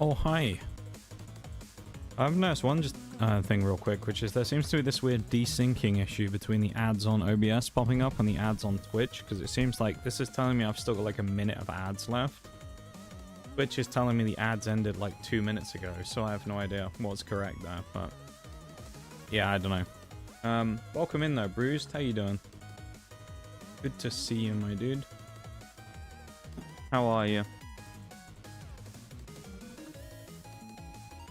Oh, hi. I've noticed one thing real quick, which is there seems to be this weird desyncing issue between the ads on OBS popping up and the ads on Twitch, because it seems like this is telling me I've still got like a minute of ads left. Twitch is telling me the ads ended like 2 minutes ago, so I have no idea what's correct there, but yeah, I don't know. Welcome in though, Bruised. How you doing? Good to see you, my dude. How are you?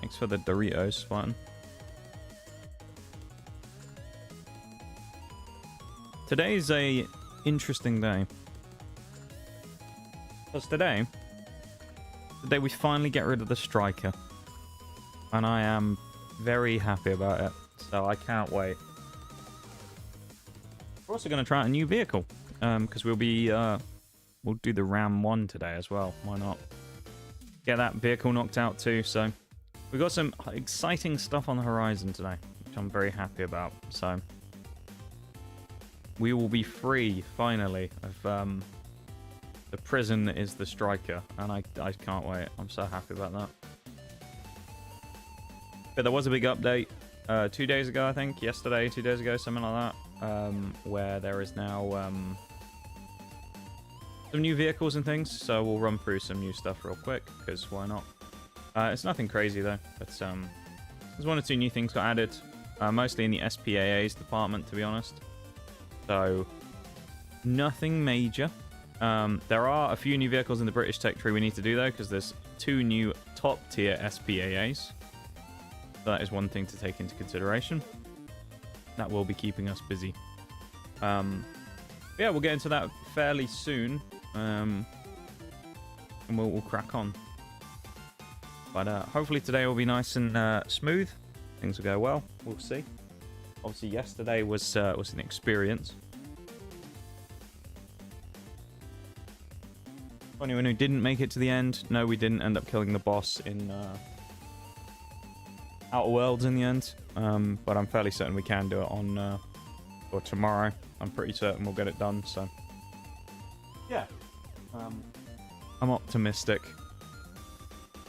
Thanks for the Doritos, fun. Today's a interesting day. Because today we finally get rid of the striker. And I am very happy about it. So I can't wait. We're also going to try out a new vehicle. Because we'll do the Ram 1 today as well. Why not? Get that vehicle knocked out too, so... We've got some exciting stuff on the horizon today, which I'm very happy about. So we will be free, finally, of the prison that is the striker. And I can't wait. I'm so happy about that. But there was a big update 2 days ago, I think. Yesterday, 2 days ago, something like that. Where there is now some new vehicles and things. So we'll run through some new stuff real quick, because why not? It's nothing crazy though, but there's 1 or 2 new things got added, mostly in the SPAA's department, to be honest. So nothing major. There are a few new vehicles in the British tech tree we need to do though, because there's 2 new top tier SPAA's. So that is one thing to take into consideration. That will be keeping us busy. Yeah, we'll get into that fairly soon, and we'll crack on. But hopefully today will be nice and smooth. Things will go well. We'll see. Obviously, yesterday was an experience. For anyone who didn't make it to the end, no, we didn't end up killing the boss in Outer Worlds in the end. But I'm fairly certain we can do it on or tomorrow. I'm pretty certain we'll get it done. So yeah, I'm optimistic.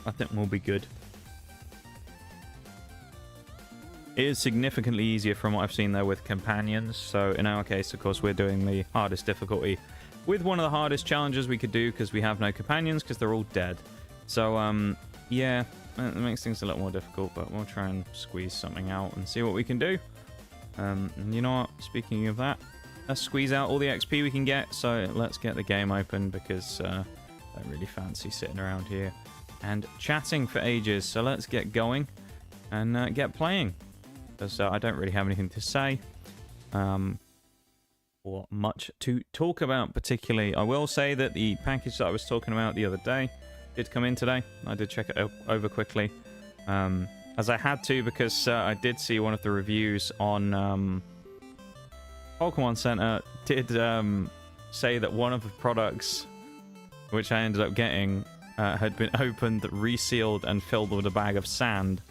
I think we'll be good. It is significantly easier from what I've seen though with companions. So in our case, of course, we're doing the hardest difficulty with one of the hardest challenges we could do because we have no companions because they're all dead. So yeah, it makes things a little more difficult, but we'll try and squeeze something out and see what we can do. And you know what? Speaking of that, let's squeeze out all the XP we can get. So let's get the game open because I don't really fancy sitting around here and chatting for ages. So let's get going and get playing, because I don't really have anything to say or much to talk about particularly. I will say that the package that I was talking about the other day did come in today. I did check it over quickly, as I had to, because I did see one of the reviews on Pokemon Center did say that one of the products which I ended up getting had been opened, resealed, and filled with a bag of sand.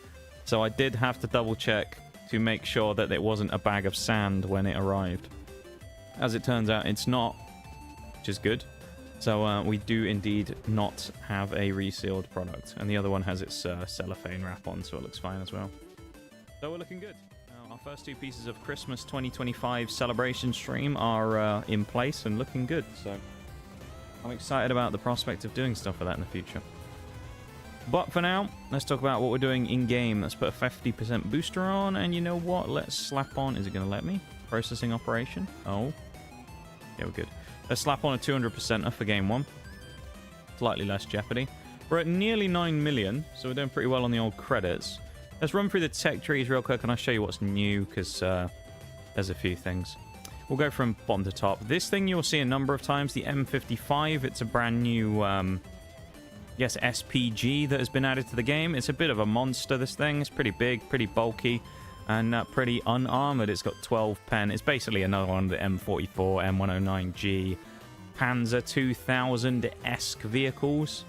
So I did have to double check to make sure that it wasn't a bag of sand when it arrived. As it turns out, it's not, which is good. So we do indeed not have a resealed product. And the other one has its cellophane wrap on, so it looks fine as well. So we're looking good. Our first 2 pieces of Christmas 2025 celebration stream are in place and looking good. So I'm excited about the prospect of doing stuff for that in the future. But for now, let's talk about what we're doing in-game. Let's put a 50% booster on, and you know what? Let's slap on... Is it going to let me? Processing operation? Oh. Yeah, we're good. Let's slap on a 200%er for game 1. Slightly less jeopardy. We're at nearly 9 million, so we're doing pretty well on the old credits. Let's run through the tech trees real quick, and I'll show you what's new, because there's a few things. We'll go from bottom to top. This thing you'll see a number of times, the M55. It's a brand new, yes, SPG that has been added to the game. It's a bit of a monster, this thing. It's pretty big, pretty bulky, and pretty unarmored. It's got 12 pen. It's basically another one of the M44, M109G, Panzer 2000-esque vehicles.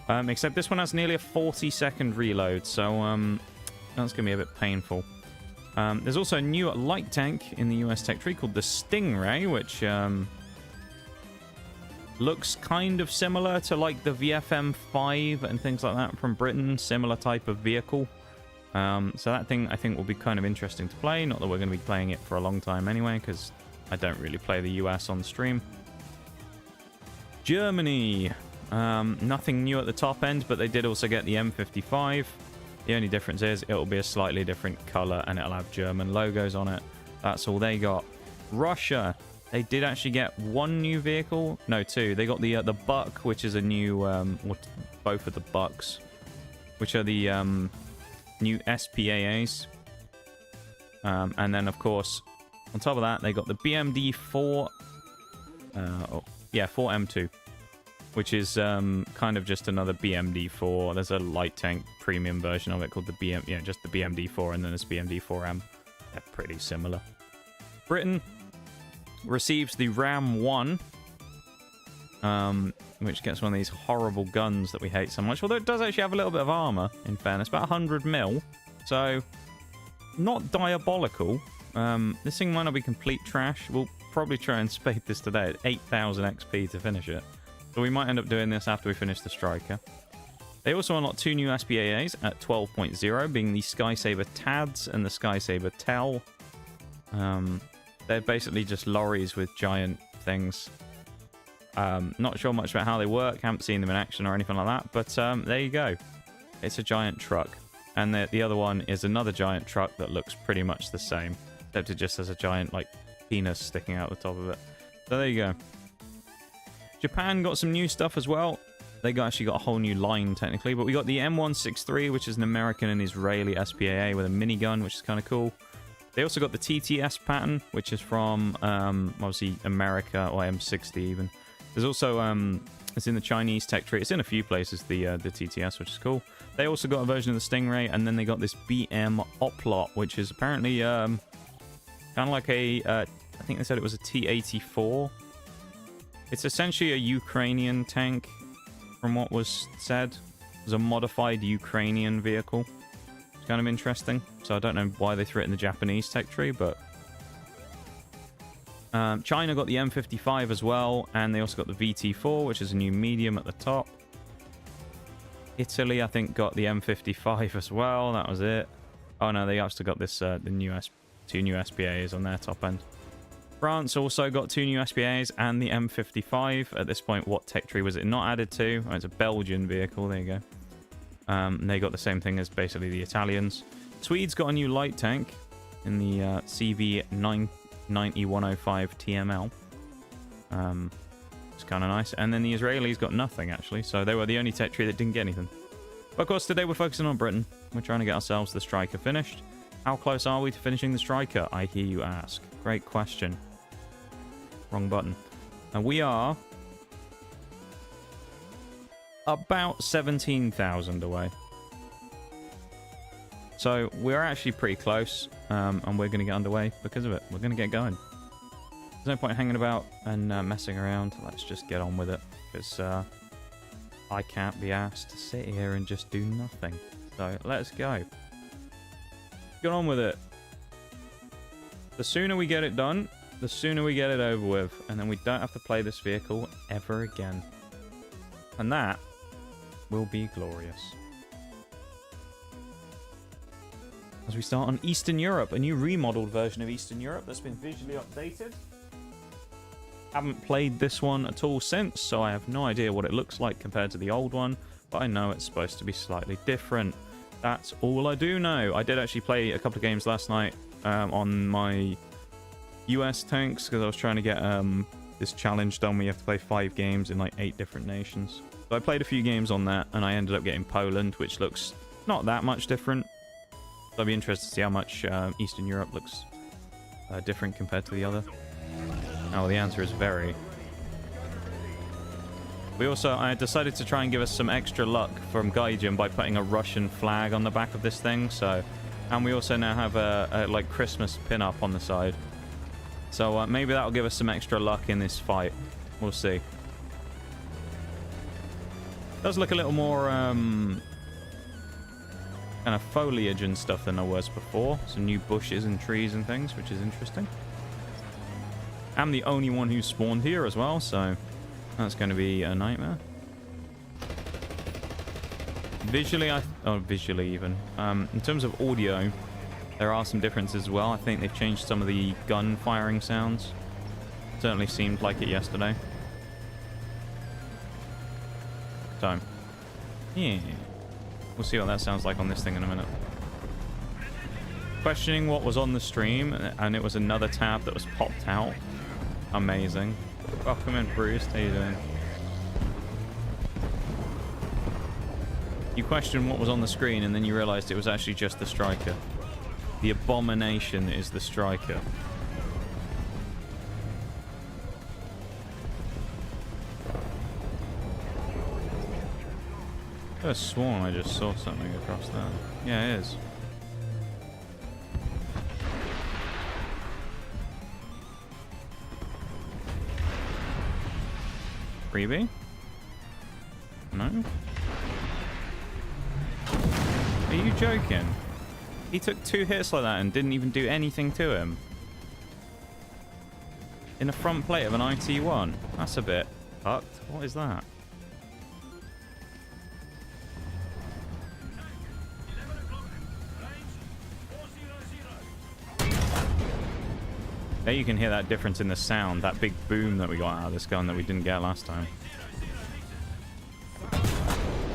Except this one has nearly a 40-second reload, so that's going to be a bit painful. There's also a new light tank in the US tech tree called the Stingray, which Looks kind of similar to like the VFM5 and things like that from Britain. Similar type of vehicle. So that thing I think will be kind of interesting to play. Not that we're going to be playing it for a long time anyway, because I don't really play the US on stream. Germany. Nothing new at the top end, but they did also get the M55. The only difference is it'll be a slightly different color and it'll have German logos on it. That's all they got. Russia. They did actually get one new vehicle. No, two. They got the Buck, which is a new... both of the Bucks, which are the new SPAAs. And then, of course, on top of that, they got the BMD 4... 4M2. Which is kind of just another BMD4. There's a light tank premium version of it called the just the BMD4, and then there's BMD4M. They're pretty similar. Britain receives the Ram 1, which gets one of these horrible guns that we hate so much. Although it does actually have a little bit of armor, in fairness, about 100 mil. So, not diabolical. This thing might not be complete trash. We'll probably try and spade this today at 8,000 XP to finish it. So we might end up doing this after we finish the Striker. They also unlocked two new SPAAs at 12.0, being the Skysaber TADS and the Skysaber TEL. They're basically just lorries with giant things. Not sure much about how they work, haven't seen them in action or anything like that, but there you go. It's a giant truck. And the other one is another giant truck that looks pretty much the same, except it just has a giant, like, penis sticking out the top of it. So there you go. Japan got some new stuff as well. They actually got a whole new line, technically. But we got the M163, which is an American and Israeli SPAA with a minigun, which is kind of cool. They also got the TTS pattern, which is from, obviously, America, or M60 even. There's also, it's in the Chinese tech tree. It's in a few places, the TTS, which is cool. They also got a version of the Stingray, and then they got this BM Oplot, which is apparently kind of like a, I think they said it was a T-84. It's essentially a Ukrainian tank, from what was said. It was a modified Ukrainian vehicle. It's kind of interesting. So I don't know why they threw it in the Japanese tech tree, but... China got the M55 as well, and they also got the VT4, which is a new medium at the top. Italy, I think, got the M55 as well. That was it. Oh no, they also got this two new SPAs on their top end. France also got two new SPAs and the M55. At this point, what tech tree was it not added to? Oh, it's a Belgian vehicle. There you go. And they got the same thing as basically the Italians. Swedes got a new light tank in the CV990-105 TML. It's kind of nice. And then the Israelis got nothing, actually. So they were the only tech tree that didn't get anything. But of course, today we're focusing on Britain. We're trying to get ourselves the Striker finished. How close are we to finishing the Striker? I hear you ask. Great question. Wrong button. And we are about 17,000 away. So we're actually pretty close, and we're going to get underway because of it. We're going to get going. There's no point hanging about and messing around. Let's just get on with it, because I can't be asked to sit here and just do nothing. So let's go. Get on with it. The sooner we get it done, the sooner we get it over with, and then we don't have to play this vehicle ever again. And that will be glorious. As we start on Eastern Europe, a new remodeled version of Eastern Europe that's been visually updated. Haven't played this one at all since, so I have no idea what it looks like compared to the old one, but I know it's supposed to be slightly different. That's all I do know. I did actually play a couple of games last night on my US tanks, because I was trying to get this challenge done where you have to play 5 games in like 8 different nations. So I played a few games on that, and I ended up getting Poland, which looks not that much different. So I'd be interested to see how much Eastern Europe looks different compared to the other. Oh, the answer is very. I decided to try and give us some extra luck from Gaijin by putting a Russian flag on the back of this thing. So, and we also now have a like Christmas pin-up on the side. So maybe that'll give us some extra luck in this fight. We'll see. It does look a little more kind of foliage and stuff than there was before. Some new bushes and trees and things, which is interesting. I'm the only one who spawned here as well, so That's going to be a nightmare. Visually, visually even. In terms of audio, there are some differences as well. I think they've changed some of the gun firing sounds. Certainly seemed like it yesterday. So, yeah. We'll see what that sounds like on this thing in a minute. Questioning what was on the stream, and it was another tab that was popped out. Amazing. Welcome in, Bruce. How you doing? You questioned what was on the screen, and then you realized it was actually just the striker. The abomination is the striker. I could have sworn I just saw something across there. Yeah, it is. Freebie? No? Are you joking? He took 2 hits like that and didn't even do anything to him. In the front plate of an IT-1. That's a bit fucked. What is that? There you can hear that difference in the sound, that big boom that we got out of this gun that we didn't get last time.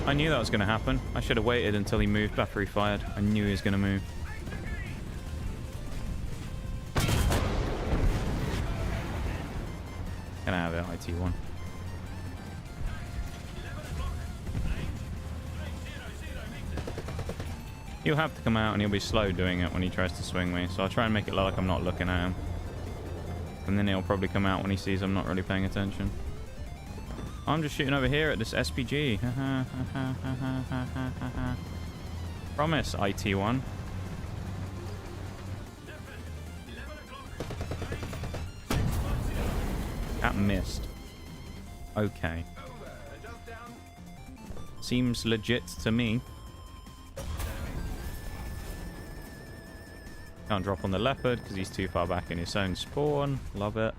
I knew that was going to happen. I should have waited until he moved after he fired. I knew he was going to move. Can I have it, IT-1? He'll have to come out and he'll be slow doing it when he tries to swing me. So I'll try and make it look like I'm not looking at him. And then he'll probably come out when he sees I'm not really paying attention. I'm just shooting over here at this SPG. Promise, IT-1. That missed. Okay. Seems legit to me. Can't drop on the leopard because he's too far back in his own spawn. Love it.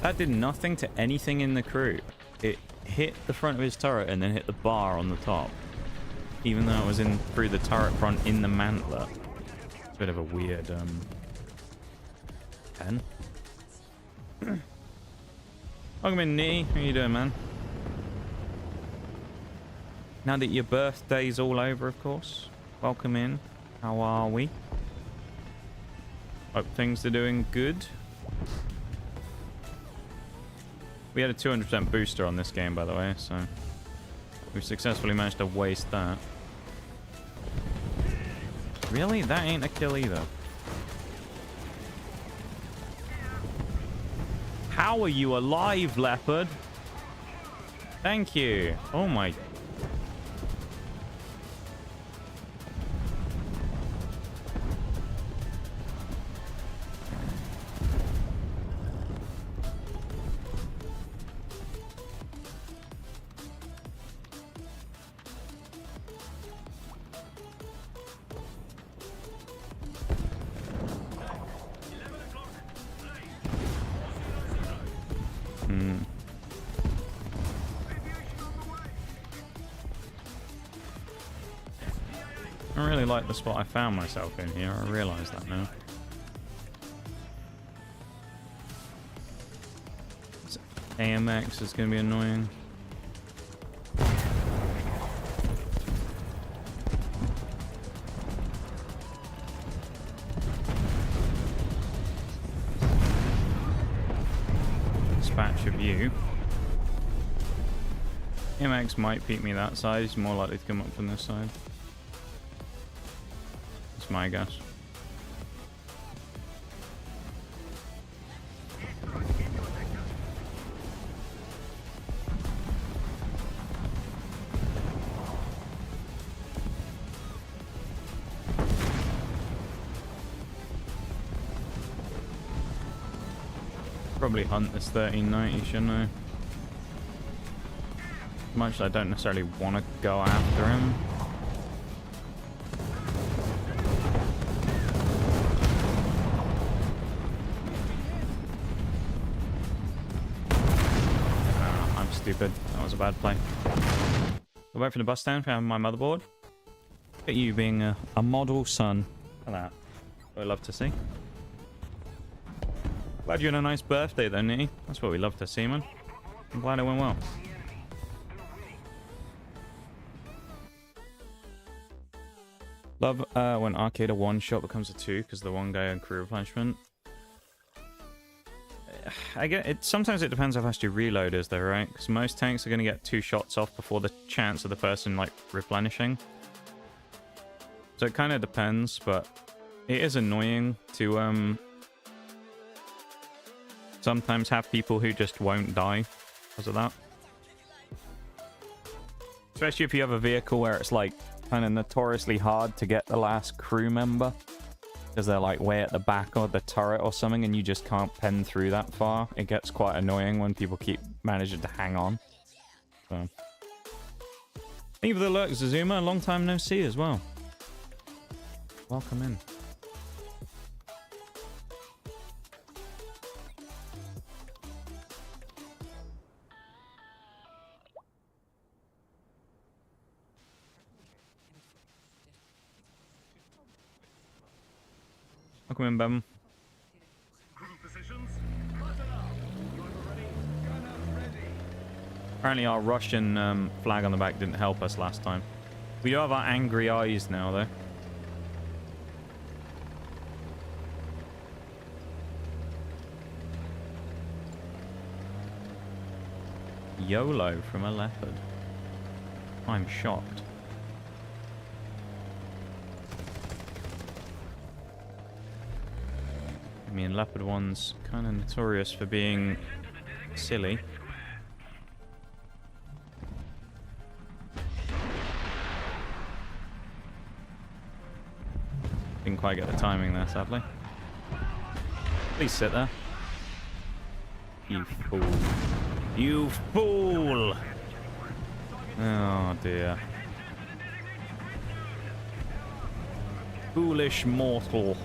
That did nothing to anything in the crew. It hit the front of his turret and then hit the bar on the top. Even though it was in through the turret front in the mantler. It's a bit of a weird pen. Welcome in, Nee. How you doing, man? Now that your birthday's all over, of course. Welcome in. How are we? Hope things are doing good. We had a 200% booster on this game, by the way, so we've successfully managed to waste that. Really? That ain't a kill either. How are you alive, leopard? Thank you. Oh my. I really like the spot I found myself in here. I realise that now. This AMX is going to be annoying. Dispatch of you. AMX might peek me that side. He's more likely to come up from this side. My guess. Probably hunt this 1390, shouldn't I? Much as I don't necessarily want to go after him. stupid. That was a bad play. Go back from the bus stand, found my motherboard. Look at you being a model son. Look at that. What I love to see. Glad you had a nice birthday though, Nitty. That's what we love to see, man. I'm glad it went well. Love when arcade a one-shot becomes a two because the one guy on crew replenishment. I get it. Sometimes it depends how fast your reload is though, right? Because most tanks are going to get 2 shots off before the chance of the person like replenishing. So it kind of depends, but it is annoying to sometimes have people who just won't die because of that. Especially if you have a vehicle where it's like kind of notoriously hard to get the last crew member. Because they're like way at the back of the turret or something and you just can't pen through that far. It gets quite annoying when people keep managing to hang on. So. Thank you for the alert, Zazuma. Long time no see as well. Welcome in. Welcome in, Bem. Apparently our Russian flag on the back didn't help us last time. We do have our angry eyes now, though. YOLO from a leopard. I'm shocked. I mean, leopard one's kind of notorious for being silly. Didn't quite get the timing there, sadly. Please sit there. You fool. You fool! Oh dear. Foolish mortal.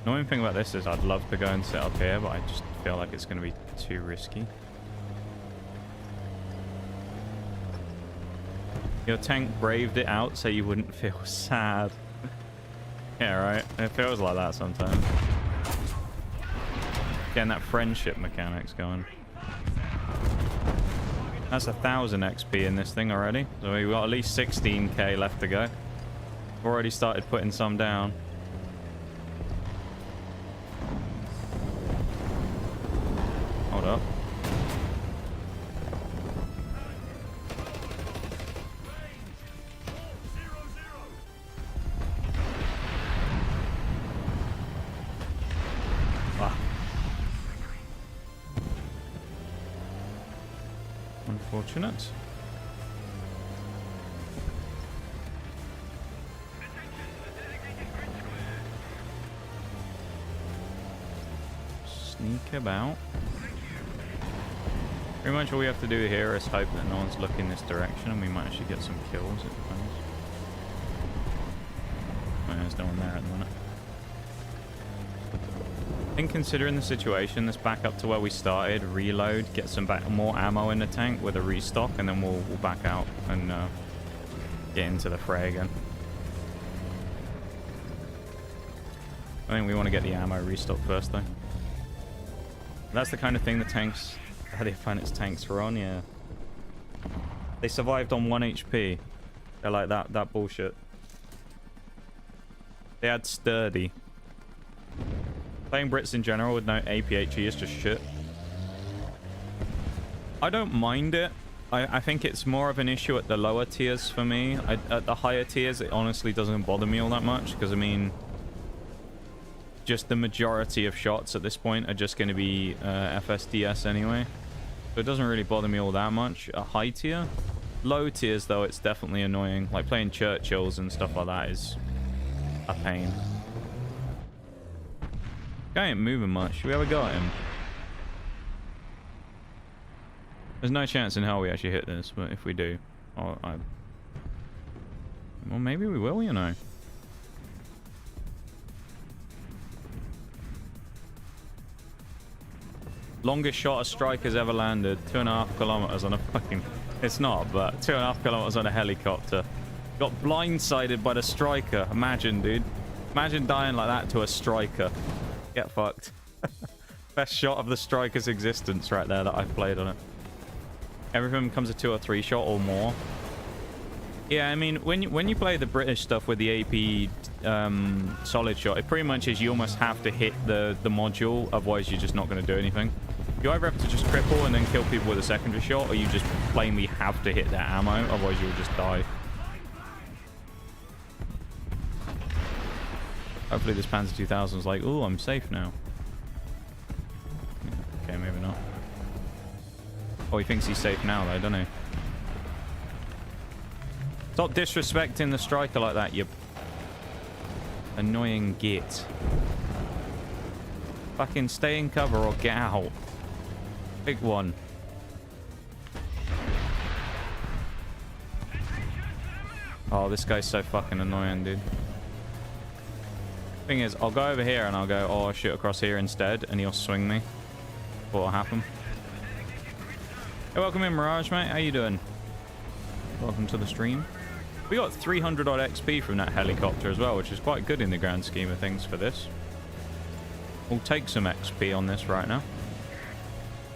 Annoying thing about this is I'd love to go and sit up here, but I just feel like it's going to be too risky. Your tank braved it out so you wouldn't feel sad. Yeah, right? It feels like that sometimes. Getting that friendship mechanics going. That's 1,000 XP in this thing already. So we've got at least 16k left to go. We've already started putting some down. Hold up. Unfortunate. Sneak about. Pretty much all we have to do here is hope that no one's looking this direction and we might actually get some kills, it depends. Well, there's no one there at the minute. I think considering the situation, let's back up to where we started, reload, get some more ammo in the tank with a restock, and then we'll back out and get into the fray again. I think we want to get the ammo restock first, though. That's the kind of thing the tanks, the opponent's tanks were on, yeah. They survived on 1 HP. They're like that bullshit. They had sturdy. Playing Brits in general with no APHE is just shit. I don't mind it. I think it's more of an issue at the lower tiers for me. At the higher tiers, it honestly doesn't bother me all that much. Because, I mean, just the majority of shots at this point are just going to be FSDS anyway. So it doesn't really bother me all that much. A high tier. Low tiers, though, it's definitely annoying. Like playing Churchills and stuff like that is a pain. Guy ain't moving much. Should we have a go at him? There's no chance in hell we actually hit this, but if we do, well, maybe we will, you know. Longest shot a striker's ever landed. 2.5 kilometers on a fucking... It's not, but 2.5 kilometers on a helicopter. Got blindsided by the striker. Imagine, dude. Imagine dying like that to a striker. Get fucked. Best shot of the striker's existence right there that I've played on it. Everything becomes a 2 or 3 shot or more. Yeah, I mean, when you play the British stuff with the AP solid shot, it pretty much is you almost have to hit the module, otherwise you're just not going to do anything. You either have to just cripple and then kill people with a secondary shot, or you just plainly have to hit their ammo, otherwise you'll just die. Hopefully this Panzer 2000 is like, ooh, I'm safe now. Okay, maybe not. Oh, he thinks he's safe now, though, doesn't he? Stop disrespecting the striker like that, you annoying git. Fucking stay in cover or get out. Big one. Oh, this guy's so fucking annoying, dude. Thing is, I'll go over here and I'll go, oh, I'll shoot across here instead, and he'll swing me. What'll happen? Hey, welcome in, Mirage, mate. How you doing? Welcome to the stream. We got 300 odd XP from that helicopter as well, which is quite good in the grand scheme of things for this. We'll take some XP on this right now.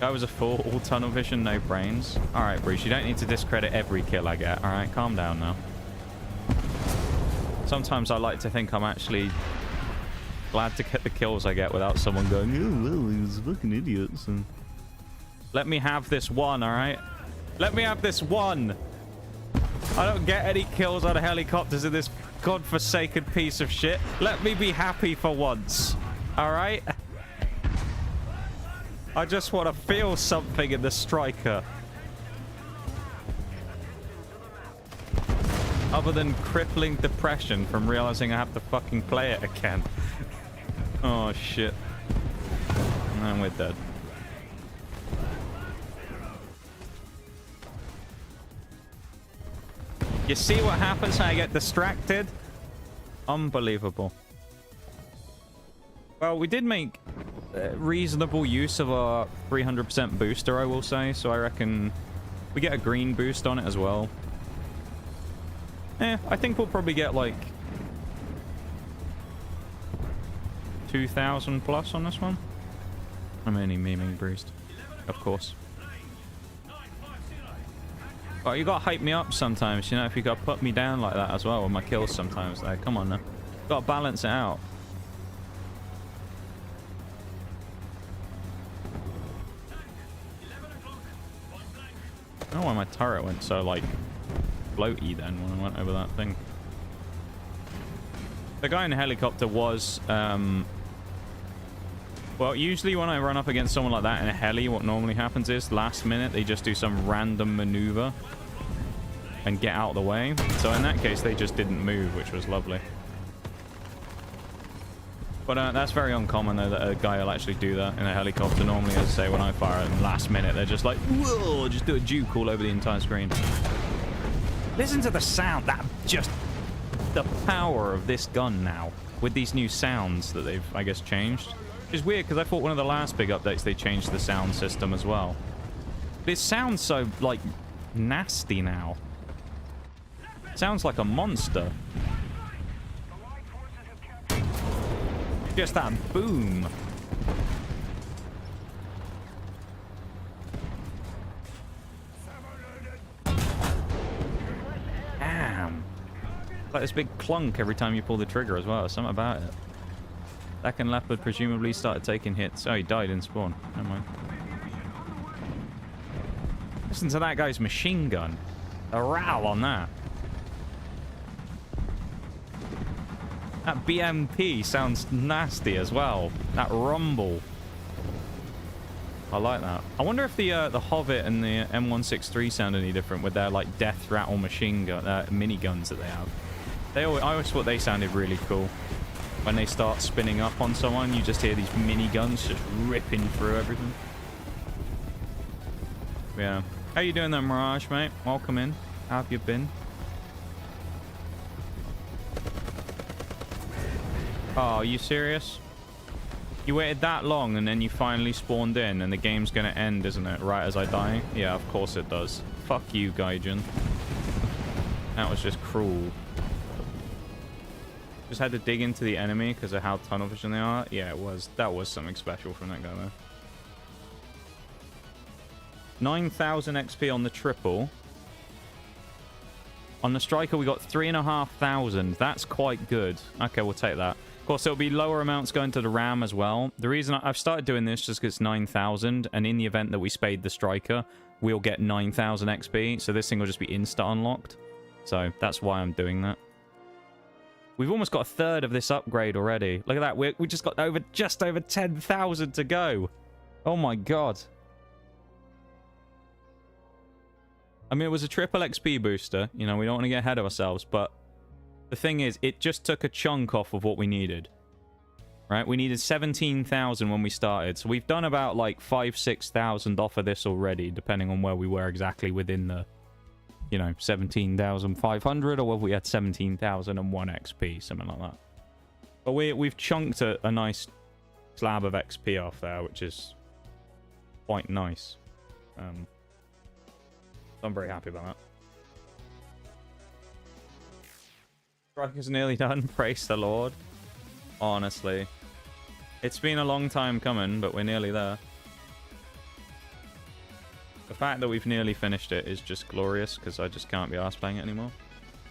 Guy was a fool, all tunnel vision, no brains. Alright, Bruce, you don't need to discredit every kill I get. Alright, calm down now. Sometimes I like to think I'm actually glad to get the kills I get without someone going, oh, well, he was fucking idiots. And... Let me have this one, alright? Let me have this one! I don't get any kills on helicopters in this godforsaken piece of shit. Let me be happy for once. Alright? I just want to feel something in the striker. Other than crippling depression from realizing I have to fucking play it again. Oh, shit. And we're dead. You see what happens when I get distracted? Unbelievable. Well, we did make reasonable use of our 300% booster, I will say. So I reckon we get a green boost on it as well. I think we'll probably get like 2,000 plus on this one. I'm only memeing boost, of course. Oh, you gotta hype me up sometimes, you know, if you gotta put me down like that as well with my kills sometimes. Like, come on now. Gotta balance it out. I don't know why my turret went so, like, floaty then when I went over that thing. The guy in the helicopter was, well, usually when I run up against someone like that in a heli, what normally happens is, last minute, they just do some random maneuver and get out of the way. So in that case, they just didn't move, which was lovely. But that's very uncommon, though, that a guy will actually do that in a helicopter. Normally, as I say, when I fire at them last minute, they're just like, whoa, just do a juke all over the entire screen. Listen to the sound. That just... the power of this gun now, with these new sounds that they've, I guess, changed. Which is weird, because I thought one of the last big updates, they changed the sound system as well. But it sounds so, like, nasty now. Sounds like a monster. Just that boom. Damn. Like this big clunk every time you pull the trigger as well. Something about it. Second leopard presumably started taking hits. Oh, he died in spawn. Never mind. Listen to that guy's machine gun. A row on that. That BMP sounds nasty as well. That rumble. I like that. I wonder if the Hobbit and the M163 sound any different with their like death rattle machine gun miniguns that they have. I always thought they sounded really cool. When they start spinning up on someone, you just hear these miniguns just ripping through everything. Yeah. How you doing there, Mirage, mate? Welcome in. How have you been? Oh, are you serious? You waited that long and then you finally spawned in and the game's gonna end, isn't it? Right as I die? Yeah, of course it does. Fuck you, Gaijin. That was just cruel. Just had to dig into the enemy because of how tunnel vision they are. Yeah, it was. That was something special from that guy there. 9,000 XP on the triple. On the striker, we got 3,500. That's quite good. Okay, we'll take that. Of course, it'll be lower amounts going to the ram as well. The reason I've started doing this just because it's 9,000, and in the event that we spade the striker, we'll get 9,000 XP. So this thing will just be insta unlocked. So that's why I'm doing that. We've almost got a third of this upgrade already. Look at that. We just got just over 10,000 to go. Oh my god. I mean, it was a triple XP booster. You know, we don't want to get ahead of ourselves, but the thing is, it just took a chunk off of what we needed. Right? We needed 17,000 when we started. So we've done about like 5,000-6,000 off of this already, depending on where we were exactly within the, you know, 17,500, or whether we had 17,001 XP, something like that. But we've chunked a nice slab of XP off there, which is quite nice. I'm very happy about that. Strike is nearly done. Praise the Lord. Honestly. It's been a long time coming, but we're nearly there. The fact that we've nearly finished it is just glorious, because I just can't be arsed playing it anymore.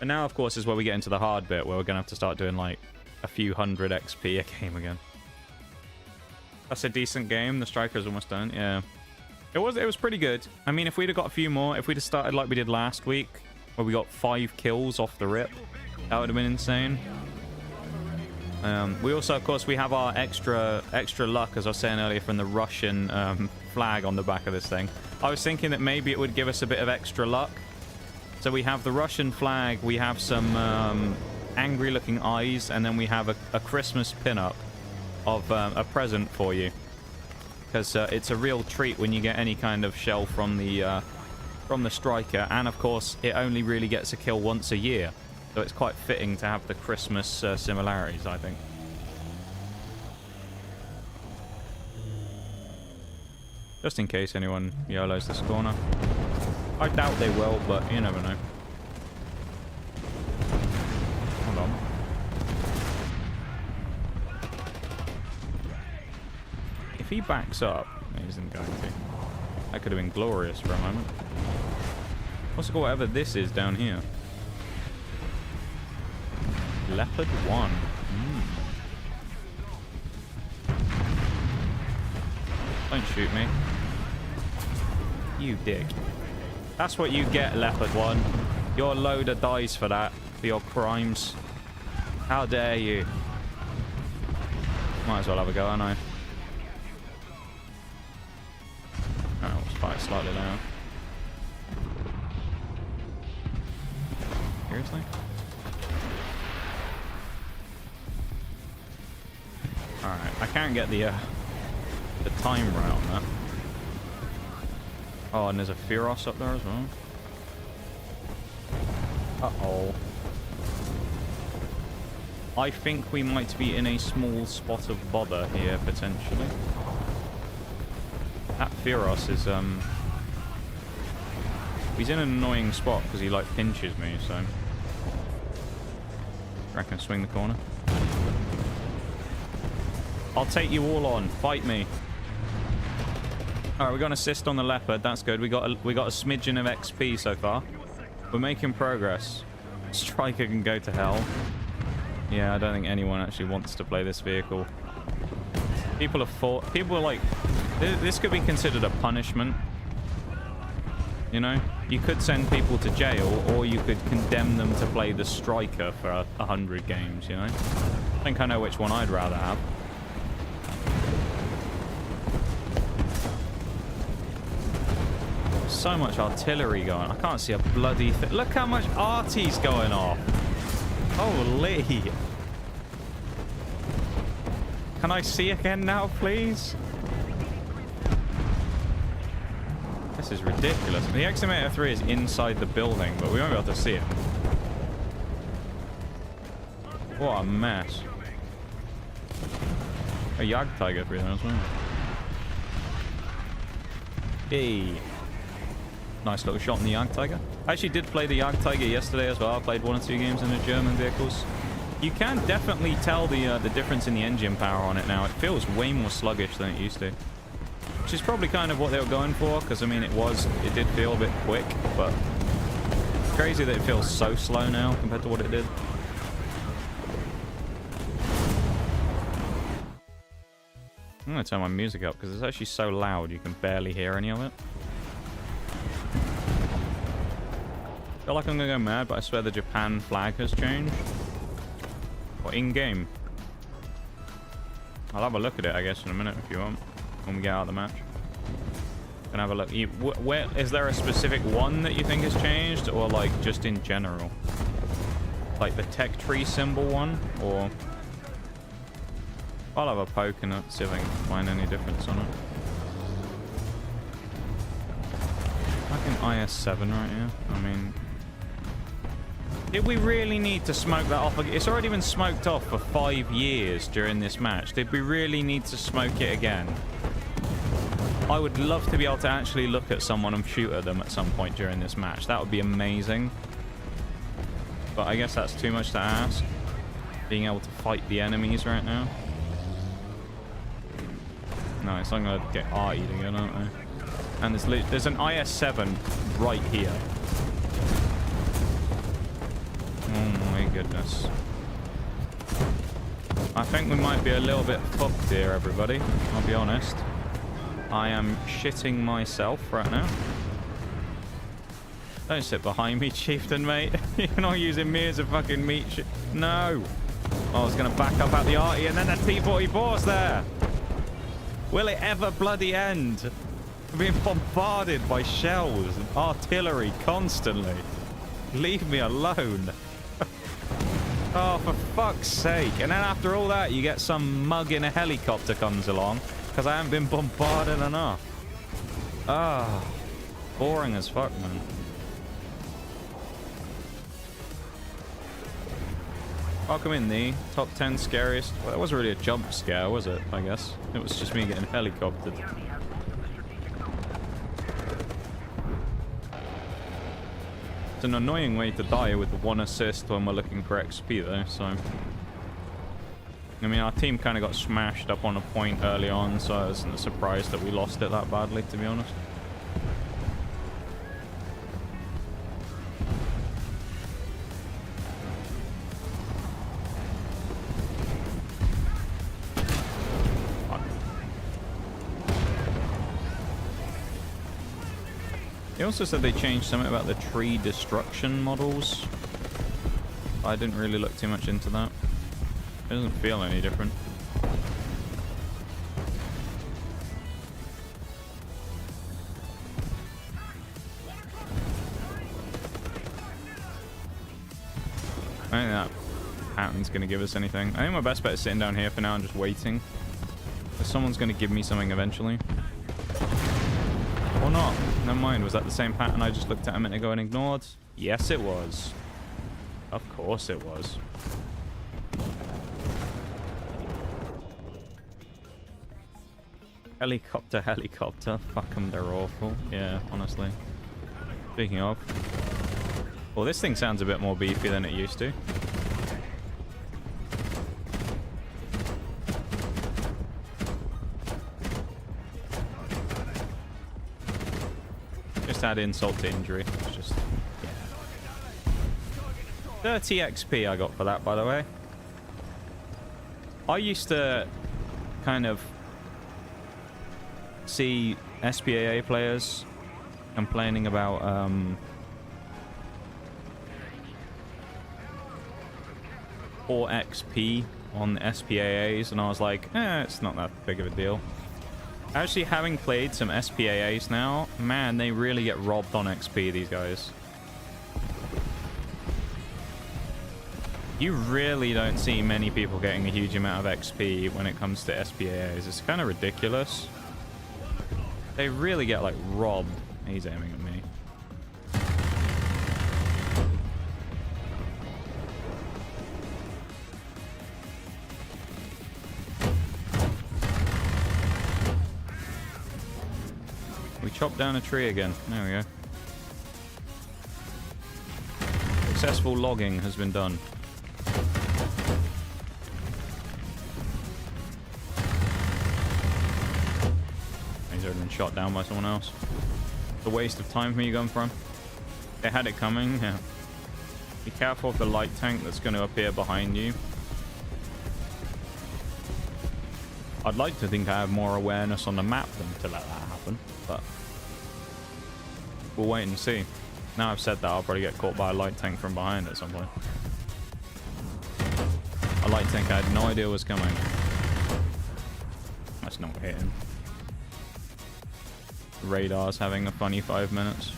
And now, of course, is where we get into the hard bit, where we're going to have to start doing, like, a few hundred XP a game again. That's a decent game. The striker's almost done. Yeah. It was pretty good. I mean, if we'd have got a few more, if we'd have started like we did last week, where we got 5 kills off the rip, that would have been insane. We also, of course, we have our extra luck, as I was saying earlier, from the Russian flag on the back of this thing. I was thinking that maybe it would give us a bit of extra luck. So we have the Russian flag, we have some angry-looking eyes, and then we have a Christmas pin-up of a present for you. Because it's a real treat when you get any kind of shell from the striker, and of course it only really gets a kill once a year, so it's quite fitting to have the Christmas similarities, I think. Just in case anyone YOLOs this corner. I doubt they will, but you never know. Hold on. If he backs up, he isn't going to. That could have been glorious for a moment. Also got whatever this is down here. Leopard 1. Don't shoot me. You dick. That's what you get, Leopard 1. You're a load of dice for that. For your crimes. How dare you. Might as well have a go, aren't I? Oh, let's fight slightly now. Seriously? Alright, I can't get the time right on that. Oh, and there's a Feroz up there as well. Uh-oh. I think we might be in a small spot of bother here, potentially. That Feroz is, he's in an annoying spot because he, like, pinches me, so... I reckon swing the corner. I'll take you all on. Fight me. Alright, we got an assist on the Leopard. That's good. We got a smidgen of XP so far. We're making progress. Striker can go to hell. Yeah, I don't think anyone actually wants to play this vehicle. People are like... This could be considered a punishment. You know? You could send people to jail, or you could condemn them to play the Striker for 100 games, you know? I think I know which one I'd rather have. So much artillery going. I can't see a bloody thing. Look how much arty's going off. Holy. Can I see again now, please? This is ridiculous. The Estimator 3 is inside the building, but we won't be able to see it. What a mess. a Yag Tiger through there as well. Hey. Nice little shot on the Yag Tiger. I actually did play the Yag Tiger yesterday as well. I played 1 or 2 games in the German vehicles. You can definitely tell the difference in the engine power on it now. It feels way more sluggish than it used to. Which is probably kind of what they were going for, because I mean it did feel a bit quick, but it's crazy that it feels so slow now compared to what it did. I'm going to turn my music up because it's actually so loud you can barely hear any of it. I feel like I'm going to go mad, but I swear the Japan flag has changed. Or in-game. I'll have a look at it, I guess, in a minute if you want. When we get out of the match. Can have a look. Where is there a specific one that you think has changed, or like just in general? Like the tech tree symbol one, or... I'll have a poke in it, see if I can find any difference on it. Fucking IS7 right here. I mean... Did we really need to smoke that off again? It's already been smoked off for 5 years during this match. Did we really need to smoke it again? I would love to be able to actually look at someone and shoot at them at some point during this match. That would be amazing. But I guess that's too much to ask. Being able to fight the enemies right now. Nice, I'm gonna get artied again, aren't I? And there's an IS-7 right here. Oh my goodness. I think we might be a little bit fucked here, everybody. I'll be honest. I am shitting myself right now. Don't sit behind me, chieftain, mate. You're not using me as a fucking meat shit. No. I was gonna back up at the arty and then the T-44's there. Will it ever bloody end? We're being bombarded by shells and artillery constantly. Leave me alone. Oh, for fuck's sake. And then after all that, you get some mug in a helicopter comes along because I haven't been bombarded enough. Ah, boring as fuck, man. Welcome in the top 10 scariest. Well, that wasn't really a jump scare, was it? I guess it was just me getting helicoptered. It's an annoying way to die with 1 assist when we're looking for XP, though. So, I mean, our team kind of got smashed up on a point early on, so I wasn't surprised that we lost it that badly, to be honest. They also said they changed something about the tree destruction models. I didn't really look too much into that. It doesn't feel any different. I don't think that pattern's going to give us anything. I think my best bet is sitting down here for now and just waiting. If someone's going to give me something eventually. Or not. Never mind. Was that the same pattern I just looked at a minute ago and ignored? Yes, it was. Of course it was. Helicopter, helicopter. Fuck them, they're awful. Yeah, honestly. Speaking of. Well, this thing sounds a bit more beefy than it used to. Just add insult to injury. It's just, yeah. 30 XP I got for that, by the way. I used to kind of see SPAA players complaining about poor XP on SPAAs, and I was like, it's not that big of a deal. Actually, having played some SPAAs now, man, they really get robbed on XP, these guys. You really don't see many people getting a huge amount of XP when it comes to SPAAs. It's kind of ridiculous. They really get, like, robbed. He's aiming at me. We chopped down a tree again. There we go. Successful logging has been done. He's already been shot down by someone else. It's a waste of time for me going for him. They had it coming. Yeah. Be careful of the light tank that's going to appear behind you. I'd like to think I have more awareness on the map than to let that happen, but we'll wait and see. Now I've said that, I'll probably get caught by a light tank from behind at some point. A light tank I had no idea was coming. That's not hitting. Radar's having a funny 5 minutes.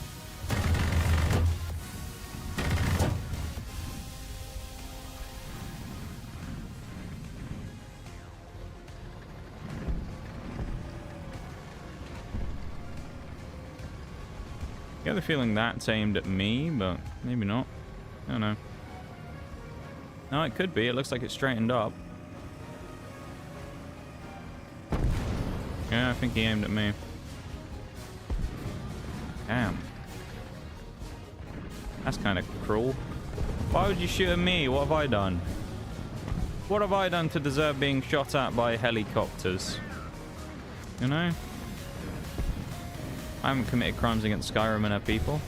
I get the feeling that's aimed at me, but maybe not. I don't know. No, it could be. It looks like it's straightened up. Yeah, I think he aimed at me. Damn. That's kind of cruel. Why would you shoot at me? What have I done? What have I done to deserve being shot at by helicopters? You know? I haven't committed crimes against Skyrim and her people.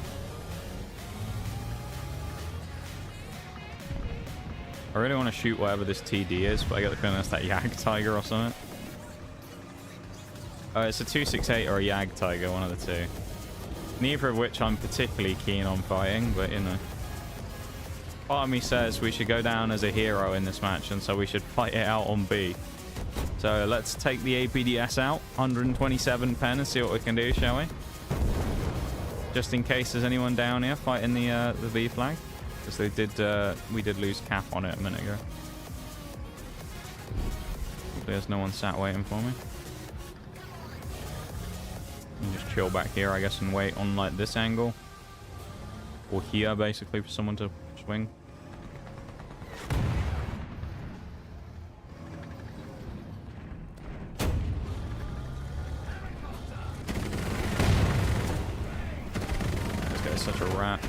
I really want to shoot whatever this TD is, but I get the feeling that's that Yag Tiger or something. Oh, it's a 268 or a Yag Tiger, one of the two. Neither of which I'm particularly keen on fighting, but you know. Part of me says we should go down as a hero in this match, and so we should fight it out on B. So let's take the APDS out, 127 pen, and see what we can do, shall we? Just in case there's anyone down here fighting the B flag, because they did we did lose cap on it a minute ago. There's no one sat waiting for me. And just chill back here, I guess, and wait on like this angle, or here, basically, for someone to swing. Such a rat.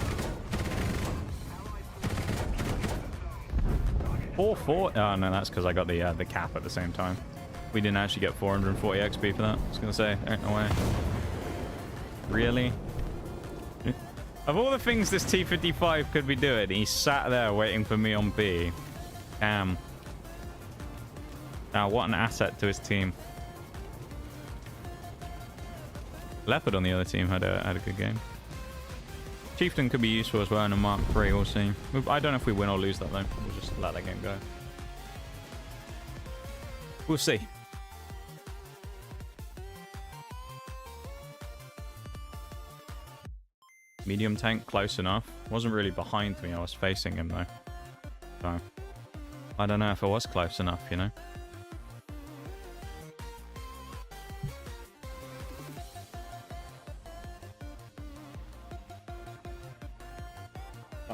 440. Oh no, that's because I got the cap at the same time. We didn't actually get 440 XP for that. I was gonna say, there ain't no way. Really? Of all the things this T-55 could be doing, he sat there waiting for me on B. Damn. Now, what an asset to his team. Leopard on the other team had a good game. Chieftain could be useful as well in a Mark III, we'll see. I don't know if we win or lose that though. We'll just let that game go. We'll see. Medium tank, close enough. Wasn't really behind me, I was facing him though. So, I don't know if I was close enough, you know.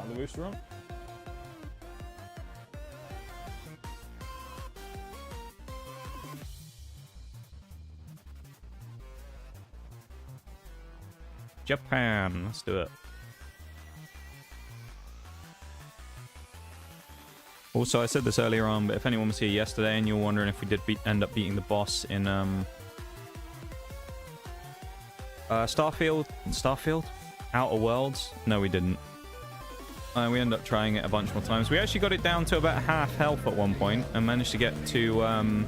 The booster on. Japan, let's do it. Also, I said this earlier on, but if anyone was here yesterday and you're wondering if we did end up beating the boss in Starfield? Outer Worlds? No, we didn't. We ended up trying it a bunch more times. We actually got it down to about half health at one point and managed to get to,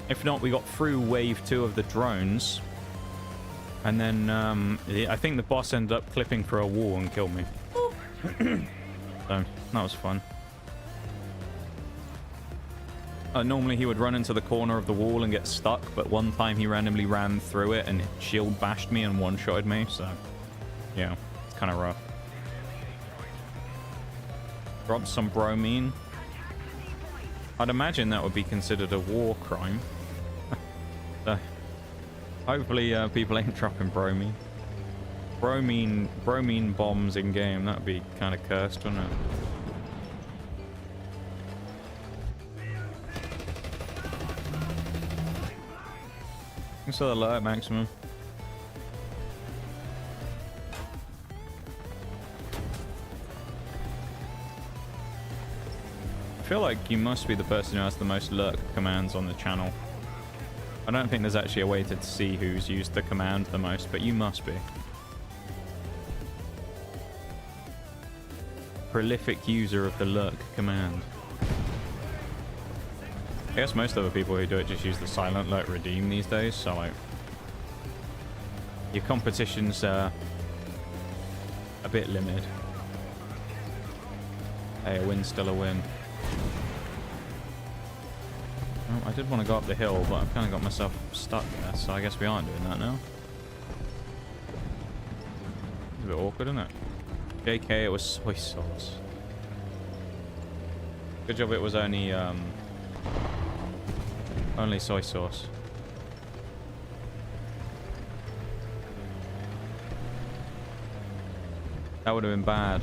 if not, we got through wave 2 of the drones. And then I think the boss ended up clipping for a wall and killed me. So that was fun. Normally he would run into the corner of the wall and get stuck, but one time he randomly ran through it and shield bashed me and one-shotted me, so yeah, it's kind of rough. Dropped some bromine. I'd imagine that would be considered a war crime. So, hopefully people ain't dropping bromine. Bromine bombs in game, that'd be kind of cursed, wouldn't it? Thanks for the alert, maximum. feel like you must be the person who has the most lurk commands on the channel. I don't think there's actually a way to see who's used the command the most, but you must be. Prolific user of the lurk command. I guess most other people who do it just use the silent lurk redeem these days, so like your competition's a bit limited. Hey, a win's still a win. Well, I did want to go up the hill, but I've kind of got myself stuck there, so I guess we aren't doing that now. It's a bit awkward, isn't it? JK, it was soy sauce. Good job it was only soy sauce. That would have been bad.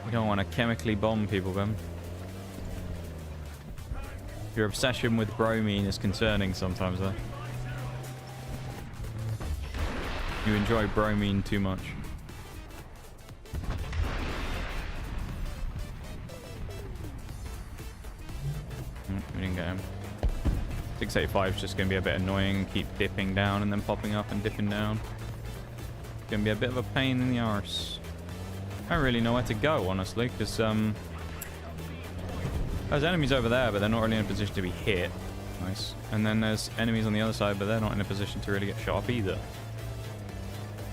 You don't want to chemically bomb people, Ben. Your obsession with bromine is concerning sometimes, though. You enjoy bromine too much. We didn't get him. 685 is just going to be a bit annoying. Keep dipping down and then popping up and dipping down. It's going to be a bit of a pain in the arse. I don't really know where to go, honestly, because there's enemies over there, but they're not really in a position to be hit. Nice. And then there's enemies on the other side, but they're not in a position to really get shot up either.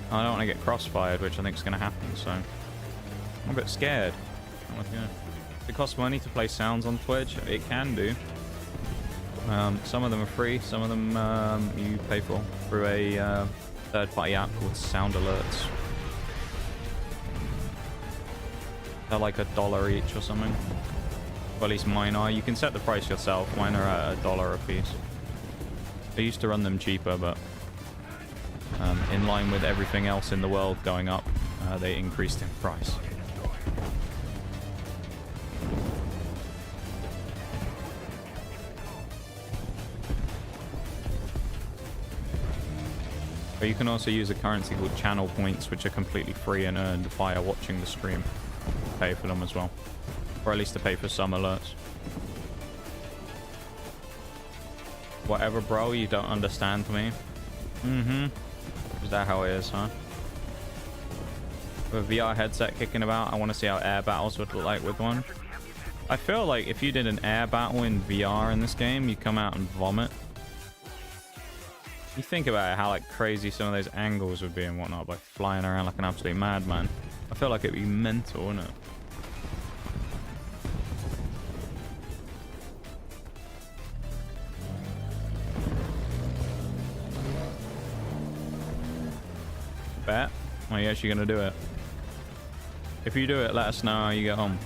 I don't want to get crossfired, which I think is going to happen, so I'm a bit scared. If it costs money to play sounds on Twitch, it can do. Some of them are free, some of them you pay for through a third-party app called Sound Alerts. They're like $1 each or something. Well, at least mine are. You can set the price yourself. Mine are at $1 a piece. I used to run them cheaper, but in line with everything else in the world going up, they increased in price. But you can also use a currency called channel points, which are completely free and earned via watching the stream. Pay for them as well, or at least to pay for some alerts. Whatever, bro, you don't understand me. Is that how it is, huh? With a VR headset kicking about, I want to see how air battles would look like with one. I feel like if you did an air battle in VR in this game, you'd come out and vomit. You think about it, how like crazy some of those angles would be and whatnot by flying around like an absolute madman. I feel like it'd be mental, wouldn't it? Bet? Are you actually gonna do it? If you do it, let us know how you get home.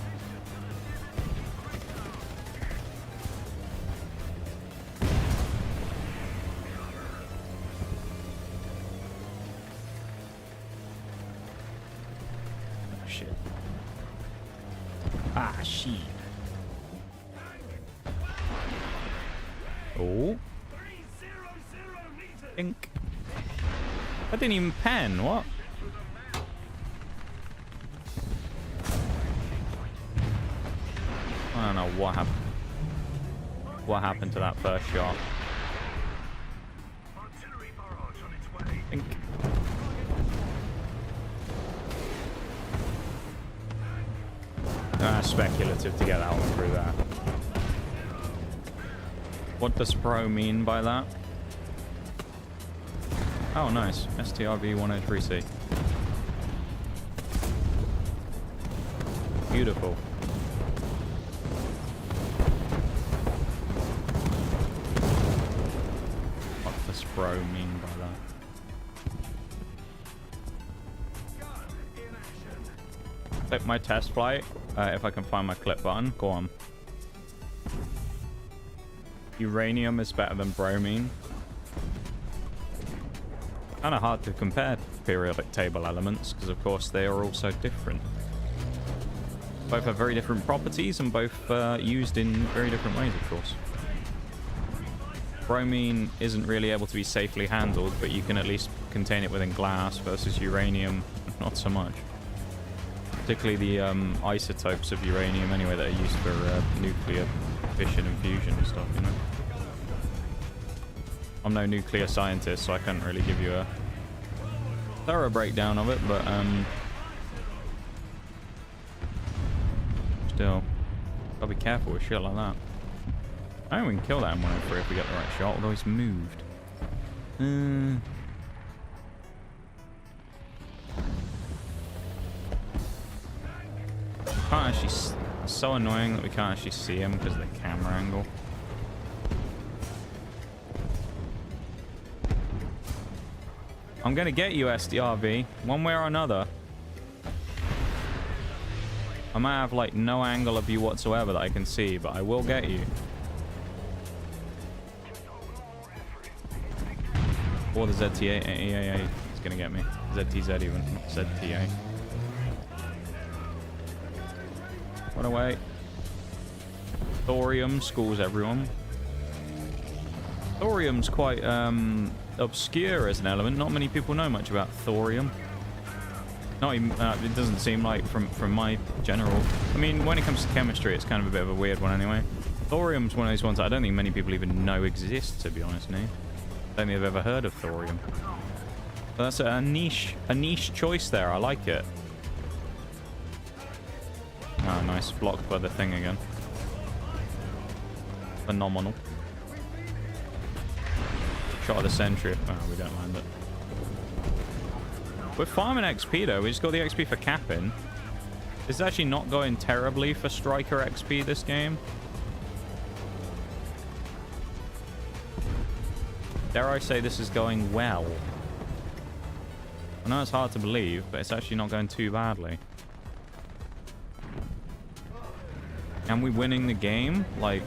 Shit. Ah, shit. Oh. Ink. I didn't even pen. What? I don't know what happened. What happened to that first shot? Ink. Speculative to get that one through that. What does pro mean by that? Oh, nice. STRV 103C. Beautiful. What does pro mean by that? Clip my test flight. If I can find my clip button. Go on. Uranium is better than bromine. Kind of hard to compare periodic table elements because of course they are also different. Both have very different properties and both used in very different ways, of course. Bromine isn't really able to be safely handled, but you can at least contain it within glass versus uranium, not so much. Particularly the isotopes of uranium, anyway, that are used for nuclear fission and fusion and stuff, you know. I'm no nuclear scientist, so I can't really give you a thorough breakdown of it, but still, gotta be careful with shit like that. I think we can kill that in 103 if we get the right shot, although he's moved. Can't actually. It's so annoying that we can't actually see him because of the camera angle. I'm gonna get you, SDRV, one way or another. I might have like no angle of you whatsoever that I can see, but I will get you. Or the ZTA, it's gonna get me. ZTZ even, not ZTA. Run away. Thorium schools everyone. Thorium's quite obscure as an element. Not many people know much about thorium. Not even, it doesn't seem like from my general. I mean, when it comes to chemistry, it's kind of a bit of a weird one anyway. Thorium's one of those ones that I don't think many people even know exist, to be honest, I don't think I've ever heard of thorium. But that's a niche choice there. I like it. Oh, nice. Blocked by the thing again. Phenomenal. Shot of the sentry. Oh, we don't mind it. We're farming XP though. We just got the XP for capping. This is actually not going terribly for striker XP this game. Dare I say this is going well? I know it's hard to believe, but it's actually not going too badly. And we winning the game? Like,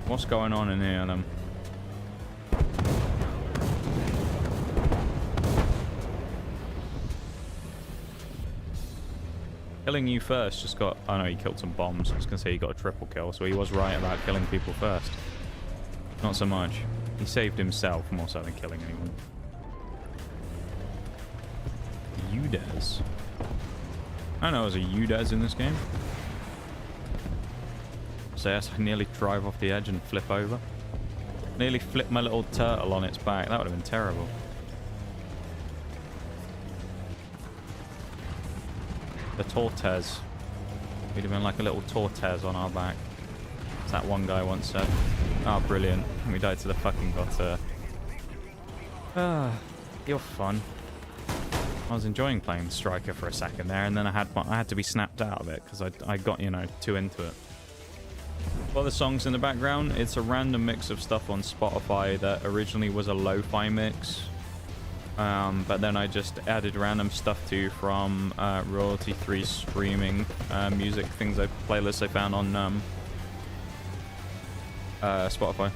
what's going on in here then? Killing you first just got... Oh no, he killed some bombs. I was going to say he got a triple kill, so he was right about killing people first. Not so much. He saved himself more so than killing anyone. UDES. I don't know there's a UDES in this game. So yes, I nearly drive off the edge and flip over. Nearly flip my little turtle on its back. That would have been terrible. The tortoise. We'd have been like a little tortoise on our back. As that one guy once said. Oh, brilliant. We died to the fucking gutter. You're fun. I was enjoying playing Striker for a second there, and then I had to be snapped out of it because I got, you know, too into it. For the songs in the background, it's a random mix of stuff on Spotify that originally was a lo-fi mix. But then I just added random stuff too from royalty-free streaming music playlists I found on Spotify.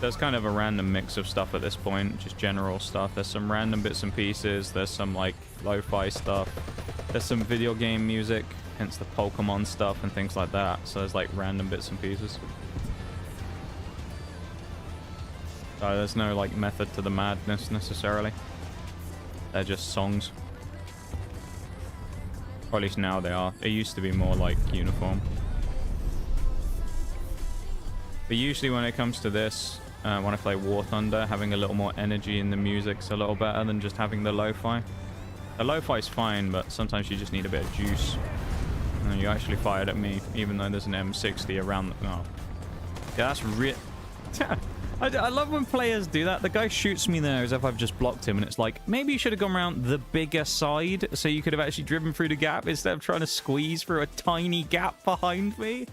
There's kind of a random mix of stuff at this point, just general stuff. There's some random bits and pieces. There's some like lo-fi stuff. There's some video game music, hence the Pokemon stuff and things like that. So there's like random bits and pieces. So there's no like method to the madness necessarily. They're just songs. Or at least now they are. It used to be more like uniform. But usually when it comes to this, when I play War Thunder, having a little more energy in the music's a little better than just having the lo-fi. The lo-fi's fine, but sometimes you just need a bit of juice. And you actually fired at me, even though there's an M60 around the... Oh. Yeah, that's real... I love when players do that. The guy shoots me there as if I've just blocked him, and it's like, maybe you should have gone around the bigger side so you could have actually driven through the gap instead of trying to squeeze through a tiny gap behind me.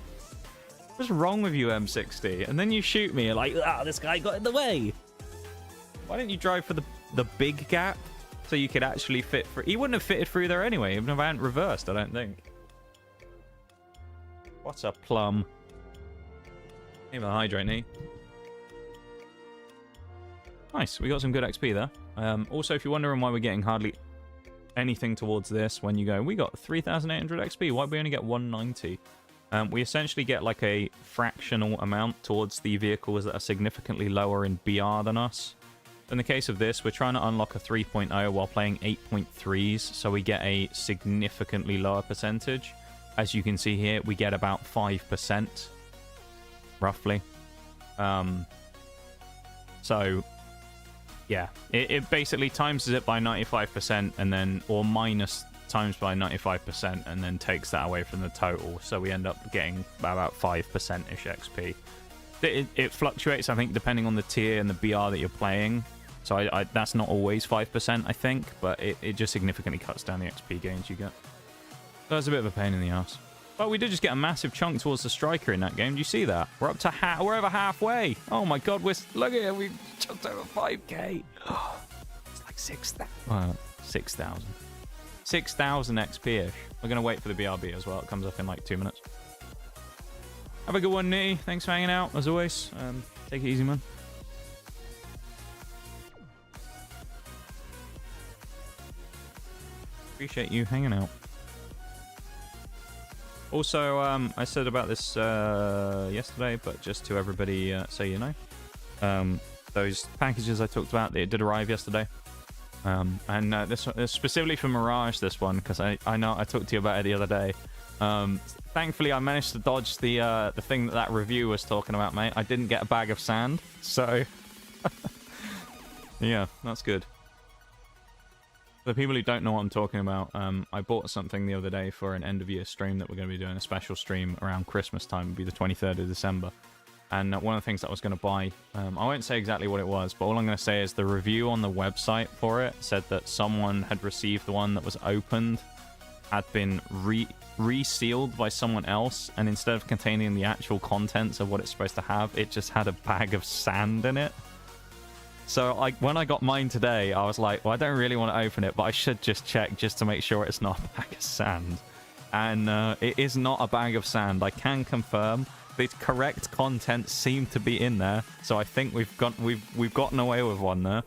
What's wrong with you, M60? And then you shoot me, and like, ah, this guy got in the way. Why didn't you drive for the big gap so you could actually fit through? He wouldn't have fitted through there anyway, even if I hadn't reversed, I don't think. What's a plum? Even a hydrate knee. Nice, we got some good XP there. Also, if you're wondering why we're getting hardly anything towards this, when you go, we got 3,800 XP, why did we only get 190? We essentially get like a fractional amount towards the vehicles that are significantly lower in BR than us. In the case of this, we're trying to unlock a 3.0 while playing 8.3s, so we get a significantly lower percentage. As you can see here, we get about 5%, roughly. So, yeah, it basically times it by 95% and then, or minus times by 95% and then takes that away from the total. So we end up getting about 5%-ish XP. It fluctuates, I think, depending on the tier and the BR that you're playing. So that's not always 5%, I think, but it just significantly cuts down the XP gains you get. So that's a bit of a pain in the ass. But we did just get a massive chunk towards the striker in that game. Do you see that? We're up to we're over halfway. Oh my god, look at it. We've just over 5k. It's like 6,000. 6,000. 6,000 XP-ish. We're going to wait for the BRB as well. It comes up in like 2 minutes. Have a good one, Nitty. Thanks for hanging out, as always. Take it easy, man. Appreciate you hanging out. Also, I said about this yesterday, but just to everybody so you know. Those packages I talked about, they did arrive yesterday. And this specifically for Mirage, this one, because I know I talked to you about it the other day. Thankfully, I managed to dodge the thing that review was talking about, mate. I didn't get a bag of sand, so... yeah, that's good. For the people who don't know what I'm talking about, I bought something the other day for an end-of-year stream that we're going to be doing, a special stream around Christmas time. It'll be the 23rd of December. And one of the things that I was going to buy, I won't say exactly what it was, but all I'm going to say is the review on the website for it said that someone had received the one that was opened, had been resealed by someone else, and instead of containing the actual contents of what it's supposed to have, it just had a bag of sand in it. So when I got mine today, I was like, well, I don't really want to open it, but I should just check just to make sure it's not a bag of sand. And it is not a bag of sand. I can confirm the correct contents seem to be in there, so I think we've gotten away with one there.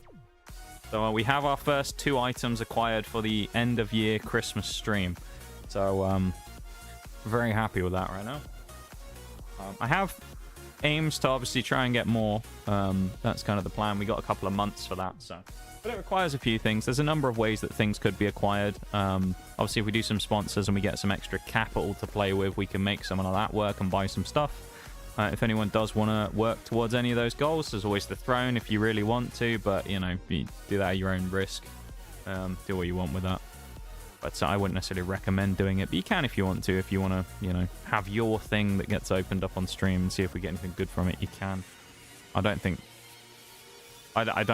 So we have our first 2 items acquired for the end of year Christmas stream. So very happy with that right now. I have aims to obviously try and get more. That's kind of the plan. We got a couple of months for that, so. But it requires a few things. There's a number of ways that things could be acquired. Obviously, if we do some sponsors and we get some extra capital to play with, we can make some of that work and buy some stuff. If anyone does want to work towards any of those goals, there's always the throne if you really want to, but, you know, you do that at your own risk. Do what you want with that. But I wouldn't necessarily recommend doing it, but you can if you want to. If you want to, you know, have your thing that gets opened up on stream and see if we get anything good from it, you can. I don't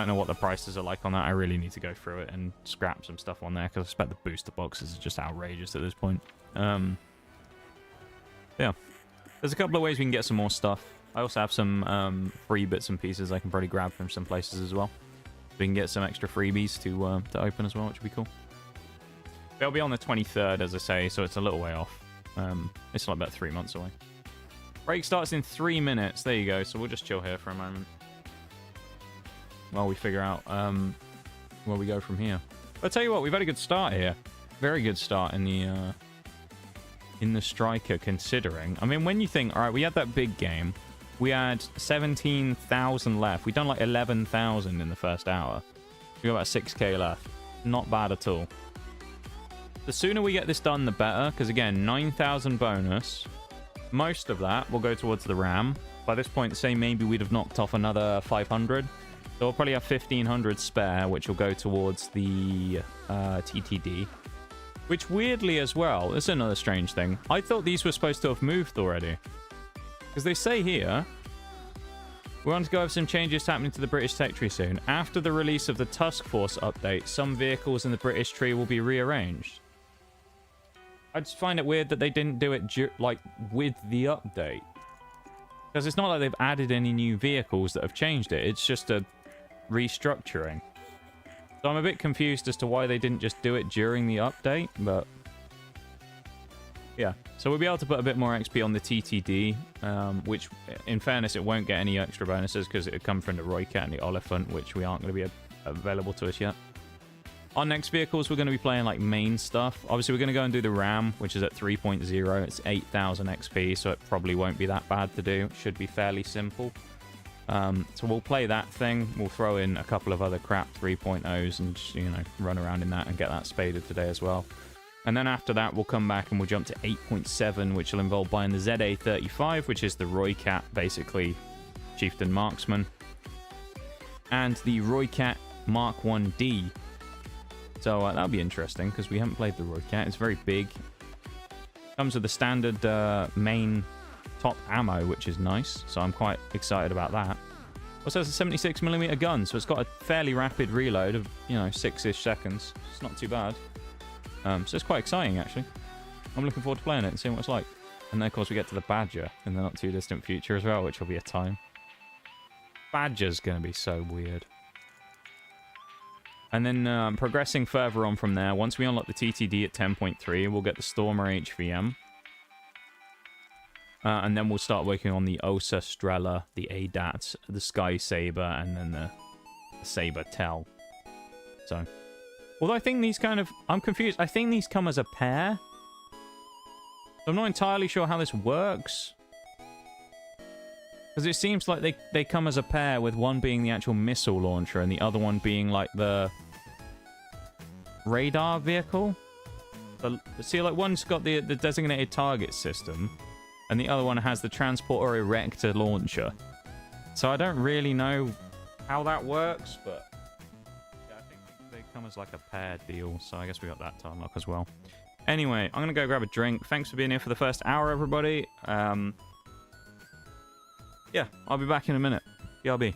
know what the prices are like on that. I really need to go through it and scrap some stuff on there, because I expect the booster boxes are just outrageous at this point. Yeah. There's a couple of ways we can get some more stuff. I also have some free bits and pieces I can probably grab from some places as well. We can get some extra freebies to open as well, which would be cool. They'll be on the 23rd, as I say, so it's a little way off. It's like about 3 months away. Break starts in 3 minutes. There you go. So we'll just chill here for a moment while we figure out where we go from here. But I'll tell you what, we've had a good start here. Very good start in the striker, considering. I mean, when you think, all right, we had that big game. We had 17,000 left. We've done like 11,000 in the first hour. We got about 6k left. Not bad at all. The sooner we get this done, the better. Because again, 9,000 bonus. Most of that will go towards the RAM. By this point, say maybe we'd have knocked off another 500. So we'll probably have 1,500 spare, which will go towards the TTD. Which weirdly as well, this is another strange thing. I thought these were supposed to have moved already. Because they say here, we want to go over some changes happening to the British tech tree soon. After the release of the Task Force update, some vehicles in the British tree will be rearranged. I just find it weird that they didn't do it like with the update. Because it's not like they've added any new vehicles that have changed it. It's just a restructuring. So I'm a bit confused as to why they didn't just do it during the update, but yeah. So we'll be able to put a bit more XP on the TTD, which, in fairness, it won't get any extra bonuses because it would come from the Roycat and the Oliphant, which we aren't going to be available to us yet. Our next vehicles, we're going to be playing like main stuff. Obviously, we're going to go and do the Ram, which is at 3.0. It's 8,000 XP, so it probably won't be that bad to do. It should be fairly simple. So we'll play that thing. We'll throw in a couple of other crap 3.0s and just, you know, run around in that and get that spaded today as well. And then after that, we'll come back and we'll jump to 8.7, which will involve buying the ZA35, which is the Roycat, basically Chieftain Marksman, and the Roycat Mark 1D. So that'll be interesting because we haven't played the Roycat. It's very big. Comes with the standard main top ammo, which is nice. So I'm quite excited about that. Also, it's a 76mm gun, so it's got a fairly rapid reload of, you know, 6-ish seconds. It's not too bad. So it's quite exciting, actually. I'm looking forward to playing it and seeing what it's like. And then, of course, we get to the Badger in the not too distant future as well, which will be a time. Badger's going to be so weird. And then progressing further on from there, once we unlock the TTD at 10.3, we'll get the Stormer HVM. And then we'll start working on the Osa Strela, the ADAT, the Sky Saber, and then the Saber Tel. So, although I think these kind of... I'm confused. I think these come as a pair. I'm not entirely sure how this works. Because it seems like they come as a pair, with one being the actual missile launcher and the other one being like the radar vehicle. So, see, like one's got the designated target system, and the other one has the Transporter Erector launcher. So I don't really know how that works, but yeah, I think they come as like a pair deal. So I guess we got that to unlock as well. Anyway, I'm going to go grab a drink. Thanks for being here for the first hour, everybody. Yeah, I'll be back in a minute. BRB.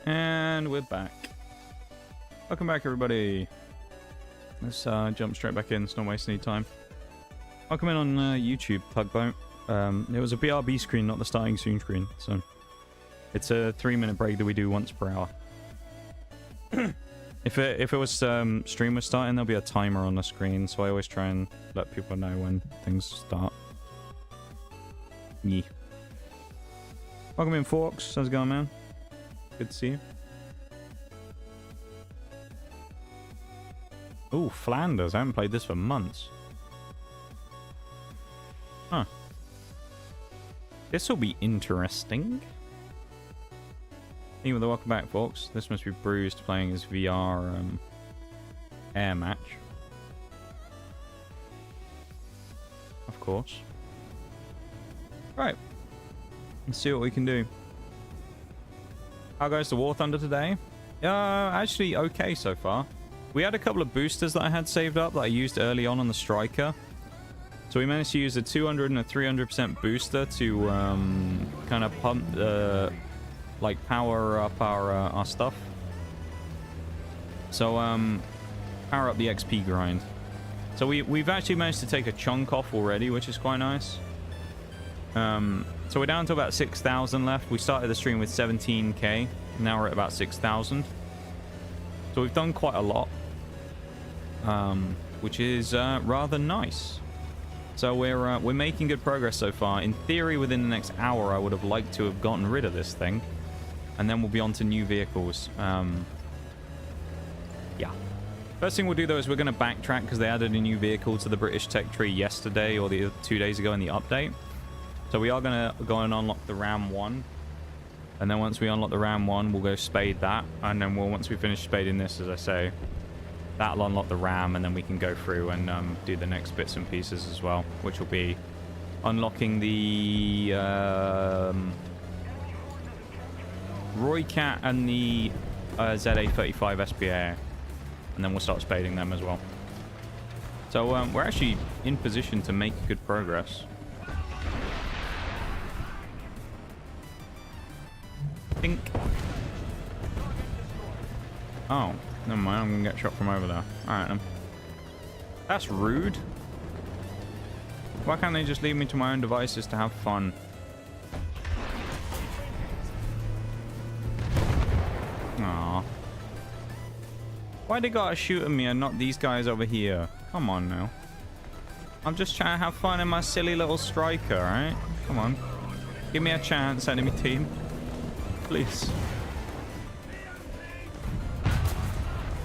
And we're back. Welcome back, everybody. Let's jump straight back in. Let's not waste any time. Welcome in on YouTube, Tugboat. It was a BRB screen, not the starting soon screen. So it's a 3-minute break that we do once per hour. If it was stream was starting, there'll be a timer on the screen. So I always try and let people know when things start. Yeah. Welcome in, Forks. How's it going, man? Good to see you. Oh, Flanders. I haven't played this for months. Huh. This will be interesting. Anyway, welcome back, folks. This must be Bruised playing his VR air match. Of course. Right. Let's see what we can do. How goes the War Thunder today? Actually okay so far. We had a couple of boosters that I had saved up that I used early on the Striker. So we managed to use a 200 and a 300% booster to kind of pump like power up our stuff. So power up the XP grind. So we've actually managed to take a chunk off already, which is quite nice. So we're down to about 6,000 left. We started the stream with 17k. Now we're at about 6,000. So we've done quite a lot, which is rather nice. So we're making good progress so far. In theory, within the next hour, I would have liked to have gotten rid of this thing, and then we'll be on to new vehicles. Yeah. First thing we'll do though is we're going to backtrack because they added a new vehicle to the British tech tree yesterday or the 2 days ago in the update. So we are going to go and unlock the Ram 1. And then once we unlock the Ram 1, we'll go spade that. And then once we finish spading this, as I say, that'll unlock the Ram. And then we can go through and do the next bits and pieces as well. Which will be unlocking the Roycat and the ZA35 SPA. And then we'll start spading them as well. So we're actually in position to make good progress. Think. Oh, never mind. I'm gonna get shot from over there. Alright then. That's rude. Why can't they just leave me to my own devices to have fun? Aww. Why they gotta shoot at me and not these guys over here? Come on now. I'm just trying to have fun in my silly little Striker, alright? Come on. Give me a chance, enemy team. Please.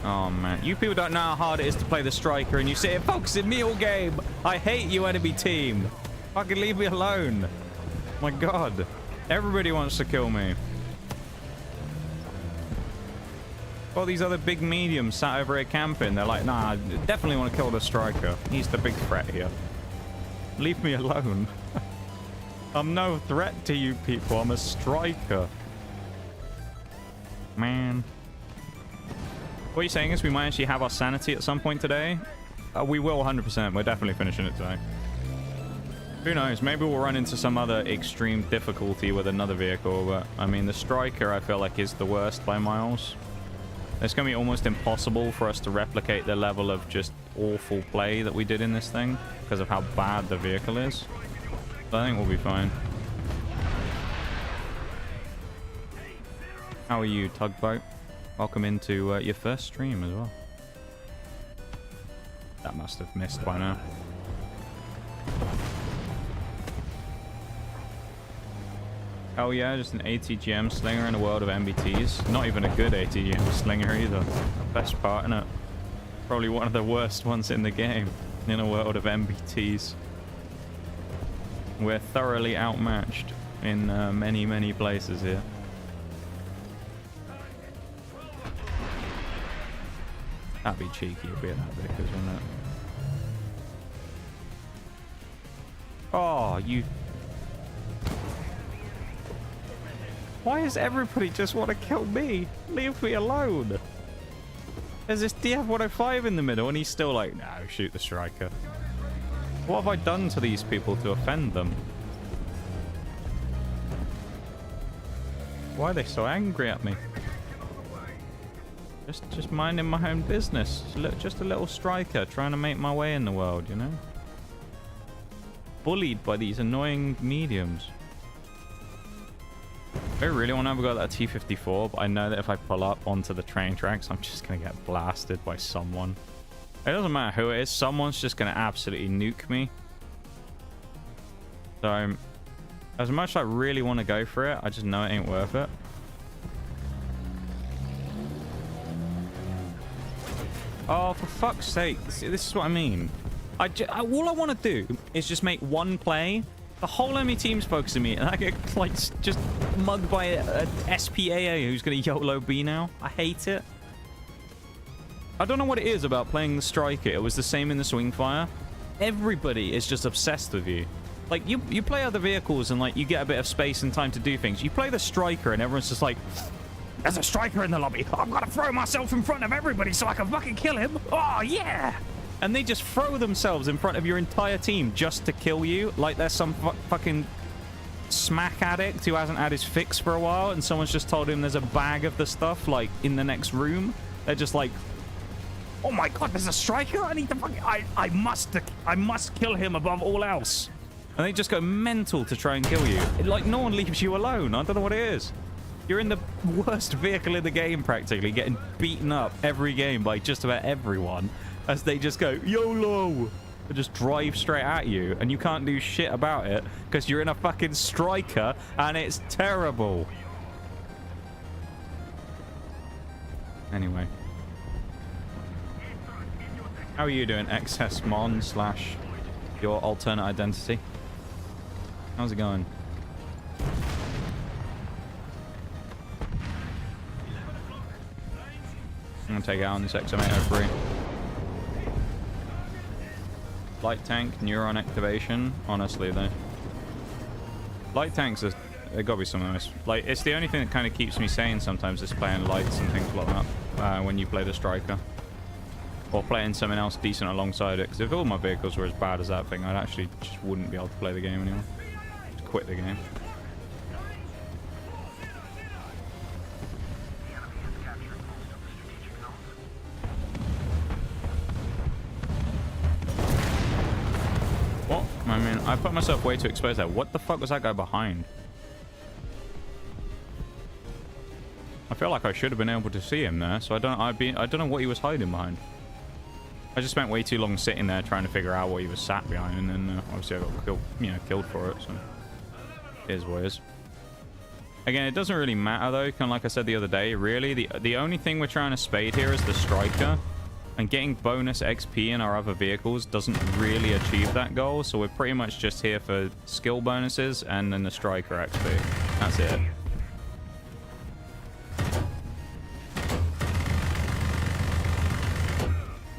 Oh man, you people don't know how hard it is to play the Striker, and you sit here focusing me all game. I hate you, enemy team. Fucking leave me alone. My God, everybody wants to kill me. All these other big mediums sat over here camping. They're like, nah, I definitely want to kill the Striker. He's the big threat here. Leave me alone. I'm no threat to you people. I'm a Striker. Man. What you're saying is we might actually have our sanity at some point today. We will 100%. We're definitely finishing it today. Who knows? Maybe we'll run into some other extreme difficulty with another vehicle. But I mean, the Striker I feel like is the worst by miles. It's going to be almost impossible for us to replicate the level of just awful play that we did in this thing because of how bad the vehicle is. But I think we'll be fine. How are you, Tugboat? Welcome into your first stream as well. That must have missed by now. Oh yeah, just an ATGM slinger in a world of MBTs. Not even a good ATGM slinger either. The best part, innit? Probably one of the worst ones in the game in a world of MBTs. We're thoroughly outmatched in many, many places here. That'd be cheeky a bit, that Vickers, wouldn't it? Oh, you... Why does everybody just want to kill me? Leave me alone. There's this DF-105 in the middle and he's still like, no, shoot the Striker. What have I done to these people to offend them? Why are they so angry at me? Just minding my own business. Just a little striker trying to make my way in the world, you know? Bullied by these annoying mediums. I really want to have a go at that T-54, but I know that if I pull up onto the train tracks, I'm just going to get blasted by someone. It doesn't matter who it is. Someone's just going to absolutely nuke me. So, as much as I really want to go for it, I just know it ain't worth it. Oh, for fuck's sake. This is what I mean. All I want to do is just make one play. The whole enemy team's focusing me, and I get, like, just mugged by a SPAA who's going to YOLO B now. I hate it. I don't know what it is about playing the striker. It was the same in the swing fire. Everybody is just obsessed with you. Like, you play other vehicles, and, like, you get a bit of space and time to do things. You play the striker, and everyone's just like... There's a striker in the lobby. I've got to throw myself in front of everybody so I can fucking kill him. Oh, yeah. And they just throw themselves in front of your entire team just to kill you. Like there's some fucking smack addict who hasn't had his fix for a while and someone's just told him there's a bag of the stuff, like, in the next room. They're just like, oh my god, there's a striker? I need to fucking... I must kill him above all else. And they just go mental to try and kill you. Like, no one leaves you alone. I don't know what it is. You're in the worst vehicle in the game, practically, getting beaten up every game by just about everyone as they just go, YOLO! And just drive straight at you, and you can't do shit about it because you're in a fucking striker, and it's terrible. Anyway. How are you doing, XS Mon / your alternate identity? How's it going? I'm gonna take it out on this XM803. Light tank, neuron activation. Honestly, though. Light tanks are... They gotta be something nice. Like, it's the only thing that kind of keeps me sane sometimes is playing lights and things like that. When you play the striker. Or playing something else decent alongside it. Because if all my vehicles were as bad as that thing, I'd actually just wouldn't be able to play the game anymore. Just quit the game. What? I mean, I put myself way too exposed there. What the fuck was that guy behind? I feel like I should have been able to see him there, so I don't know what he was hiding behind. I just spent way too long sitting there trying to figure out what he was sat behind, and then obviously I got killed for it, so it is what it is. Again, it doesn't really matter though, kind of like I said the other day, really, the only thing we're trying to spade here is the striker, and getting bonus XP in our other vehicles doesn't really achieve that goal, so we're pretty much just here for skill bonuses and then the striker XP. That's it.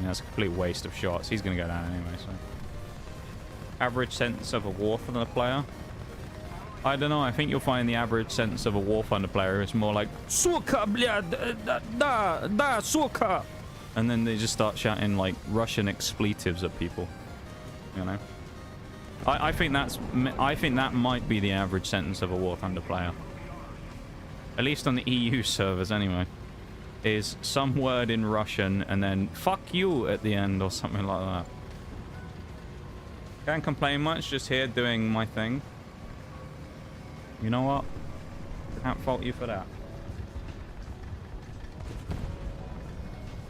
That's a complete waste of shots. He's going to go down anyway, so... Average sentence of a War Thunder player? I don't know. I think you'll find the average sentence of a War Thunder player is more like... Suka, da, suka! And then they just start shouting, like, Russian expletives at people. You know? I think that might be the average sentence of a War Thunder player. At least on the EU servers, anyway. Is some word in Russian and then fuck you at the end or something like that. Can't complain much, just here doing my thing. You know what? Can't fault you for that.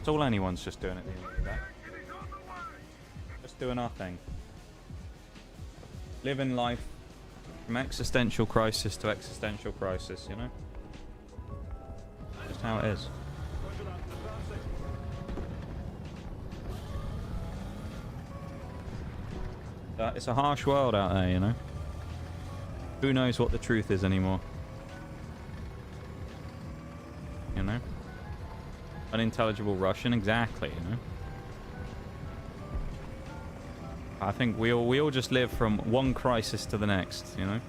It's all anyone's just doing at the end of the day. Just doing our thing. Living life from existential crisis to existential crisis, you know? Just how it is. It's a harsh world out there, you know? Who knows what the truth is anymore? You know? Unintelligible Russian, exactly, you know? I think we all just live from one crisis to the next, you know?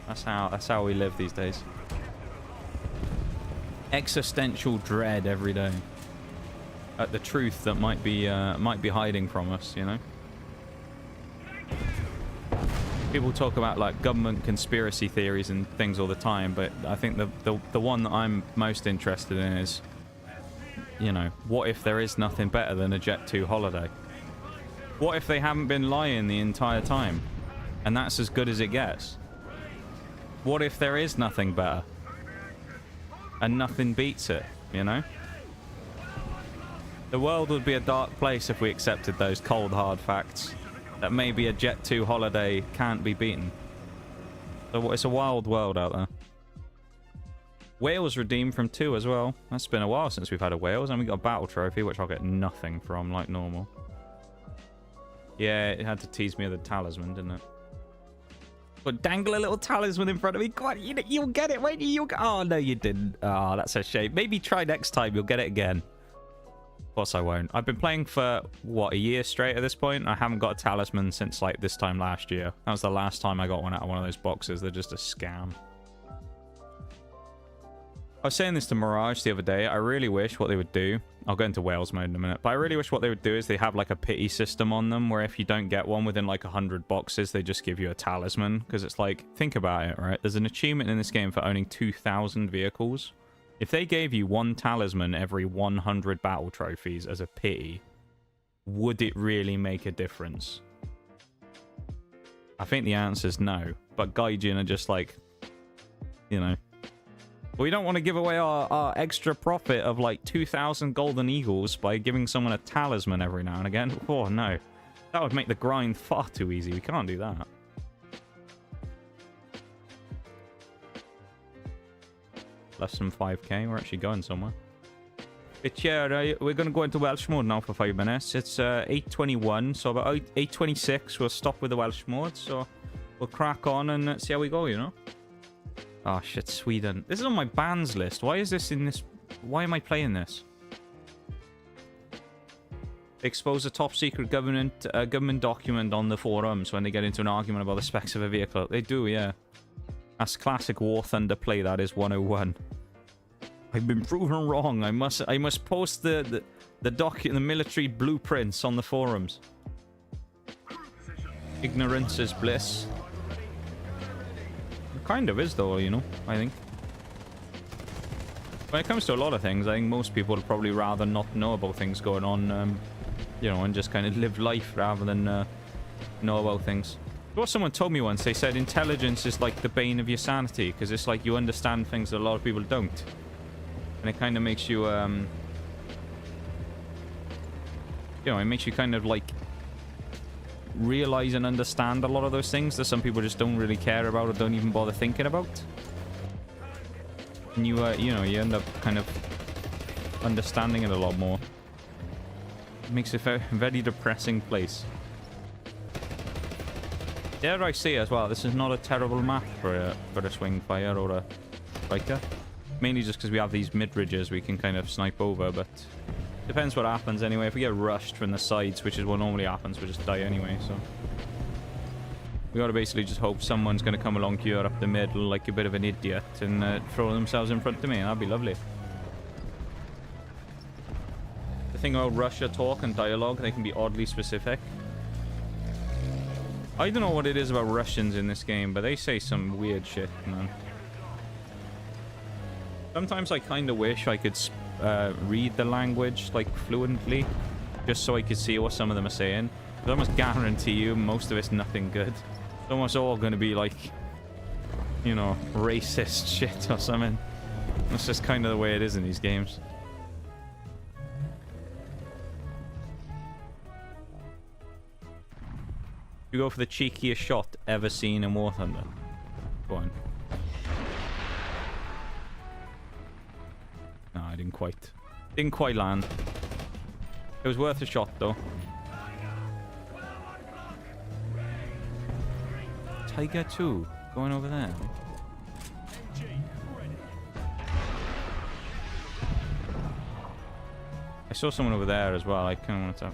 That's how we live these days. Existential dread every day. At the truth that might be hiding from us, you know? People talk about like government conspiracy theories and things all the time, but I think the one that I'm most interested in is you know, what if there is nothing better than a Jet 2 holiday? What if they haven't been lying the entire time? And that's as good as it gets? What if there is nothing better? And nothing beats it, you know? The world would be a dark place if we accepted those cold, hard facts. That maybe a Jet 2 holiday can't be beaten. So it's a wild world out there. Whales redeemed from 2 as well. That's been a while since we've had a whales. And we got a battle trophy, which I'll get nothing from, like normal. Yeah, it had to tease me with a talisman, didn't it? But dangle a little talisman in front of me. Go on, you'll get it, won't you? Oh, no, you didn't. Oh, that's a shame. Maybe try next time. You'll get it again. Of course I won't. I've been playing for, what, a year straight at this point? I haven't got a talisman since, like, this time last year. That was the last time I got one out of one of those boxes. They're just a scam. I was saying this to Mirage the other day. I really wish what they would do... I'll go into Wales mode in a minute. But I really wish what they would do is they have like a pity system on them where if you don't get one within like 100 boxes, they just give you a talisman. Because it's like, think about it, right? There's an achievement in this game for owning 2,000 vehicles. If they gave you one talisman every 100 battle trophies as a pity, would it really make a difference? I think the answer is no. But Gaijin are just like, you know... We don't want to give away our extra profit of like 2,000 golden eagles by giving someone a talisman every now and again. Oh, no. That would make the grind far too easy. We can't do that. Less than 5k. We're actually going somewhere. But yeah, we're going to go into Welsh mode now for 5 minutes. It's 8:21, so about 8:26 we'll stop with the Welsh mode. So we'll crack on and see how we go, you know? Oh, shit, Sweden. This is on my bans list. Why is this in this... Why am I playing this? Expose a top-secret government document on the forums when they get into an argument about the specs of a vehicle. They do, yeah. That's classic War Thunder play. That is 101. I've been proven wrong. I must post the military blueprints on the forums. Ignorance is bliss. Kind of is, though, you know, I think. When it comes to a lot of things, I think most people would probably rather not know about things going on, you know, and just kind of live life rather than know about things. What someone told me once, they said intelligence is like the bane of your sanity, because it's like you understand things that a lot of people don't. And it kind of makes you, you know, it makes you kind of like realize and understand a lot of those things that some people just don't really care about or don't even bother thinking about. And you know, you end up kind of understanding it a lot more. It makes it a very depressing place. Dare I say as well, this is not a terrible map for a swing fire or a striker. Mainly just because we have these mid-ridges we can kind of snipe over, but depends what happens anyway. If we get rushed from the sides, which is what normally happens, we just die anyway, so... We gotta basically just hope someone's gonna come along here up the middle like a bit of an idiot and throw themselves in front of me. That'd be lovely. The thing about Russia talk and dialogue, they can be oddly specific. I don't know what it is about Russians in this game, but they say some weird shit, man. Sometimes I kind of wish I could read the language, like, fluently, just so I could see what some of them are saying. I almost guarantee you most of it's nothing good. It's almost all going to be, like, you know, racist shit or something. That's just kind of the way it is in these games. You go for the cheekiest shot ever seen in War Thunder. Go on. No, I didn't quite land. It was worth a shot, though. Tiger 2 going over there. I saw someone over there as well. I kind of wanted to...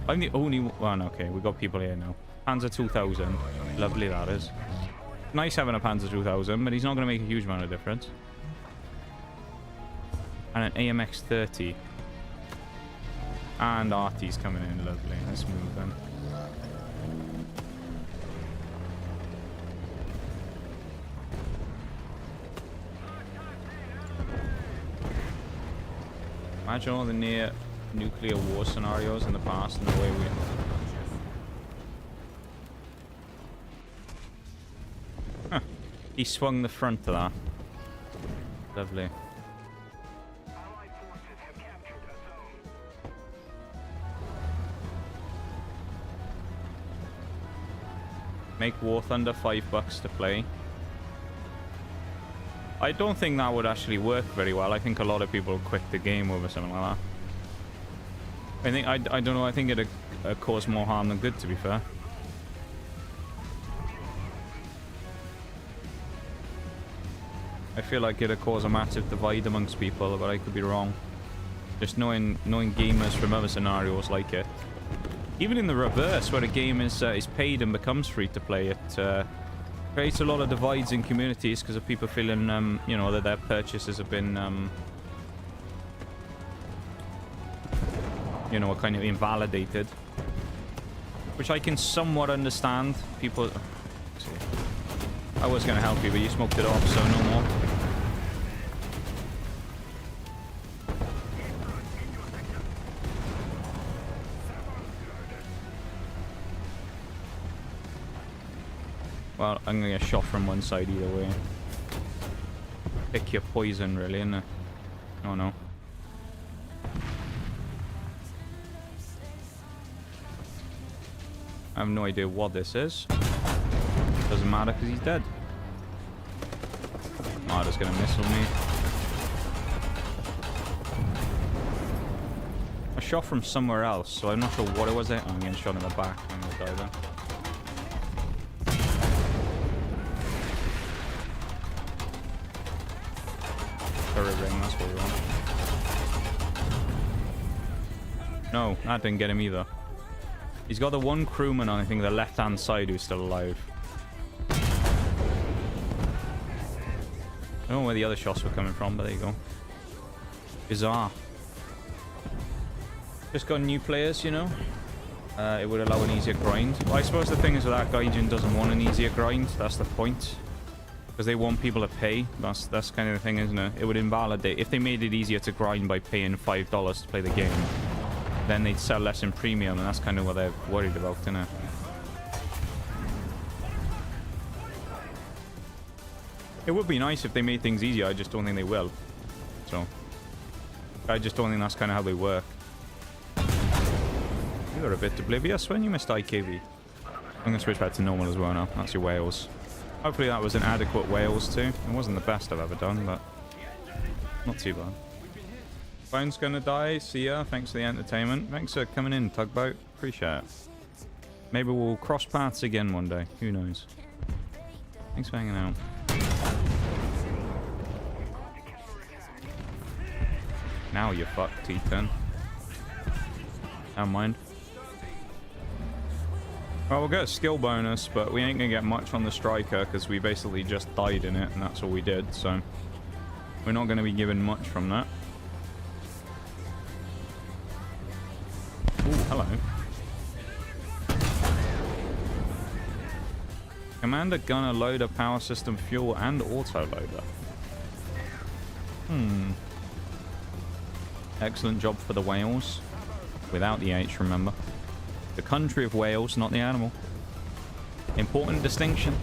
I'm the only one. Okay, we got people here now. Panzer 2000. Lovely, that is. Nice having a Panzer 2000, but he's not going to make a huge amount of difference. And an AMX 30. And RT's coming in. Lovely. Let's move then. Imagine all the near nuclear war scenarios in the past and the way we... Huh. He swung the front of that. Lovely. Make War Thunder $5 to play. I don't think that would actually work very well. I think a lot of people would quit the game over something like that. I don't know. I think it'd cause more harm than good, to be fair. I feel like it'd cause a massive divide amongst people, but I could be wrong. Just knowing gamers from other scenarios like it. Even in the reverse, where a game is paid and becomes free to play, it creates a lot of divides in communities because of people feeling, you know, that their purchases have been, you know, kind of invalidated. Which I can somewhat understand. People... I was going to help you, but you smoked it off, so no more. Well, I'm going to get shot from one side either way. Pick your poison, really, innit? Oh, no. I have no idea what this is. Doesn't matter because he's dead. Oh, just going to missile me. I shot from somewhere else, so I'm not sure what it was there. Oh, I'm getting shot in the back. I'm going to die then. Ring, that's what we want. No, that didn't get him either. He's got the one crewman on, I think, the left-hand side who's still alive. I don't know where the other shots were coming from, but there you go. Bizarre. Just got new players, you know. It would allow an easier grind. Well, I suppose the thing is with that Gaijin doesn't want an easier grind. That's the point. Because they want people to pay. That's kind of the thing, isn't it? It would invalidate. If they made it easier to grind by paying $5 to play the game, then they'd sell less in premium, and that's kind of what they're worried about, isn't it? It would be nice if they made things easier. I just don't think they will. So, I just don't think that's kind of how they work. You got a bit oblivious when you missed IKV. I'm going to switch back to normal as well now. That's your whales. Hopefully that was an adequate whales too. It wasn't the best I've ever done, but not too bad. Phone's gonna die. See ya. Thanks for the entertainment. Thanks for coming in, Tugboat. Appreciate it. Maybe we'll cross paths again one day. Who knows? Thanks for hanging out. Now you're fucked, T10. Don't mind. Well, we'll get a skill bonus, but we ain't gonna get much on the striker because we basically just died in it, and that's all we did, so we're not gonna be given much from that. Ooh, hello. Commander Gunner Loader Power System Fuel and Auto Loader. Excellent job for the whales. Without the H, remember. The country of Wales, not the animal. Important distinction.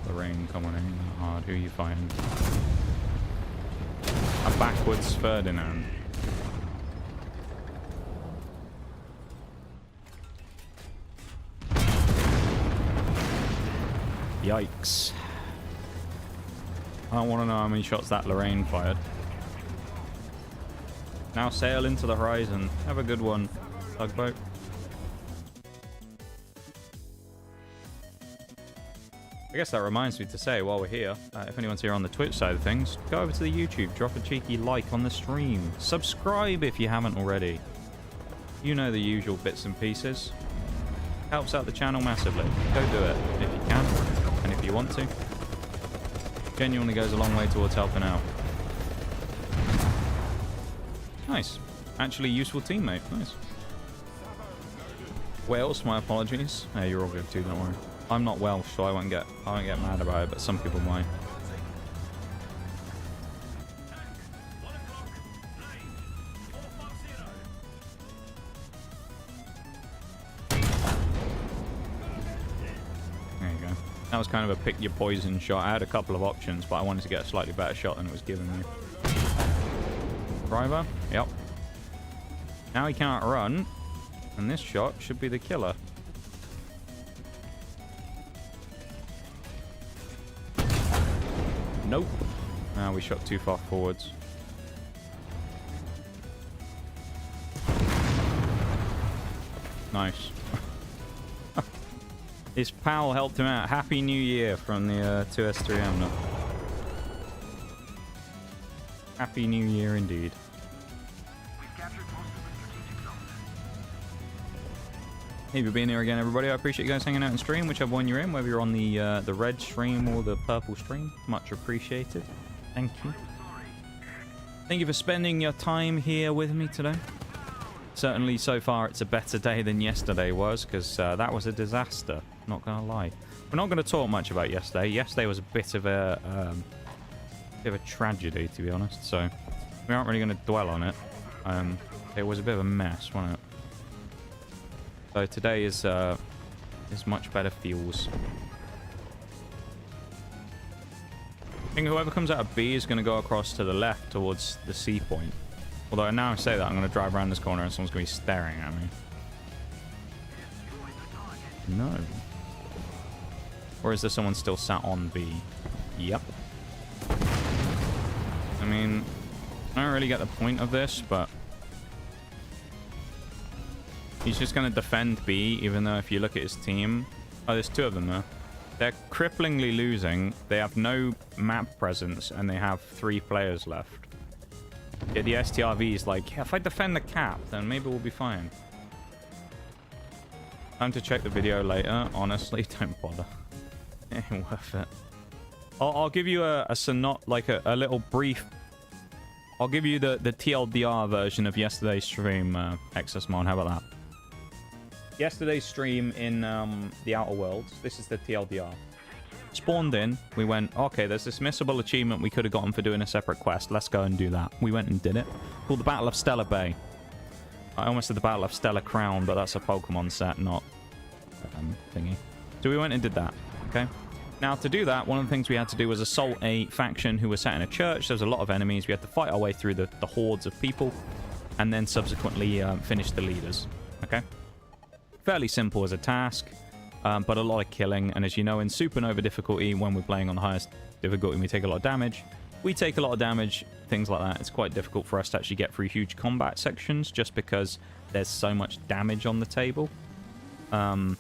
The rain coming in hard. Who are you fighting? A backwards Ferdinand. Yikes. I don't want to know how many shots that Lorraine fired. Now sail into the horizon. Have a good one, Tugboat. I guess that reminds me to say while we're here, if anyone's here on the Twitch side of things, go over to the YouTube, drop a cheeky like on the stream. Subscribe if you haven't already. You know the usual bits and pieces. Helps out the channel massively. Go do it if you can. And if you want to. Genuinely goes a long way towards helping out. Nice. actually useful teammate. Nice. Wales, my apologies. Hey, you're all good too, don't worry. I'm not Welsh, so I won't get mad about it, but some people might. There you go. That was kind of a pick your poison shot. I had a couple of options, but I wanted to get a slightly better shot than it was giving me. Driver? Yep. Now he can't run, and this shot should be the killer. Nope. Now we shot too far forwards. Nice. His pal helped him out. Happy New Year from the 2S3M. No. Happy New Year indeed. Hey for being here again, everybody. I appreciate you guys hanging out and stream, whichever one you're in, whether you're on the red stream or the purple stream. Much appreciated. Thank you. Thank you for spending your time here with me today. Certainly, so far, it's a better day than yesterday was, because that was a disaster. Not gonna lie. We're not gonna talk much about yesterday. Yesterday was a bit of a tragedy, to be honest. So we aren't really gonna dwell on it. It was a bit of a mess, wasn't it? So today is much better feels. I think whoever comes out of B is going to go across to the left towards the C point. Although now I say that, I'm going to drive around this corner and someone's going to be staring at me. No. Or is there someone still sat on B? Yep. I mean, I don't really get the point of this, but he's just going to defend B, even though if you look at his team... Oh, there's two of them there. They're cripplingly losing. They have no map presence, and they have 3 players left. Yeah, the STRV is like, yeah, if I defend the cap, then maybe we'll be fine. Time to check the video later. Honestly, don't bother. It ain't worth it. I'll give you a little brief... I'll give you the TLDR version of yesterday's stream, Exosmon. How about that? Yesterday's stream in the Outer Worlds. This is the TLDR. Spawned in. We went, okay, there's this missable achievement we could have gotten for doing a separate quest. Let's go and do that. We went and did it. Called the Battle of Stellar Bay. I almost said the Battle of Stellar Crown, but that's a Pokemon set, not thingy. So we went and did that. Okay. Now, to do that, one of the things we had to do was assault a faction who was sat in a church. There was a lot of enemies. We had to fight our way through the hordes of people, and then subsequently finish the leaders. Okay. Fairly simple as a task, but a lot of killing. And as you know, in Supernova difficulty, when we're playing on the highest difficulty, we take a lot of damage. We take a lot of damage, things like that. It's quite difficult for us to actually get through huge combat sections, just because there's so much damage on the table. Oh,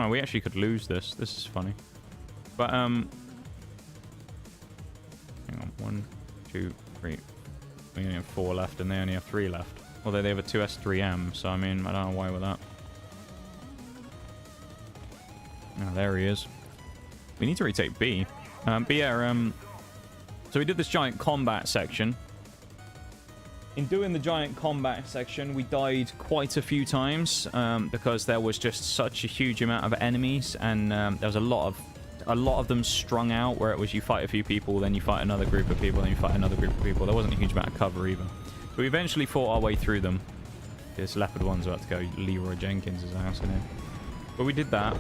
we actually could lose this. This is funny. But, hang on. 1, 2, 3. We only have 4 left, and they only have 3 left. Although they have a 2S3M, so I mean, I don't know why with that. Oh, there he is. We need to retake B. But yeah, so we did this giant combat section. In doing the giant combat section, we died quite a few times because there was just such a huge amount of enemies, and there was a lot of them strung out, where it was you fight a few people, then you fight another group of people, then you fight another group of people. There wasn't a huge amount of cover either. We eventually fought our way through them. This leopard one's about to go Leroy Jenkins' ass in here. But we did that.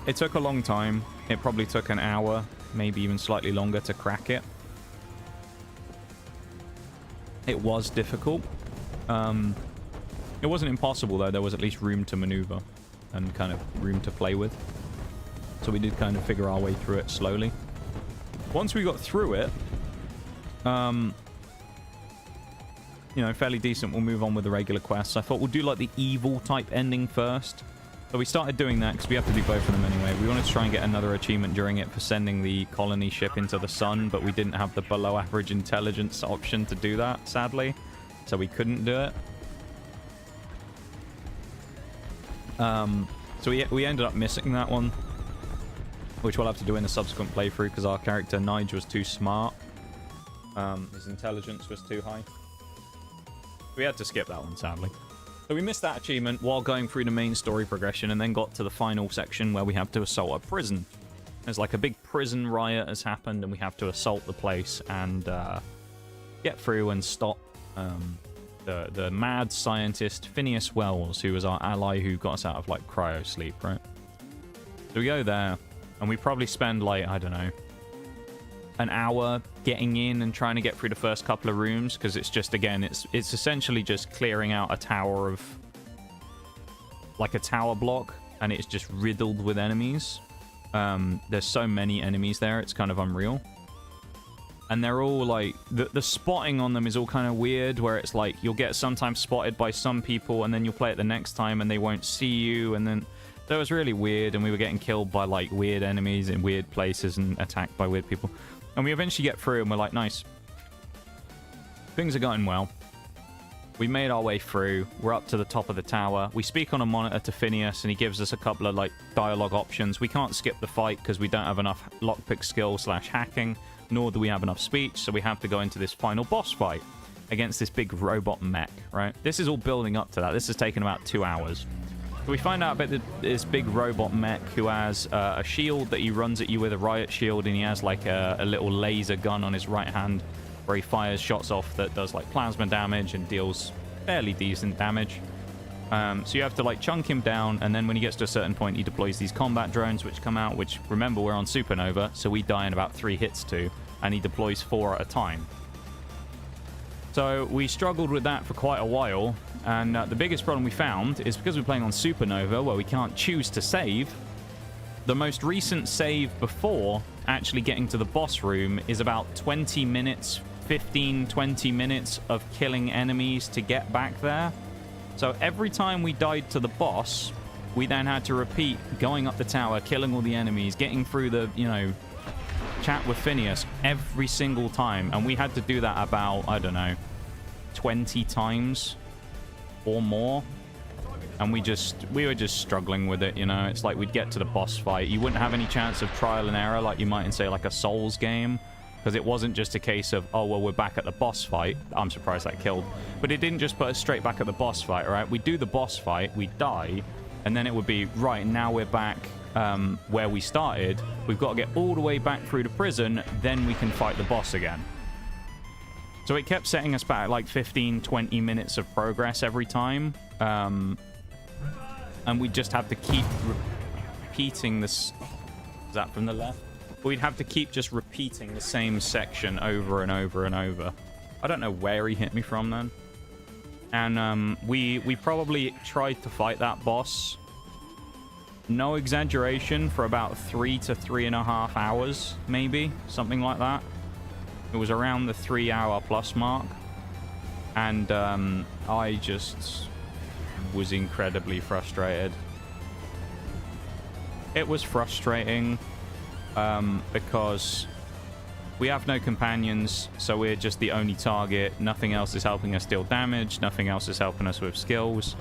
It took a long time. It probably took an hour, maybe even slightly longer to crack it. It was difficult. It wasn't impossible, though. There was at least room to maneuver and kind of room to play with. So we did kind of figure our way through it slowly. Once we got through it, you know, fairly decent. We'll move on with the regular quests. I thought we'll do like the evil type ending first. So we started doing that because we have to do both of them anyway. We wanted to try and get another achievement during it for sending the colony ship into the sun, but we didn't have the below average intelligence option to do that, sadly. So we couldn't do it. So we ended up missing that one, which we'll have to do in a subsequent playthrough because our character Nigel was too smart. His intelligence was too high. We had to skip that one, sadly. So we missed that achievement while going through the main story progression, and then got to the final section where we have to assault a prison. There's like a big prison riot has happened, and we have to assault the place and get through and stop the mad scientist Phineas Wells, who was our ally who got us out of like cryo sleep, right? So we go there, and we probably spend like, I don't know, an hour getting in and trying to get through the first couple of rooms, because it's just, again, it's essentially just clearing out a tower of, like a tower block, and it's just riddled with enemies. There's so many enemies there, it's kind of unreal. And they're all like, the spotting on them is all kind of weird, where it's like, you'll get sometimes spotted by some people, and then you'll play it the next time, and they won't see you, and then... So it was really weird, and we were getting killed by like weird enemies in weird places and attacked by weird people. And we eventually get through, and we're like, nice. Things are going well. We made our way through. We're up to the top of the tower. We speak on a monitor to Phineas, and he gives us a couple of like dialogue options. We can't skip the fight because we don't have enough lockpick skill / hacking, nor do we have enough speech, so we have to go into this final boss fight against this big robot mech, right? This is all building up to that. This has taken about 2 hours. So we find out about this big robot mech who has a shield that he runs at you with, a riot shield, and he has like a little laser gun on his right hand where he fires shots off that does like plasma damage and deals fairly decent damage. So you have to like chunk him down, and then when he gets to a certain point, he deploys these combat drones which come out, which, remember, we're on Supernova, so we die in about 3 hits too, and he deploys 4 at a time. So we struggled with that for quite a while, and the biggest problem we found is because we're playing on Supernova, where we can't choose to save, the most recent save before actually getting to the boss room is about 20 minutes, 15, 20 minutes of killing enemies to get back there. So every time we died to the boss, we then had to repeat going up the tower, killing all the enemies, getting through the, you know, chat with Phineas every single time, and we had to do that about, I don't know, 20 times or more, and we were just struggling with it, you know. It's like we'd get to the boss fight, you wouldn't have any chance of trial and error like you might in, say, like a Souls game, because it wasn't just a case of, oh well, we're back at the boss fight. I'm surprised that killed, but it didn't just put us straight back at the boss fight. Right, we do the boss fight, we die, and then it would be, right, now we're back where we started. We've got to get all the way back through the prison, then we can fight the boss again. So it kept setting us back like 15, 20 minutes of progress every time. And we just have to keep repeating this. Is that from the left? We'd have to keep just repeating the same section over and over and over. I don't know where he hit me from then. And we probably tried to fight that boss, no exaggeration, for about 3 to 3.5 hours, maybe, something like that. It was around the 3-hour plus mark, and I just was incredibly frustrated. It was frustrating because we have no companions, so we're just the only target. Nothing else is helping us deal damage. Nothing else is helping us with skills.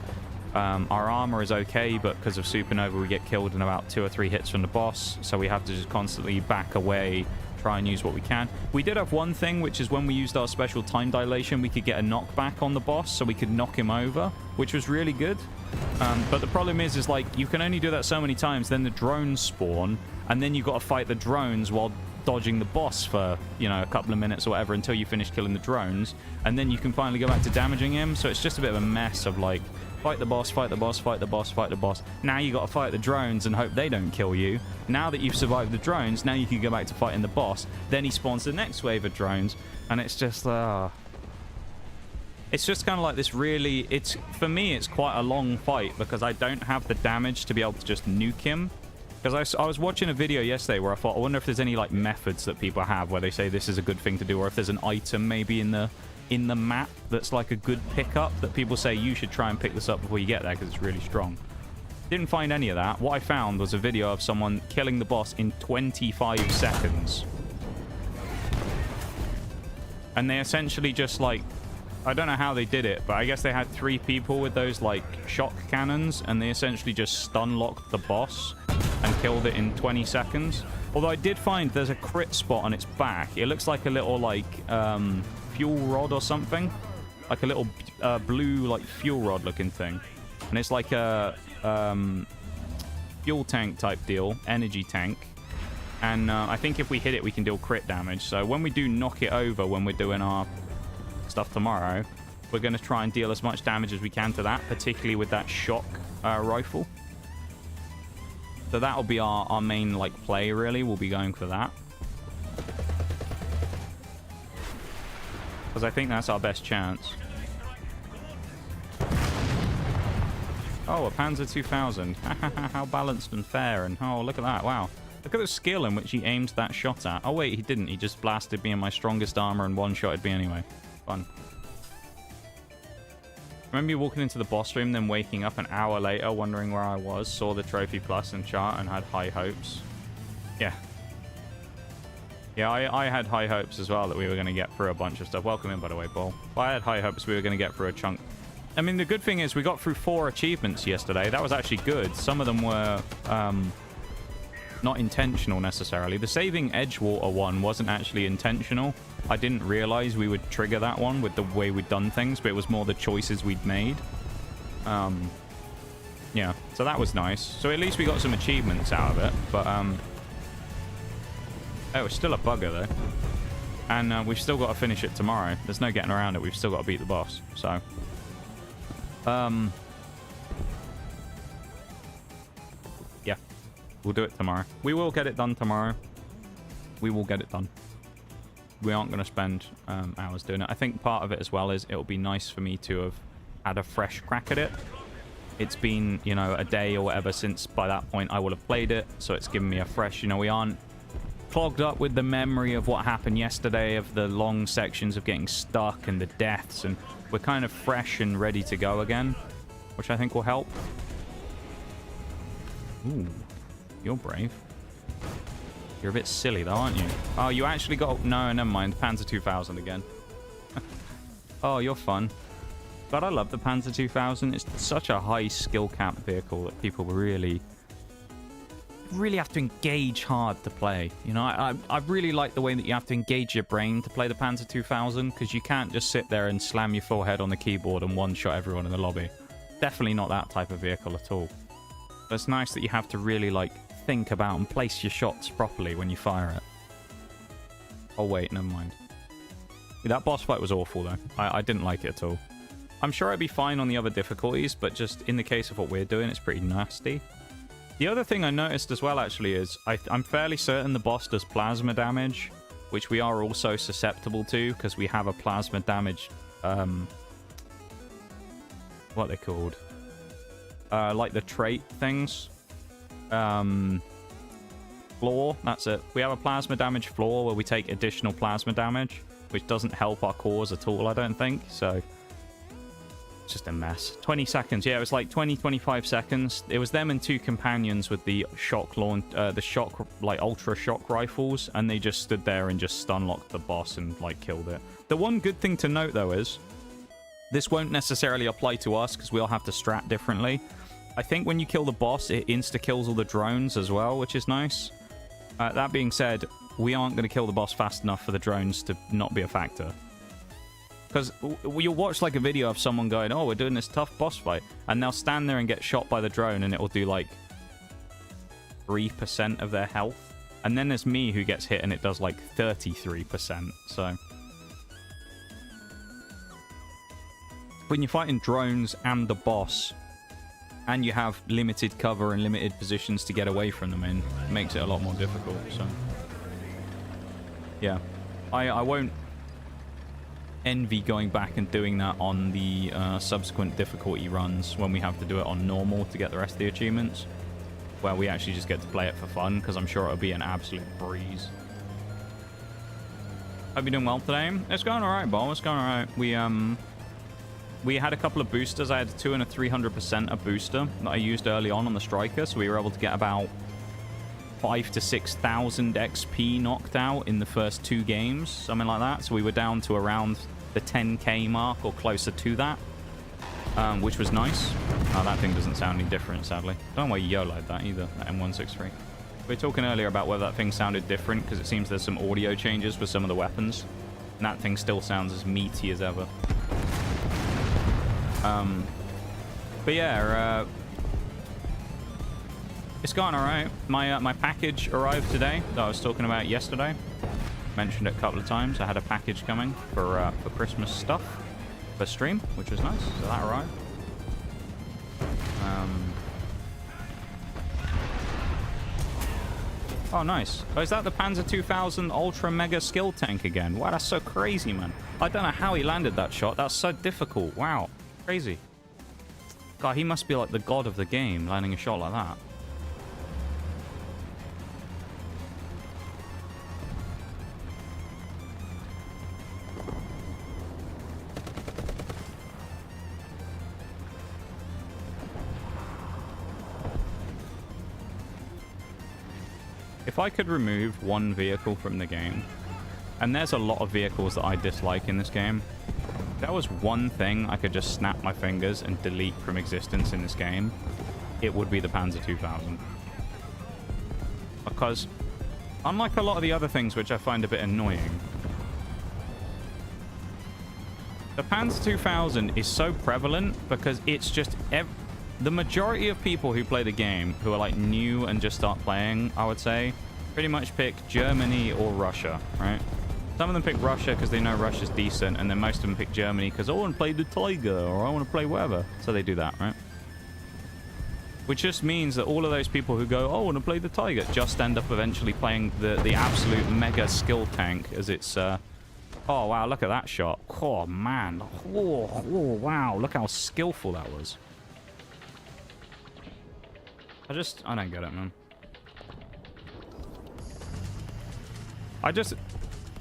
Our armor is okay, but because of Supernova, we get killed in about 2 or 3 hits from the boss, so we have to just constantly back away, try and use what we can. We did have one thing, which is when we used our special time dilation, we could get a knockback on the boss, so we could knock him over, which was really good. But the problem is like, you can only do that so many times, then the drones spawn, and then you've got to fight the drones while dodging the boss for, you know, a couple of minutes or whatever until you finish killing the drones, and then you can finally go back to damaging him. So it's just a bit of a mess of like, fight the boss, fight the boss, fight the boss, fight the boss. Now you got to fight the drones and hope they don't kill you. Now that you've survived the drones, now you can go back to fighting the boss. Then he spawns the next wave of drones, and it's just it's just kind of like this really, it's, for me, it's quite a long fight because I don't have the damage to be able to just nuke him. Because I was watching a video yesterday where I thought, I wonder if there's any like methods that people have where they say this is a good thing to do, or if there's an item maybe in the map that's like a good pickup that people say you should try and pick this up before you get there because it's really strong. Didn't find any of that. What I found was a video of someone killing the boss in 25 seconds. And they essentially just like, I don't know how they did it, but I guess they had 3 people with those like shock cannons, and they essentially just stun locked the boss and killed it in 20 seconds. Although I did find there's a crit spot on its back. It looks like a little, like, fuel rod or something. Like a little blue, like, fuel rod looking thing. And it's like a fuel tank type deal. Energy tank. And I think if we hit it, we can deal crit damage. So when we do knock it over when we're doing our stuff tomorrow, we're going to try and deal as much damage as we can to that, particularly with that shock rifle. So that'll be our main, like, play, really. We'll be going for that. Because I think that's our best chance. Oh, a Panzer 2000. How balanced and fair. And, oh, look at that. Wow. Look at the skill in which he aimed that shot at. Oh, wait, he didn't. He just blasted me in my strongest armor and one-shotted me anyway. Fun. Remember you walking into the boss room, then waking up an hour later, wondering where I was, saw the trophy plus and chart, and had high hopes. Yeah. Yeah, I had high hopes as well that we were going to get through a bunch of stuff. Welcome in, by the way, Paul. I had high hopes we were going to get through a chunk. I mean, the good thing is we got through 4 achievements yesterday. That was actually good. Some of them were not intentional necessarily. The saving Edgewater one wasn't actually intentional. I didn't realize we would trigger that one with the way we'd done things, but it was more the choices we'd made. Yeah, so that was nice. So at least we got some achievements out of it, but oh, it's still a bugger though. And we've still got to finish it tomorrow. There's no getting around it. We've still got to beat the boss, so yeah, we'll do it tomorrow. We will get it done tomorrow. We will get it done. We aren't going to spend hours doing it. I think part of it as well is it'll be nice for me to have had a fresh crack at it. It's been, you know, a day or whatever since by that point I would have played it, so it's given me a fresh, you know, we aren't clogged up with the memory of what happened yesterday, of the long sections of getting stuck and the deaths, and we're kind of fresh and ready to go again, which I think will help. Ooh, you're brave. You're a bit silly though, aren't you? Oh, you actually got... No, never mind. Panzer 2000 again. Oh, you're fun. God, I love the Panzer 2000. It's such a high skill cap vehicle that people really have to engage hard to play. You know, I really like the way that you have to engage your brain to play the Panzer 2000, because you can't just sit there and slam your forehead on the keyboard and one-shot everyone in the lobby. Definitely not that type of vehicle at all. But it's nice that you have to really, like, think about and place your shots properly when you fire it. Oh, wait, never mind. Yeah, that boss fight was awful, though. I didn't like it at all. I'm sure I'd be fine on the other difficulties, but just in the case of what we're doing, it's pretty nasty. The other thing I noticed as well, actually, is I'm fairly certain the boss does plasma damage, which we are also susceptible to, because we have a plasma damage... what are they called? Like the trait things. Floor, that's it. We have a plasma damage floor where we take additional plasma damage, which doesn't help our cause at all, I don't think. So it's just a mess. 20 seconds. Yeah, it was like 20-25 seconds. It was them and 2 companions with the shock launch, the shock, like ultra shock rifles, and they just stood there and just stun locked the boss and like killed it. The one good thing to note though is this won't necessarily apply to us because we all have to strat differently. I think when you kill the boss, it insta-kills all the drones as well, which is nice. That being said, we aren't going to kill the boss fast enough for the drones to not be a factor. Because you'll watch like a video of someone going, oh, we're doing this tough boss fight, and they'll stand there and get shot by the drone, and it will do like 3% of their health. And then there's me who gets hit, and it does like 33%. So when you're fighting drones and the boss, and you have limited cover and limited positions to get away from them in, it makes it a lot more difficult. So yeah, I won't envy going back and doing that on the subsequent difficulty runs when we have to do it on normal to get the rest of the achievements, where we actually just get to play it for fun, because I'm sure it'll be an absolute breeze. Hope you're doing well today. It's going alright, Bob. It's going alright. We had a couple of boosters. I had a 2 and a 300% a booster that I used early on the striker, so we were able to get about 5,000 to 6,000 XP knocked out in the first 2 games, something like that. So we were down to around the 10k mark or closer to that, which was nice. Oh, that thing doesn't sound any different, sadly. Don't know why you YOLO'd that either, that M163. We were talking earlier about whether that thing sounded different, because it seems there's some audio changes for some of the weapons. And that thing still sounds as meaty as ever. But yeah, it's gone alright. My package arrived today that I was talking about yesterday. Mentioned it a couple of times. I had a package coming for Christmas stuff for stream, which was nice. So that arrived. Oh, nice. Oh, is that the Panzer 2000 Ultra Mega Skill Tank again? Wow, that's so crazy, man. I don't know how he landed that shot. That's so difficult. Wow. Crazy. God, he must be like the god of the game, landing a shot like that. If I could remove one vehicle from the game, and there's a lot of vehicles that I dislike in this game, if there was one thing I could just snap my fingers and delete from existence in this game, it would be the Panzer 2000. Because, unlike a lot of the other things which I find a bit annoying, the Panzer 2000 is so prevalent because it's just... the majority of people who play the game, who are like new and just start playing, I would say, pretty much pick Germany or Russia, right? Some of them pick Russia because they know Russia's decent, and then most of them pick Germany because I want to play the Tiger or I want to play whatever. So they do that, right? Which just means that all of those people who go, oh, I want to play the Tiger, just end up eventually playing the absolute mega skill tank as it's... oh, wow, look at that shot. Oh, man. Oh, wow, look how skillful that was. I don't get it, man.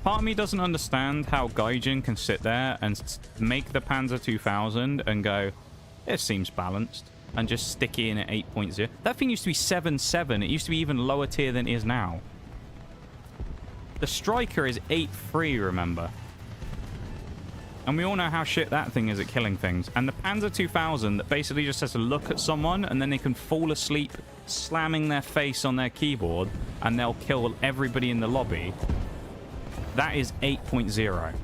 Part of me doesn't understand how Gaijin can sit there and make the Panzer 2000 and go, it seems balanced, and just stick it in at 8.0. That thing used to be 7.7. It used to be even lower tier than it is now. The Striker is 8.3, remember? And we all know how shit that thing is at killing things. And the Panzer 2000 that basically just has to look at someone and then they can fall asleep slamming their face on their keyboard and they'll kill everybody in the lobby. That is 8.0.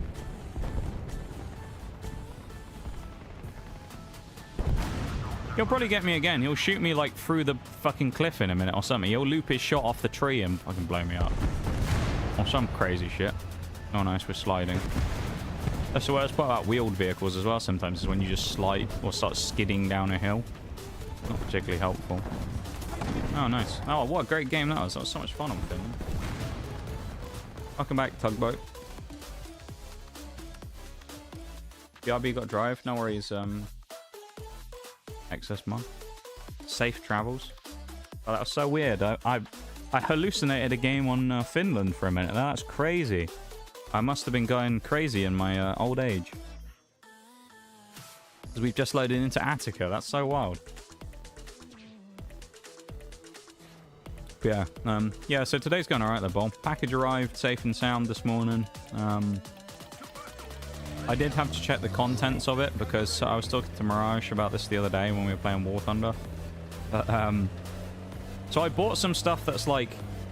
He'll probably get me again. He'll shoot me like through the fucking cliff in a minute or something. He'll loop his shot off the tree and fucking blow me up. Or some crazy shit. Oh nice, we're sliding. That's the worst part about wheeled vehicles as well sometimes, is when you just slide or start skidding down a hill. Not particularly helpful. Oh, nice. Oh, what a great game that was. That was so much fun on film. Welcome back, Tugboat. BRB got drive. No worries, excess mod. Safe travels. Oh, that was so weird. I hallucinated a game on Finland for a minute. That's crazy. I must have been going crazy in my old age. Because we've just loaded into Attica. That's so wild. But yeah. Yeah, so today's going alright, though, Bol. Package arrived safe and sound this morning. I did have to check the contents of it because I was talking to Mirage about this the other day when we were playing War Thunder. So I bought some stuff that's like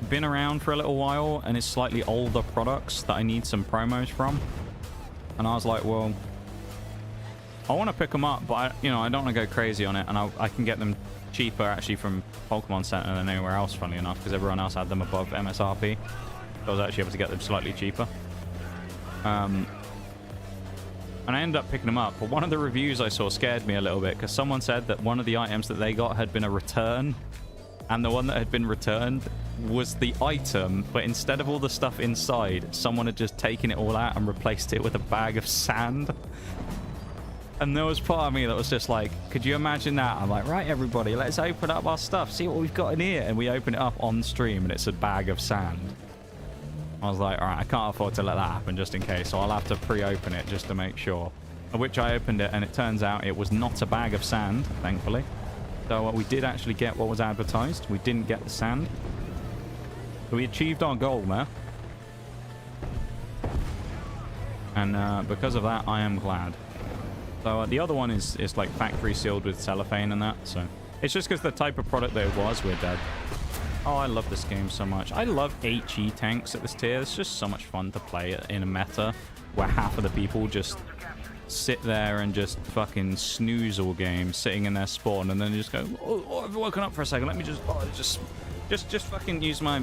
been around for a little while and it's slightly older products that I need some promos from. And I was like, well, I want to pick them up, but I don't want to go crazy on it, and I can get them cheaper actually from Pokemon Center than anywhere else, funnily enough, because everyone else had them above MSRP. So I was actually able to get them slightly cheaper. And I ended up picking them up, but one of the reviews I saw scared me a little bit because someone said that one of the items that they got had been a return, and the one that had been returned was the item, but instead of all the stuff inside, someone had just taken it all out and replaced it with a bag of sand. And there was part of me that was just like, could you imagine that? I'm like, right, everybody, let's open up our stuff, see what we've got in here. And we open it up on stream and it's a bag of sand. I was like, all right, I can't afford to let that happen just in case, so I'll have to pre-open it just to make sure. Of which I opened it, and it turns out it was not a bag of sand, thankfully. So we did actually get what was advertised. We didn't get the sand. But we achieved our goal there. And because of that, I am glad. So the other one is like factory sealed with cellophane and that. So it's just because the type of product that it was, we're dead. Oh, I love this game so much. I love HE tanks at this tier. It's just so much fun to play it in a meta where half of the people just sit there and just fucking snooze all game, sitting in their spawn, and then just go, oh, I've woken up for a second. Let me just fucking use my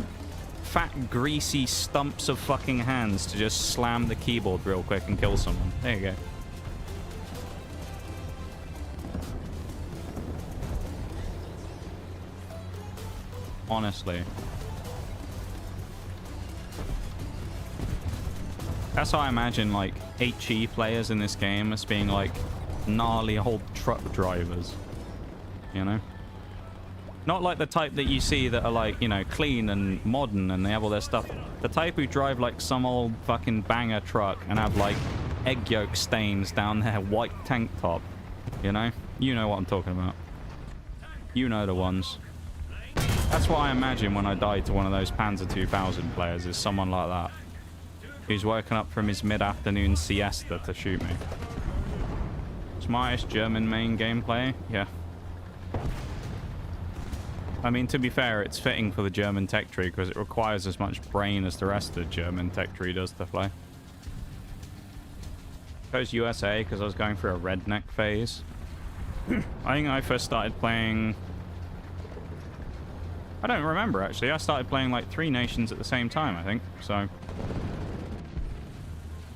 fat, greasy stumps of fucking hands to just slam the keyboard real quick and kill someone. There you go. Honestly. That's how I imagine, like, HE players in this game as being, like, gnarly old truck drivers. You know? Not like the type that you see that are, like, you know, clean and modern and they have all their stuff. The type who drive, like, some old fucking banger truck and have, like, egg yolk stains down their white tank top. You know? You know what I'm talking about. You know the ones. That's what I imagine when I die to one of those Panzer 2000 players, is someone like that. Who's woken up from his mid-afternoon siesta to shoot me. Smartest German main gameplay? Yeah. I mean, to be fair, it's fitting for the German tech tree because it requires as much brain as the rest of the German tech tree does to play. I chose USA because I was going through a redneck phase. I think I first started playing... I don't remember, actually. I started playing like 3 nations at the same time, I think. So...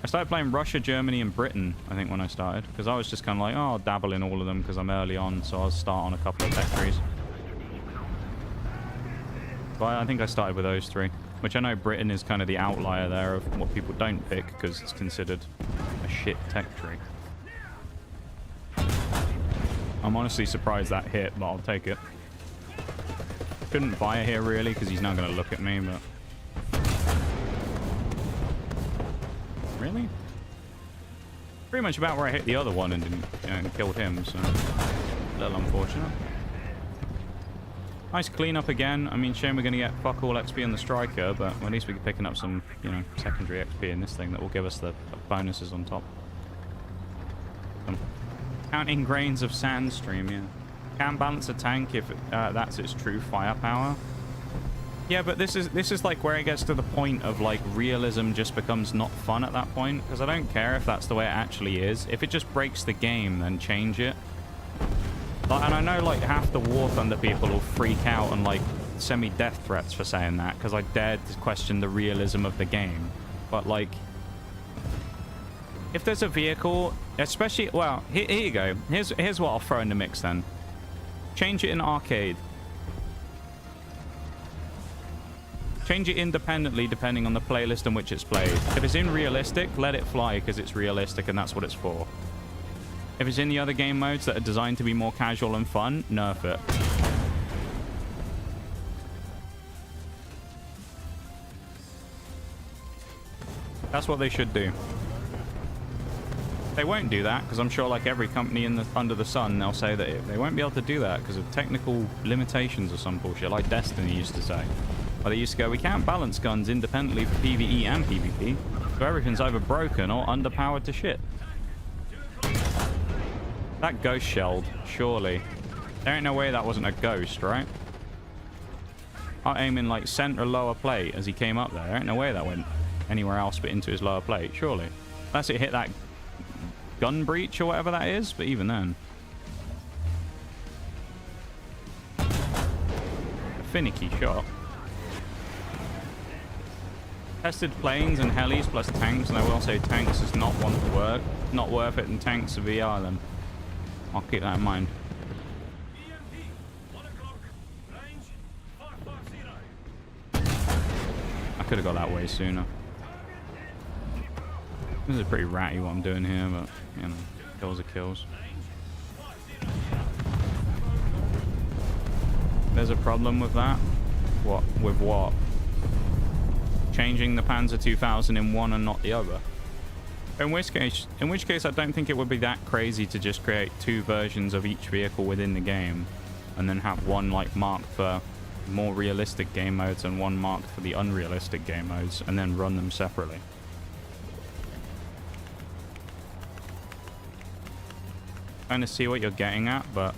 I started playing Russia, Germany, and Britain, I think, when I started. Because I was just kind of like, oh, I'll dabble in all of them because I'm early on, so I'll start on a couple of tech trees. But I think I started with those 3. Which I know Britain is kind of the outlier there of what people don't pick because it's considered a shit tech tree. I'm honestly surprised that hit, but I'll take it. Couldn't fire here, really, because he's not going to look at me, but... Really? Pretty much about where I hit the other one and didn't, you know, and killed him, so... A little unfortunate. Nice cleanup again. I mean, shame we're going to get fuck all XP on the striker, but at least we're picking up some, you know, secondary XP in this thing that will give us the bonuses on top. Counting grains of sand stream, yeah. Can balance a tank if that's its true firepower. Yeah, but this is like where it gets to the point of like realism just becomes not fun at that point, because I don't care if that's the way it actually is. If it just breaks the game, then change it. Like, and I know like half the War Thunder people will freak out and like send me death threats for saying that because I dared to question the realism of the game. But like, if there's a vehicle, especially, well, here you go. Here's what I'll throw in the mix then. Change it in arcade. Change it independently depending on the playlist in which it's played. If it's in realistic, let it fly because it's realistic and that's what it's for. If it's in the other game modes that are designed to be more casual and fun, nerf it. That's what they should do. They won't do that because I'm sure like every company under the sun, they'll say that they won't be able to do that because of technical limitations or some bullshit, like Destiny used to say. But they used to go, we can't balance guns independently for PvE and PvP, so everything's either broken or underpowered to shit. That ghost shelled, surely. There ain't no way that wasn't a ghost, right? I aim in like center lower plate as he came up there. There ain't no way that went anywhere else but into his lower plate, surely. Unless it hit that gun breach or whatever that is, but even then. A finicky shot. Tested planes and helis plus tanks, and I will say tanks is not one to work. Not worth it in tanks of VR then. I'll keep that in mind. I could have got that way sooner. This is pretty ratty what I'm doing here, but, you know, kills are kills. There's a problem with that? What? With what? Changing the Panzer 2000 in one and not the other? In which case I don't think it would be that crazy to just create 2 versions of each vehicle within the game and then have one like marked for more realistic game modes and one marked for the unrealistic game modes and then run them separately. Kind of see what you're getting at, but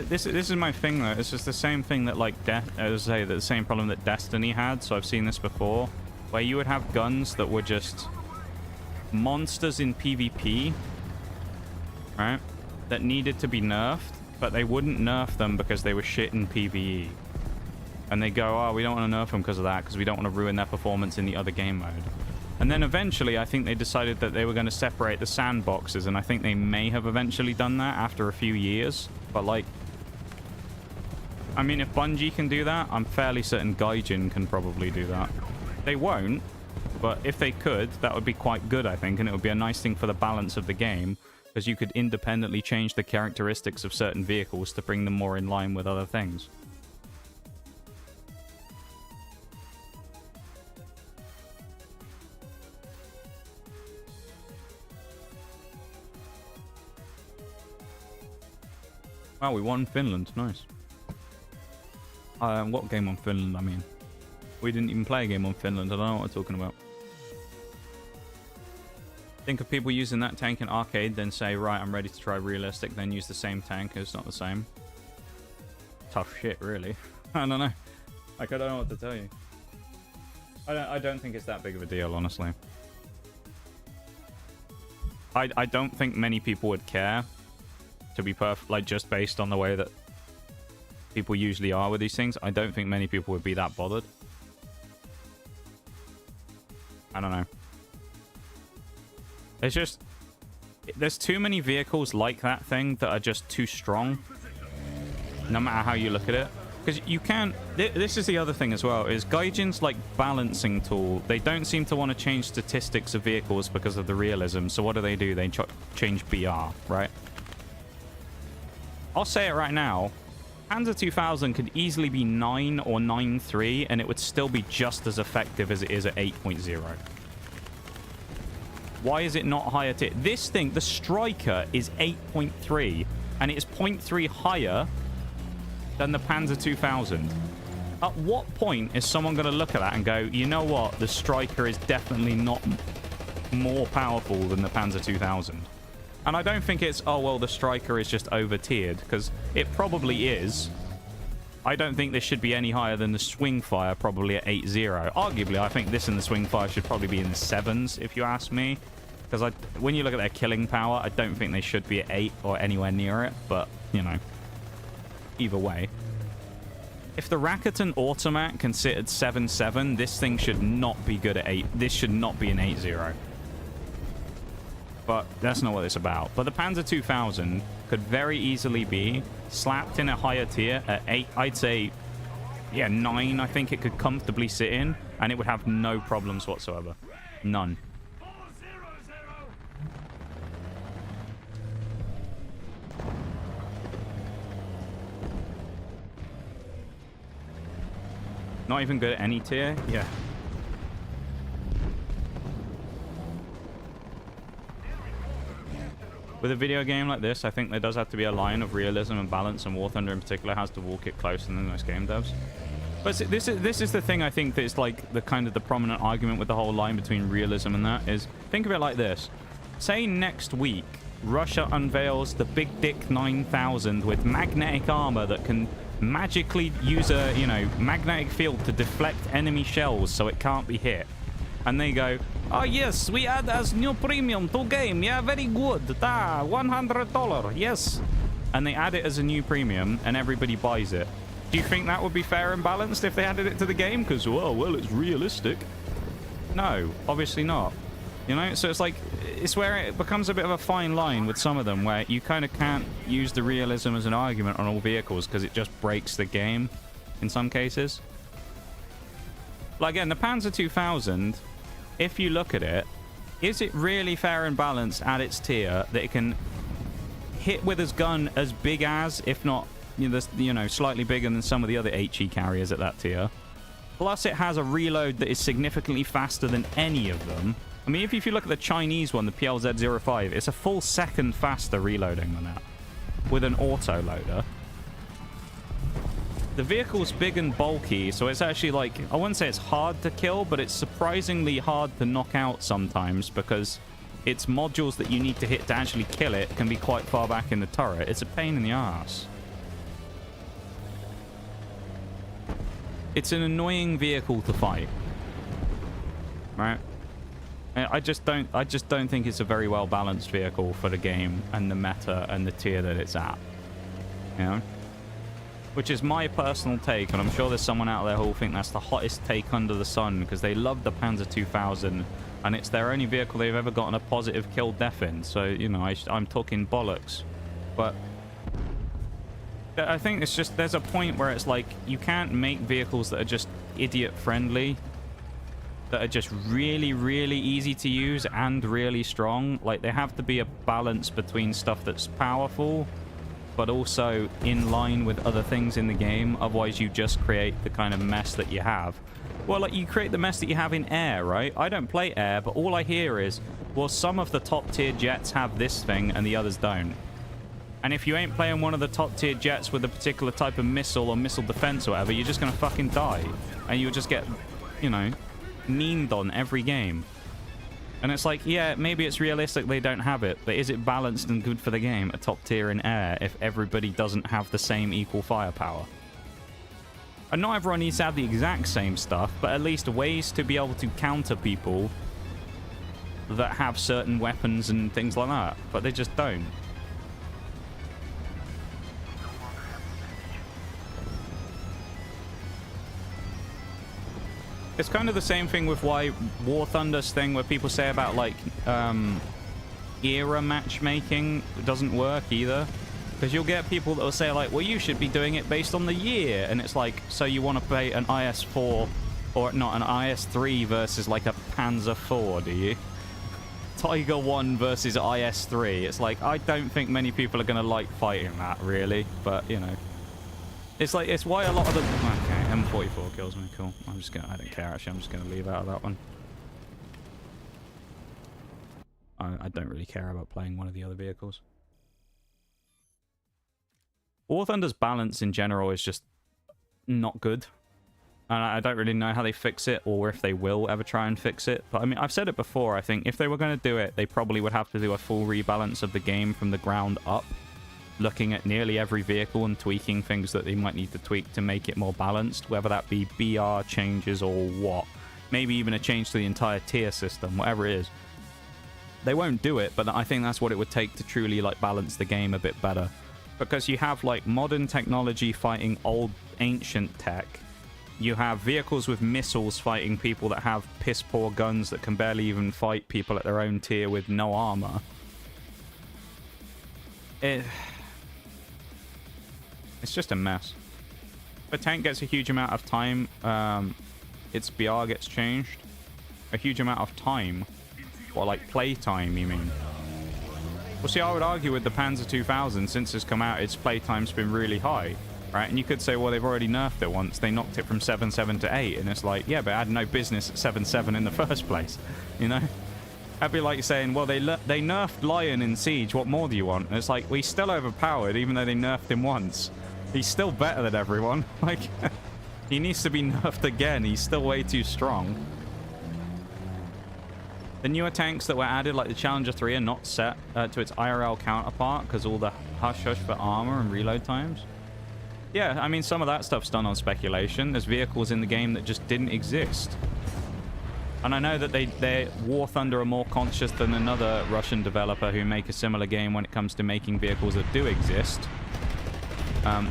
This is my thing though. It's just the same thing that like the same problem that Destiny had. So I've seen this before, where you would have guns that were just monsters in PvP, right? That needed to be nerfed, but they wouldn't nerf them because they were shit in PvE. And they go, oh, we don't want to nerf them because of that, because we don't want to ruin their performance in the other game mode. And then eventually, I think they decided that they were going to separate the sandboxes, and I think they may have eventually done that after a few years. But like, I mean, if Bungie can do that, I'm fairly certain Gaijin can probably do that. They won't, but if they could, that would be quite good, I think, and it would be a nice thing for the balance of the game, because you could independently change the characteristics of certain vehicles to bring them more in line with other things. Wow, we won Finland. Nice. What game on Finland, I mean? We didn't even play a game on Finland. I don't know what we're talking about. Think of people using that tank in arcade, then say, right, I'm ready to try realistic, then use the same tank. It's not the same. Tough shit, really. I don't know. Like, I don't know what to tell you. I don't think it's that big of a deal, honestly. I don't think many people would care, to be perfect, like, just based on the way that people usually are with these things. I don't think many people would be that bothered. I don't know. It's just, there's too many vehicles like that thing that are just too strong, no matter how you look at it. Because you can't, this is the other thing as well, is Gaijin's like balancing tool. They don't seem to want to change statistics of vehicles because of the realism. So what do? They change BR, right? I'll say it right now. Panzer 2000 could easily be 9 or 9.3, and it would still be just as effective as it is at 8.0. Why is it not higher tier? This thing, the Striker, is 8.3, and it's 0.3 higher than the Panzer 2000. At what point is someone going to look at that and go, you know what, the Striker is definitely not more powerful than the Panzer 2000? And I don't think it's, oh, well, the Striker is just over-tiered, because it probably is. I don't think this should be any higher than the Swingfire, probably at 8.0. Arguably, I think this and the Swingfire should probably be in the 7s, if you ask me. Because when you look at their killing power, I don't think they should be at 8 or anywhere near it. But, you know, either way. If the Rakuten Automat can sit at 7.7, this thing should not be good at 8. This should not be an 8.0. But that's not what it's about. But the Panzer 2000 could very easily be slapped in a higher tier at 8. I'd say, yeah, 9. I think it could comfortably sit in, and it would have no problems whatsoever. None. Not even good at any tier? Yeah. With a video game like this, I think there does have to be a line of realism and balance, and War Thunder in particular has to walk it closer than most game devs. But this is the thing I think that is like the kind of the prominent argument with the whole line between realism and that is, think of it like this. Say next week, Russia unveils the Big Dick 9000 with magnetic armor that can magically use a, you know, magnetic field to deflect enemy shells so it can't be hit. And they go, oh yes, we add as new premium to game. Yeah, very good. $100. Yes. And they add it as a new premium and everybody buys it. Do you think that would be fair and balanced if they added it to the game? Because, well, it's realistic. No, obviously not. You know, so it's like, it's where it becomes a bit of a fine line with some of them where you kind of can't use the realism as an argument on all vehicles because it just breaks the game in some cases. Like, again, the Panzer 2000, if you look at it, is it really fair and balanced at its tier that it can hit with its gun as big as, if not, you know, slightly bigger than some of the other HE carriers at that tier? Plus, it has a reload that is significantly faster than any of them. I mean, if you look at the Chinese one, the PLZ-05, it's a full second faster reloading than that with an auto loader. The vehicle's big and bulky, so it's actually like, I wouldn't say it's hard to kill, but it's surprisingly hard to knock out sometimes because its modules that you need to hit to actually kill it can be quite far back in the turret. It's a pain in the ass. It's an annoying vehicle to fight, right? I just don't think it's a very well balanced vehicle for the game and the meta and the tier that it's at, you know? Which is my personal take, and I'm sure there's someone out there who will think that's the hottest take under the sun because they love the Panzer 2000 and it's their only vehicle they've ever gotten a positive kill death in. So, you know, I'm talking bollocks. But I think it's just, there's a point where it's like, you can't make vehicles that are just idiot friendly, that are just really, really easy to use and really strong. Like, there have to be a balance between stuff that's powerful, but also in line with other things in the game. Otherwise, you just create the kind of mess that you have. Well, like, you create the mess that you have in air, right? I don't play air, but all I hear is, well, some of the top-tier jets have this thing and the others don't. And if you ain't playing one of the top-tier jets with a particular type of missile or missile defense or whatever, you're just going to fucking die. And you'll just get, you know, memed on every game. And it's like, yeah, maybe it's realistic they don't have it, but is it balanced and good for the game at top tier in air if everybody doesn't have the same equal firepower? And not everyone needs to have the exact same stuff, but at least ways to be able to counter people that have certain weapons and things like that. But they just don't. It's kind of the same thing with why War Thunder's thing where people say about, like, era matchmaking doesn't work either. Because you'll get people that will say, like, well, you should be doing it based on the year. And it's like, so you want to play an IS-4 or not an IS-3 versus, like, a Panzer 4, do you? Tiger 1 versus IS-3. It's like, I don't think many people are going to like fighting that, really. But, you know. It's like, it's why a lot of the... Okay, M44 kills me, cool. I'm just gonna... I don't care, actually. I'm just gonna leave out of that one. I don't really care about playing one of the other vehicles. War Thunder's balance in general is just not good. And I don't really know how they fix it or if they will ever try and fix it. But I mean, I've said it before. I think if they were going to do it, they probably would have to do a full rebalance of the game from the ground up. Looking at nearly every vehicle and tweaking things that they might need to tweak to make it more balanced. Whether that be BR changes or what. Maybe even a change to the entire tier system, whatever it is. They won't do it, but I think that's what it would take to truly like balance the game a bit better. Because you have like modern technology fighting old ancient tech. You have vehicles with missiles fighting people that have piss poor guns that can barely even fight people at their own tier with no armor. It's just a mess. If a tank gets a huge amount of time, its BR gets changed. A huge amount of time. Or like play time, you mean? Well, see, I would argue with the Panzer 2000, since it's come out, its playtime's been really high, right? And you could say, well, they've already nerfed it once. They knocked it from 7.7 to 8, and it's like, yeah, but it had no business at 7.7 in the first place, you know? That'd be like saying, well, they nerfed Lion in Siege, what more do you want? And it's like, well, he's still overpowered, even though they nerfed him once. He's still better than everyone. Like, he needs to be nerfed again. He's still way too strong. The newer tanks that were added, like the Challenger 3, are not set to its IRL counterpart because all the hush-hush for armor and reload times. Yeah, I mean, some of that stuff's done on speculation. There's vehicles in the game that just didn't exist. And I know that War Thunder are more conscious than another Russian developer who make a similar game when it comes to making vehicles that do exist.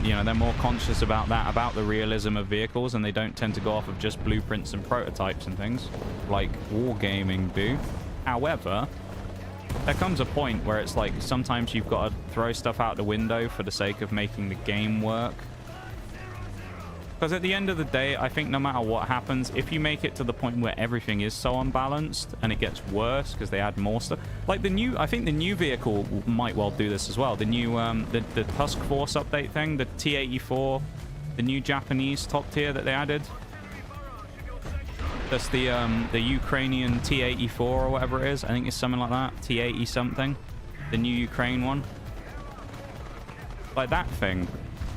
You know, they're more conscious about that, about the realism of vehicles, and they don't tend to go off of just blueprints and prototypes and things like Wargaming do. However, there comes a point where it's like sometimes you've got to throw stuff out the window for the sake of making the game work. Because at the end of the day, I think no matter what happens, if you make it to the point where everything is so unbalanced and it gets worse because they add more stuff, like I think the new vehicle might well do this as well. The new, the Tusk Force update thing, the T-84, the new Japanese top tier that they added. That's the Ukrainian T-84 or whatever it is. I think it's something like that. T-80 something. The new Ukraine one. Like that thing.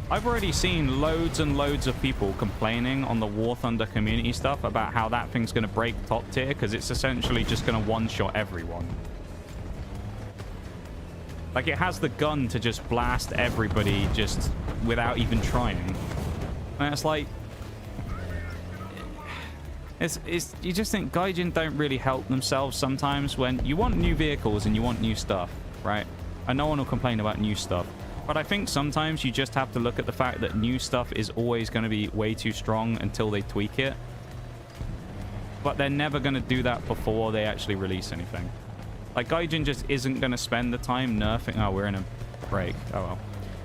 I've already seen loads and loads of people complaining on the War Thunder community stuff about how that thing's going to break top tier because it's essentially just going to one-shot everyone. Like, it has the gun to just blast everybody just without even trying. And it's like, You just think Gaijin don't really help themselves sometimes when you want new vehicles and you want new stuff, right? And no one will complain about new stuff. But I think sometimes you just have to look at the fact that new stuff is always going to be way too strong until they tweak it. But they're never going to do that before they actually release anything. Like, Gaijin just isn't going to spend the time nerfing... Oh, we're in a break. Oh, well.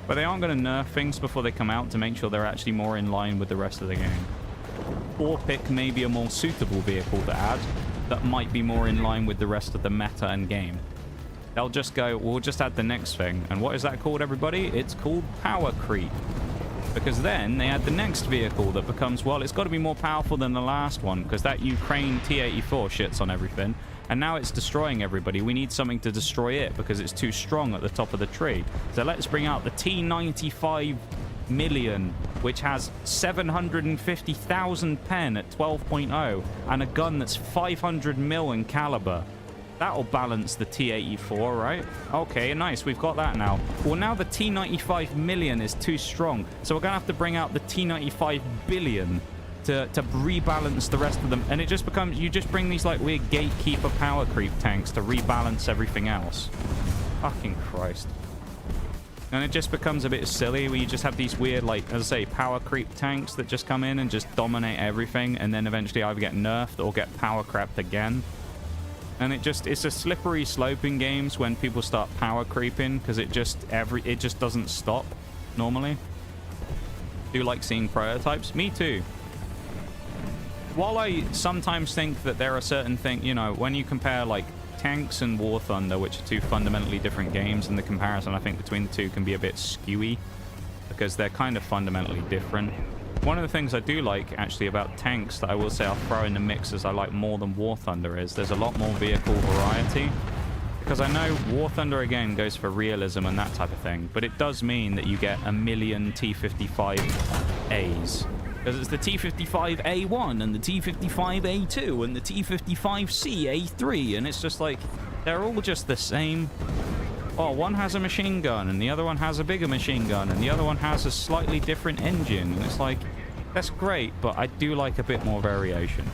But they aren't going to nerf things before they come out to make sure they're actually more in line with the rest of the game. Or pick maybe a more suitable vehicle to add that might be more in line with the rest of the meta and game. They'll just go, we'll just add the next thing. And what is that called, everybody? It's called power creep. Because then they add the next vehicle that becomes, well, it's got to be more powerful than the last one because that Ukraine T-84 shits on everything. And now it's destroying everybody. We need something to destroy it because it's too strong at the top of the tree. So let's bring out the T-95 million, which has 750,000 pen at 12.0 and a gun that's 500 mil in caliber. That'll balance the T-84, right? Okay, nice. We've got that now. Well, now the T-95 million is too strong. So we're going to have to bring out the T-95 billion to rebalance the rest of them. And it just becomes... You just bring these, like, weird gatekeeper power creep tanks to rebalance everything else. Fucking Christ. And it just becomes a bit silly where you just have these weird, like, as I say, power creep tanks that just come in and just dominate everything. And then eventually either get nerfed or get power crept again. And it's a slippery slope in games when people start power creeping because it just doesn't stop normally. Do you like seeing prototypes? Me too. While I sometimes think that there are certain things, you know, when you compare like Tanks and War Thunder, which are two fundamentally different games, and the comparison I think between the two can be a bit skewy because they're kind of fundamentally different. One of the things I do like, actually, about Tanks that I will say I'll throw in the mix as I like more than War Thunder is there's a lot more vehicle variety. Because I know War Thunder, again, goes for realism and that type of thing. But it does mean that you get a million T-55As. Because it's the T-55A1 and the T-55A2 and the T-55C-A3. And it's just like, they're all just the same. Oh, one has a machine gun, and the other one has a bigger machine gun, and the other one has a slightly different engine. And it's like, that's great, but I do like a bit more variation.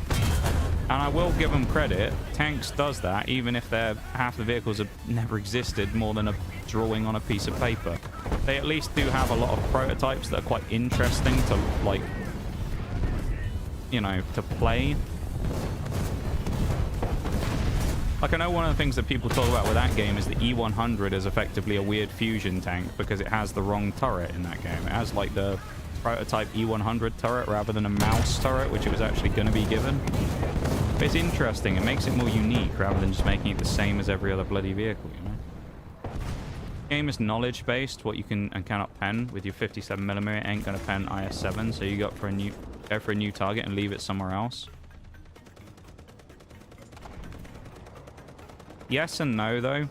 And I will give them credit. Tanks does that, even if half the vehicles have never existed more than a drawing on a piece of paper. They at least do have a lot of prototypes that are quite interesting to, like, you know, to play. Like, I know one of the things that people talk about with that game is the E100 is effectively a weird fusion tank because it has the wrong turret in that game. It has, like, the prototype E100 turret rather than a mouse turret, which it was actually going to be given. But it's interesting. It makes it more unique rather than just making it the same as every other bloody vehicle, you know? The game is knowledge-based. What you can and cannot pen with your 57mm ain't going to pen IS-7, so you go for a new target and leave it somewhere else. Yes and no, though.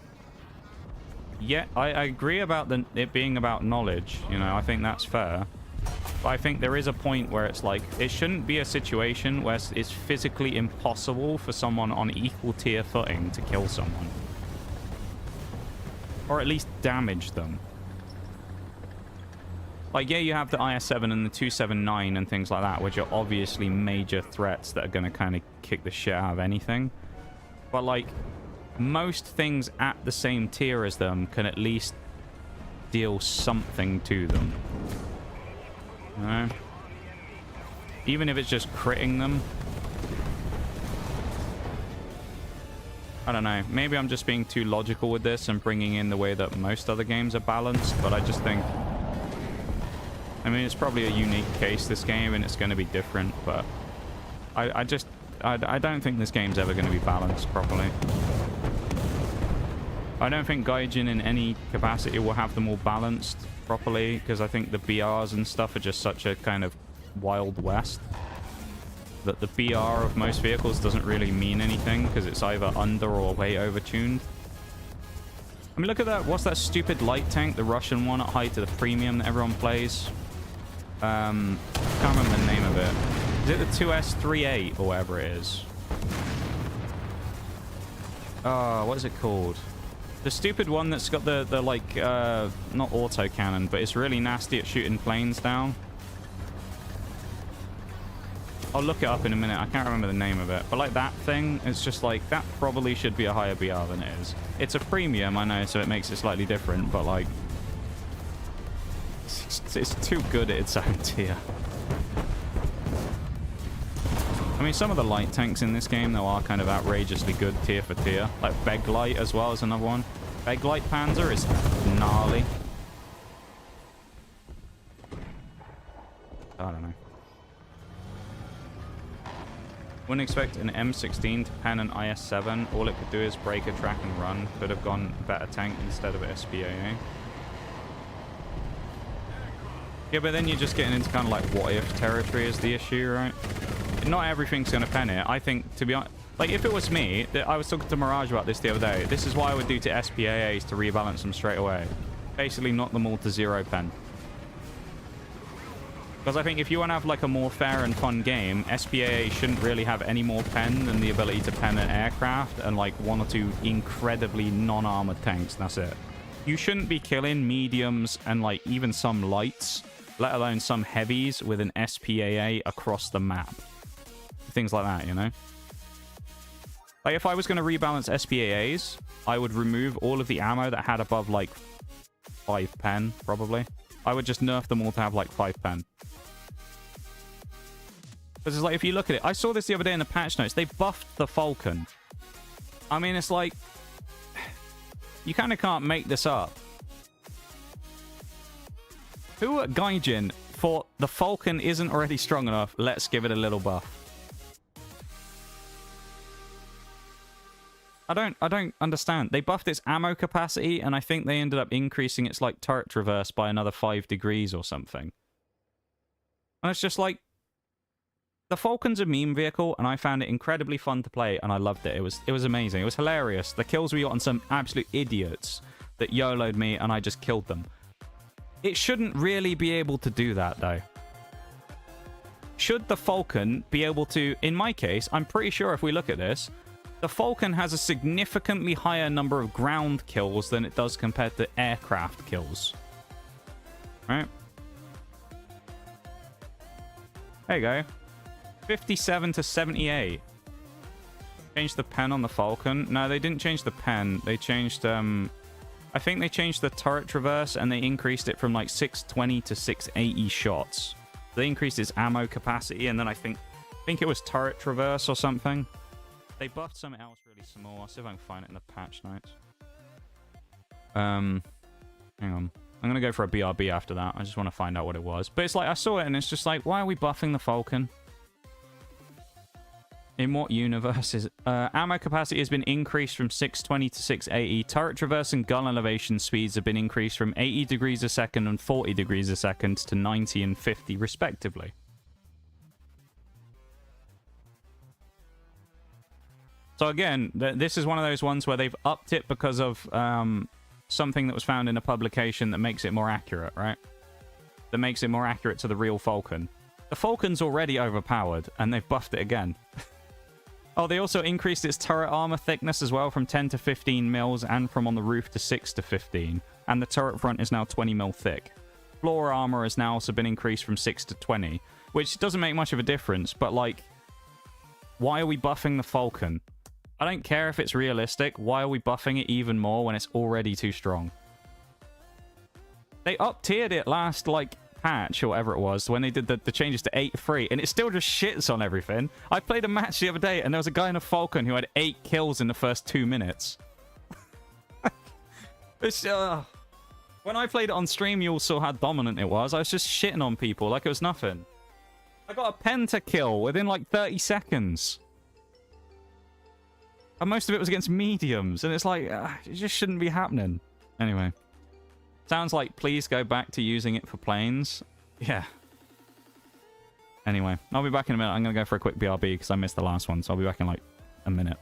Yeah, I agree about it being about knowledge. You know, I think that's fair. But I think there is a point where it's like, it shouldn't be a situation where it's physically impossible for someone on equal tier footing to kill someone. Or at least damage them. Like, yeah, you have the IS-7 and the 279 and things like that, which are obviously major threats that are going to kind of kick the shit out of anything. But, like, most things at the same tier as them can at least deal something to them. You know? Even if it's just critting them. I don't know. Maybe I'm just being too logical with this and bringing in the way that most other games are balanced, but I just think... I mean, it's probably a unique case, this game, and it's going to be different, but... I don't think this game's ever going to be balanced properly. I don't think Gaijin in any capacity will have them all balanced properly, because I think the BRs and stuff are just such a kind of Wild West that the BR of most vehicles doesn't really mean anything, because it's either under or way overtuned. I mean, look at that. What's that stupid light tank, the Russian one at height to the premium that everyone plays? I can't remember the name of it. Is it the 2S38 or whatever it is? Oh, what is it called? The stupid one that's got the like, not autocannon, but it's really nasty at shooting planes down. I'll look it up in a minute. I can't remember the name of it. But like that thing, it's just like, that probably should be a higher BR than it is. It's a premium, I know, so it makes it slightly different. But like, it's too good at its own tier. I mean, some of the light tanks in this game, though, are kind of outrageously good tier for tier. Like Beglight as well is another one. Beglight Panzer is gnarly. I don't know. Wouldn't expect an M16 to pen an IS-7. All it could do is break a track and run. Could have gone better tank instead of SPAA. Yeah, but then you're just getting into kind of like what if territory is the issue, right? Not everything's going to pen it. I think, to be honest, like if it was me, I was talking to Mirage about this the other day. This is what I would do to SPAAs to rebalance them straight away. Basically knock them all to 0 pen. Because I think if you want to have like a more fair and fun game, SPAA shouldn't really have any more pen than the ability to pen an aircraft and like 1 or 2 incredibly non-armored tanks. That's it. You shouldn't be killing mediums and like even some lights, let alone some heavies with an SPAA across the map. Things like that, you know? Like, if I was going to rebalance SPAAs, I would remove all of the ammo that had above, like, 5 pen, probably. I would just nerf them all to have, like, 5 pen. Because it's like, if you look at it, I saw this the other day in the patch notes. They buffed the Falcon. I mean, it's like, you kind of can't make this up. Who at Gaijin thought the Falcon isn't already strong enough? Let's give it a little buff. I don't understand. They buffed its ammo capacity, and I think they ended up increasing its, like, turret traverse by another 5 degrees or something. And it's just like, the Falcon's a meme vehicle, and I found it incredibly fun to play, and I loved it. It was amazing. It was hilarious. The kills we got on some absolute idiots that YOLO'd me, and I just killed them. It shouldn't really be able to do that, though. Should the Falcon be able to... In my case, I'm pretty sure if we look at this... The Falcon has a significantly higher number of ground kills than it does compared to aircraft kills. Right? There you go. 57 to 78. Changed the pen on the Falcon. No, they didn't change the pen. They changed, I think they changed the turret traverse and they increased it from like 620 to 680 shots. They increased its ammo capacity and then I think it was turret traverse or something. They buffed something else really small. I'll see if I can find it in the patch notes. Hang on. I'm going to go for a BRB after that. I just want to find out what it was. But it's like, I saw it and it's just like, why are we buffing the Falcon? In what universe is it? Ammo capacity has been increased from 620 to 680. Turret traverse and gun elevation speeds have been increased from 80 degrees a second and 40 degrees a second to 90 and 50 respectively. So again, this is one of those ones where they've upped it because of something that was found in a publication that makes it more accurate, right? That makes it more accurate to the real Falcon. The Falcon's already overpowered, and they've buffed it again. Oh, they also increased its turret armor thickness as well from 10 to 15 mils, and from on the roof to 6 to 15. And the turret front is now 20 mil thick. Floor armor has now also been increased from 6 to 20, which doesn't make much of a difference, but like, why are we buffing the Falcon? I don't care if it's realistic. Why are we buffing it even more when it's already too strong? They up-tiered it last, like, patch or whatever it was when they did the changes to 8-3, and it still just shits on everything. I played a match the other day, and there was a guy in a Falcon who had 8 kills in the first 2 minutes. It's, when I played it on stream, you all saw how dominant it was. I was just shitting on people like it was nothing. I got a pentakill within, like, 30 seconds. And most of it was against mediums. And it's like, it just shouldn't be happening. Anyway. Sounds like please go back to using it for planes. Yeah. Anyway, I'll be back in a minute. I'm going to go for a quick BRB because I missed the last one. So I'll be back in like a minute.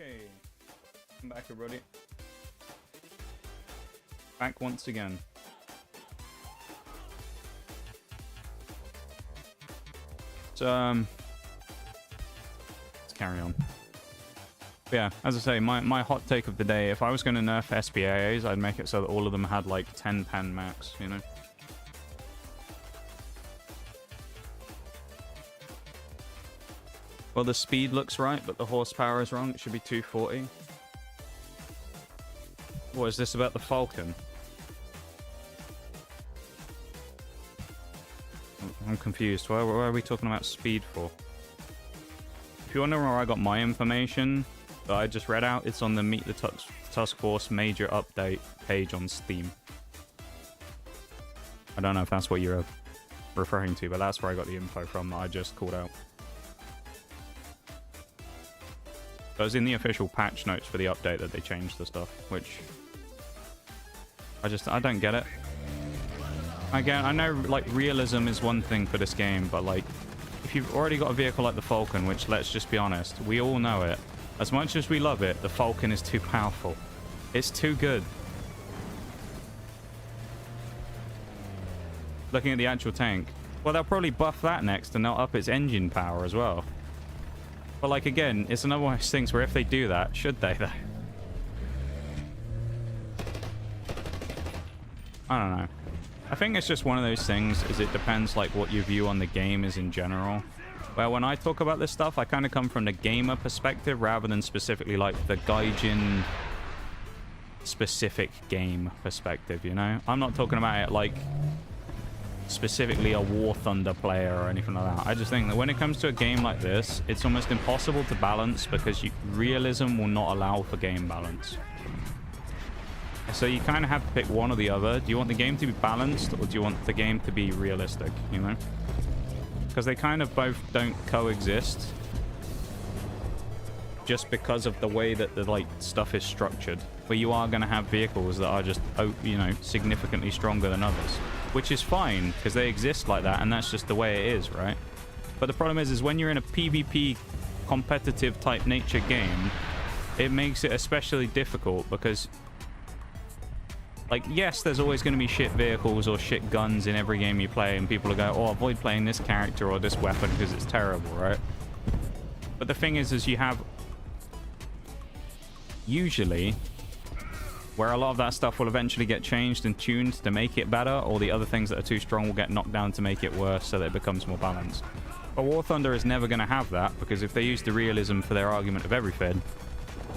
Okay. I'm back, everybody. Back once again. So, let's carry on. But yeah, as I say, my hot take of the day, if I was going to nerf SPAAs, I'd make it so that all of them had like 10 pen max, you know? Well, the speed looks right, but the horsepower is wrong. It should be 240. What is this about the Falcon? I'm confused. Why are we talking about speed for? If you wonder where I got my information that I just read out, it's on the Meet the Task Force Major Update page on Steam. I don't know if that's what you're referring to, but that's where I got the info from that I just called out. But it was in the official patch notes for the update that they changed the stuff, which I don't get it. Again, I know like realism is one thing for this game, but like if you've already got a vehicle like the Falcon, which let's just be honest, we all know it. As much as we love it, the Falcon is too powerful. It's too good. Looking at the actual tank. Well, they'll probably buff that next and they'll up its engine power as well. But like again, it's another one of those things where if they do that, should they though? I don't know. I think it's just one of those things, is it depends like what your view on the game is in general. Well, when I talk about this stuff, I kind of come from the gamer perspective rather than specifically like the Gaijin specific game perspective, you know? I'm not talking about it like specifically a War Thunder player or anything like that. I just think that when it comes to a game like this, it's almost impossible to balance because realism will not allow for game balance. So you kind of have to pick one or the other. Do you want the game to be balanced or do you want the game to be realistic, you know? Because they kind of both don't coexist just because of the way that the like stuff is structured. But you are going to have vehicles that are just, you know, significantly stronger than others, which is fine because they exist like that and that's just the way it is, right? But the problem is when you're in a PvP competitive type nature game, it makes it especially difficult because like, yes, there's always going to be shit vehicles or shit guns in every game you play, and people will go, oh, avoid playing this character or this weapon because it's terrible, right? But the thing is you have usually where a lot of that stuff will eventually get changed and tuned to make it better, or the other things that are too strong will get knocked down to make it worse so that it becomes more balanced. But War Thunder is never going to have that, because if they use the realism for their argument of everything,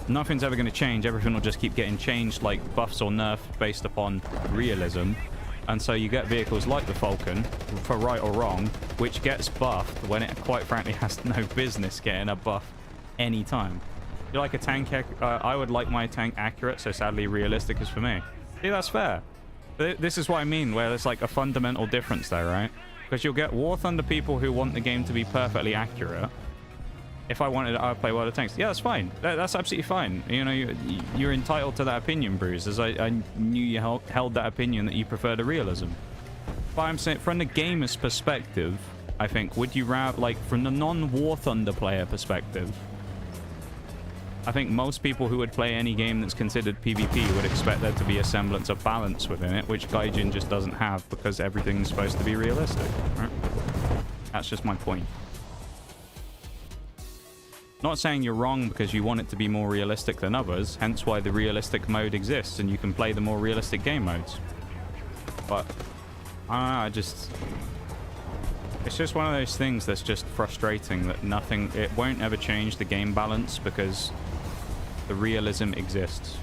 nothing's ever going to change. Everything will just keep getting changed, like buffs or nerfs based upon realism. And so you get vehicles like the Falcon, for right or wrong, which gets buffed when it quite frankly has no business getting a buff anytime. You like a tank, I would like my tank accurate, so sadly realistic is for me. See, that's fair. But this is what I mean, where there's like a fundamental difference there, right? Because you'll get War Thunder people who want the game to be perfectly accurate. If I wanted, I'd play World of Tanks. Yeah, that's fine. That's absolutely fine. You know, you're entitled to that opinion, Bruce, as I knew you held that opinion that you prefer the realism. But I'm saying, from the gamer's perspective, I think, would you rather, like, from the non-War Thunder player perspective, I think most people who would play any game that's considered PvP would expect there to be a semblance of balance within it, which Gaijin just doesn't have because everything's supposed to be realistic, right? That's just my point. Not saying you're wrong because you want it to be more realistic than others, hence why the realistic mode exists and you can play the more realistic game modes. But, I don't know, it's just one of those things that's just frustrating that it won't ever change the game balance because the realism exists.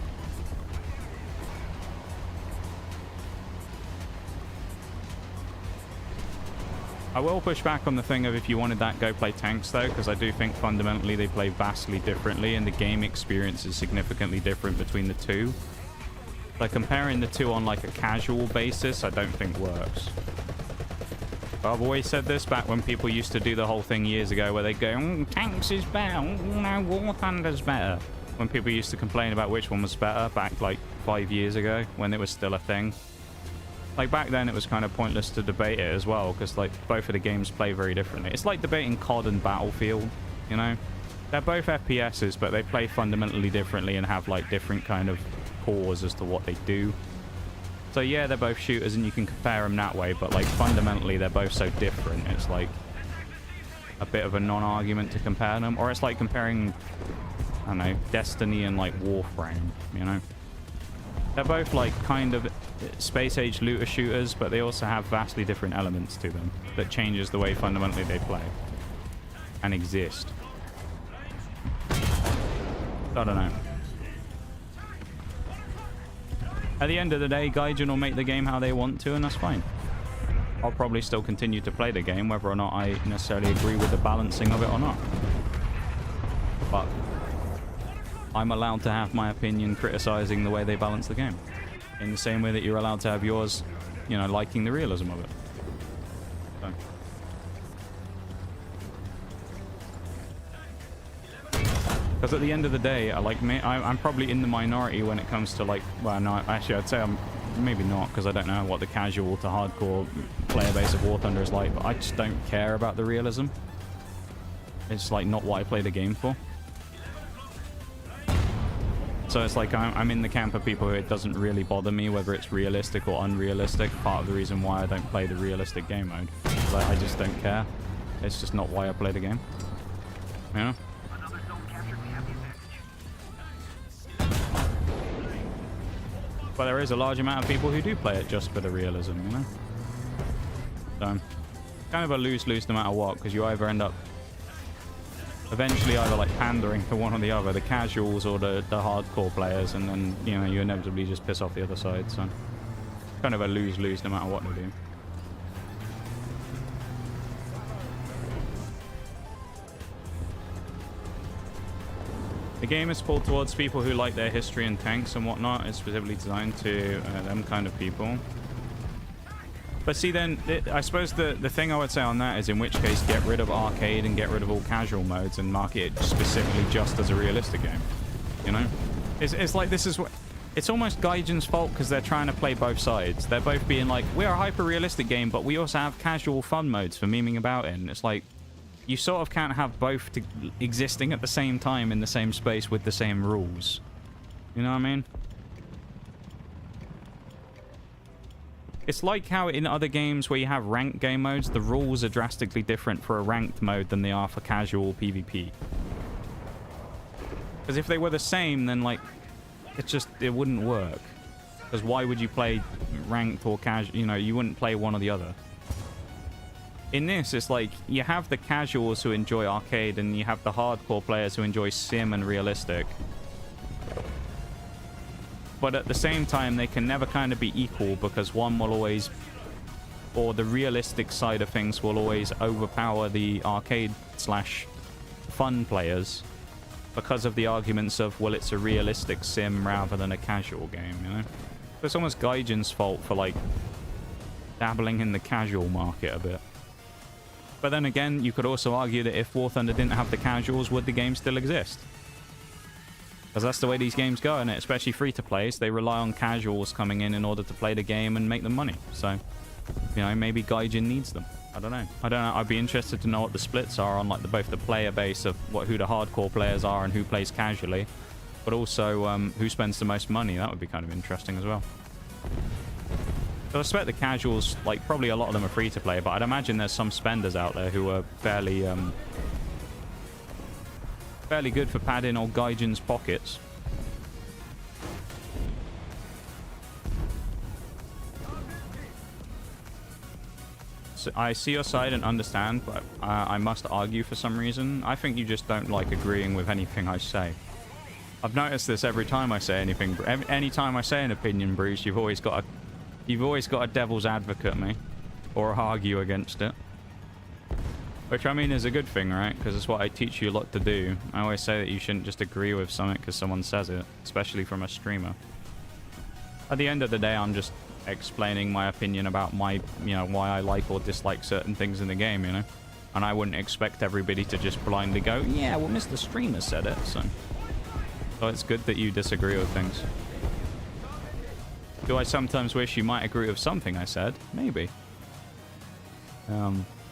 I will push back on the thing of if you wanted that, go play tanks though, because I do think fundamentally they play vastly differently and the game experience is significantly different between the two. Like comparing the two on like a casual basis, I don't think works. But I've always said this back when people used to do the whole thing years ago where they go, tanks is better, no, War Thunder's better. When people used to complain about which one was better back like 5 years ago when it was still a thing. Like back then it was kind of pointless to debate it as well because like both of the games play very differently. It's like debating COD and Battlefield, you know? They're both FPSs, but they play fundamentally differently and have like different kind of cores as to what they do. So yeah, they're both shooters and you can compare them that way, but like fundamentally they're both so different. It's like a bit of a non-argument to compare them. Or it's like comparing, I don't know, Destiny and like Warframe, you know? They're both like kind of space age looter shooters, but they also have vastly different elements to them that changes the way fundamentally they play and exist. I don't know. At the end of the day, Gaijin will make the game how they want to, and that's fine. I'll probably still continue to play the game, whether or not I necessarily agree with the balancing of it or not. But I'm allowed to have my opinion criticizing the way they balance the game. In the same way that you're allowed to have yours, you know, liking the realism of it. So. Because at the end of the day, I'm probably in the minority when it comes to like, well, no, actually I'd say I'm maybe not, because I don't know what the casual to hardcore player base of War Thunder is like, but I just don't care about the realism. It's like not what I play the game for. So it's like I'm in the camp of people who it doesn't really bother me whether it's realistic or unrealistic. Part of the reason why I don't play the realistic game mode. Like, I just don't care. It's just not why I play the game. You know? But there is a large amount of people who do play it just for the realism, you know? So, kind of a lose-lose no matter what, because you either end up eventually either like pandering to one or the other, the casuals or the hardcore players, and then, you know, you inevitably just piss off the other side, so kind of a lose-lose no matter what they do. The game is pulled towards people who like their history and tanks and whatnot. It's specifically designed to them kind of people. But see, then, I suppose the thing I would say on that is, in which case, get rid of arcade and get rid of all casual modes and market it specifically just as a realistic game. You know? It's like, this is what... It's almost Gaijin's fault because they're trying to play both sides. They're both being like, we're a hyper-realistic game, but we also have casual fun modes for memeing about it. And it's like, you sort of can't have both existing at the same time in the same space with the same rules. You know what I mean? It's like how in other games where you have ranked game modes, the rules are drastically different for a ranked mode than they are for casual PvP. Because if they were the same, then like, it wouldn't work. Because why would you play ranked or casual? You know, you wouldn't play one or the other. In this, it's like, you have the casuals who enjoy arcade, and you have the hardcore players who enjoy sim and realistic. But at the same time, they can never kind of be equal, because one will always, or the realistic side of things will always overpower the arcade/fun players, because of the arguments of, well, it's a realistic sim rather than a casual game, you know? So it's almost Gaijin's fault for, like, dabbling in the casual market a bit. But then again, you could also argue that if War Thunder didn't have the casuals, would the game still exist? Because that's the way these games go, and especially free-to-plays, they rely on casuals coming in order to play the game and make them money. So, you know, maybe Gaijin needs them. I don't know. I'd be interested to know what the splits are on like both the player base of who the hardcore players are and who plays casually, but also who spends the most money. That would be kind of interesting as well. So I expect the casuals, like, probably a lot of them are free-to-play, but I'd imagine there's some spenders out there who are fairly good for padding old Gaijin's pockets. So I see your side and understand, but I must argue for some reason. I think you just don't like agreeing with anything I say. I've noticed this every time I say anything. Any time I say an opinion, Bruce, you've always got a devil's advocate me, or argue against it. Which, I mean, is a good thing, right? Because it's what I teach you a lot to do. I always say that you shouldn't just agree with something because someone says it, especially from a streamer. At the end of the day, I'm just explaining my opinion about why I like or dislike certain things in the game, you know? And I wouldn't expect everybody to just blindly go, yeah, well, Mr. Streamer said it, so it's good that you disagree with things. Do I sometimes wish you might agree with something I said? Maybe.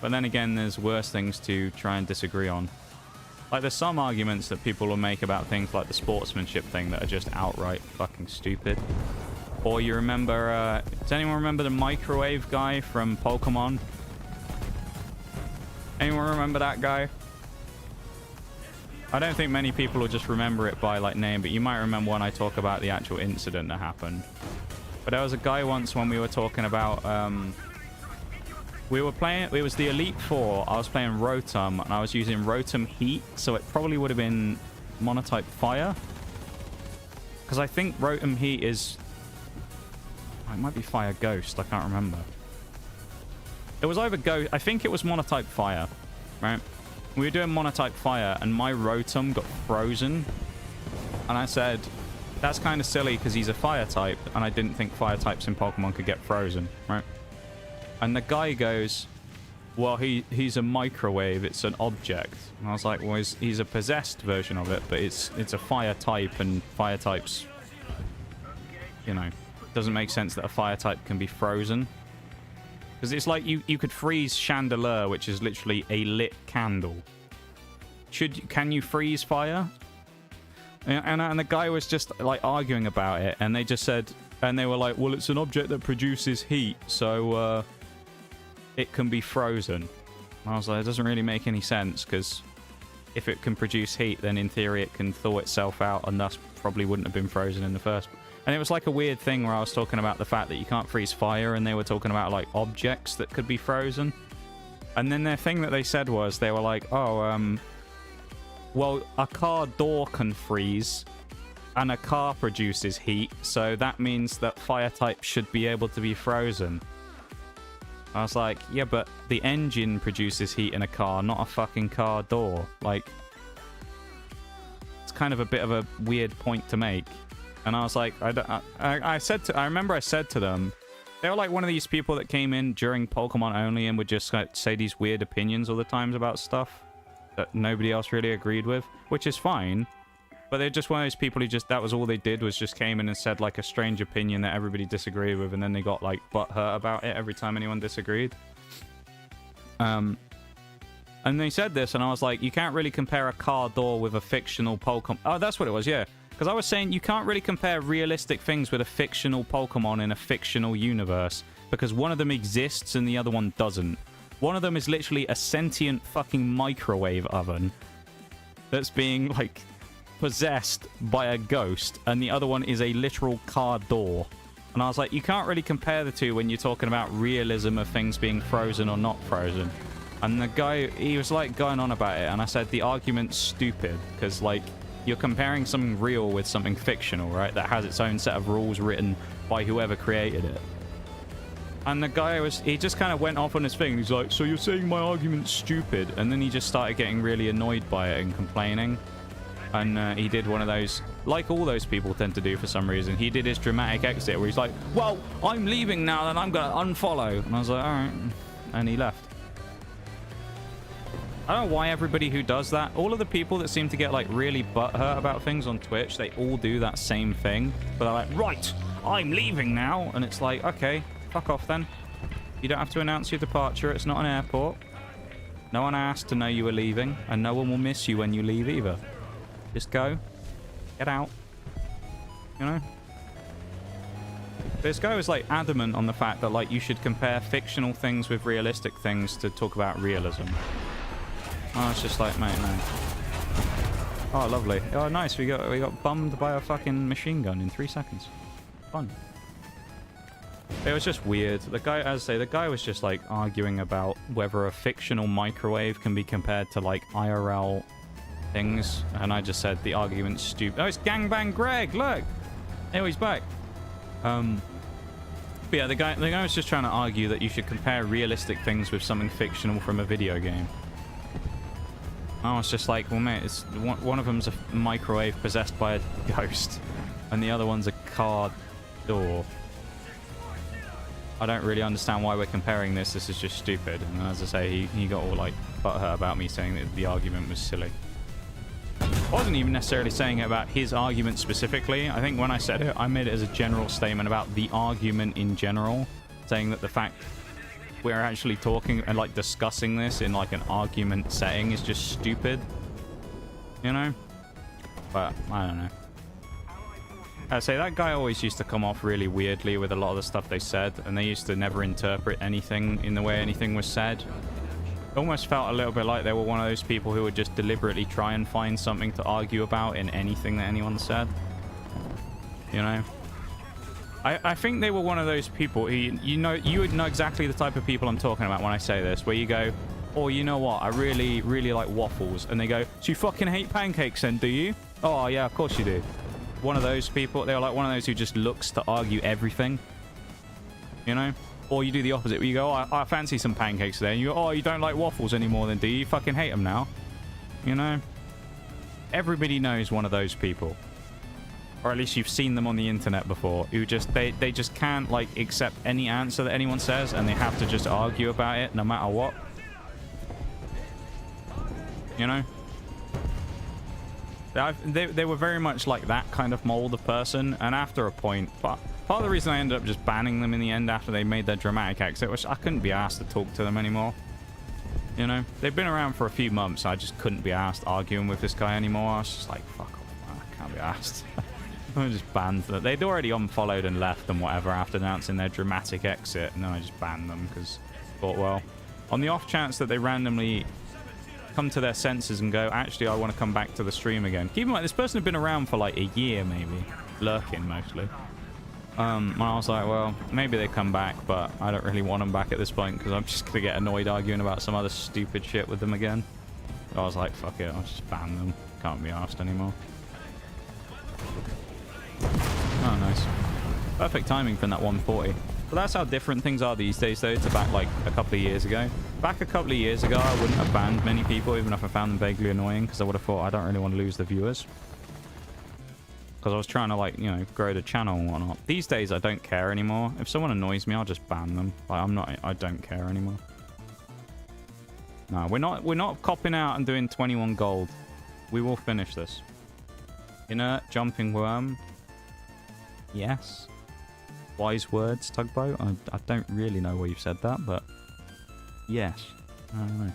But then again, there's worse things to try and disagree on. Like, there's some arguments that people will make about things like the sportsmanship thing that are just outright fucking stupid. Or you remember, does anyone remember the microwave guy from Pokemon? Anyone remember that guy? I don't think many people will just remember it by, like, name, but you might remember when I talk about the actual incident that happened. But there was a guy once when we were talking about, we were playing, it was the Elite Four. I was playing Rotom, and I was using Rotom Heat, so it probably would have been Monotype Fire. Because I think Rotom Heat is... Oh, it might be Fire Ghost, I can't remember. It was either Ghost... I think it was Monotype Fire, right? We were doing Monotype Fire, and my Rotom got frozen. And I said, that's kind of silly, because he's a Fire type, and I didn't think Fire types in Pokemon could get frozen, right? And the guy goes, well, he's a microwave. It's an object. And I was like, well, he's a possessed version of it, but it's a fire type, and fire types, you know, doesn't make sense that a fire type can be frozen. Because it's like you could freeze Chandelier, which is literally a lit candle. Can you freeze fire? And the guy was just like arguing about it, and they just said, and they were like, well, it's an object that produces heat, so it can be frozen. And I was like, it doesn't really make any sense, because if it can produce heat, then in theory it can thaw itself out, and thus probably wouldn't have been frozen in the first. And it was like a weird thing where I was talking about the fact that you can't freeze fire, and they were talking about like objects that could be frozen. And then their thing that they said was, they were like, oh, well, a car door can freeze, and a car produces heat, so that means that fire types should be able to be frozen. I was like, yeah, but the engine produces heat in a car, not a fucking car door. Like, it's kind of a bit of a weird point to make. And I was like, I remember I said to them, they were like one of these people that came in during Pokemon only and would just like, say these weird opinions all the times about stuff that nobody else really agreed with, which is fine. But they're just one of those people who just, that was all they did, was just came in and said like a strange opinion that everybody disagreed with, and then they got like butthurt about it every time anyone disagreed. And they said this, and I was like, you can't really compare a car door with a fictional Pokemon. Oh, that's what it was, yeah. Because I was saying you can't really compare realistic things with a fictional Pokemon in a fictional universe, because one of them exists and the other one doesn't. One of them is literally a sentient fucking microwave oven that's being like possessed by a ghost, and the other one is a literal car door. And I was like, you can't really compare the two when you're talking about realism of things being frozen or not frozen. And the guy, he was like going on about it, and I said the argument's stupid, because like you're comparing something real with something fictional, right, that has its own set of rules written by whoever created it. And the guy he just kind of went off on his thing. He's like, so you're saying my argument's stupid? And then he just started getting really annoyed by it and complaining. And he did one of those, like all those people tend to do for some reason. He did his dramatic exit where he's like, well, I'm leaving now and I'm going to unfollow. And I was like, all right. And he left. I don't know why everybody who does that, all of the people that seem to get like really butthurt about things on Twitch, they all do that same thing. But they're like, right, I'm leaving now. And it's like, okay, fuck off then. You don't have to announce your departure. It's not an airport. No one asked to know you were leaving, and no one will miss you when you leave either. Just go. Get out. You know? This guy was like adamant on the fact that like you should compare fictional things with realistic things to talk about realism. Oh, it's just like, mate, no. Oh, lovely. Oh, nice. We got bummed by a fucking machine gun in 3 seconds. Fun. It was just weird. The guy, as I say, the guy was just like arguing about whether a fictional microwave can be compared to like IRL things, and I just said the argument's stupid. Oh, it's Gangbang Greg. Look, oh, he's back. But yeah, the guy was just trying to argue that you should compare realistic things with something fictional from a video game. I was just like, well, mate, it's one of them's a microwave possessed by a ghost, and the other one's a car door. I don't really understand why we're comparing this. This is just stupid. And as I say, he got all like butthurt about me saying that the argument was silly. I wasn't even necessarily saying it about his argument specifically. I think when I said it, I made it as a general statement about the argument in general, saying that the fact we're actually talking and like discussing this in like an argument setting is just stupid. you know? But I don't know. I say that guy always used to come off really weirdly with a lot of the stuff they said, and they used to never interpret anything in the way anything was said. It almost felt a little bit like they were one of those people who would just deliberately try and find something to argue about in anything that anyone said. You know? I think they were one of those people who, you would know exactly the type of people I'm talking about when I say this, where you go, oh, you know what, I really, really like waffles. And they go, so you fucking hate pancakes then, do you? Oh, yeah, of course you do. One of those people, they're like one of those who just looks to argue everything. You know? Or you do the opposite, where you go, oh, I fancy some pancakes today. And you go, oh, you don't like waffles anymore then, do you? You fucking hate them now. You know? Everybody knows one of those people. Or at least you've seen them on the internet before, who just, they just can't, like, accept any answer that anyone says, and they have to just argue about it no matter what. You know? They were very much like that kind of mold of person, and after a point, but part of the reason I ended up just banning them in the end after they made their dramatic exit was I couldn't be asked to talk to them anymore. You know? They've been around for a few months, so I just couldn't be asked arguing with this guy anymore. I was just like, fuck off, man, I can't be asked. I just banned them. They'd already unfollowed and left and whatever after announcing their dramatic exit, and then I just banned them because I thought, well, on the off chance that they randomly come to their senses and go, actually, I want to come back to the stream again. Keep in mind, this person had been around for like a year, maybe. Lurking, mostly. And I was like, well, maybe they come back, but I don't really want them back at this point because I'm just going to get annoyed arguing about some other stupid shit with them again. So I was like, fuck it, I'll just ban them. Can't be asked anymore. Oh, nice. Perfect timing from that 140. But that's how different things are these days, though, to back, like, a couple of years ago. Back a couple of years ago, I wouldn't have banned many people, even if I found them vaguely annoying, because I would have thought I don't really want to lose the viewers. Because I was trying to, like, you know, grow the channel and whatnot. These days, I don't care anymore. If someone annoys me, I'll just ban them. Like, I don't care anymore. No, we're not copping out and doing 21 gold. We will finish this. Inert jumping worm. Yes. Wise words, Tugboat. I don't really know why you've said that, but yes. I don't know.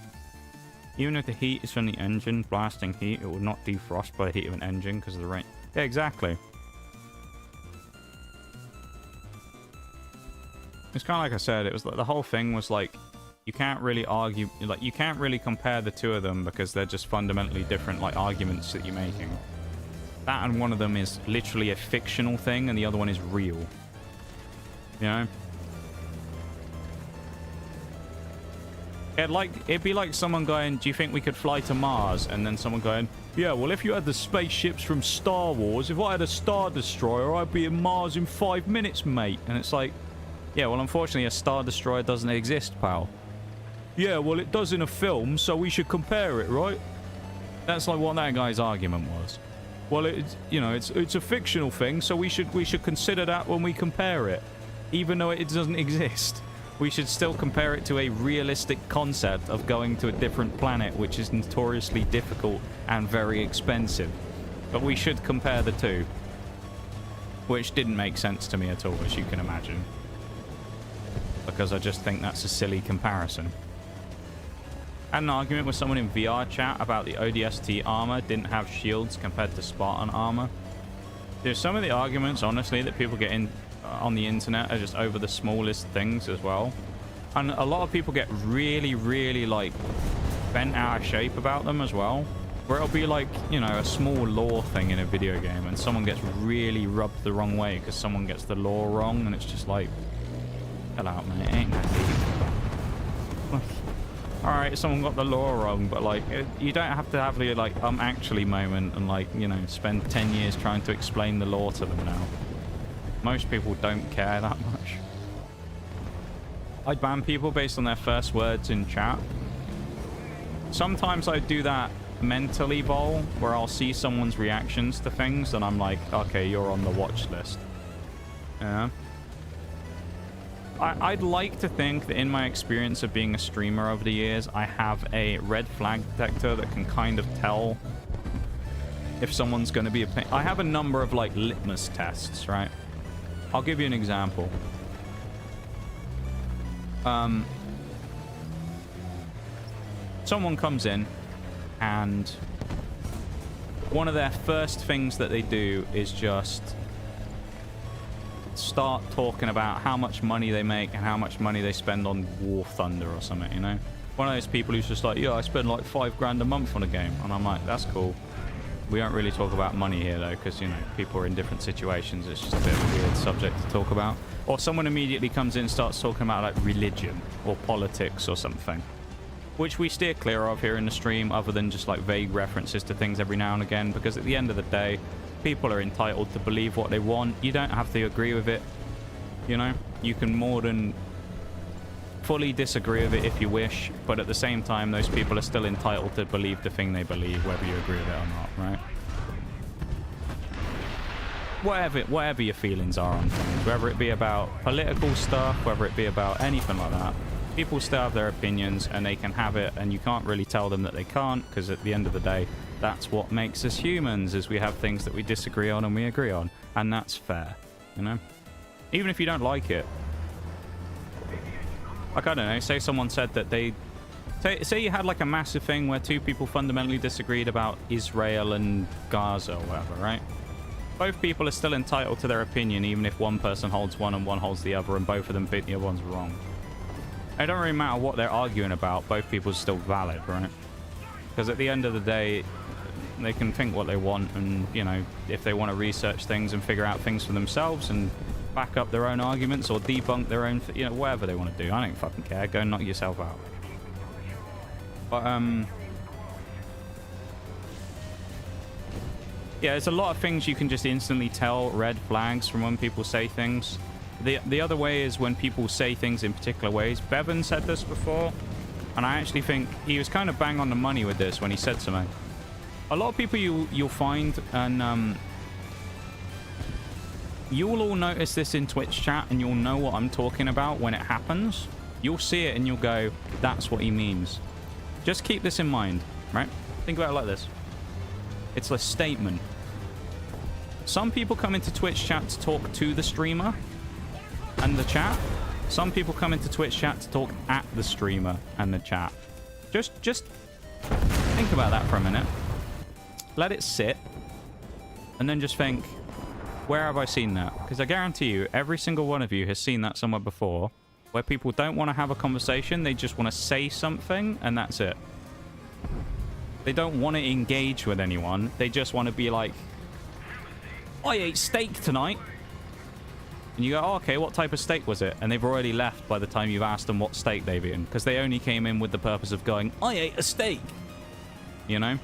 Even if the heat is from the engine blasting heat, it will not defrost by the heat of an engine because of the rain. Yeah, exactly. It's kind of like I said, it was like the whole thing was like, you can't really argue, like you can't really compare the two of them because they're just fundamentally different like arguments that you're making. That and one of them is literally a fictional thing and the other one is real. You know? It'd be like someone going, do you think we could fly to Mars? And then someone going, yeah, well, if you had the spaceships from Star Wars, if I had a Star Destroyer, I'd be in Mars in 5 minutes, mate. And it's like, yeah, well, unfortunately, a Star Destroyer doesn't exist, pal. Yeah, well, it does in a film, so we should compare it, right? That's like what that guy's argument was. Well, it's, you know, it's a fictional thing, so we should consider that when we compare it. Even though it doesn't exist, we should still compare it to a realistic concept of going to a different planet, which is notoriously difficult and very expensive. But we should compare the two. Which didn't make sense to me at all, as you can imagine. Because I just think that's a silly comparison. I had an argument with someone in VR chat about the ODST armor didn't have shields compared to Spartan armor. There's some of the arguments, honestly, that people get in on the internet are just over the smallest things as well. And a lot of people get really, really, like, bent out of shape about them as well. Where it'll be like, you know, a small lore thing in a video game and someone gets really rubbed the wrong way because someone gets the lore wrong and it's just like, chill out, man, it ain't that deep. Alright, someone got the lore wrong, but like, you don't have to have the, like, actually moment and, like, you know, spend 10 years trying to explain the lore to them now. Most people don't care that much. I'd ban people based on their first words in chat. Sometimes I do that mentally, Vol, where I'll see someone's reactions to things and I'm like, okay, you're on the watch list. Yeah. I'd like to think that in my experience of being a streamer over the years, I have a red flag detector that can kind of tell if someone's going to be a pain. I have a number of, like, litmus tests, right? I'll give you an example. Someone comes in and one of their first things that they do is just start talking about how much money they make and how much money they spend on War Thunder or something, you know? One of those people who's just like, yeah, I spend like $5 a month on a game. And I'm like, that's cool. We don't really talk about money here, though, because, you know, people are in different situations. It's just a bit of a weird subject to talk about. Or someone immediately comes in and starts talking about, like, religion or politics or something, which we steer clear of here in the stream, other than just, like, vague references to things every now and again, because at the end of the day, people are entitled to believe what they want. You don't have to agree with it, you know? You can more than fully disagree with it if you wish, but at the same time, those people are still entitled to believe the thing they believe, whether you agree with it or not, right? Whatever your feelings are on things, whether it be about political stuff, whether it be about anything like that, people still have their opinions and they can have it, and you can't really tell them that they can't, because at the end of the day, that's what makes us humans, is we have things that we disagree on and we agree on, and that's fair, you know? Even if you don't like it. Like, I don't know, say someone said that they... Say you had, like, a massive thing where two people fundamentally disagreed about Israel and Gaza or whatever, right? Both people are still entitled to their opinion, even if one person holds one and one holds the other, and both of them think the other one's wrong. It don't really matter what they're arguing about, both people are still valid, right? Because at the end of the day, they can think what they want, and, you know, if they want to research things and figure out things for themselves and back up their own arguments or debunk their own, you know, whatever they want to do. I don't fucking care. Go knock yourself out. But, yeah, there's a lot of things you can just instantly tell red flags from when people say things. The other way is when people say things in particular ways. Bevan said this before, and I actually think he was kind of bang on the money with this when he said something. A lot of people you'll find, and you'll all notice this in Twitch chat, and you'll know what I'm talking about when it happens. You'll see it and you'll go, that's what he means. Just keep this in mind, right? Think about it like this. It's a statement. Some people come into Twitch chat to talk to the streamer and the chat. Some people come into Twitch chat to talk at the streamer and the chat. Just think about that for a minute. Let it sit. And then just think, where have I seen that? Because I guarantee you, every single one of you has seen that somewhere before, where people don't want to have a conversation. They just want to say something, and that's it. They don't want to engage with anyone. They just want to be like, I ate steak tonight. And you go, oh, okay, what type of steak was it? And they've already left by the time you've asked them what steak they've eaten. Because they only came in with the purpose of going, I ate a steak. You know?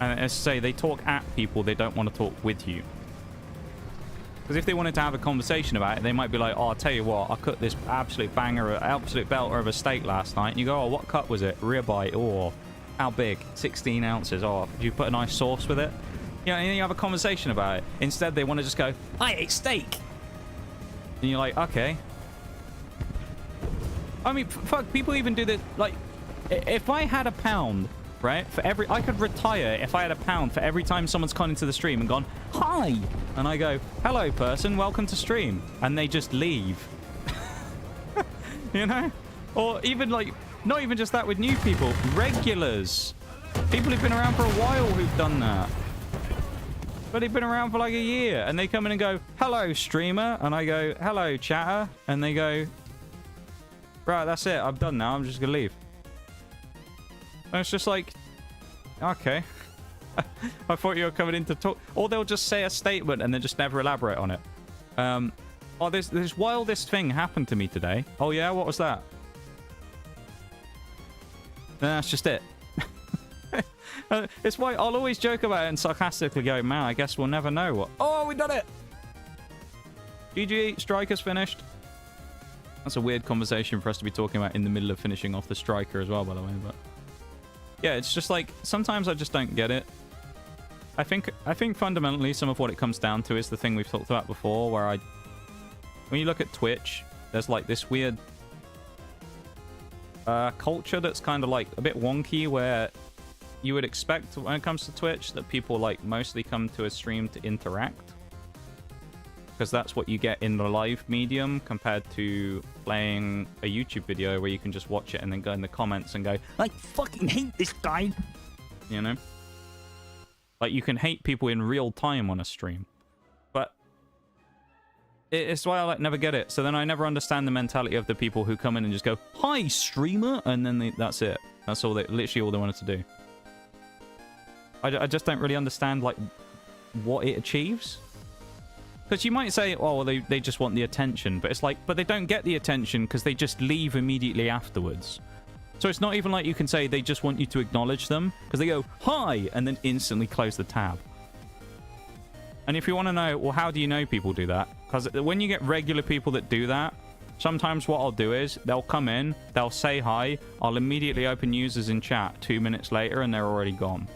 And as I say, they talk at people. They don't want to talk with you. Because if they wanted to have a conversation about it, they might be like, oh, I'll tell you what, I cooked this absolute banger, absolute belter of a steak last night. And you go, oh, what cut was it? Ribeye. Or how big? 16 ounces. Oh, did you put a nice sauce with it? You know, and you have a conversation about it. Instead, they want to just go, I ate steak. And you're like, okay. I mean, fuck, people even do this. Like, if I had £1, right, for every... I could retire if I had £1 for every time someone's come into the stream and gone, hi. And I go, hello, person, welcome to stream. And they just leave. You know? Or even, like, not even just that with new people. Regulars. People who've been around for a while who've done that. But they've been around for like a year, and they come in and go, hello, streamer. And I go, hello, chatter. And they go, right, that's it. I'm done now. I'm just going to leave. And it's just like, okay. I thought you were coming in to talk. Or they'll just say a statement and then just never elaborate on it. Oh, this wildest thing happened to me today. Oh, yeah? What was that? Then that's just it. It's why I'll always joke about it and sarcastically go, man, I guess we'll never know what... Oh, we done it! GG, striker's finished. That's a weird conversation for us to be talking about in the middle of finishing off the striker as well, by the way, but... Yeah, it's just like, sometimes I just don't get it. I think fundamentally some of what it comes down to is the thing we've talked about before, where when you look at Twitch, there's like this weird culture that's kind of like a bit wonky, where you would expect when it comes to Twitch that people like mostly come to a stream to interact, because that's what you get in the live medium compared to playing a YouTube video where you can just watch it and then go in the comments and go, I fucking hate this guy, you know? Like, you can hate people in real time on a stream. But it's why I like never get it. So then I never understand the mentality of the people who come in and just go, "Hi, streamer," and then that's it. That's all literally all they wanted to do. I just don't really understand, like, what it achieves. Because you might say, oh, well, they just want the attention. But it's like, but they don't get the attention because they just leave immediately afterwards. So it's not even like you can say they just want you to acknowledge them. Because they go, "Hi," and then instantly close the tab. And if you want to know, well, how do you know people do that? Because when you get regular people that do that, sometimes what I'll do is they'll come in, they'll say hi, I'll immediately open users in chat 2 minutes later, and they're already gone.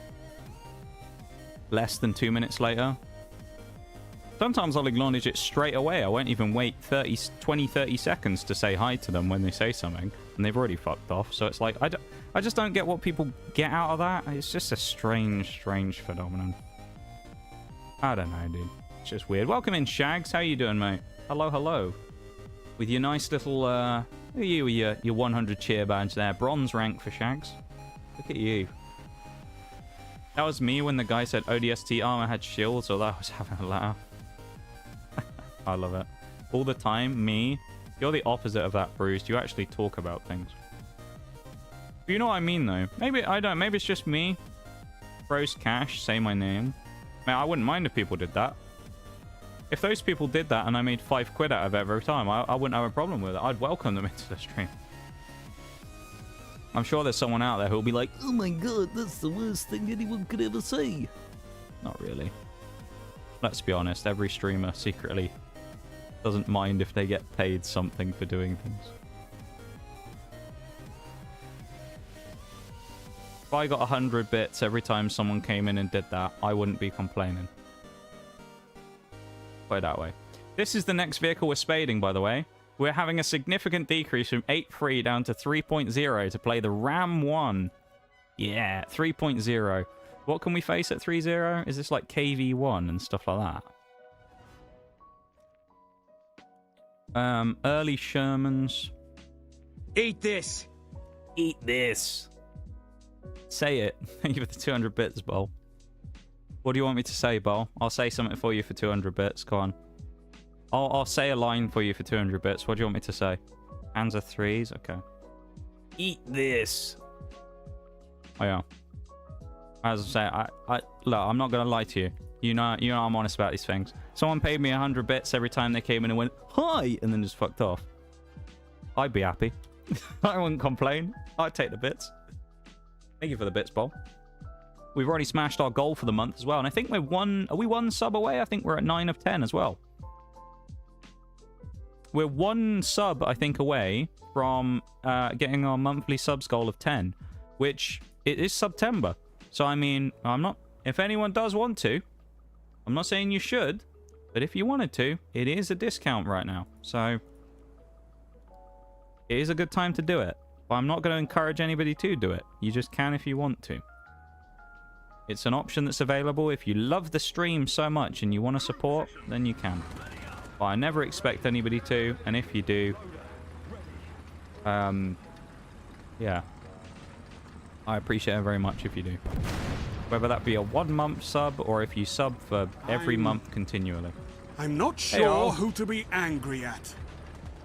Less than 2 minutes later. Sometimes I'll acknowledge it straight away. I won't even wait 20, 30 seconds to say hi to them when they say something, and they've already fucked off. So it's like, I just don't get what people get out of that. It's just a strange phenomenon. I don't know, dude. It's just weird. Welcome in, Shags. How you doing, mate? Hello, hello. With your nice little, look at you with your 100 cheer badge there. Bronze rank for Shags. Look at you. That was me when the guy said ODST armor had shields, or that I was having a laugh. I love it. All the time, me. You're the opposite of that, Bruce. You actually talk about things. You know what I mean, though. Maybe, I don't. Maybe it's just me. Bros Cash, say my name. Man, I wouldn't mind if people did that. If those people did that and I made £5 out of it every time, I wouldn't have a problem with it. I'd welcome them into the stream. I'm sure there's someone out there who'll be like, "Oh my god, that's the worst thing anyone could ever say." Not really. Let's be honest, every streamer secretly doesn't mind if they get paid something for doing things. If I got 100 bits every time someone came in and did that, I wouldn't be complaining. Put it that way. This is the next vehicle we're spading, by the way. We're having a significant decrease from 8.3 down to 3.0 to play the Ram 1. Yeah, 3.0. What can we face at 3.0? Is this like KV1 and stuff like that? Early Shermans. Eat this! Eat this! Say it. Thank you for the 200 bits, Bol. What do you want me to say, Bol? I'll say something for you for 200 bits. Go on. I'll say a line for you for 200 bits. What do you want me to say? Hands are threes? Okay. Eat this! Oh, yeah. As I say, look, I'm not going to lie to you. You know I'm honest about these things. Someone paid me 100 bits every time they came in and went, "Hi!" and then just fucked off. I'd be happy. I wouldn't complain. I'd take the bits. Thank you for the bits, Bol. We've already smashed our goal for the month as well. And I think are we one sub away? I think we're at 9 of 10 as well. We're one sub, I think, away from getting our monthly subs goal of 10, which it is September. So, I mean, if anyone does want to, I'm not saying you should, but if you wanted to, it is a discount right now. So, it is a good time to do it. But I'm not going to encourage anybody to do it. You just can if you want to. It's an option that's available. If you love the stream so much and you want to support, then you can. But I never expect anybody to, and if you do, yeah, I appreciate it very much if you do. Whether that be a 1 month sub or if you sub for every month continually. I'm not sure who to be angry at.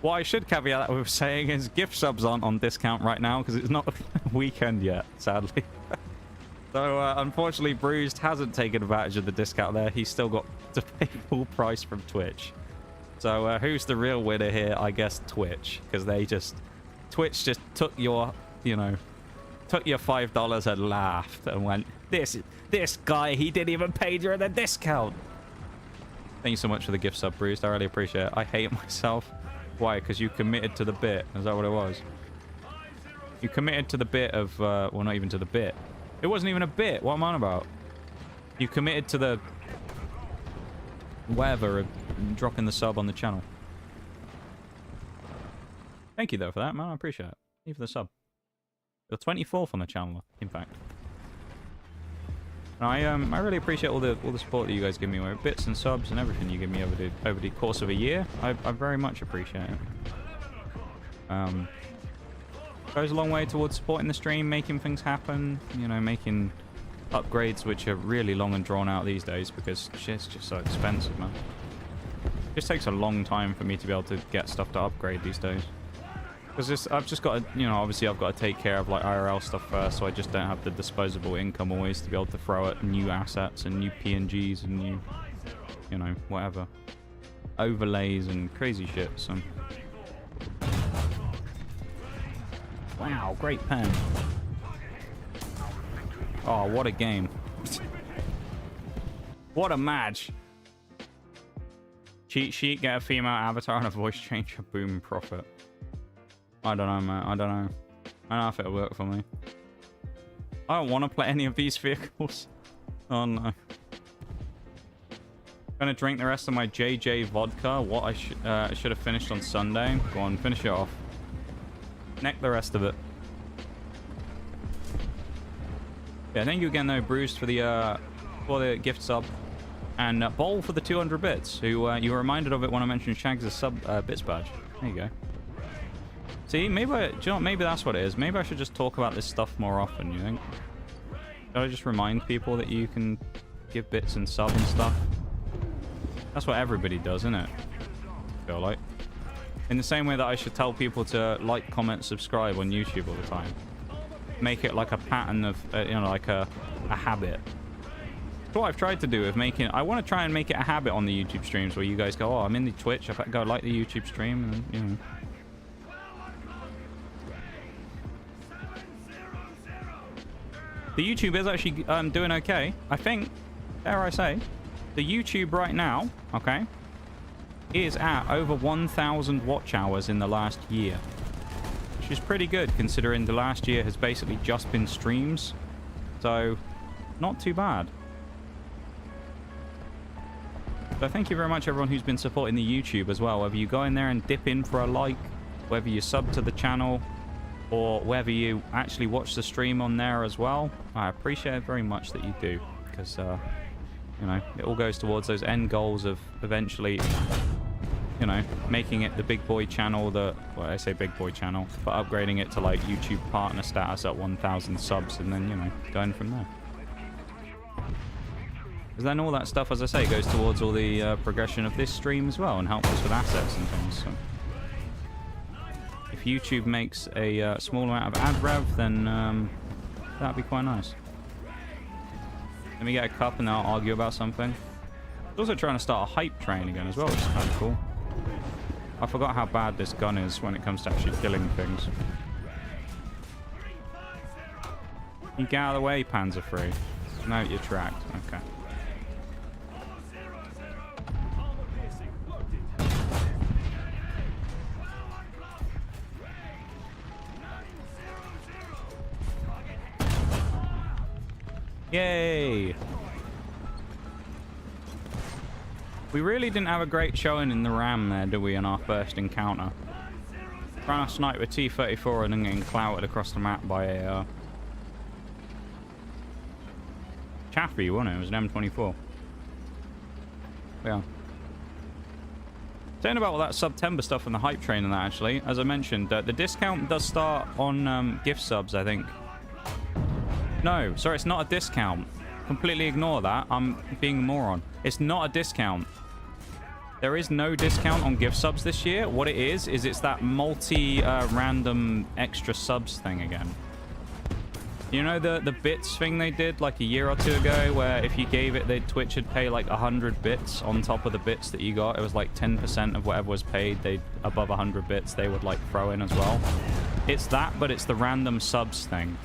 What I should caveat that with saying is gift subs aren't on discount right now because it's not weekend yet, sadly. So, unfortunately, Bruised hasn't taken advantage of the discount there. He's still got to pay full price from Twitch. So, who's the real winner here? I guess Twitch. Because Twitch just took your, took your $5 and laughed and went, this guy, he didn't even pay during the discount. Thank you so much for the gift sub, Bruised. I really appreciate it. I hate myself. Why? Because you committed to the bit. Is that what it was? You committed to the bit of, well, not even to the bit. It wasn't even a bit. What am I on about? You committed to the whatever of dropping the sub on the channel. Thank you, though, for that, man. I appreciate it. Thank you for the sub. You're 24th on the channel, in fact. And I really appreciate all the support that you guys give me with bits and subs and everything you give me over the course of a year. I very much appreciate it. Goes a long way towards supporting the stream, making things happen, making upgrades which are really long and drawn out these days because shit's just so expensive, man. It just takes a long time for me to be able to get stuff to upgrade these days. Because I've just got to, you know, obviously I've got to take care of like IRL stuff first, so I just don't have the disposable income always to be able to throw at new assets and new PNGs and new, you know, whatever. Overlays and crazy shit, so. Wow, great pen. Oh, what a game. What a match. Cheat sheet, get a female avatar and a voice changer, boom, profit. I don't know, man. I don't know. I don't know if it'll work for me. I don't want to play any of these vehicles. Oh, no. Gonna drink the rest of my JJ vodka. What I should have finished on Sunday. Go on, finish it off. Neck the rest of it. Yeah, thank you again though, Bruce, for the gift sub, and Bowl for the 200 bits. Who you were reminded of it when I mentioned Shags' sub bits badge. There you go. See, maybe do you know what, maybe that's what it is. Maybe I should just talk about this stuff more often. You think? Should I just remind people that you can give bits and sub and stuff? That's what everybody does, isn't it? I feel like. In the same way that I should tell people to like, comment, subscribe on YouTube all the time. Make it like a pattern of, you know, like a habit. That's what I've tried to do with making... I want to try and make it a habit on the YouTube streams where you guys go, oh, I'm in the Twitch, I go like the YouTube stream, and, you know. The YouTube is actually doing okay. I think, dare I say, the YouTube right now, okay, is at over 1,000 watch hours in the last year. Which is pretty good, considering the last year has basically just been streams. So, not too bad. So thank you very much, everyone who's been supporting the YouTube as well. Whether you go in there and dip in for a like, whether you sub to the channel, or whether you actually watch the stream on there as well. I appreciate it very much that you do. Because, you know, it all goes towards those end goals of eventually... you know, making it the big boy channel that, well, I say big boy channel, but upgrading it to like YouTube partner status at 1,000 subs and then, you know, going from there. Because then all that stuff, as I say, goes towards all the progression of this stream as well and helps us with assets and things. So if YouTube makes a small amount of ad rev, then that'd be quite nice. Let me get a cup and then I'll argue about something. I'm also trying to start a hype train again as well, which is kind of cool. I forgot how bad this gun is when it comes to actually killing things. You get out of the way, Panzer Free. No, you're tracked. Okay. Yay! We really didn't have a great showing in the Ram there, did we, in our first encounter? Trying to snipe with T-34 and then getting clouted across the map by a... Chaffee, wasn't it? It was an M24. Yeah. Saying about all that September stuff and the hype train and that, actually, as I mentioned, the discount does start on gift subs, I think. No, sorry, it's not a discount. Completely ignore that. I'm being a moron. It's not a discount. There is no discount on gift subs this year. What it is it's that multi-random extra subs thing again. You know the bits thing they did like a year or two ago, where if you gave it, Twitch would pay like 100 bits on top of the bits that you got. It was like 10% of whatever was paid. They above 100 bits they would like throw in as well. It's that, but it's the random subs thing.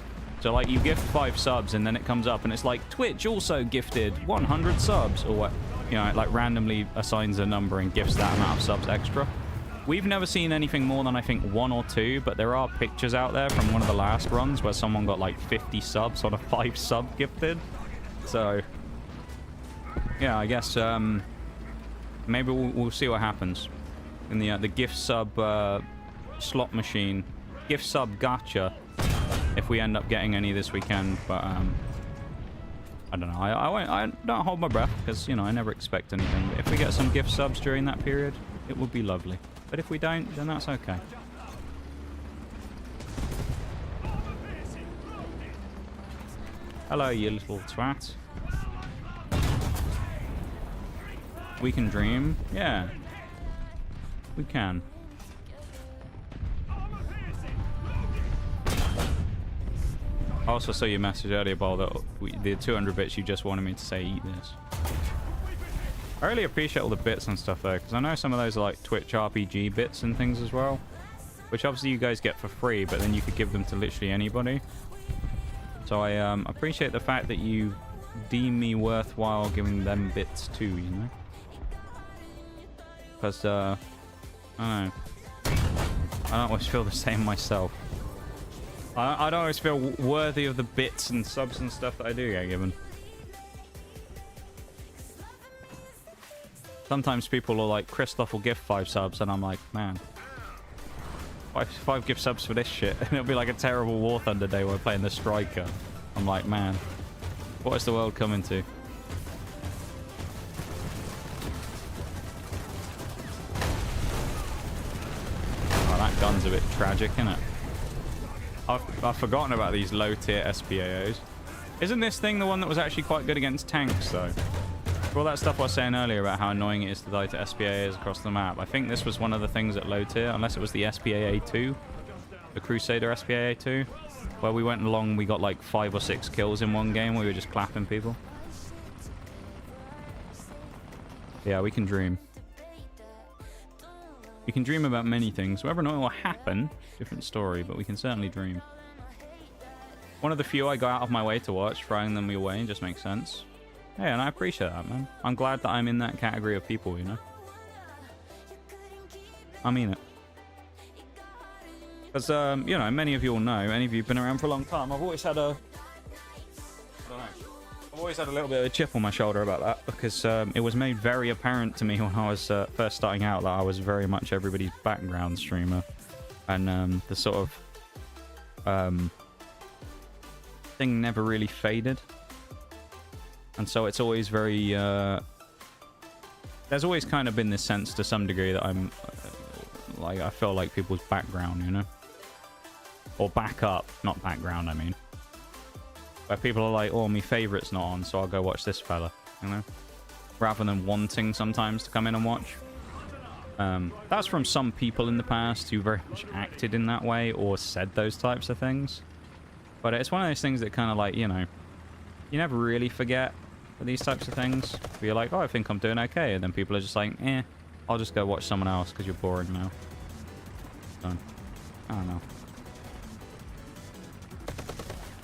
So, like, you gift 5 subs, and then it comes up, and it's like, Twitch also gifted 100 subs, or what, you know, it, like, randomly assigns a number and gifts that amount of subs extra. We've never seen anything more than, I think, 1 or 2, but there are pictures out there from one of the last runs where someone got, like, 50 subs on a 5 sub gifted. So, yeah, I guess, maybe we'll see what happens in the gift sub slot machine. Gift sub gacha. If we end up getting any this weekend, but I don't know. I don't hold my breath because, you know, I never expect anything. But if we get some gift subs during that period, it would be lovely. But if we don't, then that's okay. Hello, you little twat. We can dream. Yeah. We can. I also saw your message earlier, Ball, that the 200 bits you just wanted me to say, eat this. I really appreciate all the bits and stuff though, because I know some of those are like Twitch RPG bits and things as well, which obviously you guys get for free, but then you could give them to literally anybody. So I appreciate the fact that you deem me worthwhile giving them bits too, you know? Because, I don't know. I don't always feel the same myself. I don't always feel worthy of the bits and subs and stuff that I do get given. Sometimes people are like, Christoph will give 5 subs, and I'm like, man, 5 gift subs for this shit. And it'll be like a terrible War Thunder day where we're playing the Striker. I'm like, man, what is the world coming to? Oh, that gun's a bit tragic, isn't it? I've forgotten about these low tier SPAOs. Isn't this thing the one that was actually quite good against tanks though? For all that stuff I was saying earlier about how annoying it is to die to SPAOs across the map, I think this was one of the things at low tier, unless it was the SPAA2, the Crusader SPAA2, where we went along, we got like 5 or 6 kills in one game, we were just clapping people. Yeah, we can dream. We can dream about many things. Whether or not it will happen, different story, but we can certainly dream. One of the few I go out of my way to watch, throwing them your way just makes sense. Hey, and I appreciate that, man. I'm glad that I'm in that category of people, you know? I mean it. Because, you know, many of you all know, any of you have been around for a long time, I've always had a... I don't know. I've always had a little bit of a chip on my shoulder about that, because it was made very apparent to me when I was first starting out that I was very much everybody's background streamer. And the sort of thing never really faded. And so it's always very... there's always kind of been this sense to some degree that I'm... like, I feel like people's background, you know? Or backup, not background, I mean. Where people are like, oh, my favourite's not on, so I'll go watch this fella, you know? Rather than wanting sometimes to come in and watch. That's from some people in the past who very much acted in that way or said those types of things. But it's one of those things that kind of like, you know, you never really forget these types of things. But you're like, oh, I think I'm doing okay. And then people are just like, I'll just go watch someone else because you're boring now. So, I don't know.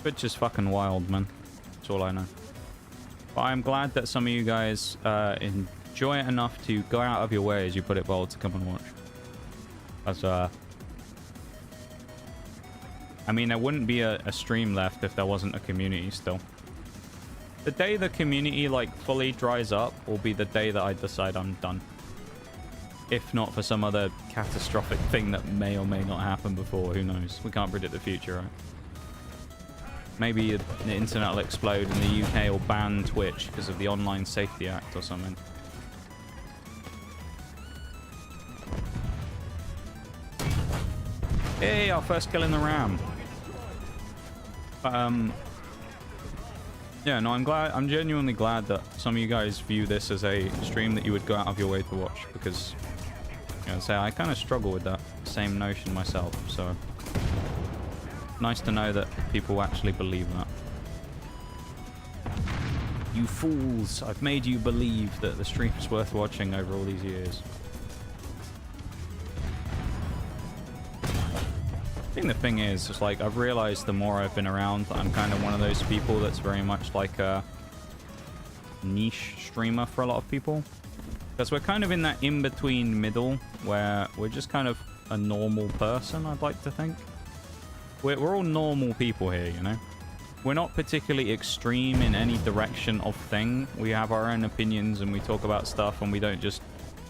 Twitch is fucking wild, man. That's all I know. But I'm glad that some of you guys enjoy it enough to go out of your way, as you put it, Bold, to come and watch. That's, I mean, there wouldn't be a stream left if there wasn't a community still. The day the community, like, fully dries up will be the day that I decide I'm done. If not for some other catastrophic thing that may or may not happen before, who knows? We can't predict the future, right? Maybe the internet will explode and the UK will ban Twitch because of the Online Safety Act or something. Hey, our first kill in the Ram. Yeah, no, I'm genuinely glad that some of you guys view this as a stream that you would go out of your way to watch, because, you know, say I kind of struggle with that same notion myself, so nice to know that people actually believe that. You fools, I've made you believe that the stream is worth watching over all these years. I think the thing is, just like, I've realized the more I've been around that I'm kind of one of those people that's very much like a niche streamer for a lot of people. Because we're kind of in that in-between middle where we're just kind of a normal person, I'd like to think. We're all normal people here, you know? We're not particularly extreme in any direction of thing. We have our own opinions and we talk about stuff and we don't just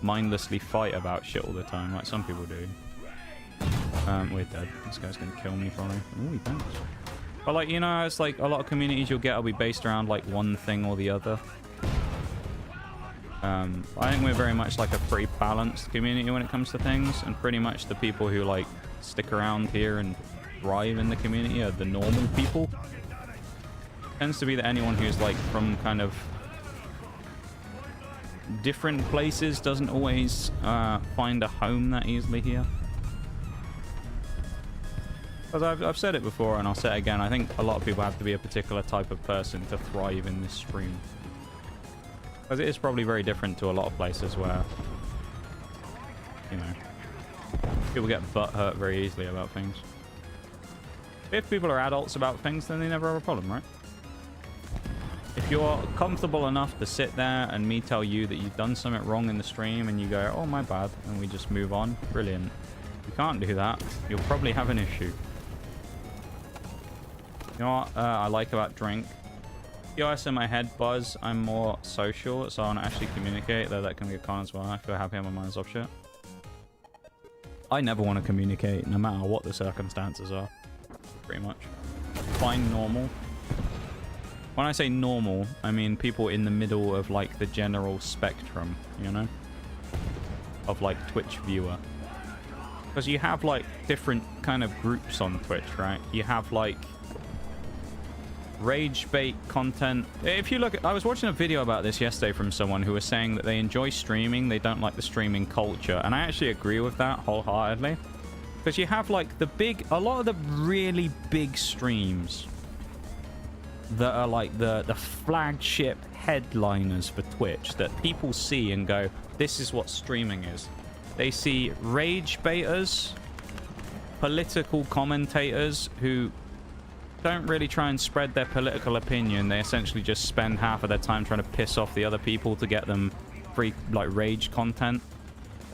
mindlessly fight about shit all the time like some people do. We're dead. This guy's gonna kill me probably. Ooh, he bounced. But like, you know, it's like a lot of communities you'll get will be based around like one thing or the other. I think we're very much like a pretty balanced community when it comes to things, and pretty much the people who like stick around here and thrive in the community are the normal people. tends to be that anyone who's like from kind of different places doesn't always find a home that easily here. Because I've said it before and I'll say it again, I think a lot of people have to be a particular type of person to thrive in this stream. Because it is probably very different to a lot of places where, you know, people get butt hurt very easily about things. If people are adults about things, then they never have a problem, right? If you're comfortable enough to sit there and me tell you that you've done something wrong in the stream and you go, oh, my bad, and we just move on, brilliant. If you can't do that, you'll probably have an issue. You know what I like about drink? The ice in my head buzz, I'm more social, so I want to actually communicate, though that can be a con as well. I feel happy on my mind's off shit. I never want to communicate, no matter what the circumstances are. Pretty much. Fine, normal. When I say normal, I mean people in the middle of, like, the general spectrum, you know? Of, like, Twitch viewer. Because you have, like, different kind of groups on Twitch, right? You have, like, rage bait content. If you look at, I was watching a video about this yesterday from someone who was saying that they enjoy streaming, they don't like the streaming culture, and I actually agree with that wholeheartedly, because you have like a lot of the really big streams that are like the flagship headliners for Twitch that people see and go, this is what streaming is. They see rage baiters, political commentators who don't really try and spread their political opinion. They essentially just spend half of their time trying to piss off the other people to get them free, like, rage content.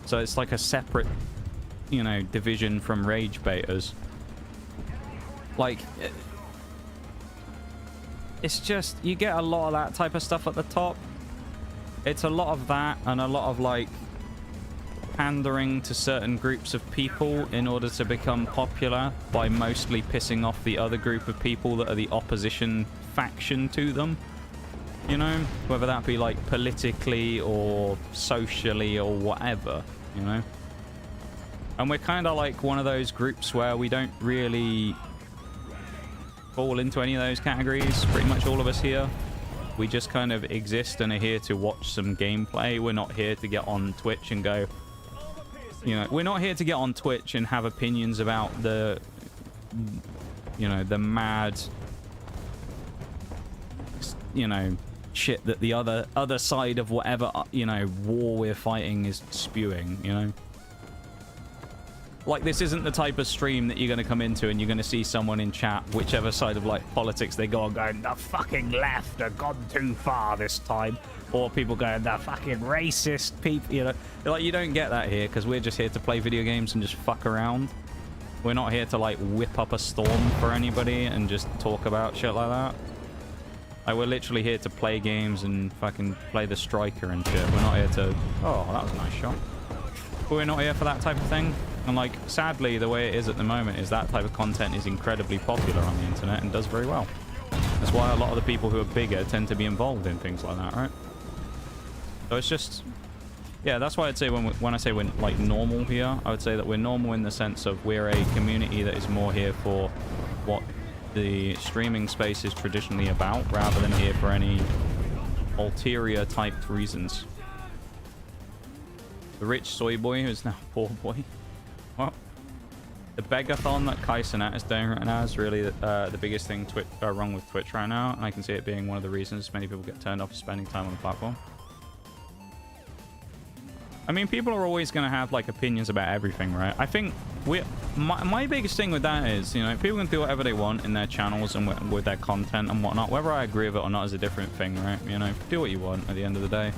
So it's like a separate, you know, division from rage baiters. Like, it's just, you get a lot of that type of stuff at the top. It's a lot of that and a lot of, like, pandering to certain groups of people in order to become popular by mostly pissing off the other group of people that are the opposition faction to them, you know, whether that be like politically or socially or whatever, you know. And we're kind of like one of those groups where we don't really fall into any of those categories. Pretty much all of us here, we just kind of exist and are here to watch some gameplay. We're not here to get on Twitch and go, you know, we're not here to get on Twitch and have opinions about the, you know, the mad, you know, shit that the other side of whatever, you know, war we're fighting is spewing, you know. Like, this isn't the type of stream that you're going to come into and you're going to see someone in chat, whichever side of, like, politics they go on, going, the fucking left have gone too far this time. Or people going, the fucking racist people, you know. Like, you don't get that here, because we're just here to play video games and just fuck around. We're not here to, like, whip up a storm for anybody and just talk about shit like that. Like, we're literally here to play games and fucking play the striker and shit. We're not here to... Oh, that was a nice shot. But we're not here for that type of thing. And, like, sadly, the way it is at the moment is that type of content is incredibly popular on the internet and does very well. That's why a lot of the people who are bigger tend to be involved in things like that, right? So it's just... Yeah, that's why I'd say when I say we're, like, normal here, I would say that we're normal in the sense of we're a community that is more here for what the streaming space is traditionally about, rather than here for any ulterior type reasons. The rich soy boy who is now poor boy. What? The begathon that Kaisenat is doing right now is really the biggest thing wrong with Twitch right now, and I can see it being one of the reasons many people get turned off spending time on the platform. I mean, people are always going to have, like, opinions about everything, right? I think my biggest thing with that is, you know, people can do whatever they want in their channels and with their content and whatnot. Whether I agree with it or not is a different thing, right? You know, do what you want at the end of the day.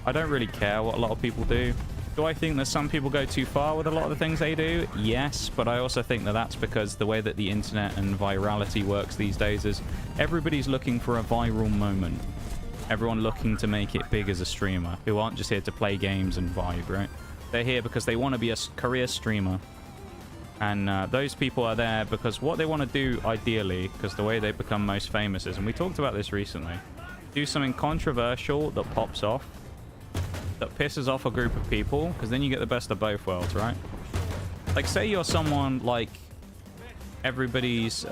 I don't really care what a lot of people do. Do I think that some people go too far with a lot of the things they do? Yes, but I also think that that's because the way that the internet and virality works these days is everybody's looking for a viral moment. Everyone looking to make it big as a streamer, who aren't just here to play games and vibe, right? They're here because they want to be a career streamer. And those people are there because what they want to do, ideally, because the way they become most famous is, and we talked about this recently, do something controversial that pops off, that pisses off a group of people, because then you get the best of both worlds, right? Like, say you're someone like everybody's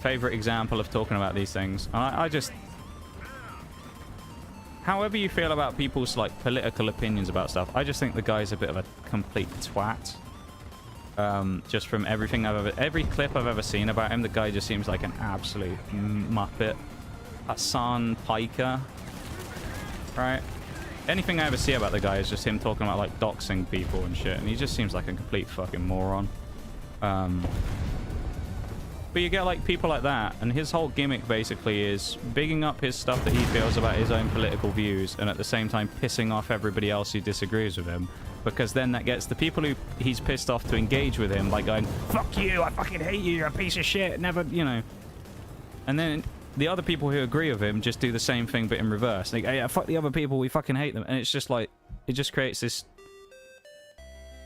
favorite example of talking about these things. And I just... However you feel about people's, like, political opinions about stuff, I just think the guy's a bit of a complete twat. Just from everything every clip I've ever seen about him, the guy just seems like an absolute muppet. Hassan Piker. Right? Anything I ever see about the guy is just him talking about, like, doxing people and shit. And he just seems like a complete fucking moron. But you get, like, people like that, and his whole gimmick basically is bigging up his stuff that he feels about his own political views, and at the same time pissing off everybody else who disagrees with him, because then that gets the people who he's pissed off to engage with him by going, fuck you, I fucking hate you, you're a piece of shit, never, you know. And then the other people who agree with him just do the same thing, but in reverse. Like, hey, fuck the other people, we fucking hate them. And it's just like, it just creates this...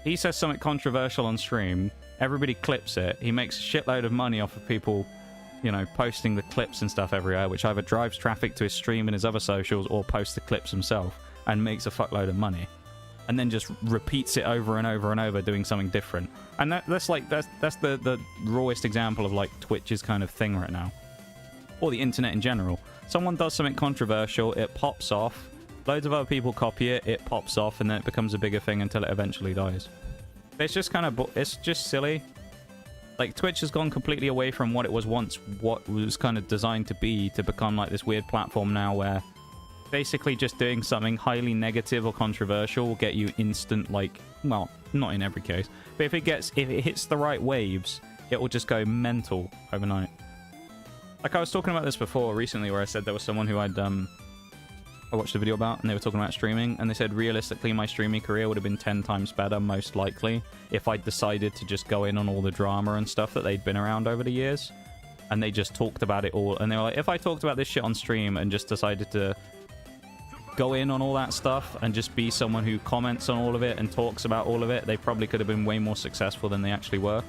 He says something controversial on stream, everybody clips it, he makes a shitload of money off of people, you know, posting the clips and stuff everywhere, which either drives traffic to his stream and his other socials, or posts the clips himself, and makes a fuckload of money. And then just repeats it over and over and over, doing something different. And that's the rawest example of, like, Twitch's kind of thing right now. Or the internet in general. Someone does something controversial, it pops off, loads of other people copy it, it pops off, and then it becomes a bigger thing until it eventually dies. It's just kind of... It's just silly. Like, Twitch has gone completely away from what it was once, what was kind of designed to be, to become, like, this weird platform now where basically just doing something highly negative or controversial will get you instant, like... Well, not in every case. But if it hits the right waves, it will just go mental overnight. Like, I was talking about this before recently, where I said there was someone who I watched a video about, and they were talking about streaming, and they said realistically my streaming career would have been 10 times better, most likely, if I'd decided to just go in on all the drama and stuff that they'd been around over the years. And they just talked about it all, and they were like, if I talked about this shit on stream and just decided to go in on all that stuff and just be someone who comments on all of it and talks about all of it, they probably could have been way more successful than they actually were.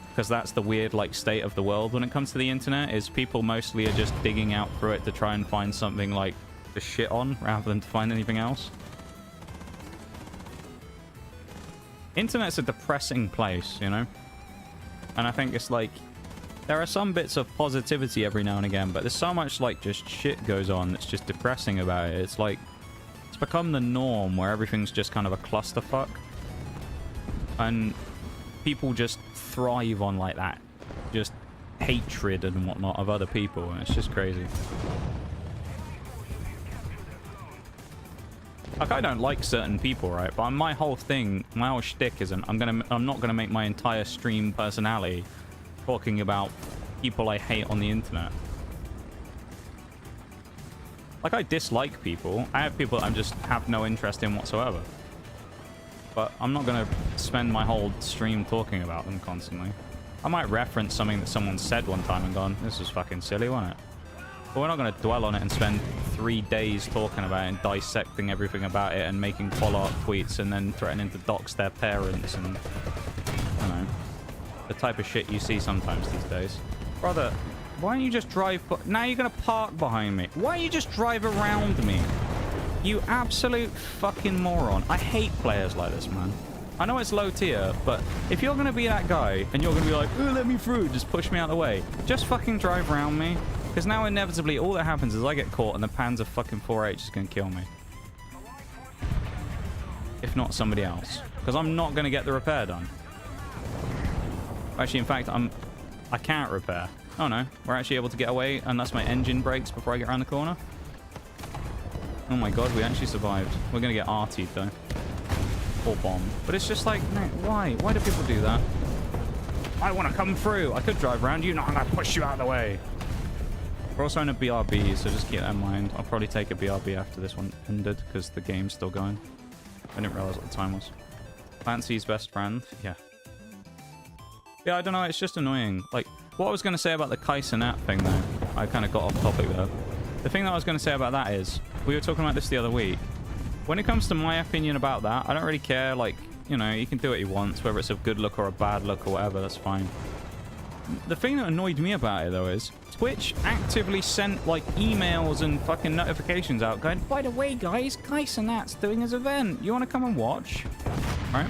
Because that's the weird, like, state of the world when it comes to the internet, is people mostly are just digging out through it to try and find something, like, to shit on rather than to find anything else. Internet's a depressing place, you know? And I think it's like, there are some bits of positivity every now and again, but there's so much, like, just shit goes on that's just depressing about it. It's like, it's become the norm where everything's just kind of a clusterfuck. And people just thrive on, like, that. Just hatred and whatnot of other people, and it's just crazy. Like, I don't like certain people, right? But my whole thing, my whole shtick isn't, I'm not gonna make my entire stream personality talking about people I hate on the internet. Like, I dislike people. I have people that I just have no interest in whatsoever. But I'm not gonna spend my whole stream talking about them constantly. I might reference something that someone said one time and gone, this is fucking silly, wasn't it? But we're not going to dwell on it and spend 3 days talking about it and dissecting everything about it and making follow-up tweets and then threatening to dox their parents and, I don't know, the type of shit you see sometimes these days. Brother, why don't you just drive... Now you're going to park behind me. Why don't you just drive around me? You absolute fucking moron. I hate players like this, man. I know it's low tier, but if you're going to be that guy and you're going to be like, oh, let me through, just push me out of the way, just fucking drive around me. Because now, inevitably, all that happens is I get caught and the Panzer fucking 4H is going to kill me. If not somebody else. Because I'm not going to get the repair done. Actually, in fact, I can't repair. Oh, no. We're actually able to get away unless my engine breaks before I get around the corner. Oh, my God. We actually survived. We're going to get artied, though. Or bombed. But it's just like, mate, why? Why do people do that? I want to come through. I could drive around you. No, I'm going to push you out of the way. We're also in a BRB, so just keep that in mind. I'll probably take a BRB after this one ended, because the game's still going. I didn't realize what the time was. Clancy's best friend? Yeah. Yeah, I don't know, it's just annoying. Like, what I was going to say about the Kaisenat thing, though, I kind of got off topic there. The thing that I was going to say about that is, we were talking about this the other week. When it comes to my opinion about that, I don't really care, like, you know, you can do what you want, whether it's a good look or a bad look or whatever, that's fine. The thing that annoyed me about it, though, is Twitch actively sent, like, emails and fucking notifications out going, by the way, guys, Kaisenat's doing his event. You want to come and watch? Right?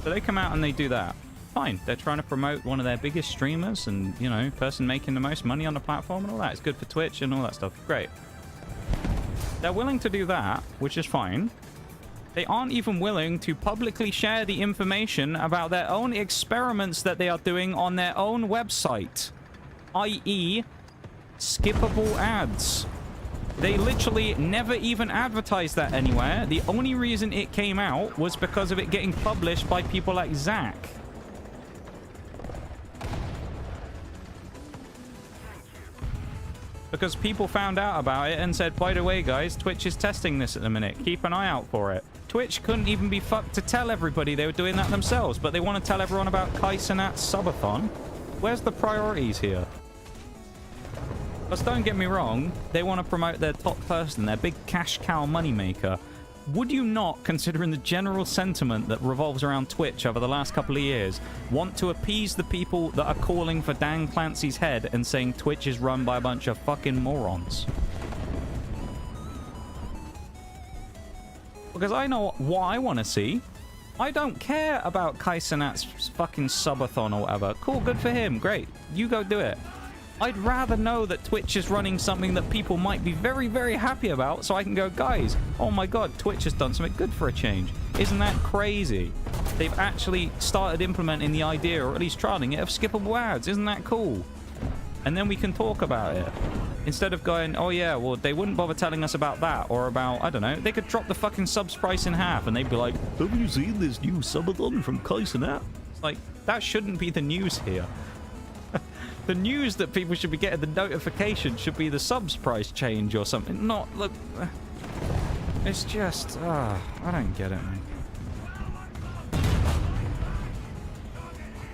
So they come out and they do that. fine. They're trying to promote one of their biggest streamers and, you know, person making the most money on the platform and all that. It's good for Twitch and all that stuff. Great. They're willing to do that, which is fine. They aren't even willing to publicly share the information about their own experiments that they are doing on their own website, i.e. skippable ads. They literally never even advertised that anywhere. The only reason it came out was because of it getting published by people like Zach. Because people found out about it and said, by the way, guys, Twitch is testing this at the minute. Keep an eye out for it. Twitch couldn't even be fucked to tell everybody they were doing that themselves, but they want to tell everyone about Kaisenat's subathon. Where's the priorities here? Because don't get me wrong, they want to promote their top person, their big cash cow moneymaker. Would you not, considering the general sentiment that revolves around Twitch over the last couple of years, want to appease the people that are calling for Dan Clancy's head and saying Twitch is run by a bunch of fucking morons? Because I know what I want to see. I don't care about Kaisenat's fucking subathon or whatever. Cool, good for him. Great. You go do it. I'd rather know that Twitch is running something that people might be very, very happy about, so I can go, guys, oh my god, Twitch has done something good for a change. Isn't that crazy? They've actually started implementing the idea, or at least trialing it, of skippable ads. Isn't that cool? And then we can talk about it. Instead of going, oh yeah, well, they wouldn't bother telling us about that, or about, I don't know, they could drop the fucking subs price in half, and they'd be like, have you seen this new subathon from Kaisenat? It's like, that shouldn't be the news here. The news that people should be getting the notification should be the subs price change or something. Not, look, it's just, I don't get it, man.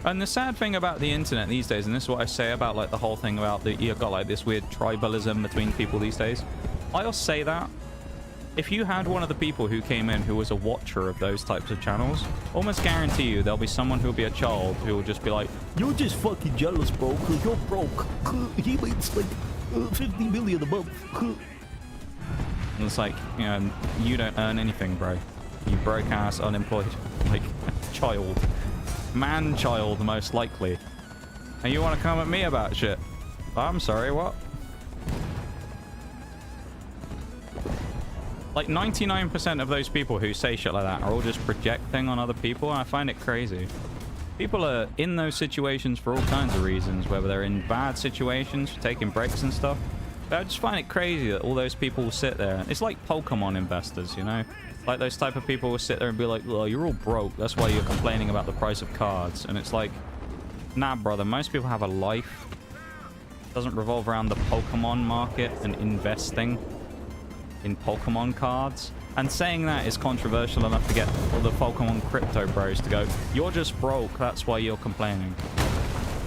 And the sad thing about the internet these days, and this is what I say about like the whole thing about the, you've got like this weird tribalism between people these days. I'll say that if you had one of the people who came in who was a watcher of those types of channels, almost guarantee you there'll be someone who'll be a child who will just be like, you're just fucking jealous, bro, because you're broke. He makes like 50 million a month. And it's like, you know, you don't earn anything, bro. You broke ass, unemployed, like, child. Man-child, most likely. And you want to come at me about shit? I'm sorry, what? Like 99% of those people who say shit like that are all just projecting on other people, and I find it crazy. People are in those situations for all kinds of reasons, whether they're in bad situations, for taking breaks and stuff. But I just find it crazy that all those people will sit there. It's like Pokemon investors, you know? Like those type of people will sit there and be like, well, you're all broke. That's why you're complaining about the price of cards. And it's like, nah, brother. Most people have a life. It doesn't revolve around the Pokemon market and investing in Pokemon cards. And saying that is controversial enough to get all the Pokemon crypto bros to go, you're just broke. That's why you're complaining.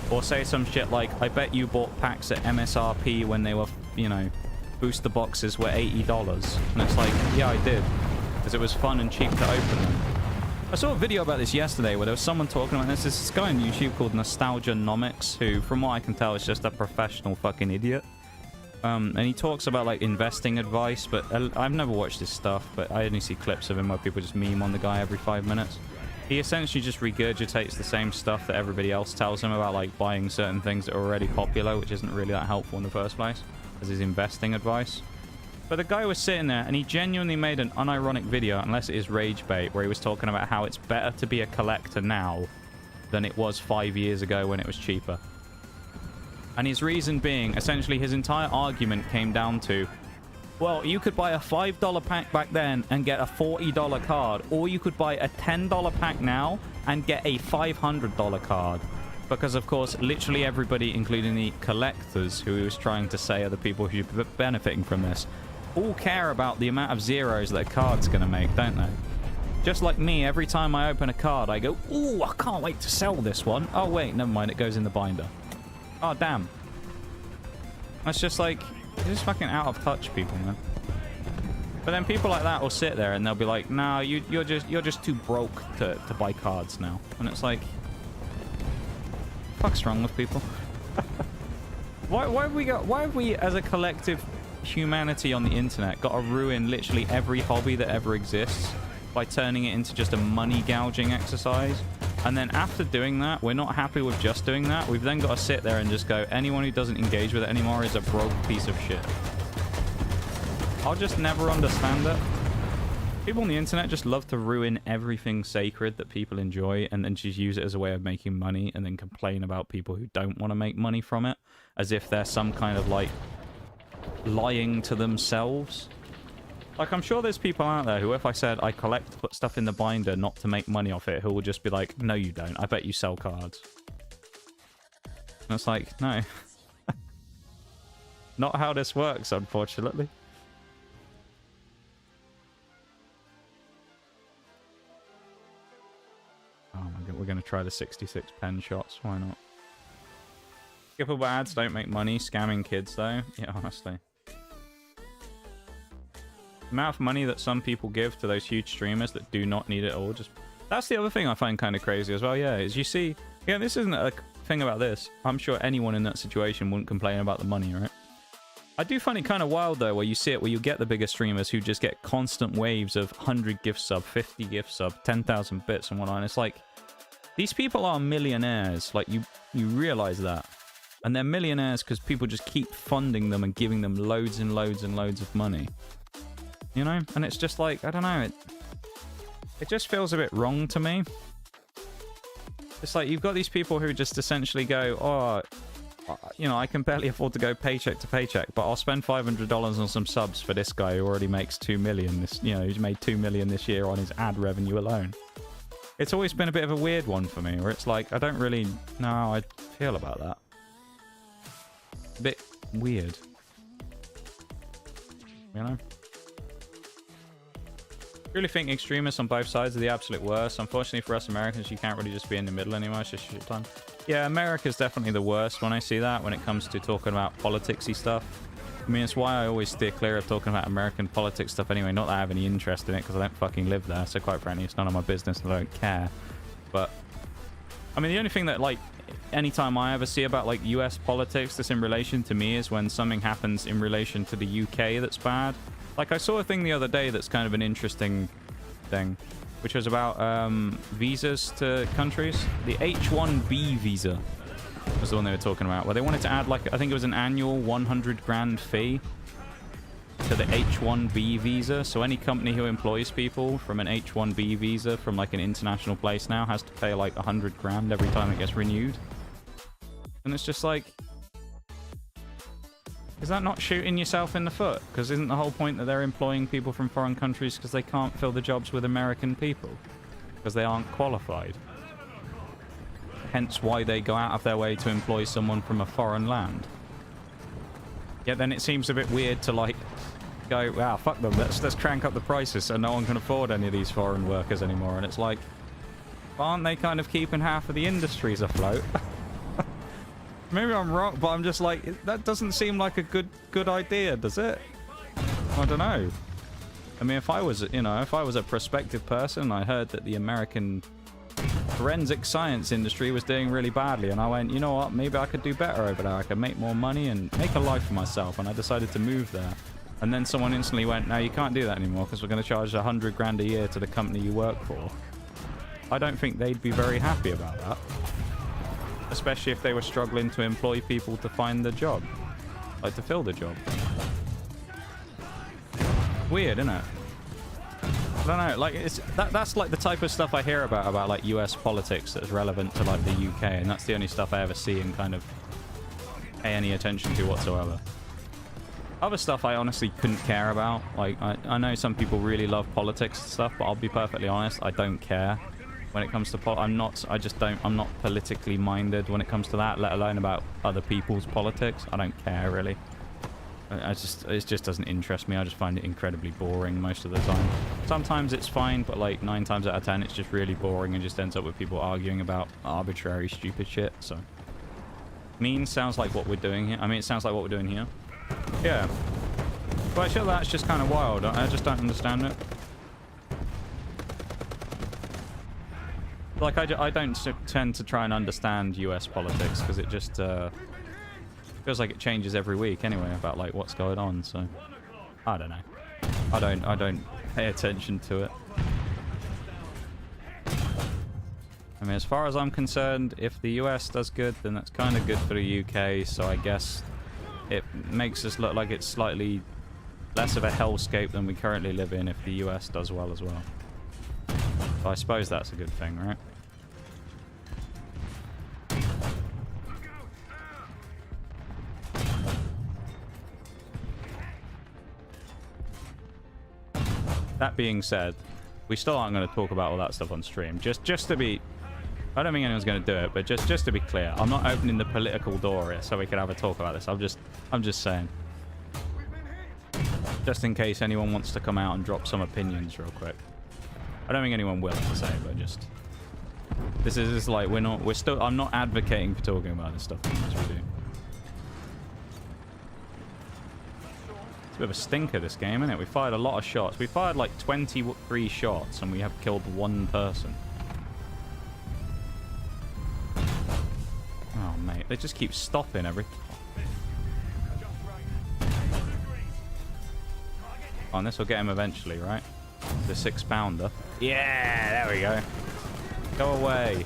Or say some shit like, I bet you bought packs at MSRP when they were, you know, booster boxes were $80. And it's like, yeah, I did. Because it was fun and cheap to open them. I saw a video about this yesterday where there was someone talking about this. There's this guy on YouTube called Nostalgianomics, who, from what I can tell, is just a professional fucking idiot. And he talks about, like, investing advice, but I've never watched his stuff, but I only see clips of him where people just meme on the guy every 5 minutes. He essentially just regurgitates the same stuff that everybody else tells him about, like, buying certain things that are already popular, which isn't really that helpful in the first place, as his investing advice. But the guy was sitting there, and he genuinely made an unironic video, unless it is rage bait, where he was talking about how it's better to be a collector now than it was 5 years ago when it was cheaper. And his reason being, essentially his entire argument came down to, well, you could buy a $5 pack back then and get a $40 card, or you could buy a $10 pack now and get a $500 card. Because, of course, literally everybody, including the collectors, who he was trying to say are the people who are benefiting from this, all care about the amount of zeros that a card's going to make, don't they? Just like me, every time I open a card, I go, ooh, I can't wait to sell this one. Oh, wait, never mind, it goes in the binder. Oh, damn. That's just like, you're just fucking out of touch, people, man. But then people like that will sit there and they'll be like, nah, you're just too broke to buy cards now. And it's like, fuck's wrong with people? why have we as a collective humanity on the internet got to ruin literally every hobby that ever exists by turning it into just a money gouging exercise? And then after doing that, we're not happy with just doing that. We've then got to sit there and just go, anyone who doesn't engage with it anymore is a broke piece of shit. I'll just never understand it. People on the internet just love to ruin everything sacred that people enjoy and then just use it as a way of making money and then complain about people who don't want to make money from it as if they're some kind of, like, lying to themselves. Like, I'm sure there's people out there who, if I said I collect to put stuff in the binder not to make money off it, who will just be like, no, you don't. I bet you sell cards. And it's like, no. Not how this works, unfortunately. Oh my god, we're going to try the 66 pen shots. Why not? Skippable ads don't make money. Scamming kids, though. Yeah, honestly. The amount of money that some people give to those huge streamers that do not need it all. Just that's the other thing I find kind of crazy as well. Yeah, is you see... Yeah, this isn't a thing about this. I'm sure anyone in that situation wouldn't complain about the money, right? I do find it kind of wild, though, where you see it, where you get the bigger streamers who just get constant waves of 100 gift sub, 50 gift sub, 10,000 bits and whatnot. And it's like, these people are millionaires. Like, you realize that. And they're millionaires because people just keep funding them and giving them loads and loads and loads of money. You know? And it's just like, I don't know, it just feels a bit wrong to me. It's like, you've got these people who just essentially go, oh... You know, I can barely afford to go paycheck to paycheck, but I'll spend $500 on some subs for this guy who already makes $2 million. This, you know, he's made $2 million this year on his ad revenue alone. It's always been a bit of a weird one for me, where it's like, I don't really know how I feel about that. A bit weird. You know? I really think extremists on both sides are the absolute worst. Unfortunately for us Americans, you can't really just be in the middle anymore. It's just shit time. Yeah, America's definitely the worst when I see that, when it comes to talking about politics-y stuff. I mean, it's why I always steer clear of talking about American politics stuff anyway. Not that I have any interest in it, because I don't fucking live there, so quite frankly, it's none of my business and I don't care. But, I mean, the only thing that, like, anytime I ever see about, like, US politics that's in relation to me is when something happens in relation to the UK that's bad. Like, I saw a thing the other day that's kind of an interesting thing, which was about visas to countries. The H-1B visa was the one they were talking about, where they wanted to add, like, I think it was an annual 100 grand fee to the H-1B visa. So any company who employs people from an H-1B visa from, like, an international place now has to pay, like, 100 grand every time it gets renewed. And it's just like... Is that not shooting yourself in the foot? Because isn't the whole point that they're employing people from foreign countries because they can't fill the jobs with American people? Because they aren't qualified. Hence why they go out of their way to employ someone from a foreign land. Yet then it seems a bit weird to, like, go, wow, fuck them, let's crank up the prices so no one can afford any of these foreign workers anymore. And it's like, aren't they kind of keeping half of the industries afloat? Maybe I'm wrong, but I'm just like, that doesn't seem like a good idea, does it? I don't know. I mean, if I was, you know, if I was a prospective person, I heard that the American forensic science industry was doing really badly, and I went, you know what, maybe I could do better over there. I could make more money and make a life for myself, and I decided to move there. And then someone instantly went, no, you can't do that anymore because we're going to charge 100 grand a year to the company you work for. I don't think they'd be very happy about that. Especially if they were struggling to employ people to find the job. Like, to fill the job. Weird, isn't it? I don't know, like, that's like the type of stuff I hear about like US politics that's relevant to, like, the UK, and that's the only stuff I ever see and kind of pay any attention to whatsoever. Other stuff I honestly couldn't care about. Like, I know some people really love politics and stuff, but I'll be perfectly honest, I don't care. When it comes to I'm not politically minded when it comes to that, let alone about other people's politics. I don't care, really. It just doesn't interest me. I just find it incredibly boring most of the time. Sometimes it's fine, but like 9 times out of 10, it's just really boring and just ends up with people arguing about arbitrary, stupid shit. So, mean sounds like what we're doing here. I mean, it sounds like what we're doing here. Yeah. But I feel that's just kind of wild. I just don't understand it. Like, I don't tend to try and understand US politics because it just feels like it changes every week anyway about, like, what's going on. So I don't know. I don't pay attention to it. I I mean, as far as I'm concerned, if the US does good, then that's kind of good for the UK, so I guess it makes us look like it's slightly less of a hellscape than we currently live in if the US does well as well. So I suppose that's a good thing, right? That being said, we still aren't going to talk about all that stuff on stream. Just to be... I don't think anyone's going to do it, but just to be clear, I'm not opening the political door here so we can have a talk about this. I'm just saying. Just in case anyone wants to come out and drop some opinions real quick. I don't think anyone will, to say, but just... This is just like, I'm not advocating for talking about this stuff as we do. It's a bit of a stinker, this game, isn't it? We fired a lot of shots. We fired like 23 shots and we have killed one person. Oh, mate. They just keep stopping every... Oh, and this will get him eventually, right? The 6-pounder. Yeah, there we go. Go away.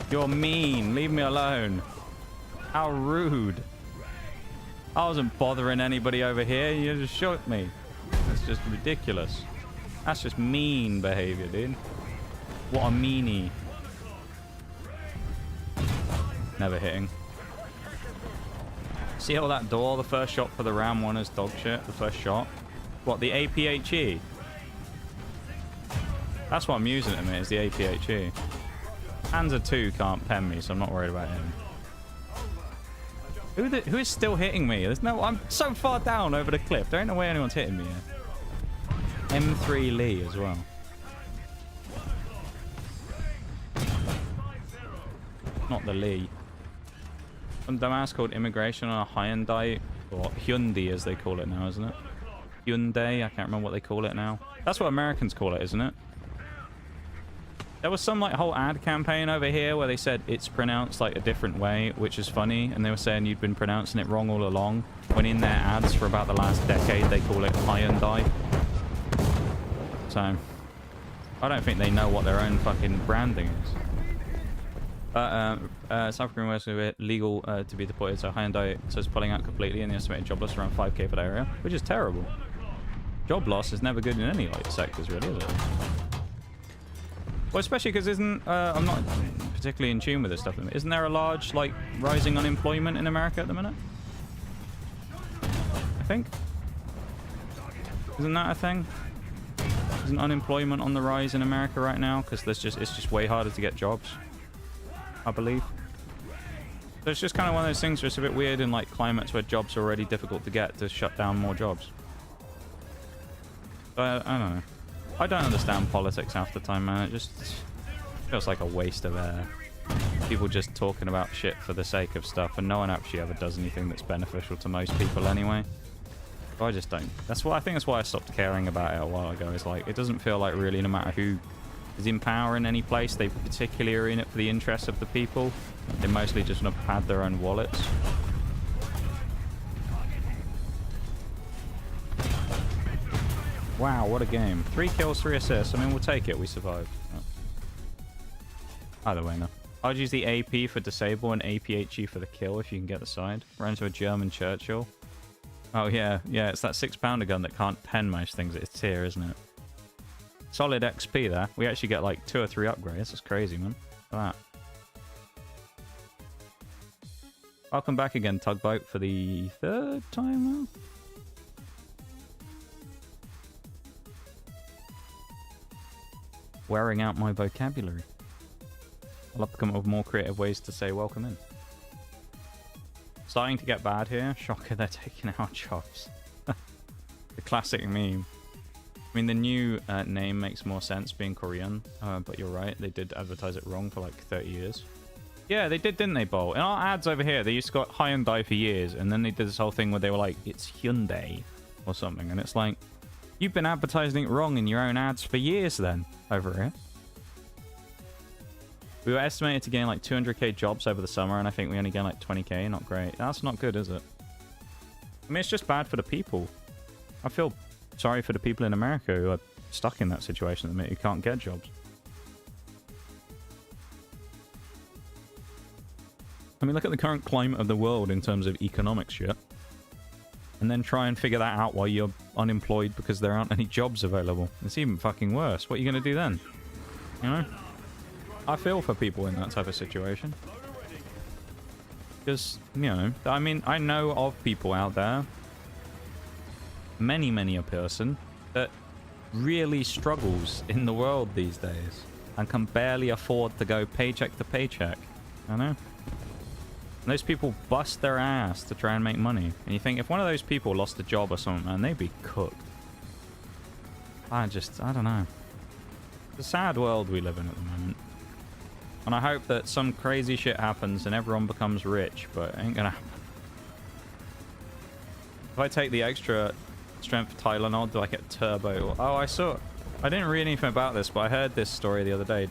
You're mean. Leave me alone. How rude. I wasn't bothering anybody over here. You just shot me. That's just ridiculous. That's just mean behavior, dude. What a meanie. Never hitting. See all that door? The first shot for the Ram one is dog shit. The first shot. What, the APHE? That's what I'm using at the minute, is the APHE. Panzer 2 can't pen me, so I'm not worried about him. Who is still hitting me? There's no... I'm so far down over the cliff. There ain't no way anyone's hitting me here. M3 Lee as well. Not the Lee. Some dumbass called immigration on a Hyundai, or Hyundai as they call it now, isn't it? Hyundai, I can't remember what they call it now. That's what Americans call it, isn't it? There was some like whole ad campaign over here where they said it's pronounced like a different way, which is funny, and they were saying you'd been pronouncing it wrong all along, when in their ads for about the last decade they call it Hyundai. So I don't think they know what their own fucking branding is. South African West legal to be deported, so Hyundai says pulling out completely, and the estimated job loss around 5k for the area, which is terrible. Job loss is never good in any like sectors, really, is it? Well, especially because I'm not particularly in tune with this stuff. Isn't there a large like rising unemployment in America at the minute? I think. Isn't that a thing? Isn't unemployment on the rise in America right now? Because it's just way harder to get jobs, I believe. So it's just kind of one of those things where it's a bit weird in like climates where jobs are already difficult to get to shut down more jobs. But I don't know. I don't understand politics half the time, man. It just feels like a waste of air. People just talking about shit for the sake of stuff, and no one actually ever does anything that's beneficial to most people anyway. So I just don't. I think that's why I stopped caring about it a while ago. It's like, it doesn't feel like really, no matter who is in power in any place, they particularly are in it for the interests of the people. They mostly just want to pad their own wallets. Wow, what a game. 3 kills, 3 assists. I mean, we'll take it. We survived. Oh. Either way, no. I'd use the AP for disable and APHE for the kill if you can get the side. Ran into a German Churchill. Oh, yeah. Yeah, it's that 6-pounder gun that can't pen most things. It's here, isn't it? Solid XP there. We actually get like 2 or 3 upgrades. That's crazy, man. Look at that. Welcome back again, Tugboat, for the 3rd time now. Wearing out my vocabulary. I'll have to come up with more creative ways to say welcome in. Starting to get bad here. Shocker, they're taking out jobs. The classic meme. I mean, the new name makes more sense being Korean, but you're right, they did advertise it wrong for like 30 years. Yeah, they did, didn't they, Bolt? In our ads over here, they used to got Hyundai for years, and then they did this whole thing where they were like, it's Hyundai or something, and it's like, you've been advertising it wrong in your own ads for years then, over here. We were estimated to gain like 200k jobs over the summer, and I think we only gained like 20k. Not great. That's not good, is it? I mean, it's just bad for the people. I feel sorry for the people in America who are stuck in that situation at the minute, who can't get jobs. I mean, look at the current climate of the world in terms of economic shit. And then try and figure that out while you're unemployed because there aren't any jobs available. It's even fucking worse. What are you going to do then? You know? I feel for people in that type of situation. Because, you know, I mean, I know of people out there, many a person, that really struggles in the world these days and can barely afford to go paycheck to paycheck. You know? And those people bust their ass to try and make money. And you think, if one of those people lost a job or something, man, they'd be cooked. I don't know. It's a sad world we live in at the moment. And I hope that some crazy shit happens and everyone becomes rich, but it ain't gonna happen. If I take the extra strength Tylenol, do I get turbo? Oh, I didn't read anything about this, but I heard this story the other day.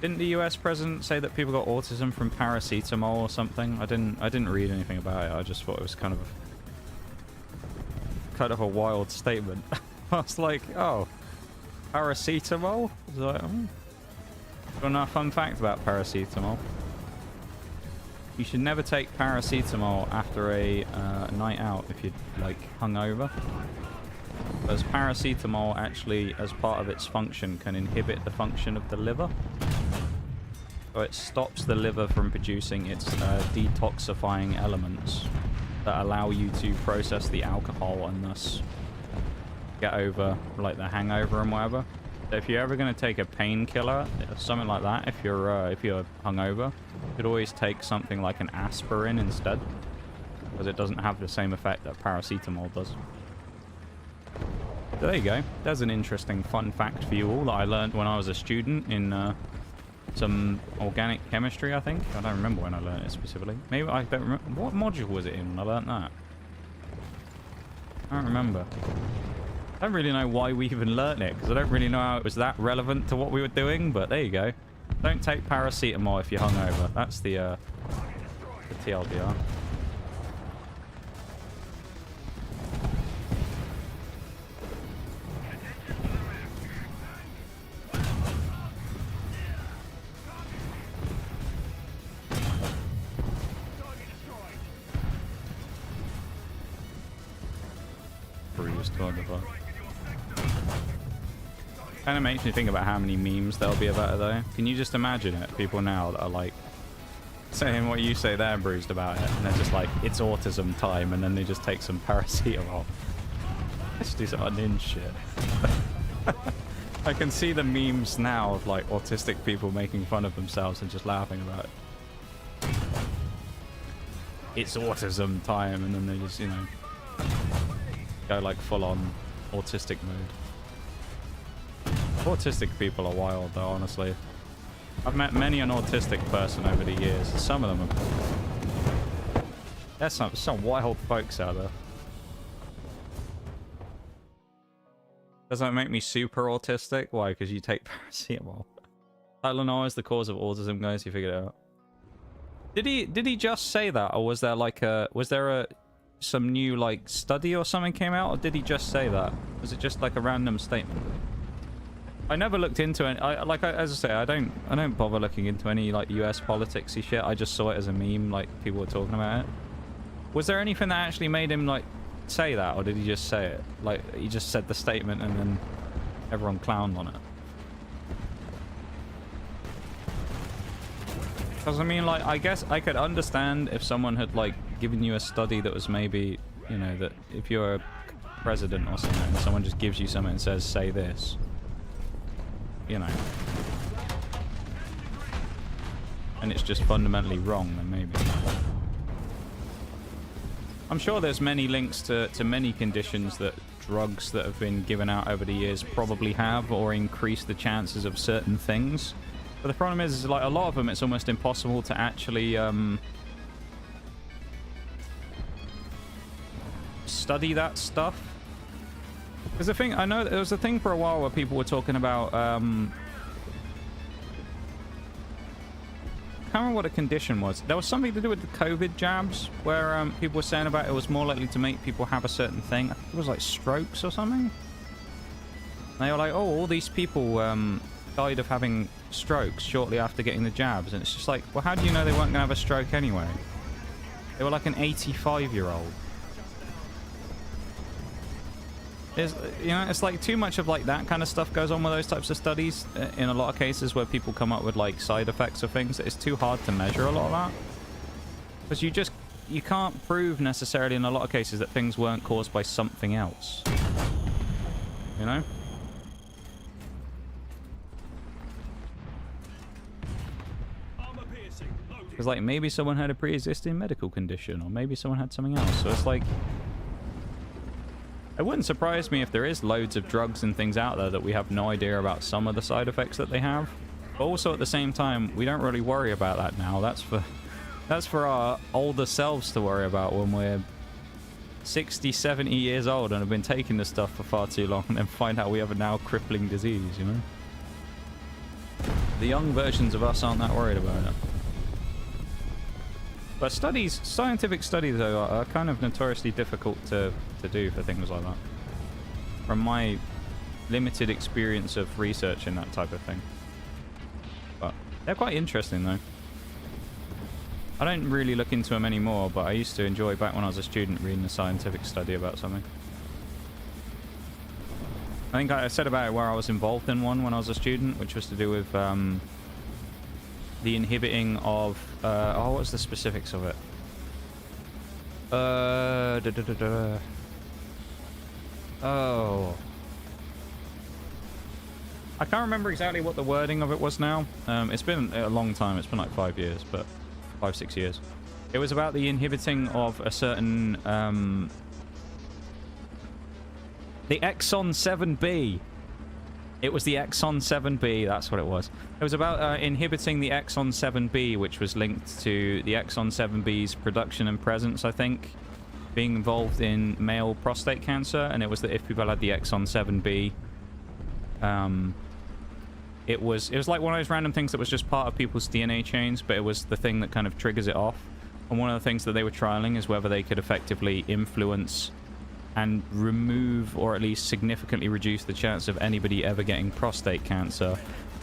Didn't the US president say that people got autism from paracetamol or something? I didn't read anything about it. I just thought it was kind of a wild statement. I was like, oh, paracetamol? I was like, oh. Got a fun fact about paracetamol. You should never take paracetamol after a night out if you're like hungover. Because paracetamol actually, as part of its function, can inhibit the function of the liver. So it stops the liver from producing its detoxifying elements that allow you to process the alcohol and thus get over like the hangover and whatever. So if you're ever going to take a painkiller, something like that, if you're hungover, you could always take something like an aspirin instead, because it doesn't have the same effect that paracetamol does. So there you go. There's an interesting fun fact for you all that I learned when I was a student in some organic chemistry, I think. I don't remember when I learned it specifically. Maybe I don't remember. What module was it in when I learned that? I don't remember. I don't really know why we even learned it, because I don't really know how it was that relevant to what we were doing, but there you go. Don't take paracetamol if you're hungover. That's the TLDR. Kind of makes me think about how many memes there'll be about it though. Can you just imagine it? People now that are like saying what you say there, Bruised, about it, and they're just like, it's autism time, and then they just take some paracetamol. Let's do some unhinged shit. I can see the memes now of like autistic people making fun of themselves and just laughing about it. It's autism time, and then they just, you know, go like full on autistic mode. Autistic people are wild though, honestly. I've met many an autistic person over the years. Some of them are... There's some wild folks out there. Does that make me super autistic? Why? Because you take paracetamol. Tylenol is the cause of autism, guys. You figured it out. Did he just say that, or was there like some new like study or something came out, or did he just say that? Was it just like a random statement? I never looked into it. As I say, I don't bother looking into any like US politics-y shit. I just saw it as a meme, like people were talking about it. Was there anything that actually made him like say that, or did he just say it? Like he just said the statement and then everyone clowned on it? Because I mean, like, I guess I could understand if someone had like given you a study that was maybe, you know, that if you're a president or something, and someone just gives you something and says, say this. You know, and it's just fundamentally wrong, then maybe. I'm sure there's many links to many conditions that drugs that have been given out over the years probably have, or increase the chances of certain things. But the problem is like a lot of them, it's almost impossible to actually study that stuff. Because the thing, I know there was a thing for a while where people were talking about, I can't remember what the condition was. There was something to do with the COVID jabs, where people were saying about it was more likely to make people have a certain thing. I think it was like strokes or something. And they were like, oh, all these people died of having strokes shortly after getting the jabs. And it's just like, well, how do you know they weren't going to have a stroke anyway? They were like an 85-year-old. It's like too much of like that kind of stuff goes on with those types of studies in a lot of cases where people come up with like side effects of things. It's too hard to measure a lot of that. Because you can't prove necessarily in a lot of cases that things weren't caused by something else. You know? Because like maybe someone had a pre-existing medical condition, or maybe someone had something else. So it's like, it wouldn't surprise me if there is loads of drugs and things out there that we have no idea about some of the side effects that they have. But also at the same time, we don't really worry about that now. That's for our older selves to worry about when we're 60, 70 years old and have been taking this stuff for far too long, and then find out we have a now crippling disease, you know? The young versions of us aren't that worried about it. But scientific studies, though, are kind of notoriously difficult to do for things like that. From my limited experience of research in that type of thing. But they're quite interesting, though. I don't really look into them anymore, but I used to enjoy back when I was a student reading a scientific study about something. I think I said about it where I was involved in one when I was a student, which was to do with the inhibiting of what was the specifics of it? Oh, I can't remember exactly what the wording of it was now. It's been a long time. It's been like 5 years, but 5-6 years. It was about the inhibiting of a certain the exon 7b. It was the exon 7b, that's what it was. It was about inhibiting the exon 7b, which was linked to the exon 7b's production and presence, I think, being involved in male prostate cancer. And it was that if people had the exon 7b, it was like one of those random things that was just part of people's DNA chains, but it was the thing that kind of triggers it off. And one of the things that they were trialing is whether they could effectively influence and remove, or at least significantly reduce, the chance of anybody ever getting prostate cancer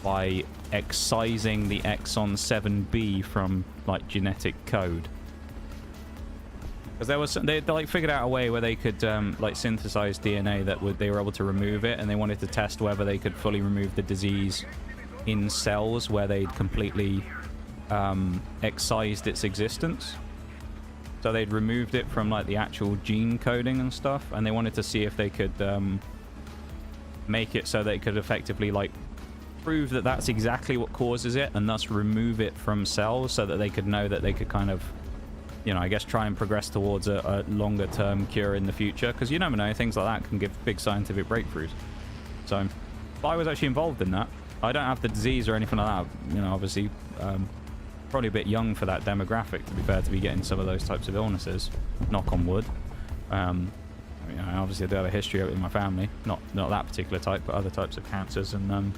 by excising the exon 7b from like genetic code. Because there was, they like figured out a way where they could like synthesize DNA that they were able to remove it, and they wanted to test whether they could fully remove the disease in cells where they'd completely excised its existence. So they'd removed it from like the actual gene coding and stuff, and they wanted to see if they could make it so they could effectively like prove that that's exactly what causes it, and thus remove it from cells, so that they could know that they could kind of, you know, I guess try and progress towards a longer term cure in the future. Because you never know, things like that can give big scientific breakthroughs. So I was actually involved in that. I don't have the disease or anything like that, you know, obviously. Probably a bit young for that demographic, to be fair, to be getting some of those types of illnesses. Knock on wood. I mean, obviously I do have a history of it in my family. Not that particular type, but other types of cancers. And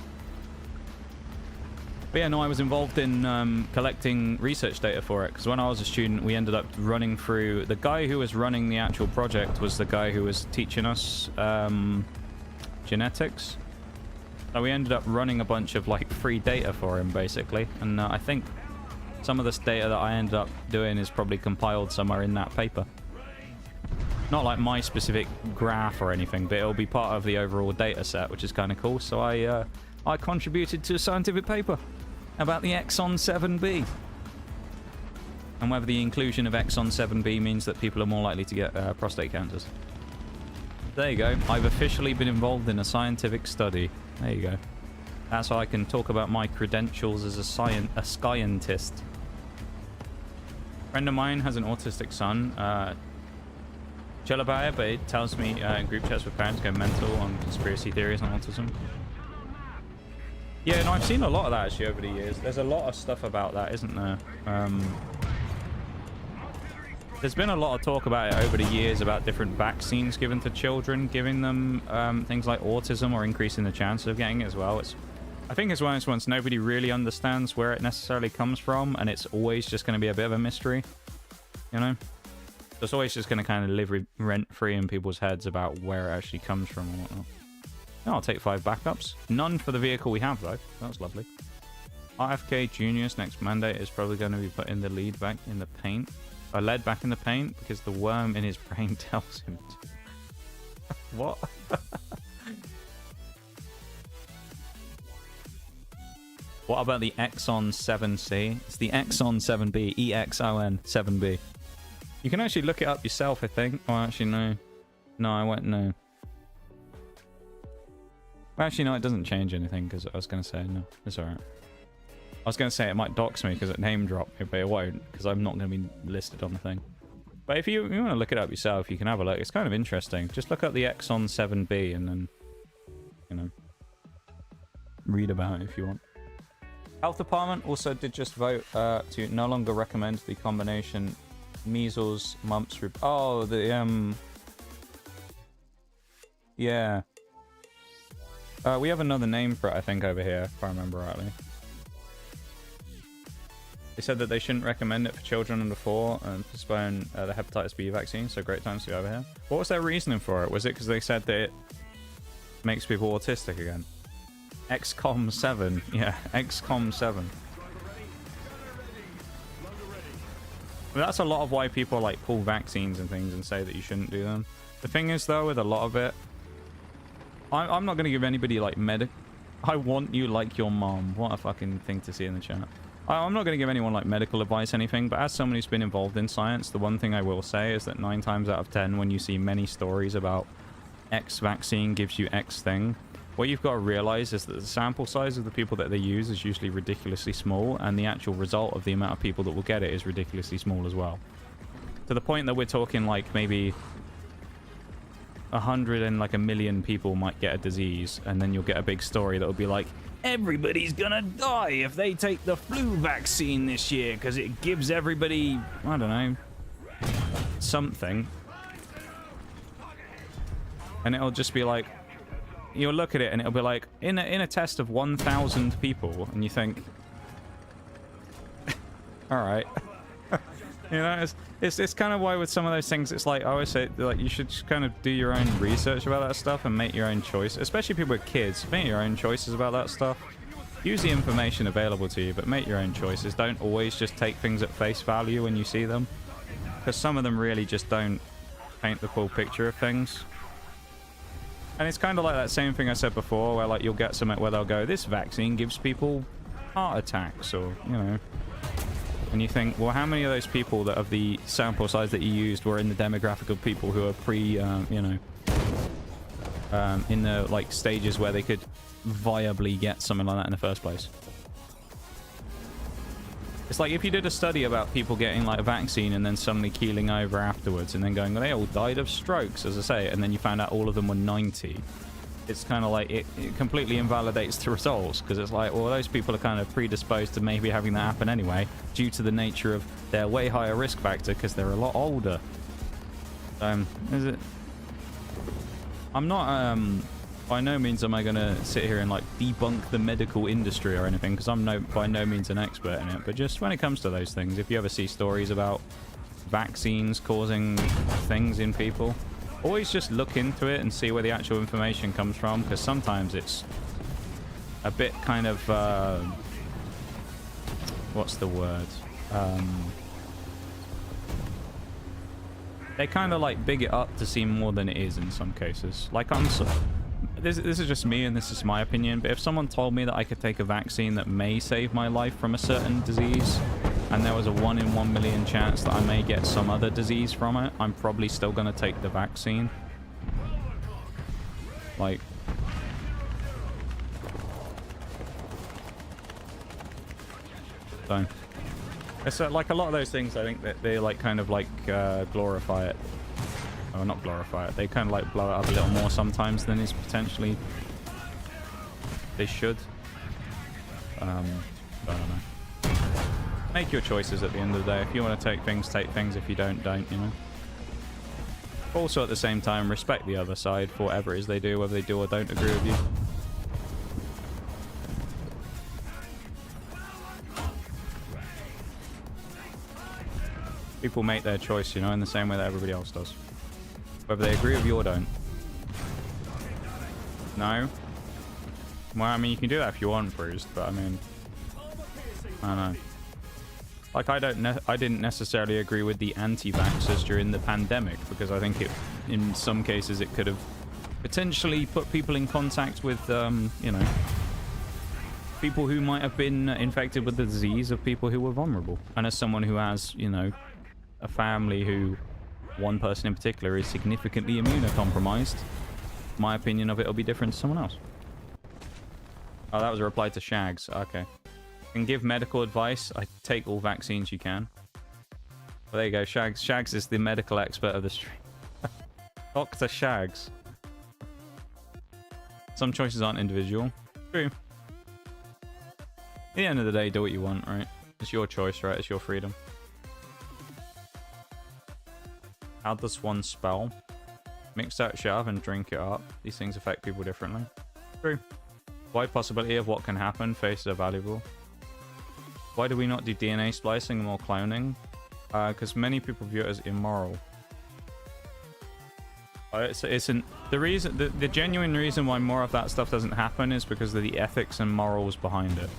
but yeah, no, I was involved in collecting research data for it, because when I was a student, we ended up running through... The guy who was running the actual project was the guy who was teaching us genetics. So we ended up running a bunch of like free data for him, basically. And I think some of this data that I ended up doing is probably compiled somewhere in that paper. Not like my specific graph or anything, but it'll be part of the overall data set, which is kind of cool. So I contributed to a scientific paper about the exon 7b. And whether the inclusion of exon 7b means that people are more likely to get prostate cancers. There you go. I've officially been involved in a scientific study. There you go. That's how I can talk about my credentials as a scientist. A friend of mine has an autistic son. Chill about it, but it tells me in group chats with parents go mental on conspiracy theories on autism. Yeah, no, I've seen a lot of that actually over the years. There's a lot of stuff about that, isn't there? There's been a lot of talk about it over the years about different vaccines given to children, giving them things like autism or increasing the chance of getting it as well. I think it's one of those ones nobody really understands where it necessarily comes from, and it's always just going to be a bit of a mystery, you know? It's always just going to kind of live rent-free in people's heads about where it actually comes from and whatnot. Oh, I'll take 5 backups. None for the vehicle we have, though. That's lovely. RFK Junior's next mandate is probably going to be putting the lead back in the paint. Lead back in the paint because the worm in his brain tells him to. What? What about the Exxon 7C? It's the Exxon 7B. EXON 7B. You can actually look it up yourself, I think. Oh, actually, no. No, I won't. No. Well, actually, no, it doesn't change anything because I was going to say no. It's alright. I was going to say it might dox me because it name dropped me, but it won't because I'm not going to be listed on the thing. But if you want to look it up yourself, you can have a look. It's kind of interesting. Just look up the Exxon 7B and then, you know, read about it if you want. Health Department also did just vote to no longer recommend the combination measles, mumps, oh, the, yeah. We have another name for it, I think, over here, if I remember rightly. They said that they shouldn't recommend it for children under 4 and postpone the hepatitis B vaccine, so great times to be over here. What was their reasoning for it? Was it because they said that it makes people autistic again? XCOM 7. Yeah, XCOM 7. Well, that's a lot of why people like pull vaccines and things and say that you shouldn't do them. The thing is, though, with a lot of it, I'm not going to give anybody like I want you like your mom. What a fucking thing to see in the chat. I'm not going to give anyone like medical advice, anything, but as someone who's been involved in science, the one thing I will say is that 9 times out of 10, when you see many stories about X vaccine gives you X thing, what you've got to realize is that the sample size of the people that they use is usually ridiculously small, and the actual result of the amount of people that will get it is ridiculously small as well. To the point that we're talking like maybe 100 and like 1 million people might get a disease, and then you'll get a big story that will be like, everybody's gonna die if they take the flu vaccine this year because it gives everybody, I don't know, something. And it'll just be like, you'll look at it and it'll be like, in a test of 1,000 people, and you think, all right. You know, it's kind of why with some of those things, it's like, I always say, like, you should just kind of do your own research about that stuff and make your own choice. Especially people with kids, make your own choices about that stuff. Use the information available to you, but make your own choices. Don't always just take things at face value when you see them, because some of them really just don't paint the full picture of things. And it's kind of like that same thing I said before, where like you'll get something where they'll go, this vaccine gives people heart attacks, or, you know. And you think, well, how many of those people that of the sample size that you used were in the demographic of people who are you know, in the like stages where they could viably get something like that in the first place? It's like if you did a study about people getting like a vaccine and then suddenly keeling over afterwards and then going, well, they all died of strokes, as I say, and then you found out all of them were 90. It's kind of like it completely invalidates the results, because it's like, well, those people are kind of predisposed to maybe having that happen anyway due to the nature of their way higher risk factor because they're a lot older. Is it? I'm not by no means am I gonna sit here and like debunk the medical industry or anything, because I'm by no means an expert in it, but just when it comes to those things, if you ever see stories about vaccines causing things in people, always just look into it and see where the actual information comes from, because sometimes it's a bit kind of what's the word, they kind of like big it up to seem more than it is in some cases. Like this is just me and this is my opinion, but if someone told me that I could take a vaccine that may save my life from a certain disease, and there was a 1 in 1 million chance that I may get some other disease from it, I'm probably still going to take the vaccine. Like, so it's like a lot of those things, I think that they like kind of like glorify it. Or not glorify it, they kind of like blow it up a little more sometimes than is potentially they should. I don't know. Make your choices at the end of the day. If you want to take things, if you don't, you know. Also at the same time, respect the other side for whatever it is they do, whether they do or don't agree with you. People make their choice, you know, in the same way that everybody else does. Whether they agree with you or don't. No? Well, I mean, you can do that if you want, Bruised, but I mean, I know. Like, I didn't necessarily agree with the anti-vaxxers during the pandemic, because I think in some cases it could have potentially put people in contact with, you know, people who might have been infected with the disease of people who were vulnerable. And as someone who has, you know, a family who, one person in particular, is significantly immunocompromised, my opinion of it will be different to someone else. Oh, that was a reply to Shags. Okay. Can give medical advice. I take all vaccines you can. Well, there you go. Shags. Shags is the medical expert of the stream. Dr. Shags. Some choices aren't individual. True. At the end of the day, do what you want, right? It's your choice, right? It's your freedom. How does one spell? Mix that shove and drink it up. These things affect people differently. True. Wide possibility of what can happen. Faces are valuable. Why do we not do DNA splicing and more cloning? Because many people view it as immoral. The genuine reason why more of that stuff doesn't happen is because of the ethics and morals behind it.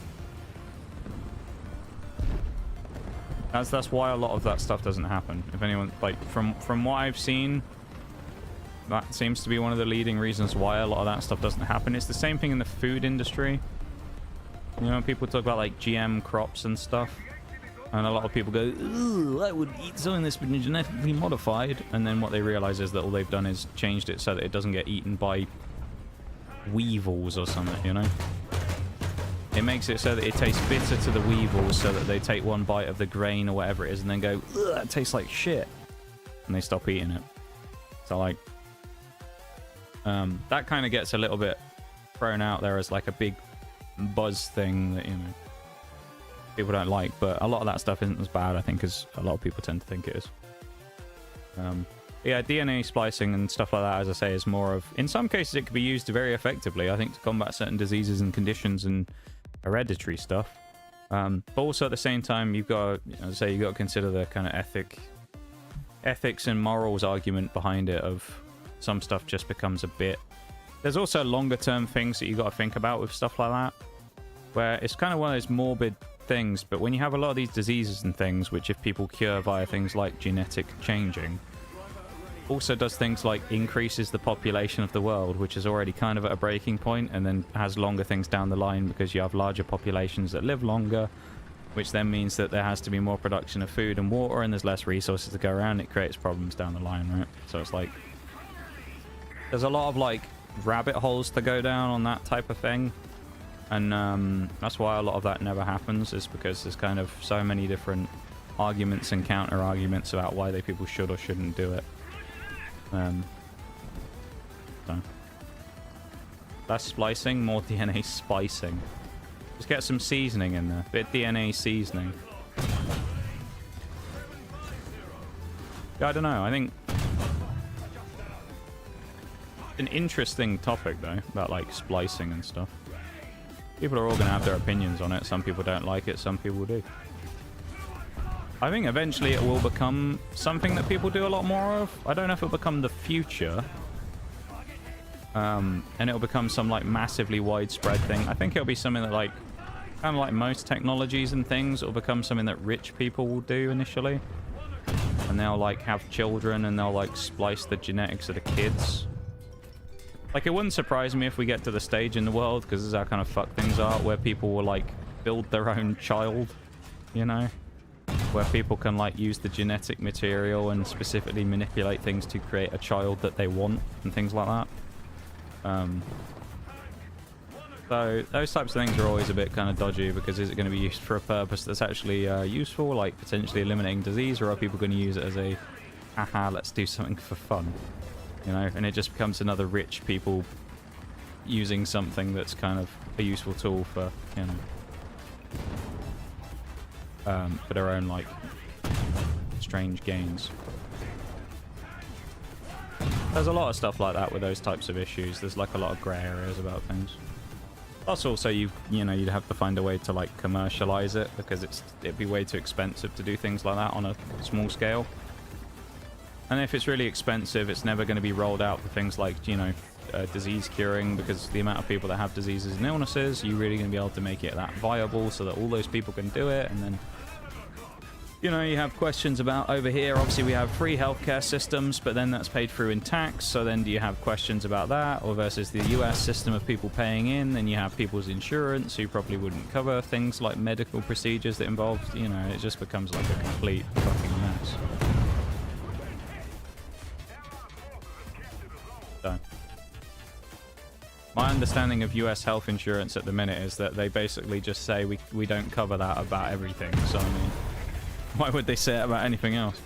That's why a lot of that stuff doesn't happen. If anyone, like, from what I've seen, that seems to be one of the leading reasons why a lot of that stuff doesn't happen. It's the same thing in the food industry. You know, people talk about, like, GM crops and stuff. And a lot of people go, ooh, I would eat something that's been genetically modified. And then what they realize is that all they've done is changed it so that it doesn't get eaten by weevils or something, you know? It makes it so that it tastes bitter to the weevils so that they take one bite of the grain or whatever it is and then go, ugh, that tastes like shit. And they stop eating it. So, like, that kind of gets a little bit thrown out there as, like, a big buzz thing that, you know, people don't like, but a lot of that stuff isn't as bad, I think, as a lot of people tend to think it is. Yeah, DNA splicing and stuff like that, as I say, is more of, in some cases it could be used very effectively, I think, to combat certain diseases and conditions and hereditary stuff. But also at the same time, you've got, as I say, you've got to consider the kind of ethics and morals argument behind it, of some stuff just becomes a bit. There's also longer term things that you got to think about with stuff like that, where it's kind of one of those morbid things, but when you have a lot of these diseases and things, which if people cure via things like genetic changing, also does things like increases the population of the world, which is already kind of at a breaking point, and then has longer things down the line because you have larger populations that live longer, which then means that there has to be more production of food and water, and there's less resources to go around. It creates problems down the line, right? So it's like, there's a lot of, like, rabbit holes to go down on that type of thing. And that's why a lot of that never happens, is because there's kind of so many different arguments and counter arguments about why people should or shouldn't do it. So. Less splicing, more DNA spicing. Just get some seasoning in there. Bit DNA seasoning. Yeah, I don't know. I think an interesting topic, though, about, like, splicing and stuff. People are all going to have their opinions on it. Some people don't like it, some people do. I think eventually it will become something that people do a lot more of. I don't know if it'll become the future. And it'll become some, like, massively widespread thing. I think it'll be something that, like, kind of like most technologies and things, it'll become something that rich people will do initially. And they'll, like, have children and they'll, like, splice the genetics of the kids. Like, it wouldn't surprise me if we get to the stage in the world, because this is how kind of fucked things are, where people will, like, build their own child, you know? Where people can, like, use the genetic material and specifically manipulate things to create a child that they want and things like that. So those types of things are always a bit kind of dodgy, because is it going to be used for a purpose that's actually useful, like potentially eliminating disease, or are people going to use it as a, haha, let's do something for fun? You know, and it just becomes another rich people using something that's kind of a useful tool for, you know, for their own, like, strange gains. There's a lot of stuff like that with those types of issues. There's, like, a lot of grey areas about things. Plus, also, you know, you'd have to find a way to, like, commercialize it, because it'd be way too expensive to do things like that on a small scale. And if it's really expensive, it's never going to be rolled out for things like, you know, disease curing, because the amount of people that have diseases and illnesses, you're really going to be able to make it that viable so that all those people can do it. And then, you know, you have questions about over here. Obviously, we have free healthcare systems, but then that's paid through in tax. So then do you have questions about that? Or versus the US system of people paying in, then you have people's insurance who probably wouldn't cover things like medical procedures that involve, you know, it just becomes like a complete fucking mess. So, my understanding of US health insurance at the minute is that they basically just say we don't cover that about everything. So, I mean, why would they say it about anything else?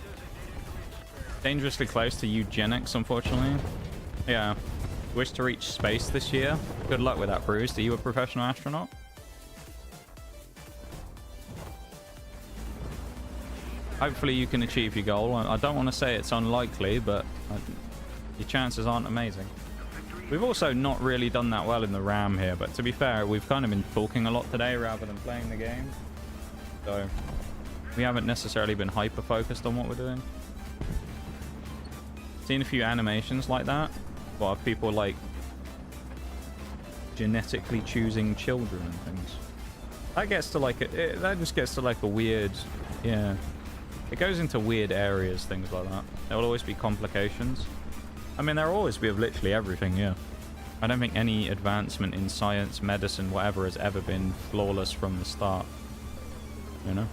Dangerously close to eugenics, unfortunately. Yeah. Wish to reach space this year. Good luck with that, Bruce. Are you a professional astronaut? Hopefully you can achieve your goal. I don't want to say it's unlikely, but your chances aren't amazing. We've also not really done that well in the RAM here, but to be fair, we've kind of been talking a lot today rather than playing the game. So we haven't necessarily been hyper-focused on what we're doing. Seen a few animations like that, well, of people like genetically choosing children and things. That gets to like that just gets to like a weird, yeah. It goes into weird areas, things like that. There will always be complications. I mean, there will always be of literally everything, yeah. I don't think any advancement in science, medicine, whatever has ever been flawless from the start. You know?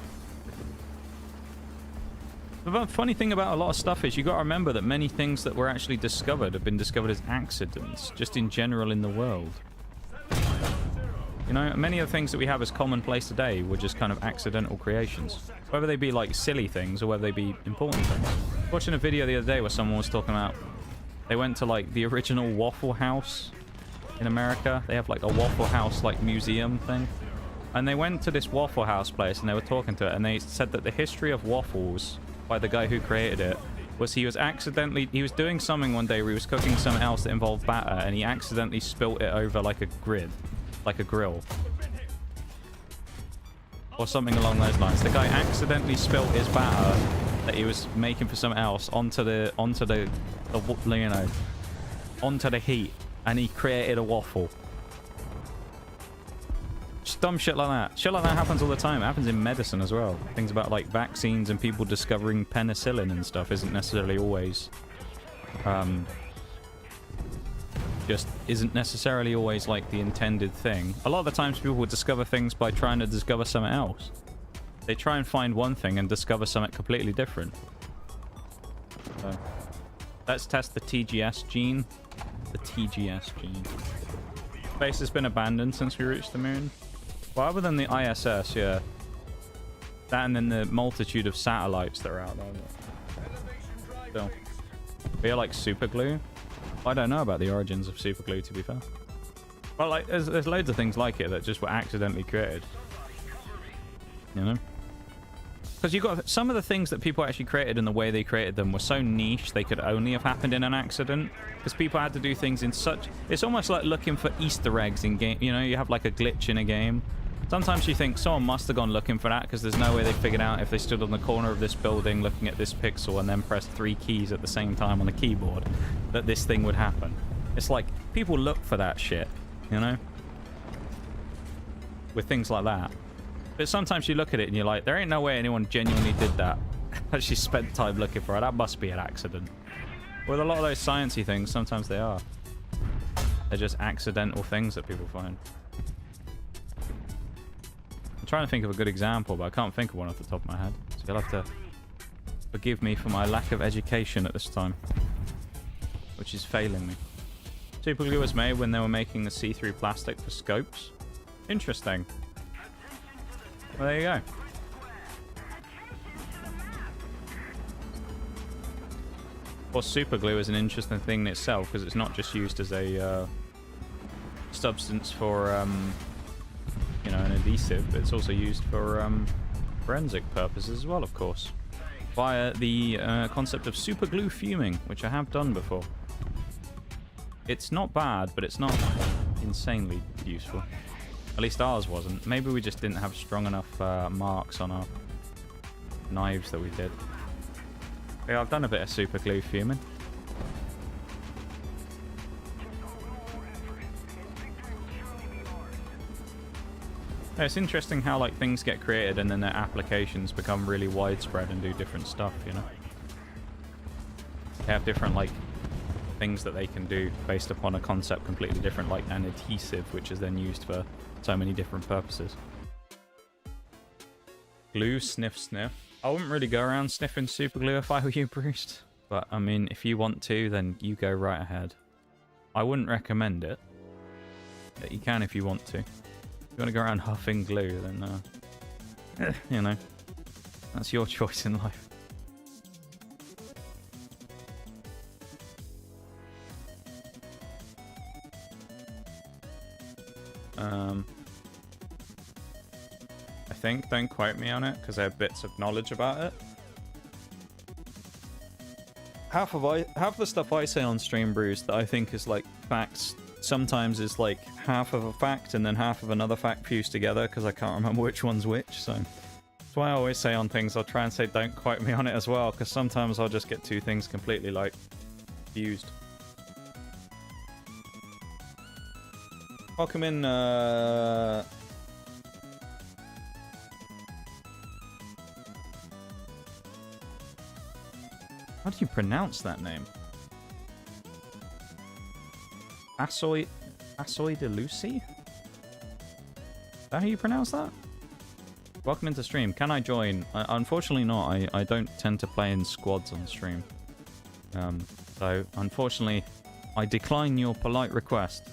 The funny thing about a lot of stuff is you got to remember that many things that were actually discovered have been discovered as accidents, just in general in the world. You know, many of the things that we have as commonplace today were just kind of accidental creations. Whether they be like silly things or whether they be important things. Watching a video the other day where someone was talking about they went to like the original Waffle House in America. They have like a Waffle House like museum thing. And they went to this Waffle House place and they were talking to it, and they said that the history of waffles by the guy who created it was he was doing something one day where he was cooking something else that involved batter, and he accidentally spilt it over like a grid, like a grill. Or something along those lines. The guy accidentally spilt his batter that he was making for something else onto the you know, onto the heat, and he created a waffle. Just dumb shit like that. Shit like that happens all the time. It happens in medicine as well. Things about like vaccines and people discovering penicillin and stuff isn't necessarily always isn't necessarily always like the intended thing. A lot of the times people will discover things by trying to discover something else. They try and find one thing and discover something completely different. So, let's test the TGS gene. The TGS gene. Space has been abandoned since we reached the moon. Well, other than the ISS, yeah. That and then the multitude of satellites that are out there. Still. We are like super glue. I don't know about the origins of super glue, to be fair. Well, like, there's loads of things like it that just were accidentally created. You know? Because you got some of the things that people actually created and the way they created them were so niche they could only have happened in an accident. Because people had to do things in such... It's almost like looking for Easter eggs in game. You know, you have like a glitch in a game. Sometimes you think someone must have gone looking for that because there's no way they figured out if they stood on the corner of this building looking at this pixel and then pressed 3 keys at the same time on the keyboard that this thing would happen. It's like people look for that shit, you know? With things like that. But sometimes you look at it and you're like, there ain't no way anyone genuinely did that. Actually spent time looking for it. That must be an accident. With a lot of those sciencey things, sometimes they are. They're just accidental things that people find. I'm trying to think of a good example, but I can't think of one off the top of my head. So you'll have to forgive me for my lack of education at this time, which is failing me. Super glue was made when they were making the see-through plastic for scopes. Interesting. Well, there you go. Well, super glue is an interesting thing in itself because it's not just used as a substance for you know, an adhesive, but it's also used for forensic purposes as well, of course, via the concept of super glue fuming, which I have done before. It's not bad, but it's not insanely useful. At least ours wasn't. Maybe we just didn't have strong enough marks on our knives that we did. Yeah, I've done a bit of super glue fuming. Yeah, it's interesting how like things get created and then their applications become really widespread and do different stuff, you know? They have different like things that they can do based upon a concept completely different, like an adhesive, which is then used for so many different purposes. Glue, sniff, sniff. I wouldn't really go around sniffing super glue if I were you, Bruce. But, I mean, if you want to, then you go right ahead. I wouldn't recommend it. But you can if you want to. If you want to go around huffing glue, then, you know, that's your choice in life. I think, don't quote me on it, because I have bits of knowledge about it. Half of the stuff I say on stream, Bruce, that I think is like facts, sometimes is like half of a fact and then half of another fact fused together, because I can't remember which one's which, so that's why I always say on things, I'll try and say don't quote me on it as well, because sometimes I'll just get two things completely like fused. Welcome in, how do you pronounce that name? Asoy de Lucy? Is that how you pronounce that? Welcome into stream. Can I join? Unfortunately not. I don't tend to play in squads on stream. So unfortunately, I decline your polite request.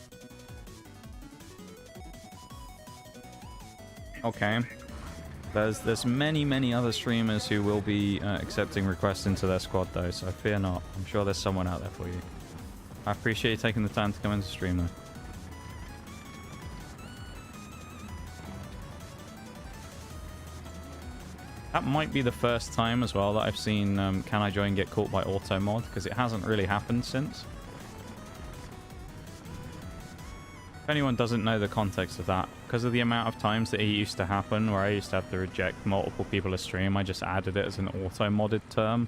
Okay. There's many other streamers who will be accepting requests into their squad though, so fear not. I'm sure there's someone out there for you. I appreciate you taking the time to come into stream though. That might be the first time as well that I've seen Can I Join get caught by auto mod, because it hasn't really happened since. If anyone doesn't know the context of that, because of the amount of times that it used to happen where I used to have to reject multiple people a stream, I just added it as an auto-modded term.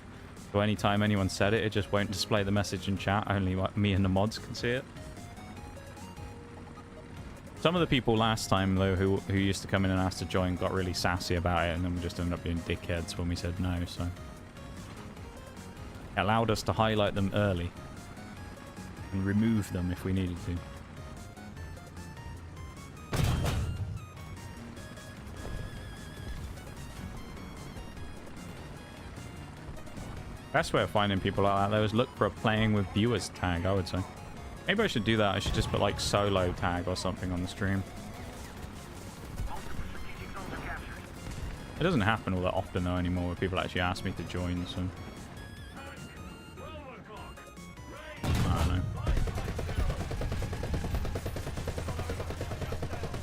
So anytime anyone said it, it just won't display the message in chat, only me and the mods can see it. Some of the people last time, though, who used to come in and ask to join got really sassy about it, and then we just ended up being dickheads when we said no, so... It allowed us to highlight them early. And remove them if we needed to. Best way of finding people like that, though, is look for a playing with viewers tag, I would say. Maybe I should do that. I should just put, like, solo tag or something on the stream. It doesn't happen all that often, though, anymore, where people actually ask me to join, so... I don't know.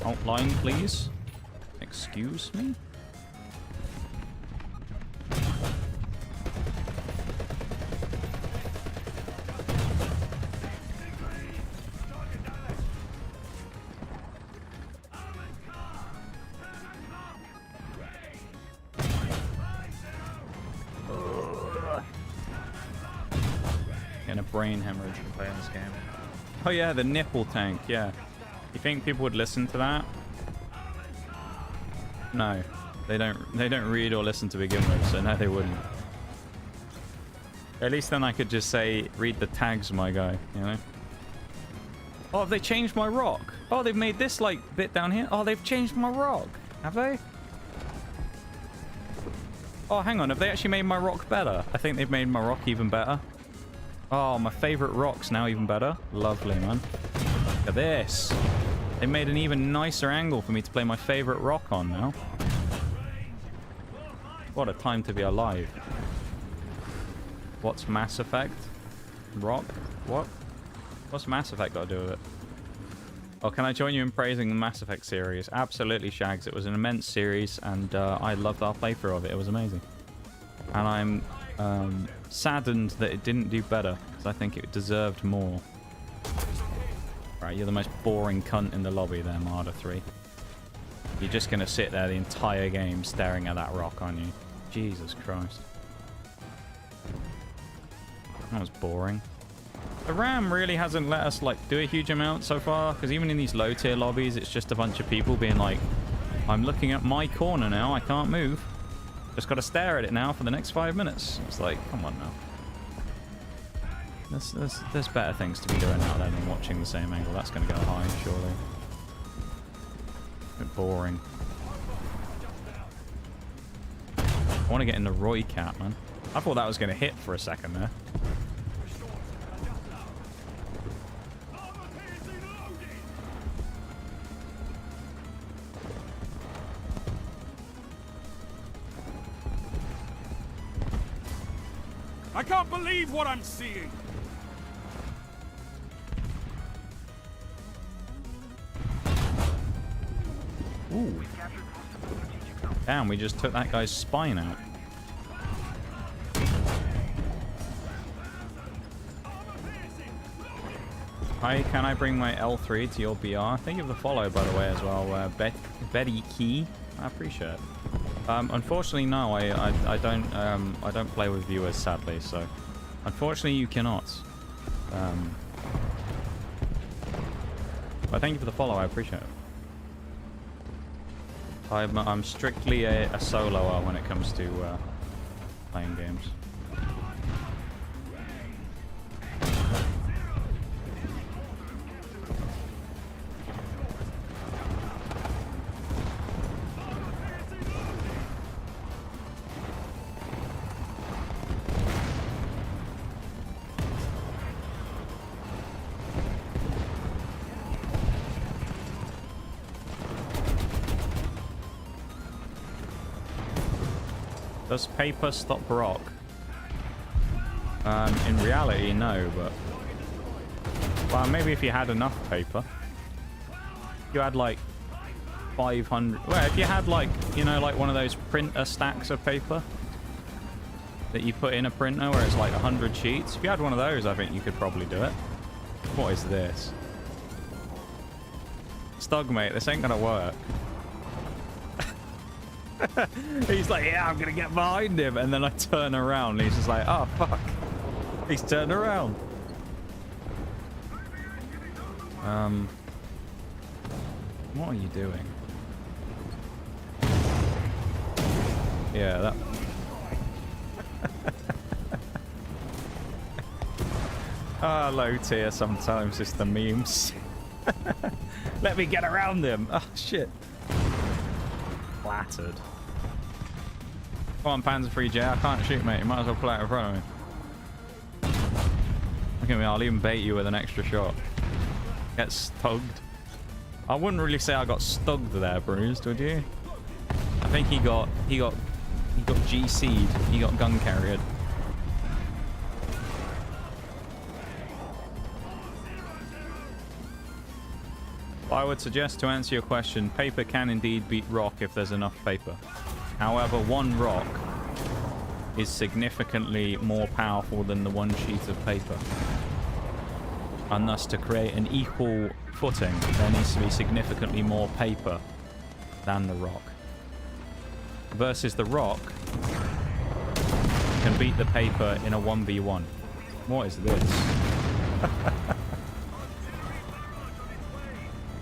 Outline, please. Excuse me? Brain hemorrhage for playing this game. Oh yeah, the nipple tank, yeah. You think people would listen to that? No. They don't read or listen to begin with, so no they wouldn't. At least then I could just say, read the tags, my guy, you know? Oh, have they changed my rock? Oh, they've made this, like, bit down here. Oh, they've changed my rock. Have they? Oh, hang on. Have they actually made my rock better? I think they've made my rock even better. Oh, my favorite rock's now even better. Lovely, man. Look at this. They made an even nicer angle for me to play my favorite rock on now. What a time to be alive. What's Mass Effect? Rock? What? What's Mass Effect got to do with it? Oh, can I join you in praising the Mass Effect series? Absolutely, Shags. It was an immense series, and I loved our playthrough of it. It was amazing. And I'm saddened that it didn't do better, because I think it deserved more. Right, you're the most boring cunt in the lobby there, Marder 3. You're just going to sit there the entire game staring at that rock, aren't you? Jesus Christ. That was boring. The RAM really hasn't let us like do a huge amount so far, because even in these low tier lobbies, it's just a bunch of people being like, I'm looking at my corner now, I can't move. Just got to stare at it now for the next 5 minutes. It's like, come on now. There's better things to be doing out there than watching the same angle. That's going to go high, surely. A bit boring. I want to get in the Roy Cat, man. I thought that was going to hit for a second there. I can't believe what I'm seeing. Ooh. Damn, we just took that guy's spine out. Hi, can I bring my L3 to your BR? Thank you for the follow, by the way, as well. Betty Key, I appreciate it. Unfortunately, no, I don't play with viewers, sadly. So, unfortunately, you cannot. But thank you for the follow. I appreciate it. I'm strictly a soloer when it comes to playing games. Does paper stop rock? In reality, no, but... Well, maybe if you had enough paper. You had, like, 500... Well, if you had, like, you know, like one of those printer stacks of paper that you put in a printer where it's, like, 100 sheets. If you had one of those, I think you could probably do it. What is this? Stug, mate, this ain't gonna work. He's like, yeah, I'm gonna get behind him, and then I turn around and he's just like, oh fuck, he's turned around. What are you doing? Yeah, that. Ah, low tier sometimes it's the memes. Let me get around him. Oh shit. Flattered. Come on, Panzer 3J. I can't shoot, mate. You might as well play it in front of me. Look at me. I'll even bait you with an extra shot. Get stugged. I wouldn't really say I got stugged there, Bruised, would you? I think he got GC'd. He got gun carried. I would suggest, to answer your question, paper can indeed beat rock if there's enough paper. However, one rock is significantly more powerful than the one sheet of paper. And thus, to create an equal footing, there needs to be significantly more paper than the rock. Versus the rock can beat the paper in a 1v1. What is this?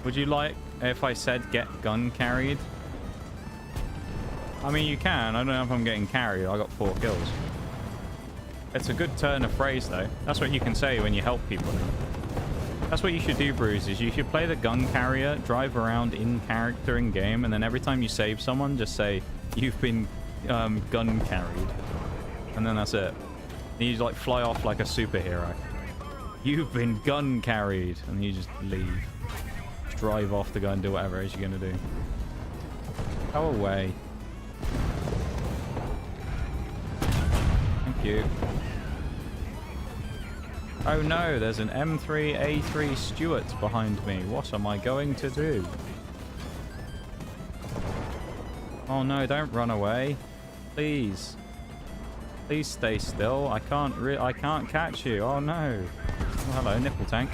Would you like if I said get gun carried? I mean, you can. I don't know if I'm getting carried. I got 4 kills. It's a good turn of phrase, though. That's what you can say when you help people. That's what you should do, Bruce, is you should play the gun carrier, drive around in character in game, and then every time you save someone, just say, you've been gun carried. And then that's it. And you like fly off like a superhero. You've been gun carried. And you just leave. Drive off to go and do whatever it is you're going to do. Go away. Thank you. Oh no, there's an M3A3 Stuart behind me. What am I going to do? Oh no, don't run away. Please. Please stay still. I can't catch you. Oh no. Oh, hello, nipple tank.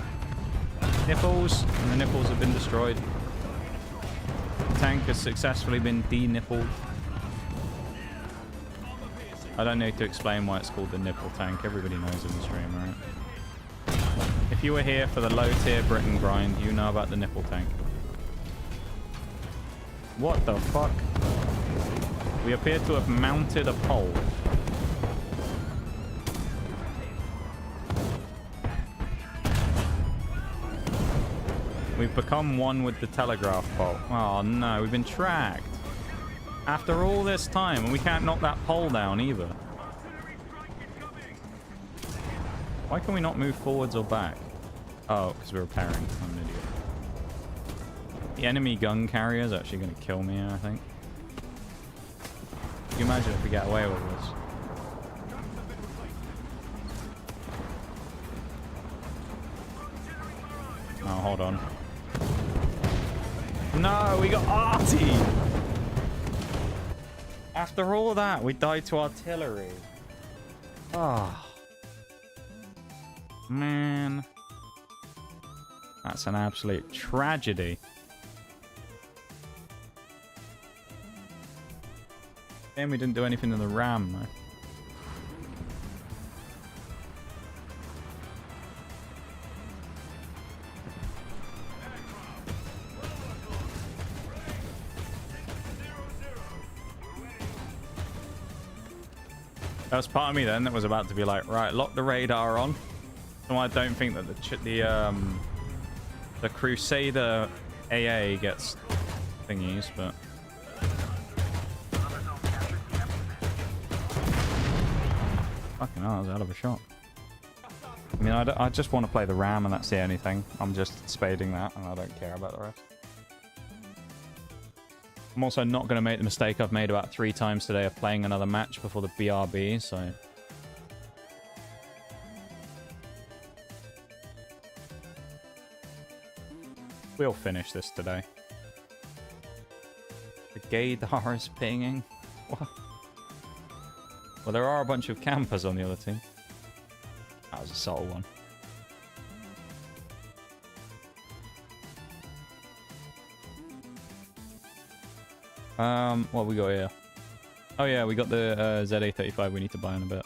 Nipples, and the nipples have been destroyed. The tank has successfully been de-nippled. I don't need to explain why it's called the nipple tank. Everybody knows in the stream, right? If you were here for the low tier Britain grind, you know about the nipple tank. What the fuck? We appear to have mounted a pole. We've become one with the telegraph pole. Oh no, we've been tracked. After all this time, and we can't knock that pole down either. Why can we not move forwards or back? Oh, because we're repairing. I'm an idiot. The enemy gun carrier is actually going to kill me, I think. Can you imagine if we get away with this? Oh, hold on. No, we got arty! After all that, we died to artillery. Oh. Man. That's an absolute tragedy. And we didn't do anything to the ram, though. That was part of me then that was about to be like, right, lock the radar on. No, I don't think that the Crusader AA gets thingies, but fucking hell, that was a hell of a shot. I mean, I just want to play the ram and that's the only thing. I'm just spading that and I don't care about the rest. I'm also not going to make the mistake I've made about 3 times today of playing another match before the BRB, so... We'll finish this today. The gaydar is pinging. What? Well, there are a bunch of campers on the other team. That was a subtle one. What we got here? Oh yeah, we got the ZA35 we need to buy in a bit.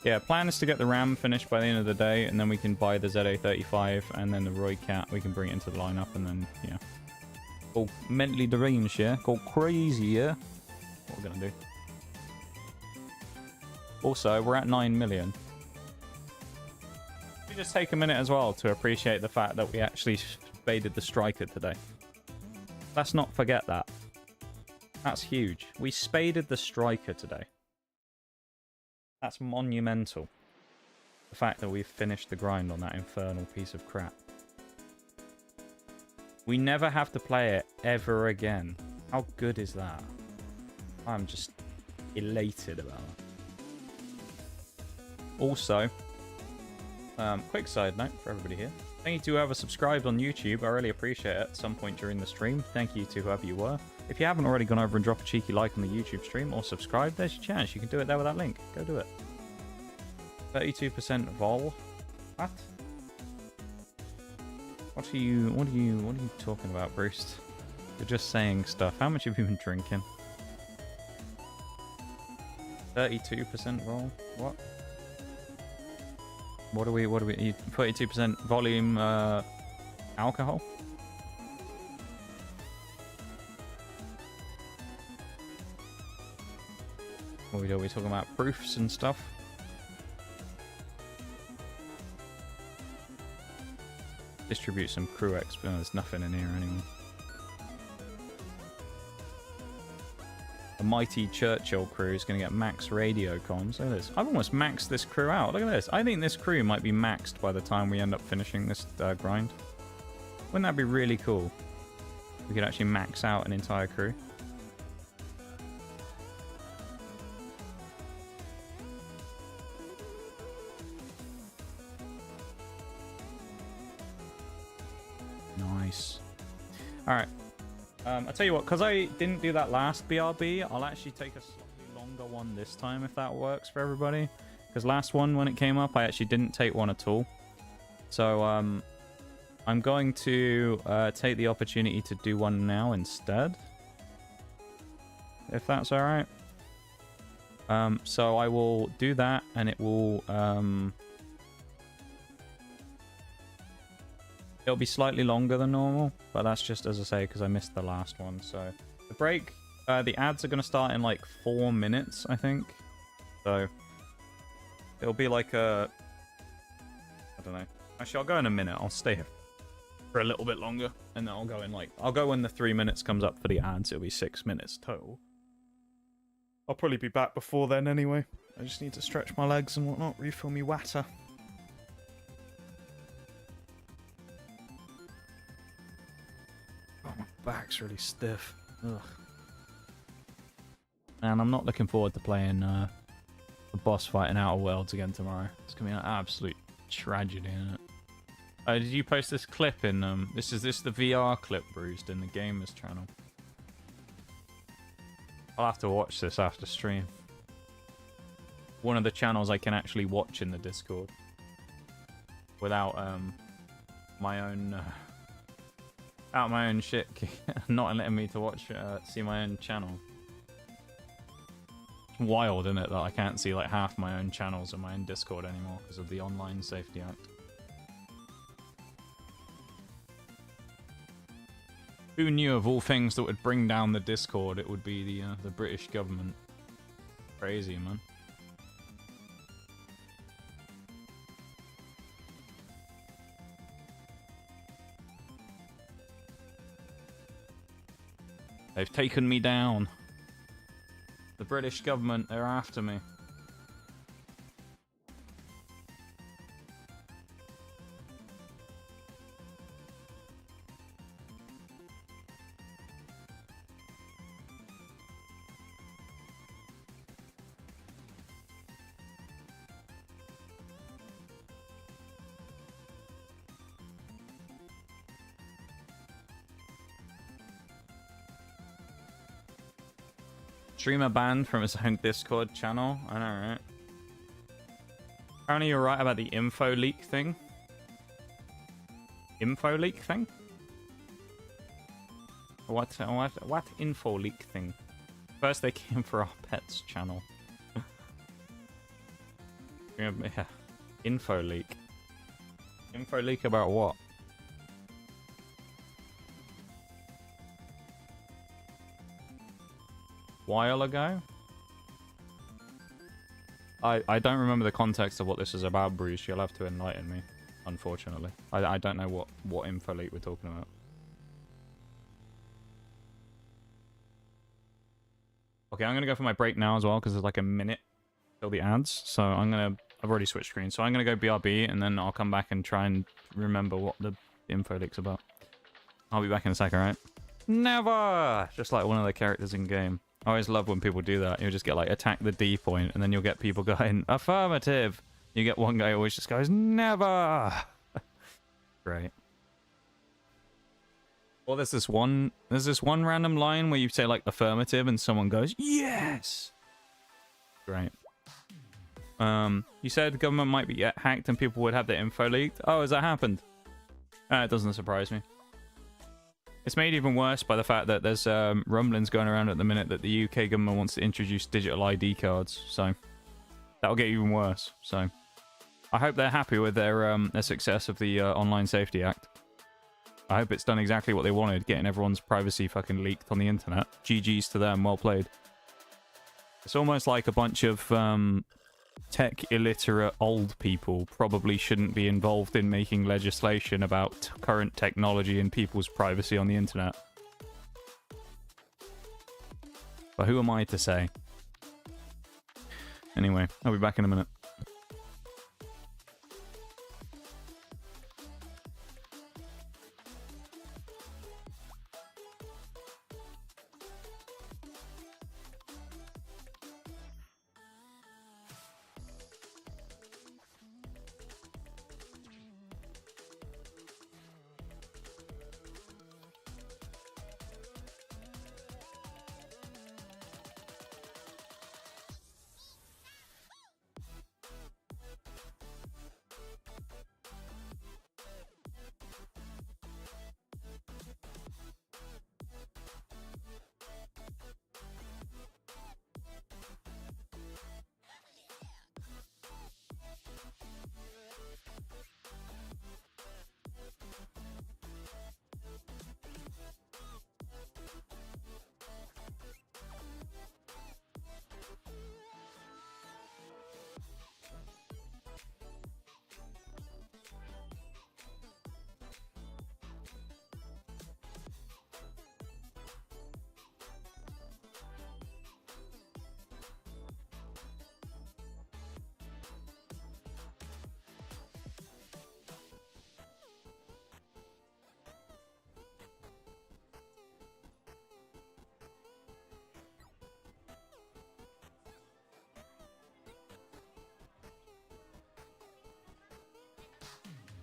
Yeah, plan is to get the RAM finished by the end of the day, and then we can buy the ZA35, and then the Roy Cat, we can bring it into the lineup, and then, yeah. Go mentally deranged, yeah? Go crazy, yeah? What we're gonna do. Also, we're at 9 million. We just take a minute as well to appreciate the fact that we actually spaded the striker today. Let's not forget that. That's huge. We spaded the striker today. That's monumental. The fact that we've finished the grind on that infernal piece of crap. We never have to play it ever again. How good is that? I'm just elated about it. Also, quick side note for everybody here. Thank you to whoever subscribed on YouTube. I really appreciate it at some point during the stream. Thank you to whoever you were. If you haven't already gone over and drop a cheeky like on the YouTube stream or subscribe, there's your chance. You can do it there with that link. Go do it. 32% vol. What? What are you talking about, Bruce? You're just saying stuff. How much have you been drinking? 32% vol? What? What are we 32% volume alcohol? What are we talking about? Proofs and stuff? Distribute some crew exp. Oh, there's nothing in here anymore. The mighty Churchill crew is going to get max radio comms. Look at this. I've almost maxed this crew out. Look at this. I think this crew might be maxed by the time we end up finishing this grind. Wouldn't that be really cool? We could actually max out an entire crew. Nice. Alright. I'll tell you what, because I didn't do that last BRB, I'll actually take a slightly longer one this time if that works for everybody. Because last one, when it came up, I actually didn't take one at all. So, I'm going to take the opportunity to do one now instead. If that's alright. So I will do that, and it will it'll be slightly longer than normal, but that's just, as I say, because I missed the last one. So the break, the ads are going to start in like 4 minutes, I think. So it'll be like I don't know. Actually, I'll go in a minute. I'll stay here for a little bit longer, and then I'll go in I'll go when the 3 minutes comes up for the ads. It'll be 6 minutes total. I'll probably be back before then anyway. I just need to stretch my legs and whatnot, refill me water. Oh, my back's really stiff. Ugh. And I'm not looking forward to playing the boss fight in Outer Worlds again tomorrow. It's gonna be an absolute tragedy, isn't it? Did you post this clip in this is the VR clip, Bruised, in the Gamers channel? I'll have to watch this after stream. One of the channels I can actually watch in the Discord without my own out my own shit not letting me to watch see my own channel. It's wild, isn't it, that I can't see like half my own channels in my own Discord anymore because of the Online Safety Act. Who knew of all things that would bring down the Discord, it would be the British government. Crazy, man. They've taken me down. The British government, they're after me. Streamer banned from his own Discord channel. I know, right? Apparently you're right about the info leak thing. Info leak thing? What info leak thing? First they came for our pets channel. Yeah. Info leak. Info leak about what? While ago? I don't remember the context of what this is about, Bruce. You'll have to enlighten me, unfortunately. I don't know what info leak we're talking about. Okay, I'm gonna go for my break now as well, because there's like a minute till the ads. So I've already switched screens. So I'm gonna go BRB, and then I'll come back and try and remember what the info leak's about. I'll be back in a second, right? Never! Just like one of the characters in game. I always love when people do that. You'll just get like attack the D point, and then you'll get people going affirmative. You get one guy who always just goes never. Great. Well, there's this one random line where you say like affirmative, and someone goes yes. Great. You said the government might be hacked and people would have their info leaked. Oh, has that happened? It doesn't surprise me. It's made even worse by the fact that there's rumblings going around at the minute that the UK government wants to introduce digital ID cards. So that'll get even worse. So I hope they're happy with their success of the Online Safety Act. I hope it's done exactly what they wanted, getting everyone's privacy fucking leaked on the internet. GG's to them, well played. It's almost like a bunch of tech illiterate old people probably shouldn't be involved in making legislation about current technology and people's privacy on the internet. But who am I to say? Anyway, I'll be back in a minute.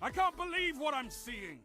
I can't believe what I'm seeing.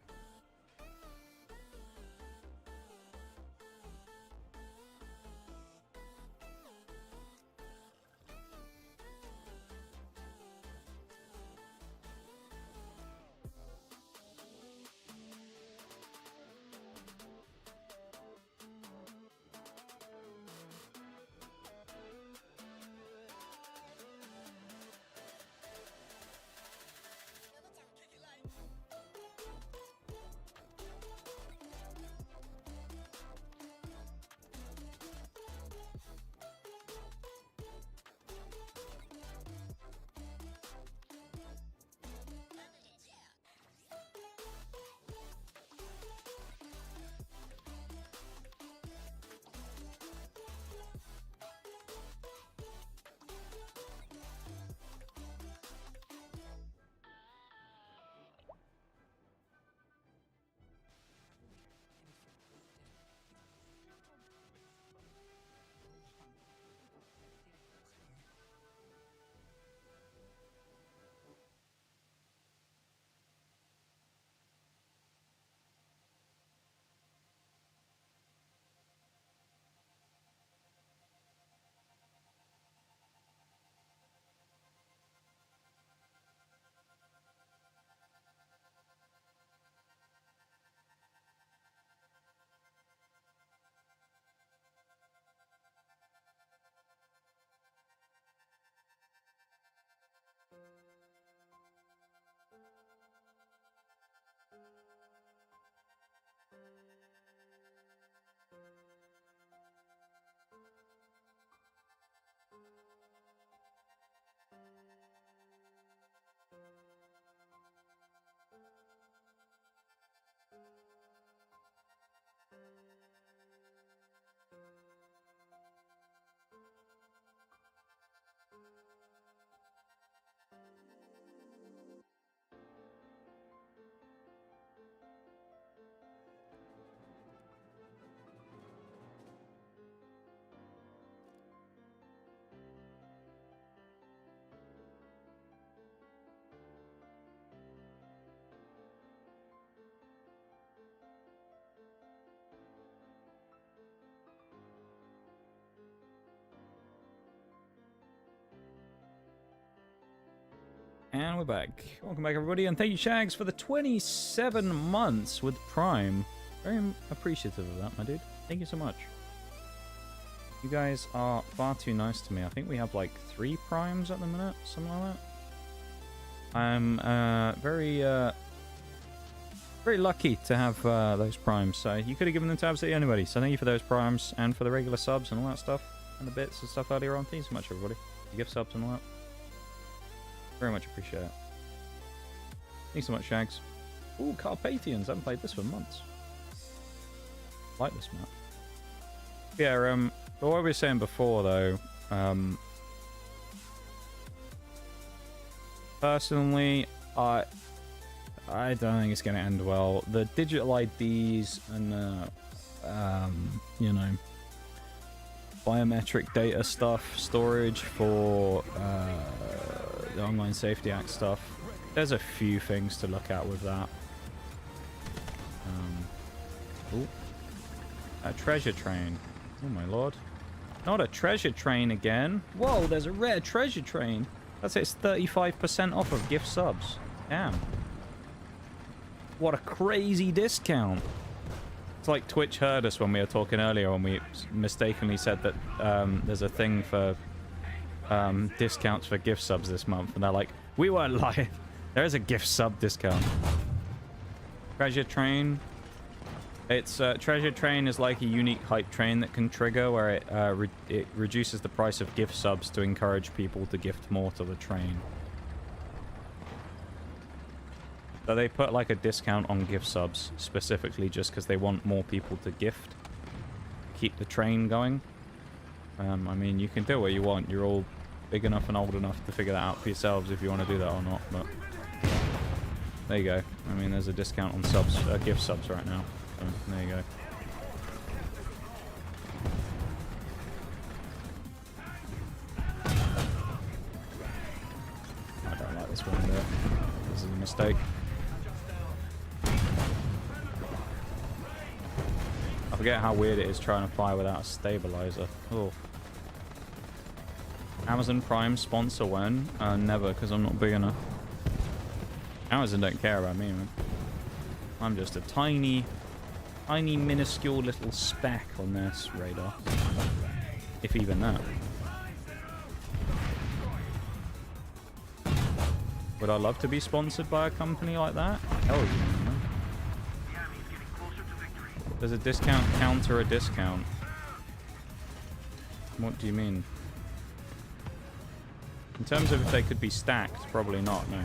And we're back. Welcome back, everybody, and thank you, Shags, for the 27 months with Prime. Very appreciative of that, my dude. Thank you so much. You guys are far too nice to me. I think we have like 3 Primes at the minute, something like that. I'm very lucky to have those Primes. So you could have given them to absolutely anybody. So thank you for those Primes and for the regular subs and all that stuff and the bits and stuff earlier on. Thank you so much, everybody. The gift subs and all that. Very much appreciate it. Thanks so much, Shags. Ooh, Carpathians. I haven't played this for months. I like this map. Yeah, but what we were saying before, though, personally, I don't think it's going to end well. The digital IDs and, you know, biometric data stuff, storage for the Online Safety Act stuff. There's a few things to look at with that. Ooh. A treasure train. Oh my lord. Not a treasure train again. Whoa, there's a rare treasure train. That's it's 35% off of gift subs. Damn. What a crazy discount. It's like Twitch heard us when we were talking earlier when we mistakenly said that there's a thing for discounts for gift subs this month, and they're like, we weren't lying. There is a gift sub discount. Treasure train. It's treasure train is like a unique hype train that can trigger where it reduces the price of gift subs to encourage people to gift more to the train. So they put like a discount on gift subs specifically just because they want more people to gift, keep the train going. I mean, you can do what you want. You're all big enough and old enough to figure that out for yourselves if you want to do that or not. But there you go. I mean, there's a discount on subs, gift subs right now. So there you go. I don't like this one there. This is a mistake. forget how weird it is trying to fly without a stabilizer. Oh. Amazon Prime sponsor when? Never, because I'm not big enough. Amazon don't care about me, man. I'm just a tiny, minuscule little speck on this radar. If even that. Would I love to be sponsored by a company like that? Hell yeah, man. Does a discount counter a discount? What do you mean? In terms of if they could be stacked, probably not, no.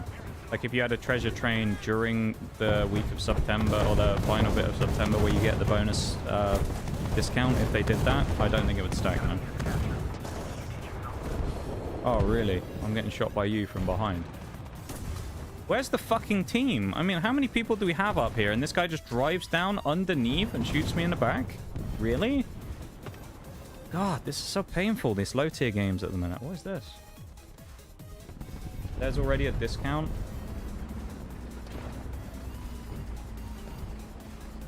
Like if you had a treasure train during the week of September or the final bit of September where you get the bonus discount, if they did that, I don't think it would stack, no. Oh, really? I'm getting shot by you from behind. Where's the fucking team? I mean, how many people do we have up here? And this guy just drives down underneath and shoots me in the back? Really? God, this is so painful, these low tier games at the minute. What is this? There's already a discount.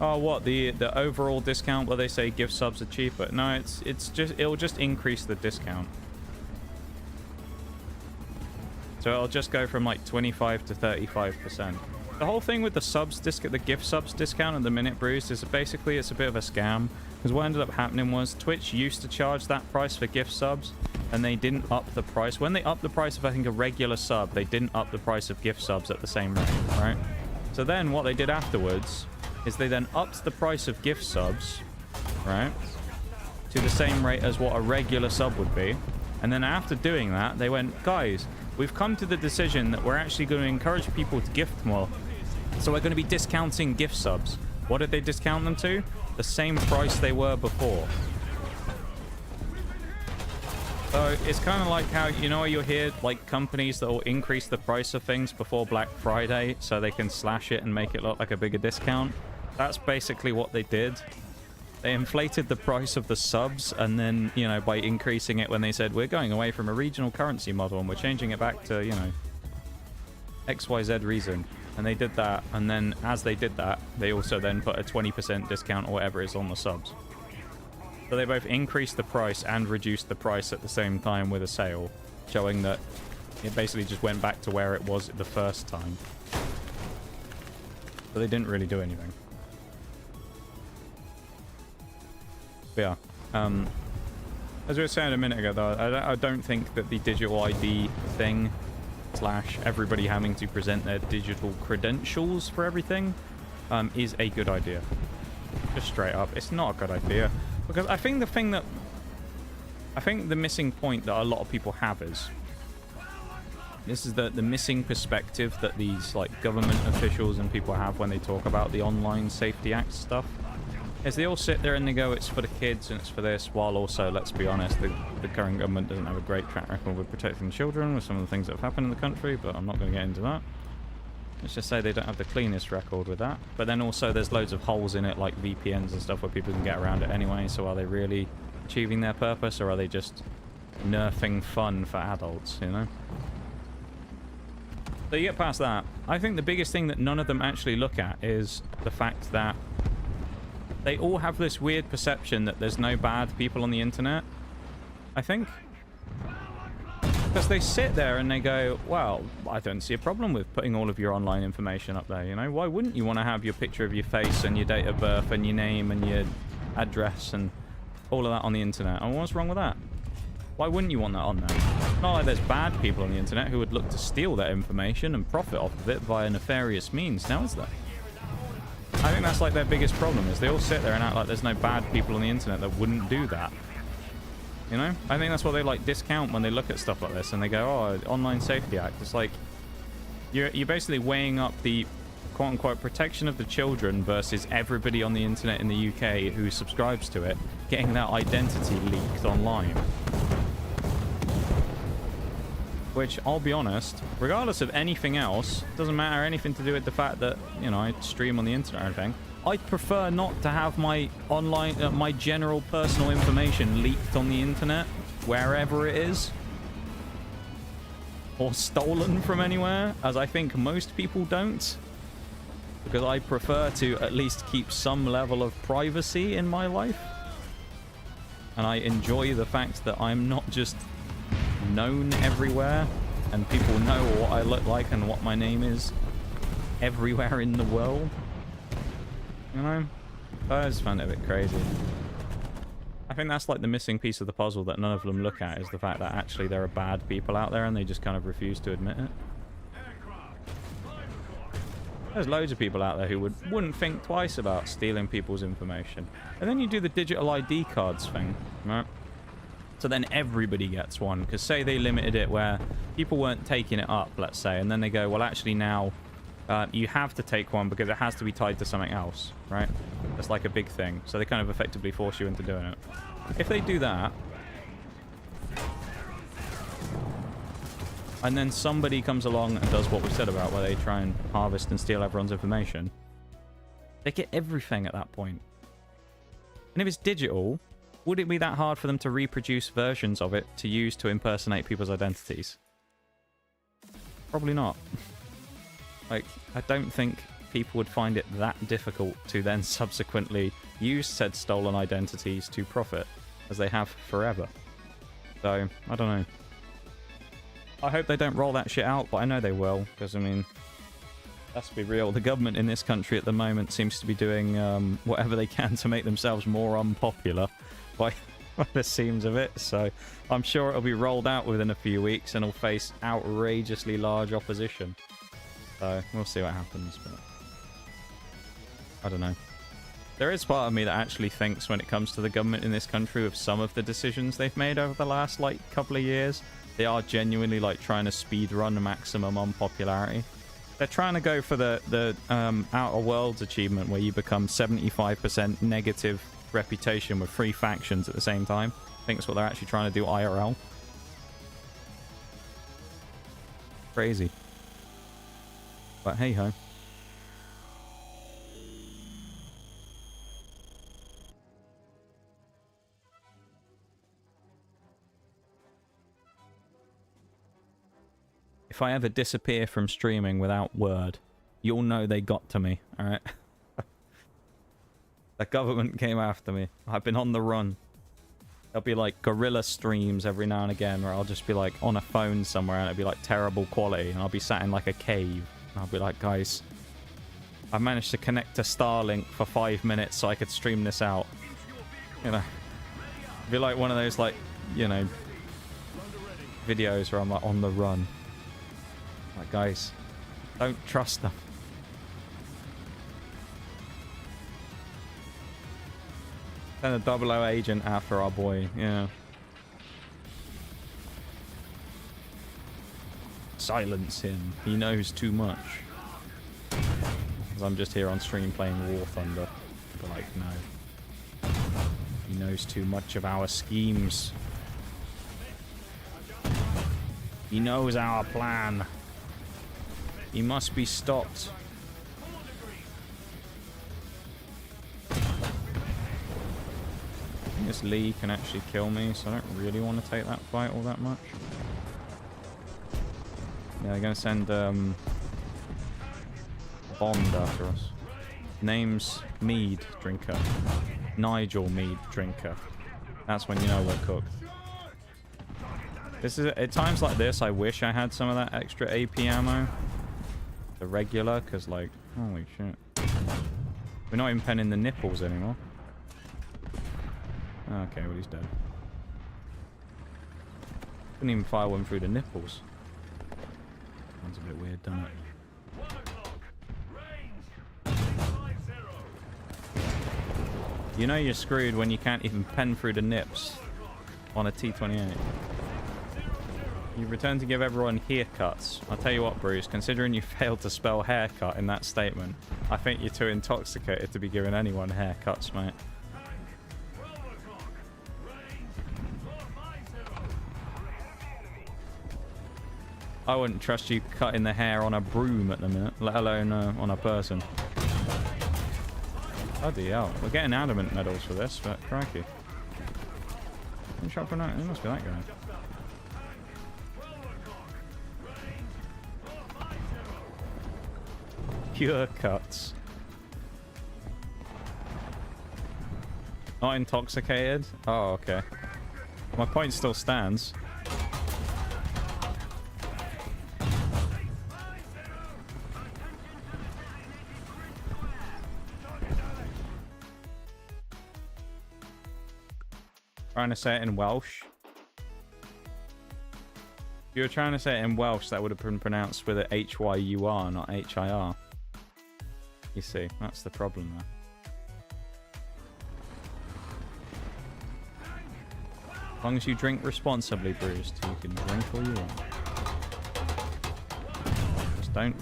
Oh, what? The overall discount where they say gift subs are cheaper? No, it'll just increase the discount. So it'll just go from like 25 to 35%. The whole thing with the subs the gift subs discount and the minute brews is basically it's a bit of a scam. Because what ended up happening was Twitch used to charge that price for gift subs, and they didn't up the price. When they upped the price of I think a regular sub, they didn't up the price of gift subs at the same rate, right? So then what they did afterwards is they then upped the price of gift subs, right, to the same rate as what a regular sub would be. And then after doing that, they went, guys, we've come to the decision that we're actually going to encourage people to gift more. So we're going to be discounting gift subs. What did they discount them to? The same price they were before. So it's kind of like how, you know, you'll hear like companies that will increase the price of things before Black Friday so they can slash it and make it look like a bigger discount. That's basically what they did. They inflated the price of the subs, and then, you know, by increasing it when they said, we're going away from a regional currency model and we're changing it back to, you know, XYZ reason. And they did that, and then as they did that, they also then put a 20% discount or whatever is on the subs. So they both increased the price and reduced the price at the same time with a sale, showing that it basically just went back to where it was the first time. But they didn't really do anything. But yeah, as we were saying a minute ago, though, I don't think that the digital ID thing / everybody having to present their digital credentials for everything is a good idea. Just straight up, it's not a good idea. Because I think the missing point that a lot of people have is this is the missing perspective that these like government officials and people have when they talk about the Online Safety Act stuff. Is they all sit there and they go, it's for the kids and it's for this, while also, let's be honest, the current government doesn't have a great track record with protecting children with some of the things that have happened in the country, but I'm not going to get into that. Let's just say they don't have the cleanest record with that. But then also there's loads of holes in it, like VPNs and stuff, where people can get around it anyway. So are they really achieving their purpose, or are they just nerfing fun for adults, you know? So you get past that. I think the biggest thing that none of them actually look at is the fact that they all have this weird perception that there's no bad people on the internet, I think. Because they sit there and they go, well, I don't see a problem with putting all of your online information up there, you know? Why wouldn't you want to have your picture of your face and your date of birth and your name and your address and all of that on the internet? And what's wrong with that? Why wouldn't you want that on there? It's not like there's bad people on the internet who would look to steal that information and profit off of it via nefarious means, now is there? I think that's like their biggest problem, is they all sit there and act like there's no bad people on the internet that wouldn't do that. You know? I think that's what they like discount when they look at stuff like this and they go, oh, Online Safety Act. It's like you're basically weighing up the quote-unquote protection of the children versus everybody on the internet in the UK who subscribes to it getting their identity leaked online. Which, I'll be honest, regardless of anything else, doesn't matter anything to do with the fact that, you know, I stream on the internet or anything, I'd prefer not to have my online, my general personal information leaked on the internet, wherever it is, or stolen from anywhere, as I think most people don't. because I prefer to at least keep some level of privacy in my life. And I enjoy the fact that I'm not just known everywhere and people know what I look like and what my name is everywhere in the world. You know? I just find it a bit crazy. I think that's like the missing piece of the puzzle that none of them look at, is the fact that actually there are bad people out there and they just kind of refuse to admit it. There's loads of people out there who wouldn't think twice about stealing people's information. And then you do the digital ID cards thing, right? So then everybody gets one, because say they limited it where people weren't taking it up, let's say, and then they go, well, actually now you have to take one because it has to be tied to something else, right? That's like a big thing. So they kind of effectively force you into doing it. If they do that, and then somebody comes along and does what we said about, where they try and harvest and steal everyone's information, they get everything at that point. And if it's digital, would it be that hard for them to reproduce versions of it to use to impersonate people's identities? Probably not. Like, I don't think people would find it that difficult to then subsequently use said stolen identities to profit, as they have forever. So, I don't know. I hope they don't roll that shit out, but I know they will, because, I mean, let's be real, the government in this country at the moment seems to be doing whatever they can to make themselves more unpopular by the seams of it, so I'm sure it'll be rolled out within a few weeks and will face outrageously large opposition. So, we'll see what happens, but I don't know. There is part of me that actually thinks when it comes to the government in this country, with some of the decisions they've made over the last, like, couple of years, they are genuinely, like, trying to speedrun maximum unpopularity. They're trying to go for the Outer Worlds achievement, where you become 75% negative reputation with 3 factions at the same time. I think that's what they're actually trying to do IRL. Crazy. But hey-ho. If I ever disappear from streaming without word, you'll know they got to me, alright? The government came after me. I've been on the run. There'll be like guerrilla streams every now and again where I'll just be like on a phone somewhere and it'll be like terrible quality and I'll be sat in like a cave. And I'll be like, guys, I managed to connect to Starlink for 5 minutes so I could stream this out. You know, it'd be like one of those, like, you know, videos where I'm like on the run. Like, guys, don't trust them. Send a 00 agent after our boy, yeah. Silence him. He knows too much. Because I'm just here on stream playing War Thunder. But like, no. He knows too much of our schemes. He knows our plan. He must be stopped. I think this Lee can actually kill me, so I don't really want to take that fight all that much. Yeah, they're going to send Bond after us. Name's Mead Drinker. Nigel Mead Drinker. That's when you know we're cooked. This is at times like this, I wish I had some of that extra AP ammo. The regular, because like, holy shit. We're not even penning the nipples anymore. Okay, well he's dead. Couldn't even fire one through the nipples. Sounds a bit weird, doesn't it? You know you're screwed when you can't even pen through the nips on a T28. You've returned to give everyone haircuts. I'll tell you what, Bruce, considering you failed to spell haircut in that statement, I think you're too intoxicated to be giving anyone haircuts, mate. I wouldn't trust you cutting the hair on a broom at the minute, let alone on a person. Bloody hell. We're getting adamant medals for this, but crikey. Who's shot for that? It must be that guy. Pure cuts. Not intoxicated? Oh, okay. My point still stands. Trying to say it in Welsh. If you were trying to say it in Welsh, that would have been pronounced with a H-Y-U-R, not H-I-R. You see, that's the problem there. As long as you drink responsibly, Bruised, you can drink all you want. Just don't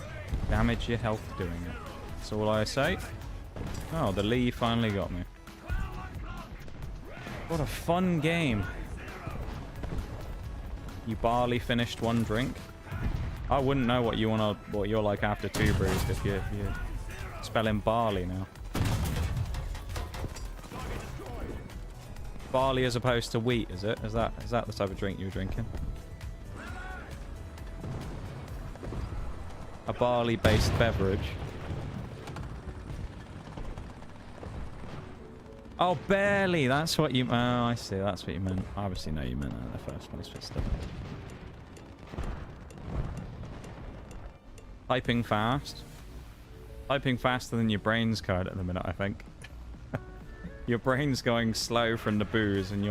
damage your health doing it. That's all I say. Oh, the Lee finally got me. What a fun game. You barely finished one drink. I wouldn't know what you're like after 2, Bruised, if you're spelling barley now. Barley as opposed to wheat, is it? Is that the type of drink you were drinking? A barley-based beverage. Oh, barely. That's what you... Oh, I see. That's what you meant. I obviously know you meant that in the first place, but still. Typing fast. Typing faster than your brain's code at the minute, I think. Your brain's going slow from the booze, and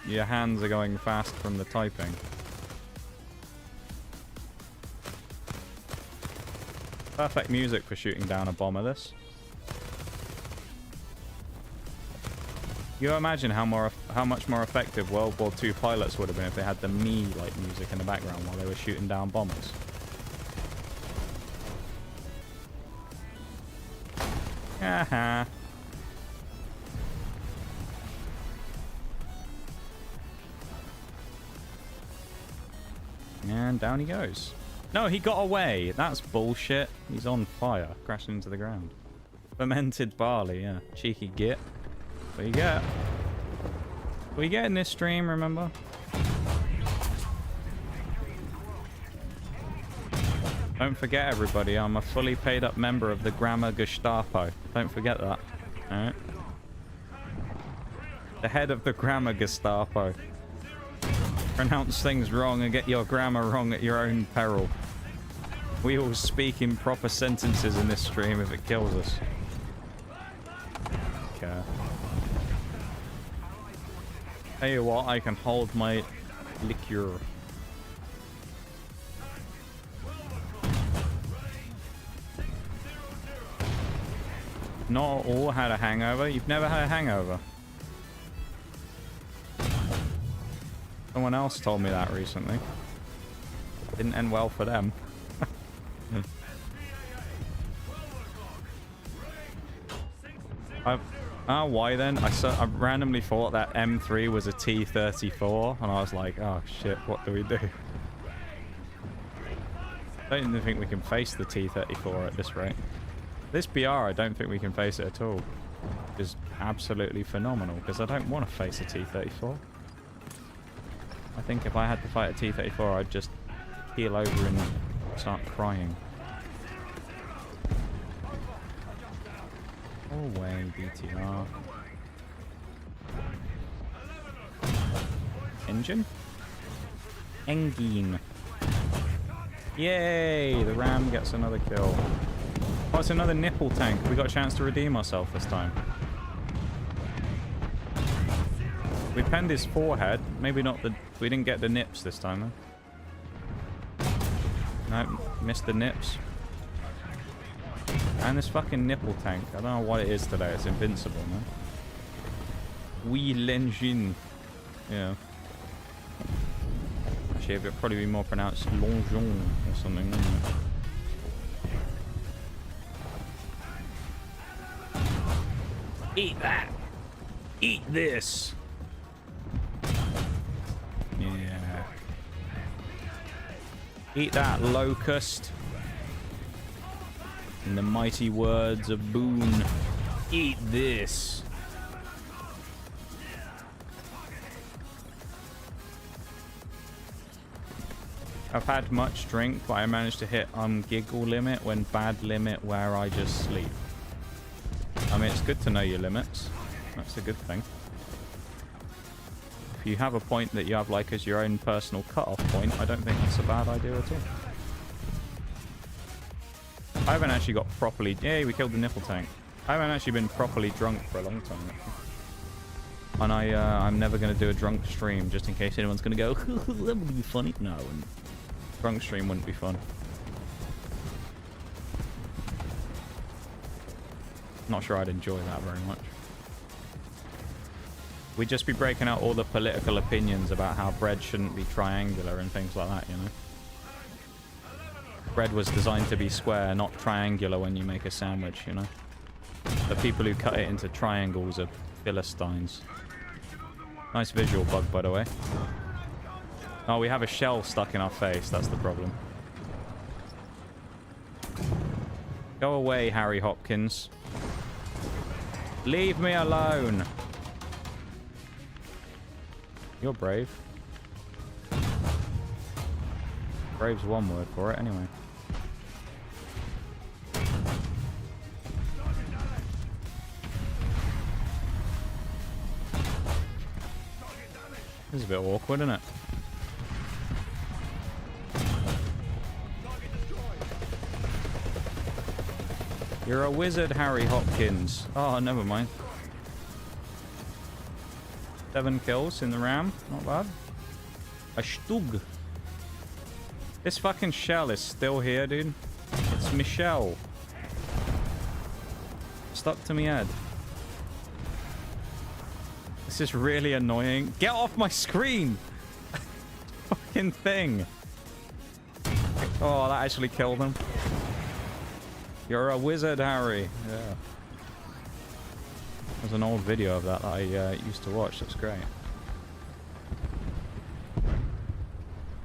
your hands are going fast from the typing. Perfect music for shooting down a bomber, this. You imagine how much more effective World War II pilots would have been if they had the me-like music in the background while they were shooting down bombers. Haha. And down he goes. No, he got away. That's bullshit. He's on fire, crashing into the ground. Fermented barley, yeah. Cheeky git. What you get? What you get in this stream, remember? Don't forget, everybody, I'm a fully paid up member of the Grammar Gestapo. Don't forget that. Alright? The head of the Grammar Gestapo. Pronounce things wrong and get your grammar wrong at your own peril. We will speak in proper sentences in this stream if it kills us. Okay. Tell you what, I can hold my liqueur. Not all had a hangover. You've never had a hangover. Someone else told me that recently. Didn't end well for them. Why then? I randomly thought that M3 was a T-34, and I was like, oh shit, what do we do? I don't even think we can face the T-34 at this rate. This BR, I don't think we can face it at all. Which is absolutely phenomenal, because I don't want to face a T-34. I think if I had to fight a T-34, I'd just keel over and start crying. Away, BTR. Engine? Engine. Yay! The Ram gets another kill. Oh, it's another nipple tank. We got a chance to redeem ourselves this time. We penned his forehead. Maybe not the... We didn't get the nips this time, though. No, missed the nips. And this fucking nipple tank. I don't know what it is today. It's invincible, man. Oui, l'engine. Yeah. Actually, it would probably be more pronounced l'engine or something, wouldn't it? Eat that! Eat this! Yeah. Eat that, locust. In the mighty words of Boone, eat this. I've had much drink, but I managed to hit giggle limit when bad limit where I just sleep. I mean, it's good to know your limits. That's a good thing. If you have a point that you have like as your own personal cutoff point, I don't think that's a bad idea at all. I haven't actually got properly... Yay, we killed the nipple tank. I haven't actually been properly drunk for a long time, actually. And I'm never going to do a drunk stream just in case anyone's going to go, that would be funny. No, I wouldn't. Drunk stream wouldn't be fun. Not sure I'd enjoy that very much. We'd just be breaking out all the political opinions about how bread shouldn't be triangular and things like that, you know? Bread was designed to be square, not triangular when you make a sandwich, you know? The people who cut it into triangles are Philistines. Nice visual bug, by the way. Oh, we have a shell stuck in our face. That's the problem. Go away, Harry Hopkins. Leave me alone. You're brave. Brave's one word for it, anyway. This is a bit awkward, isn't it? You're a wizard, Harry Hopkins. Oh, never mind. 7 kills in the ram. Not bad. A stug. This fucking shell is still here, dude. It's Michelle. Stuck to me head. This is really annoying. Get off my screen! Fucking thing. Oh, that actually killed him. You're a wizard, Harry. Yeah. There's an old video of that I used to watch. That's great.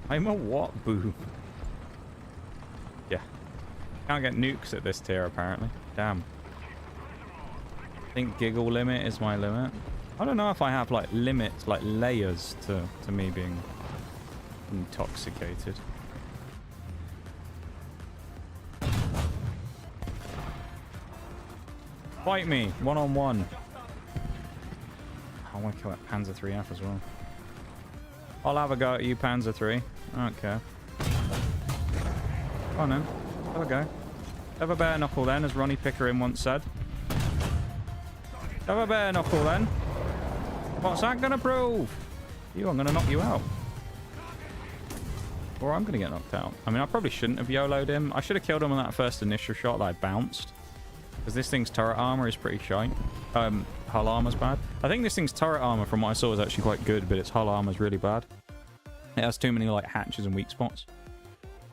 I'm a what, boo? Yeah. Can't get nukes at this tier, apparently. Damn. I think giggle limit is my limit. I don't know if I have, like, limits, like, layers to me being intoxicated. Fight me, one-on-one. I want to kill that Panzer 3F as well. I'll have a go at you, Panzer 3. I don't care. Go on then. Have a go. Have a bare knuckle then, as Ronnie Pickering once said. Have a bare knuckle then. What's that gonna prove? I'm gonna knock you out. Or I'm gonna get knocked out. I mean, I probably shouldn't have YOLO'd him. I should have killed him on that first initial shot that I bounced. Because this thing's turret armor is pretty shite. Hull armor's bad. I think this thing's turret armor, from what I saw, is actually quite good, but its hull armor's really bad. It has too many, like, hatches and weak spots.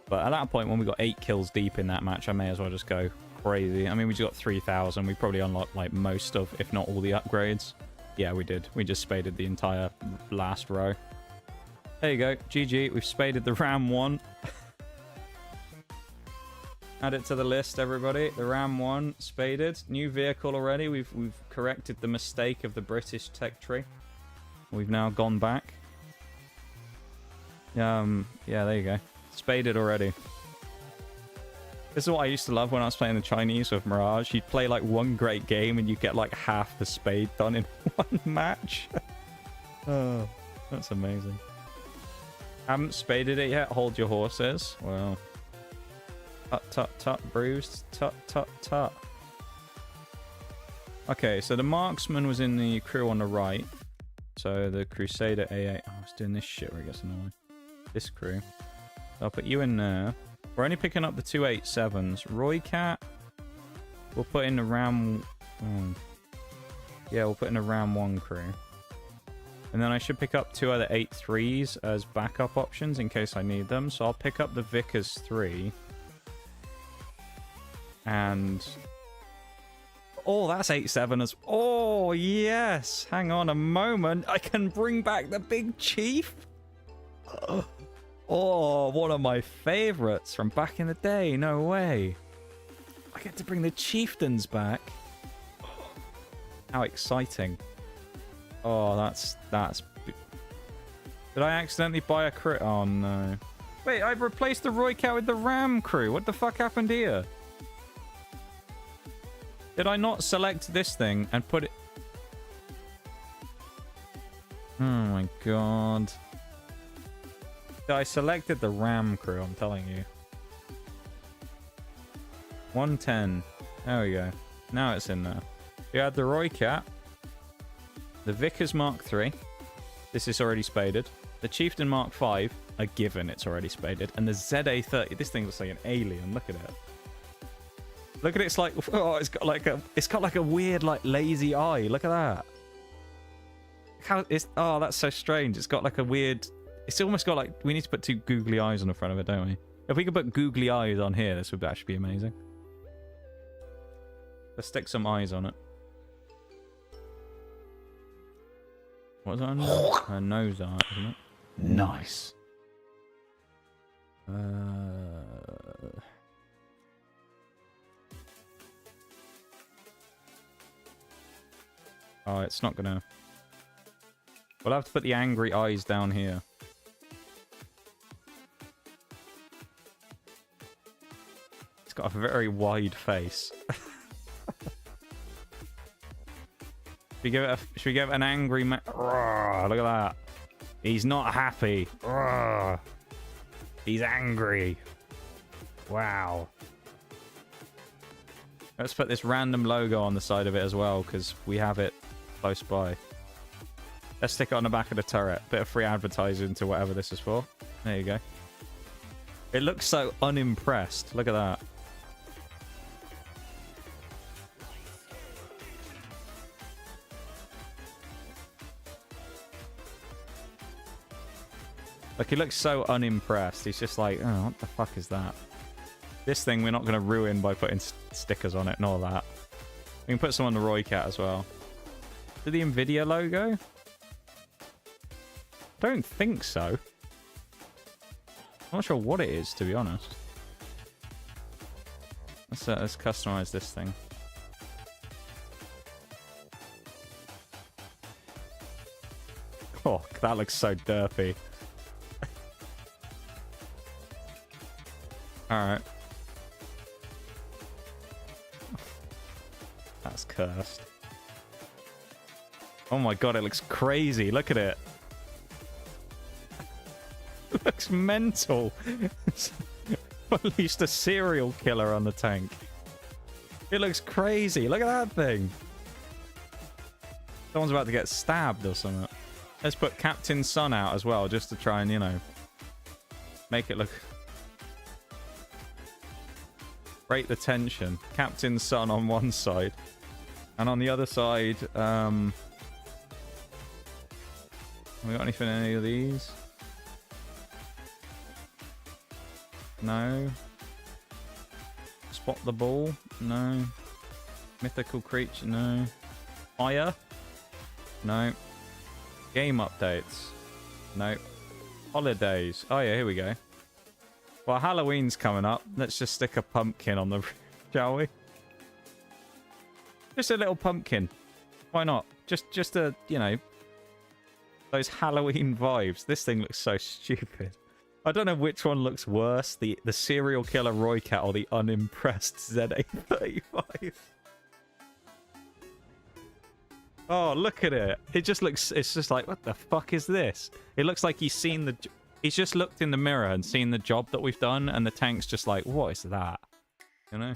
But at that point, when we got 8 kills deep in that match, I may as well just go crazy. I mean, we just got 3,000. We probably unlocked, like, most of, if not all the upgrades. Yeah, we did. We just spaded the entire last row. There you go. GG. We've spaded the Ram 1. Add it to the list, everybody. The Ram 1 spaded. New vehicle already. We've corrected the mistake of the British tech tree. We've now gone back. Yeah, there you go. Spaded already. This is what I used to love when I was playing the Chinese with Mirage. You'd play like one great game and you get like half the spade done in one match. Oh, that's amazing. Haven't spaded it yet? Hold your horses. Well. Tut tut tut, bruised. Tut tut tut. Okay, so the marksman was in the crew on the right. So the Crusader A8. Oh, I was doing this shit where it gets annoying. This crew. So I'll put you in there. We're only picking up the 287s. Roy Cat, we'll put in the Ram... yeah, we'll put in the Ram 1 crew. And then I should pick up 2 other 83s as backup options in case I need them. So I'll pick up the Vickers 3. And... oh, that's 87s. Oh, yes! Hang on a moment. I can bring back the Big Chief. Oh, one of my favorites from back in the day. No way. I get to bring the chieftains back. How exciting. Oh, that's... did I accidentally buy a crit? Oh, no. Wait, I've replaced the Roy Cat with the Ram crew. What the fuck happened here? Did I not select this thing and put it... Oh my god. I selected the Ram crew, I'm telling you. 110. There we go. Now it's in there. You had the Roy Cat. The Vickers Mark III. This is already spaded. The Chieftain Mark V. A given, it's already spaded. And the ZA30. This thing looks like an alien. Look at it. Look at it. It's like... Oh, it's got like a weird, like, lazy eye. Look at that. How is... Oh, that's so strange. It's got like a weird... It's almost got like... We need to put two googly eyes on the front of it, don't we? If we could put googly eyes on here, this would actually be amazing. Let's stick some eyes on it. What's that under? Her nose art, isn't it? Nice. Oh, it's not gonna... We'll have to put the angry eyes down here. It's got a very wide face. Should we give it an angry man? Look at that. He's not happy. He's angry. Wow. Let's put this random logo on the side of it as well, because we have it close by. Let's stick it on the back of the turret. Bit of free advertising to whatever this is for. There you go. It looks so unimpressed. Look at that. Like, he looks so unimpressed. He's just like, oh, what the fuck is that? This thing we're not going to ruin by putting stickers on it and all that. We can put some on the Roy Cat as well. To the Nvidia logo? Don't think so. I'm not sure what it is, to be honest. Let's customize this thing. Oh, that looks so derpy. Alright. That's cursed. Oh my god, it looks crazy. Look at it. It looks mental. At least a serial killer on the tank. It looks crazy. Look at that thing. Someone's about to get stabbed or something. Let's put Captain Sun out as well, just to try and, you know, make it look... Break the tension. Captain Sun on one side. And on the other side, have we got anything in any of these? No. Spot the ball? No. Mythical creature? No. Fire? No. Game updates? No. Holidays? Oh yeah, here we go. Well, Halloween's coming up. Let's just stick a pumpkin on the... Shall we? Just a little pumpkin. Why not? Just a, you know... Those Halloween vibes. This thing looks so stupid. I don't know which one looks worse. The serial killer Roy Cat or the unimpressed ZA35. Oh, look at it. It just looks... It's just like, what the fuck is this? It looks like he's seen the... He's just looked in the mirror and seen the job that we've done, and the tank's just like, what is that? You know?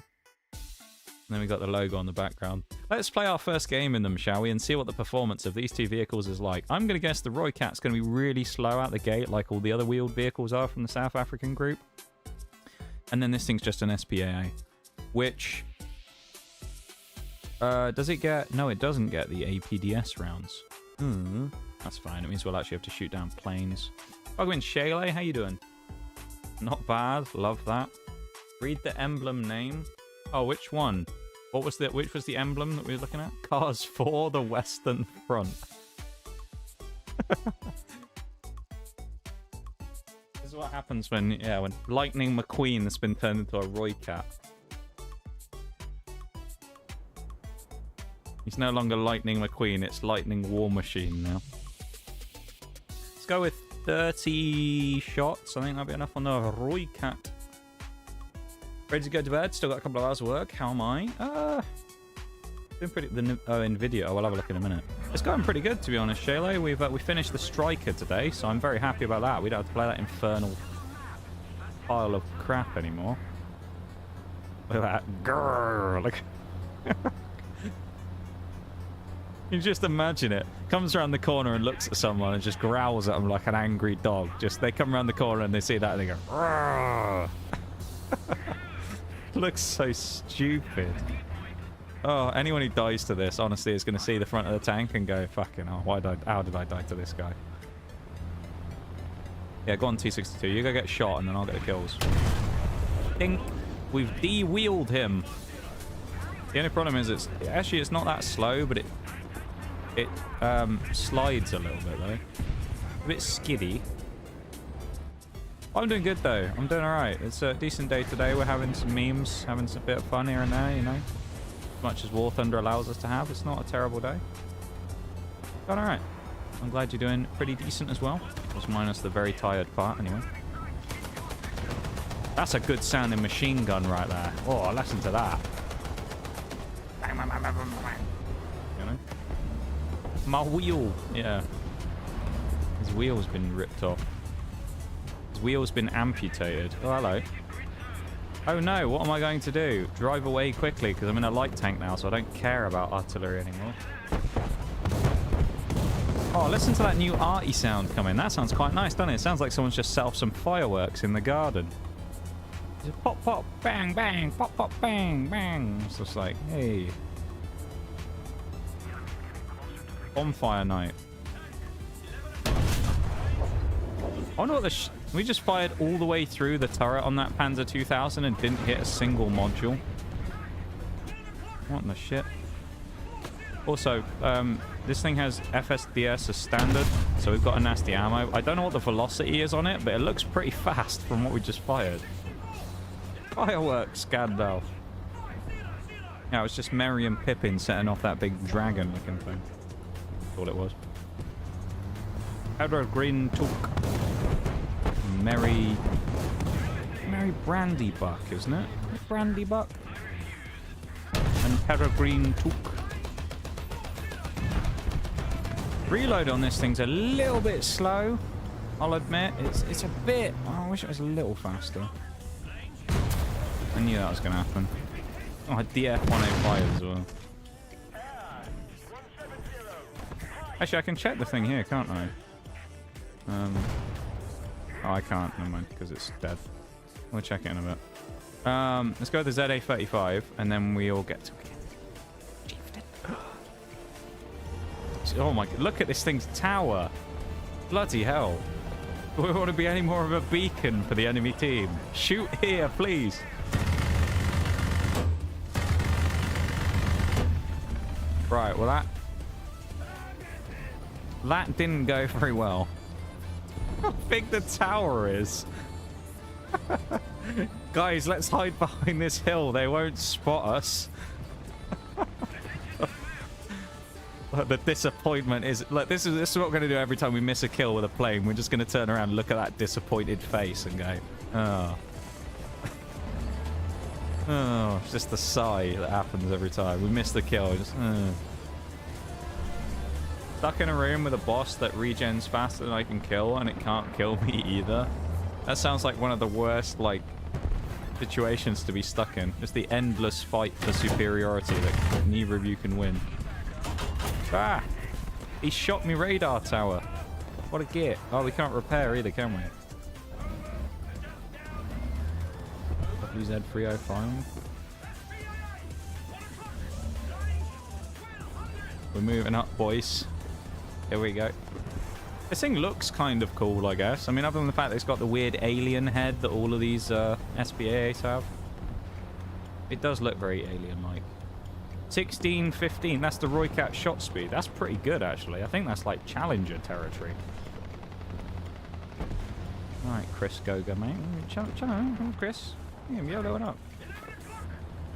And then we got the logo on the background. Let's play our first game in them, shall we? And see what the performance of these two vehicles is like. I'm going to guess the Roy Cat's going to be really slow out the gate, like all the other wheeled vehicles are from the South African group. And then this thing's just an SPAA. Which... does it get... No, it doesn't get the APDS rounds. That's fine. It means we'll actually have to shoot down planes. Welcome in, Shaylay. How you doing? Not bad. Love that. Read the emblem name. Oh, which one? Which was the emblem that we were looking at? Cars 4, the Western Front. This is what happens when Lightning McQueen has been turned into a Roy Cat. He's no longer Lightning McQueen, it's Lightning War Machine now. Let's go with 30 shots. I think that'll be enough on the Roy Cat. Ready to go to bed? Still got a couple of hours of work. How am I? Been pretty. In video. We'll have a look in a minute. It's going pretty good, to be honest, Shayla. We finished the Striker today, so I'm very happy about that. We don't have to play that infernal pile of crap anymore. Look at that. Grrr, look. You just imagine it. Comes around the corner and looks at someone and just growls at them like an angry dog. Just they come around the corner and they see that and they go. Grrr. Looks so stupid. Oh, anyone who dies to this, honestly, is going to see the front of the tank and go, fucking hell, how did I die to this guy? Yeah, go on, T62. You go get shot, and then I'll get the kills. Dink. We've de-wheeled him. The only problem is it's not that slow, but it slides a little bit, though. A bit skiddy. I'm doing good, though. I'm doing all right. It's a decent day today. We're having some memes, having some bit of fun here and there, you know. As much as War Thunder allows us to have, it's not a terrible day. But all right. I'm glad you're doing pretty decent as well. Just minus the very tired part, anyway. That's a good sounding machine gun right there. Oh, listen to that. You know? My wheel. Yeah. His wheel's been ripped off. His wheel's been amputated. Oh, hello. Oh no, what am I going to do? Drive away quickly because I'm in a light tank now, so I don't care about artillery anymore. Oh, listen to that new arty sound coming. That sounds quite nice, doesn't it? It sounds like someone's just set off some fireworks in the garden. Just pop, pop, bang, bang, pop, pop, bang, bang. It's just like, hey. Bonfire night. I wonder what the... We just fired all the way through the turret on that Panzer 2000 and didn't hit a single module. What in the shit? Also, this thing has FSDS as standard, so we've got a nasty ammo. I don't know what the velocity is on it, but it looks pretty fast from what we just fired. Fireworks, Gandalf. Yeah, it was just Merry and Pippin setting off that big dragon-looking thing. That's all it was. Powder green took. Merry Brandy Buck, isn't it? Brandy Buck. And Peregrine Took. Reload on this thing's a little bit slow, I'll admit. It's a bit... Oh, I wish it was a little faster. I knew that was going to happen. Oh, a DF-105 as well. Actually, I can check the thing here, can't I? Oh, I can't. Never mind, because it's dead. We'll check it in a bit. Let's go with the ZA-35, and then we all get to it. Oh my god, look at this thing's tower. Bloody hell. Do we want to be any more of a beacon for the enemy team? Shoot here, please. Right, well that didn't go very well. How big the tower is. Guys, let's hide behind this hill. They won't spot us. The disappointment is... Look, this is what we're going to do every time we miss a kill with a plane. We're just going to turn around and look at that disappointed face and go, oh. Oh, it's just the sigh that happens every time. We miss the kill. Just, Stuck in a room with a boss that regens faster than I can kill, and it can't kill me either. That sounds like one of the worst, like, situations to be stuck in. Just the endless fight for superiority that neither of you can win. Ah! He shot me radar tower. What a git. Oh, we can't repair either, can we? WZ305. We're moving up, boys. Here we go. This thing looks kind of cool, I guess. I mean, other than the fact that it's got the weird alien head that all of these SPAs have. It does look very alien-like. 1615, that's the Roycat shot speed. That's pretty good, actually. I think that's like Challenger territory. Alright, Chris Goga, mate. Chris. Yeah, YOLO it up.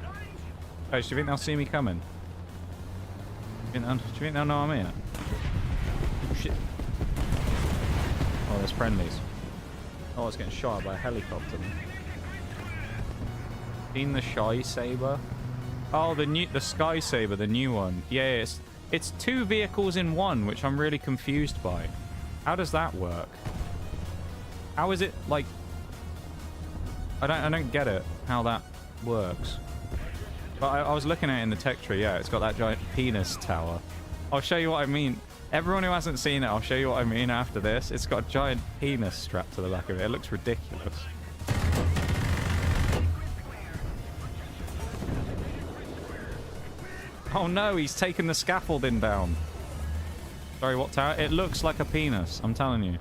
Oh, do you think they'll see me coming? Do you think they'll know I'm here? Shit. Oh, there's friendlies. Oh, I was getting shot by a helicopter. Seen the Shy Saber? Oh, the Sky Saber, the new one. Yeah, it's two vehicles in one, which I'm really confused by. How does that work? How is it like? I don't get it. How that works. But I was looking at it in the tech tree. Yeah, it's got that giant penis tower. I'll show you what I mean. Everyone who hasn't seen it, I'll show you what I mean after this. It's got a giant penis strapped to the back of it. It looks ridiculous. Oh no, he's taken the scaffolding down. Sorry, what tower? It looks like a penis, I'm telling you.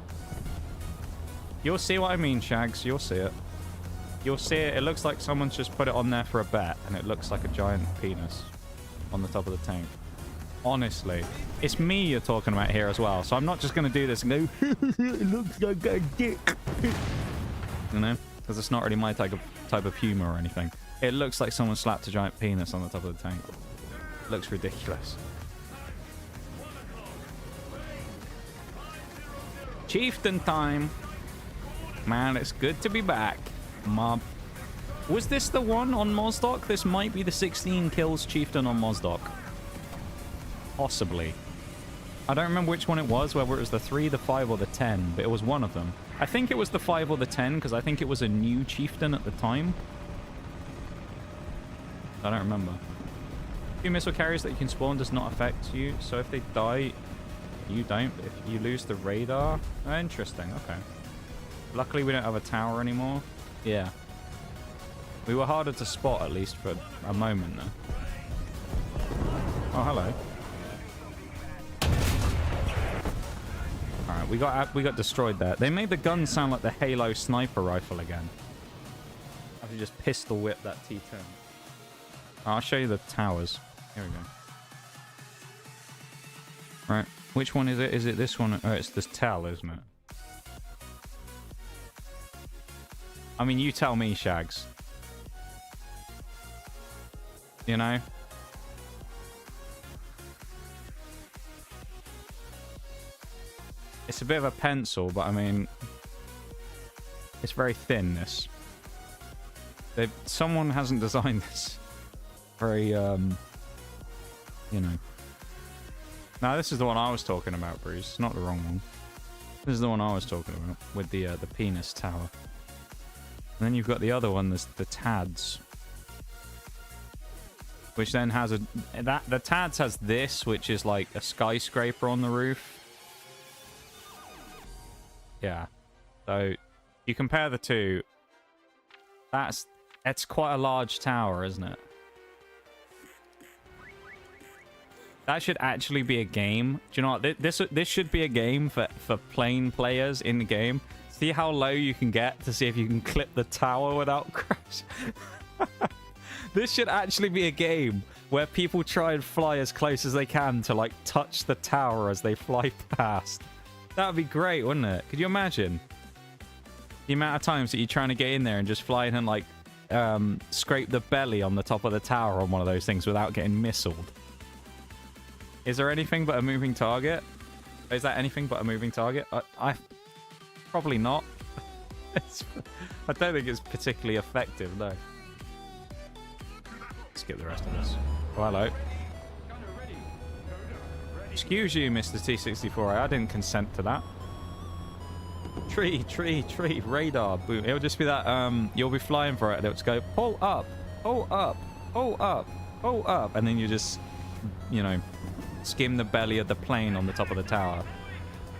You'll see what I mean, Shags. You'll see it. You'll see it. It looks like someone's just put it on there for a bet, and it looks like a giant penis on the top of the tank. Honestly. It's me you're talking about here as well, so I'm not just going to do this and go, it looks like a dick. You know? Because it's not really my type of humor or anything. It looks like someone slapped a giant penis on the top of the tank. It looks ridiculous. Chieftain time. Man, it's good to be back. Mob. Was this the one on Mosdoc? This might be the 16 kills Chieftain on Mosdoc. Possibly. I don't remember which one it was, whether it was the 3, the 5, or the 10, but it was one of them. I think it was the 5 or the 10, because I think it was a new Chieftain at the time. I don't remember. Few missile carriers that you can spawn does not affect you, so if they die, you don't. But if you lose the radar... Oh, interesting, okay. Luckily, we don't have a tower anymore. Yeah. We were harder to spot, at least, for a moment, though. Oh, hello. Alright, we got destroyed there. They made the gun sound like the Halo sniper rifle again. I have to just pistol whip that T10. I'll show you the towers. Here we go. Right, which one is it? Is it this one? Oh, it's this towel, isn't it? I mean, you tell me, Shags. You know? It's a bit of a pencil, but I mean... It's very thin, this. Someone hasn't designed this. Very, you know. No, this is the one I was talking about, Bruce. Not the wrong one. This is the one I was talking about, with the penis tower. And then you've got the other one, the Tads. Which then has a... The Tads has this, which is like a skyscraper on the roof. Yeah. So, you compare the two. It's quite a large tower, isn't it? That should actually be a game. Do you know what? This should be a game for plain players in the game. See how low you can get to see if you can clip the tower without crash. This should actually be a game where people try and fly as close as they can to like touch the tower as they fly past. That would be great, wouldn't it? Could you imagine the amount of times that you're trying to get in there and just fly in and like scrape the belly on the top of the tower on one of those things without getting missiled? Is there anything but a moving target? Is that anything but a moving target? I probably not. I don't think it's particularly effective, no. Skip the rest of this. Oh, hello. Excuse you, Mr. T64. I didn't consent to that. Tree, radar, boom. It'll just be that, you'll be flying for it, and it'll just go, pull up, pull up, pull up, pull up, and then you just, you know, skim the belly of the plane on the top of the tower.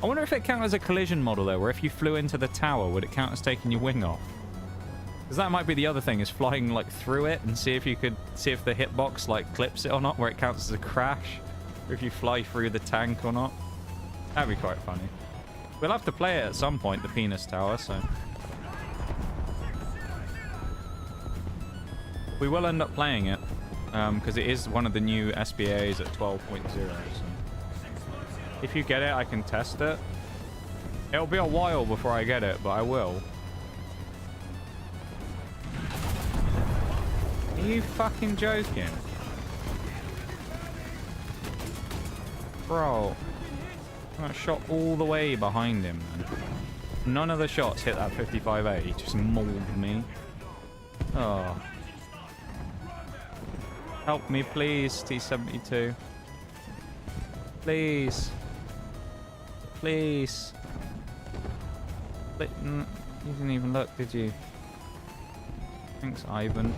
I wonder if it counts as a collision model, though, where if you flew into the tower, would it count as taking your wing off? Because that might be the other thing, is flying, like, through it and see if you could, see if the hitbox, like, clips it or not, where it counts as a crash. Or if you fly through the tank or not. That'd be quite funny. We'll have to play it at some point, the penis tower, so... We will end up playing it, because it is one of the new SBAs at 12.0, so... If you get it, I can test it. It'll be a while before I get it, but I will. Are you fucking joking? Bro. I got shot all the way behind him, man. None of the shots hit that 55A. Just mauled me. Oh. Help me, please, T-72. Please. Please. You didn't even look, did you? Thanks, Ivan.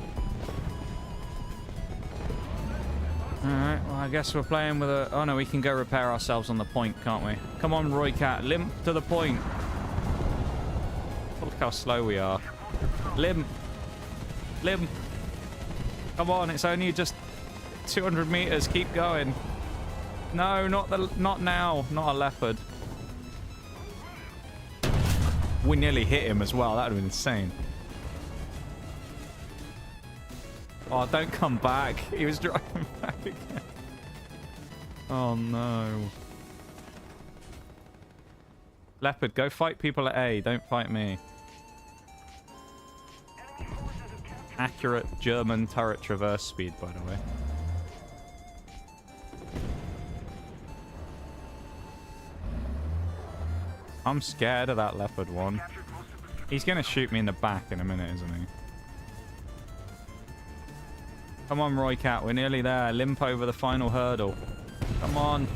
Alright, well, I guess we're playing with a... Oh, no, we can go repair ourselves on the point, can't we? Come on, Roy Cat. Limp to the point. Look how slow we are. Limp. Limp. Come on, it's only just 200 meters. Keep going. No, not now. Not a leopard. We nearly hit him as well. That would have been insane. Oh, don't come back. He was driving back again. Oh, no. Leopard, go fight people at A. Don't fight me. Accurate German turret traverse speed, by the way. I'm scared of that leopard one. He's going to shoot me in the back in a minute, isn't he? Come on, Roy Cat. We're nearly there. Limp over the final hurdle. Come on.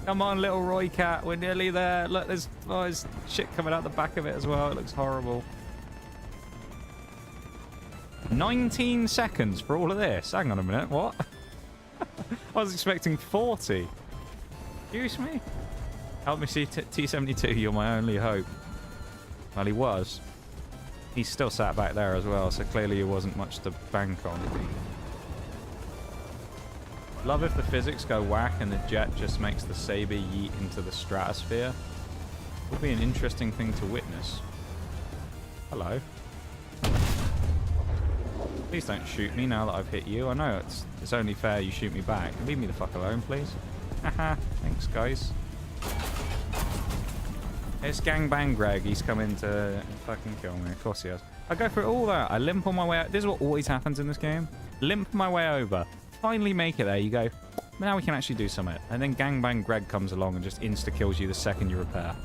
Come on, little Roy Cat. We're nearly there. Look, there's shit coming out the back of it as well. It looks horrible. 19 seconds for all of this. Hang on a minute. What? I was expecting 40. Excuse me? Help me see T-72. You're my only hope. Well, he was. He's still sat back there as well, so clearly it wasn't much to bank on. Love if the physics go whack and the jet just makes the saber yeet into the stratosphere. Would be an interesting thing to witness. Hello. Please don't shoot me now that I've hit you. I know it's only fair you shoot me back. Leave me the fuck alone, please. Haha. Thanks, guys. It's Gangbang Greg. He's coming to fucking kill me. Of course he has. I go through all that. I limp on my way out. This is what always happens in this game. Limp my way over. Finally make it there. You go, now we can actually do something. And then Gangbang Greg comes along and just insta-kills you the second you repair.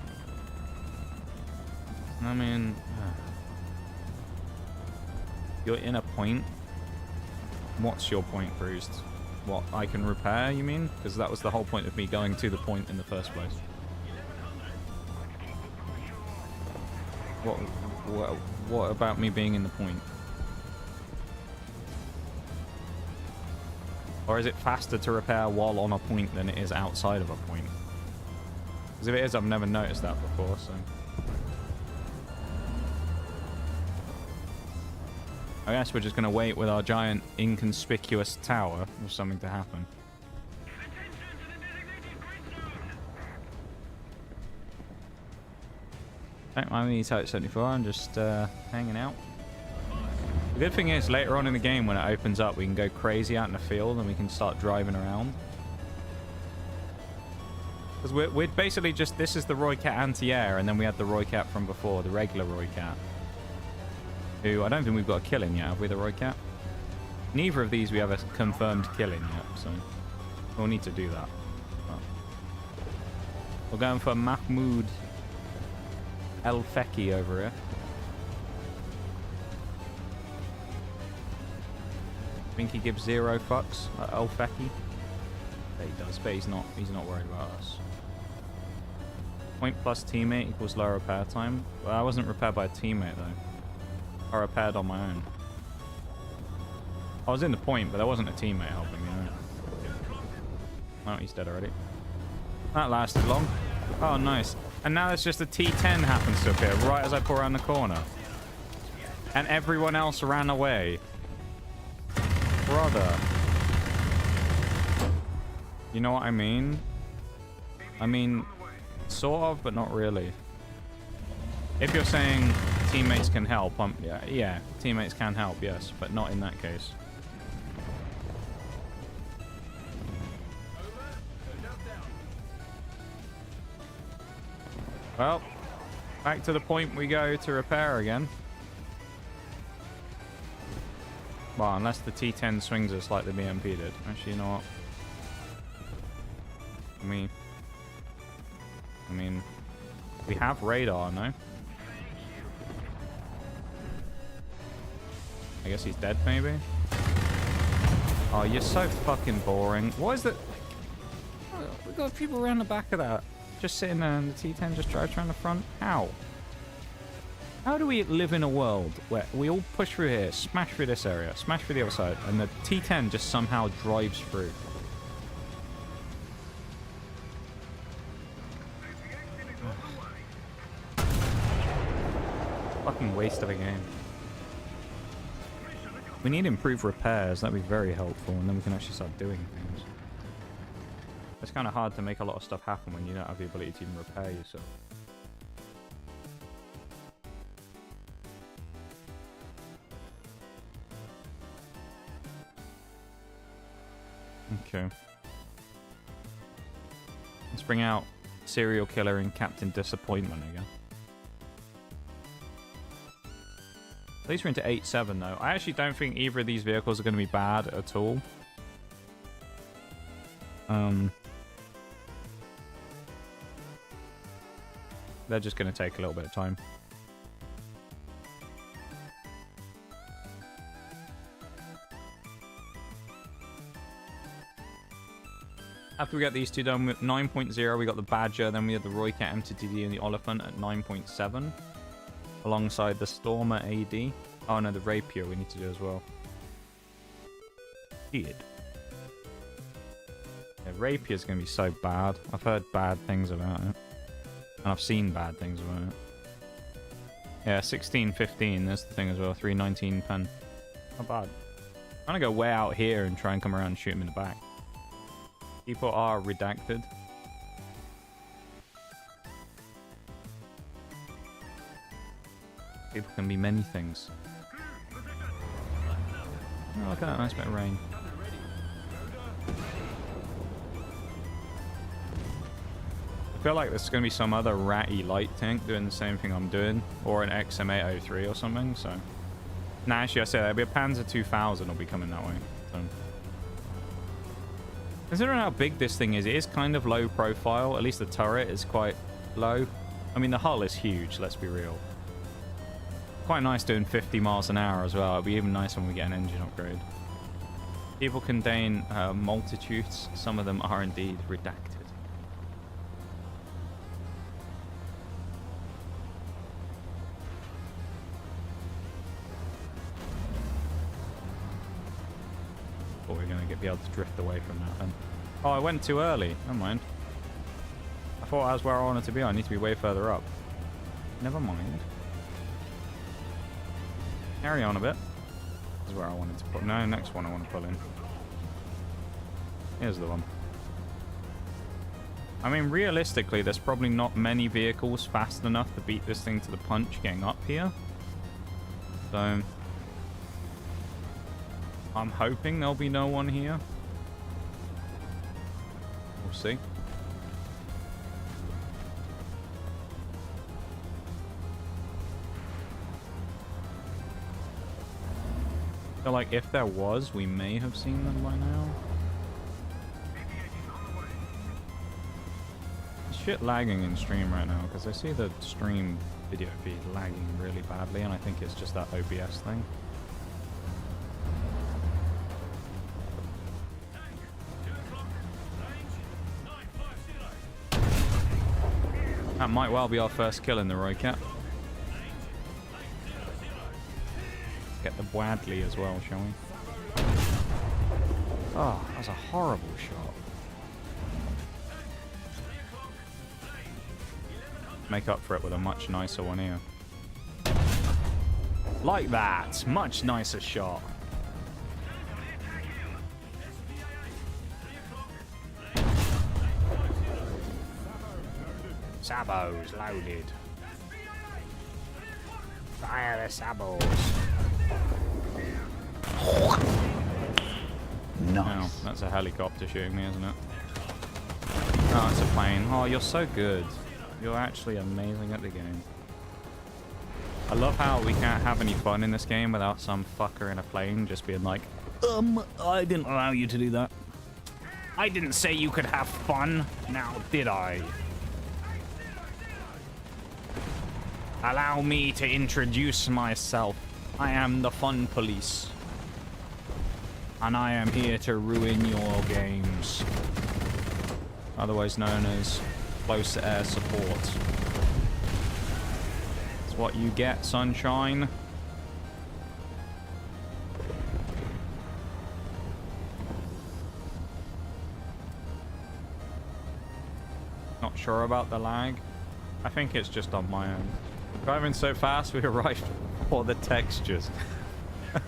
I mean... You're in a point. What's your point, Bruised? What, I can repair, you mean? Because that was the whole point of me going to the point in the first place. What about me being in the point? Or is it faster to repair while on a point than it is outside of a point? Because if it is, I've never noticed that before, so... I guess we're just going to wait with our giant inconspicuous tower for something to happen. Don't mind me, Type 74, I'm just hanging out. The good thing is, later on in the game, when it opens up, we can go crazy out in the field and we can start driving around. Because we're basically just... This is the Roy Cat anti-air, and then we had the Roy Cat from before, the regular Roy Cat. Who, I don't think we've got a kill in yet, have we, the Roy Cat? Neither of these we have a confirmed kill in yet, so... We'll need to do that. But we're going for Mahmoud El Feki over here. Think he gives 0 fucks at El Feki? Yeah, he does, but he's not worried about us. Point plus teammate equals low repair time. Well, I wasn't repaired by a teammate though. I repaired on my own. I was in the point, but there wasn't a teammate helping me. Oh, he's dead already. That lasted long. Oh, nice. And now there's just a T10 happens to appear right as I pull around the corner. And everyone else ran away. Brother. You know what I mean? I mean, sort of, but not really. If you're saying teammates can help, yeah, teammates can help, yes, but not in that case. Well, back to the point we go to repair again. Well, unless the T10 swings us like the BMP did. Actually, you know what? I mean, we have radar, no? I guess he's dead, maybe? Oh, you're so fucking boring. What is that? We got people around the back of that. Just sitting there and the T10 just drives around the front. How? How do we live in a world where we all push through here, smash through this area, smash through the other side, and the T10 just somehow drives through? Fucking waste of a game. We need improved repairs. That'd be very helpful, and then we can actually start doing things. It's kind of hard to make a lot of stuff happen when you don't have the ability to even repair yourself. Okay. Let's bring out Serial Killer and Captain Disappointment again. At least we're into 8-7 though. I actually don't think either of these vehicles are going to be bad at all. They're just going to take a little bit of time. After we get these two done with 9.0, we got the Badger, then we had the Roycat MTTD and the Oliphant at 9.7. Alongside the Stormer AD. Oh no, the Rapier we need to do as well. Shit. Yeah, Rapier's going to be so bad. I've heard bad things about it. And I've seen bad things about it. Yeah, 16.15, that's the thing as well. 3.19 pen. Not bad. I'm going to go way out here and try and come around and shoot him in the back. People are redacted. People can be many things. Oh, look at that nice bit of rain. I feel like there's going to be some other ratty light tank doing the same thing I'm doing. Or an XM803 or something, so... Nah, actually I said there'll be a Panzer 2000 will be coming that way. So. Considering how big this thing is, it is kind of low profile. At least the turret is quite low. I mean, the hull is huge, let's be real. Quite nice doing 50 miles an hour as well. It'll be even nicer when we get an engine upgrade. People contain multitudes. Some of them are indeed redacted. Thought we were going to be able to drift away from that then. Oh, I went too early. Never mind. I thought that was where I wanted to be. I need to be way further up. Never mind. Carry on a bit. This is where I wanted to put. No, next one I want to pull in. Here's the one. I mean, realistically, there's probably not many vehicles fast enough to beat this thing to the punch getting up here. So... I'm hoping there'll be no one here. We'll see. I feel like if there was, we may have seen them by now. Shit lagging in stream right now, because I see the stream video feed lagging really badly, and I think it's just that OBS thing. That might well be our first kill in the Roycat. Get the Wadley as well, shall we? Oh, that was a horrible shot. Make up for it with a much nicer one here. Like that! Much nicer shot. Sabos loaded. Fire the sabos. Nice. Oh, that's a helicopter shooting me, isn't it? Oh, it's a plane. Oh, you're so good. You're actually amazing at the game. I love how we can't have any fun in this game without some fucker in a plane just being like, I didn't allow you to do that. I didn't say you could have fun, now did I? Allow me to introduce myself. I am the fun police. And I am here to ruin your games. Otherwise known as close air support. It's what you get, sunshine. Not sure about the lag. I think it's just on my end. Driving so fast, we arrived before the textures. Yeah,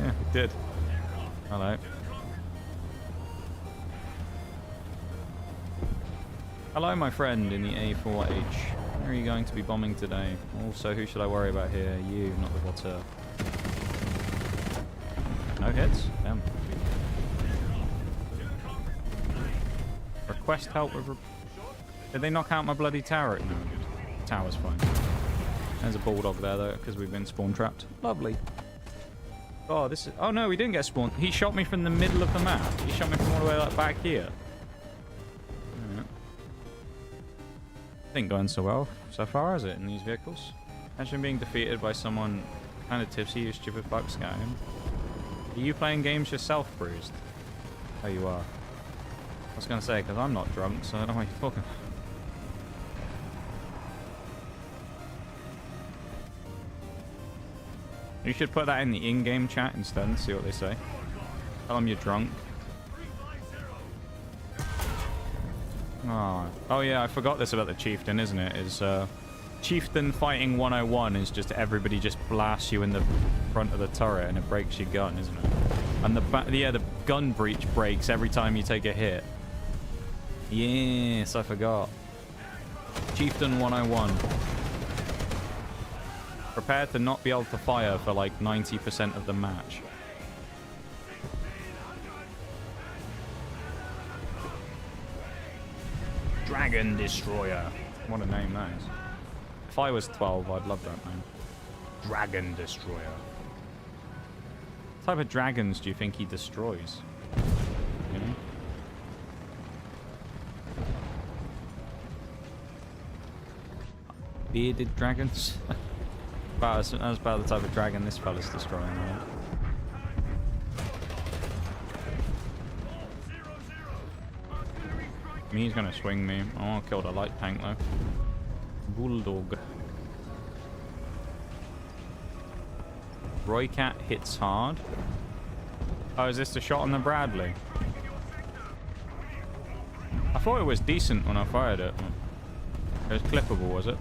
we did. Hello. Hello, my friend in the A4H. Where are you going to be bombing today? Also, who should I worry about here? You, not the water. No hits? Damn. Request help with... Did they knock out my bloody tower? No, good. Tower's fine. There's a bulldog there, though, because we've been spawn trapped. Lovely. Oh, this is... Oh, no, we didn't get spawned. He shot me from the middle of the map. He shot me from all the way like, back here. Right. I think going so well so far, is it, in these vehicles? Imagine being defeated by someone kind of tipsy, you stupid fuck scouting. Are you playing games yourself, Bruised? Oh, you are. I was going to say, because I'm not drunk, so I don't know what you're talking about. You should put that in the in-game chat instead and see what they say. Tell them you're drunk. Oh yeah, I forgot this about the Chieftain, isn't it? Is Chieftain fighting 101 is just everybody just blasts you in the front of the turret and it breaks your gun, isn't it? And the gun breach breaks every time you take a hit. Yes, I forgot. Chieftain 101. Prepare to not be able to fire for like 90% of the match. Dragon Destroyer. What a name that is. If I was 12, I'd love that name. Dragon Destroyer. What type of dragons do you think he destroys? You know? Bearded dragons? That's about the type of dragon this fella's destroying, right? I mean, he's gonna swing me. I want to kill the light tank though. Bulldog. Roycat hits hard. Oh, is this the shot on the Bradley? I thought it was decent when I fired it. It was clippable, was it?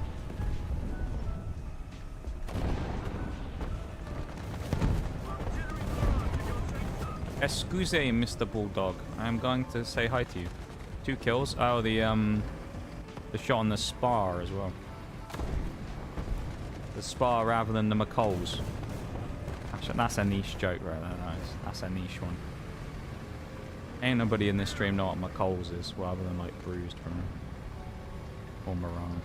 Excuse, Mr. Bulldog. I am going to say hi to you. 2 kills. Oh, the shot on the spar as well. The spar rather than the McColls. Actually, that's a niche joke right there. That's a niche one. Ain't nobody in this stream know what McColls is, rather than like Bruised from him. Or Moran.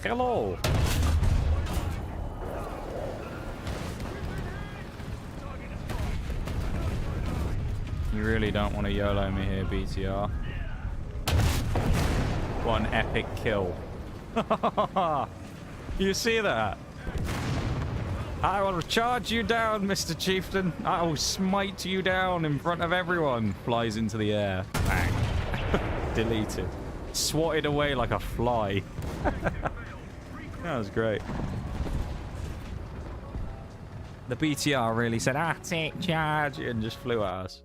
Hello! You really don't want to YOLO me here, BTR. What an epic kill. You see that? I will charge you down, Mr. Chieftain. I will smite you down in front of everyone. Flies into the air. Bang. Deleted. Swatted away like a fly. That was great. The BTR really said, take charge, and just flew at us.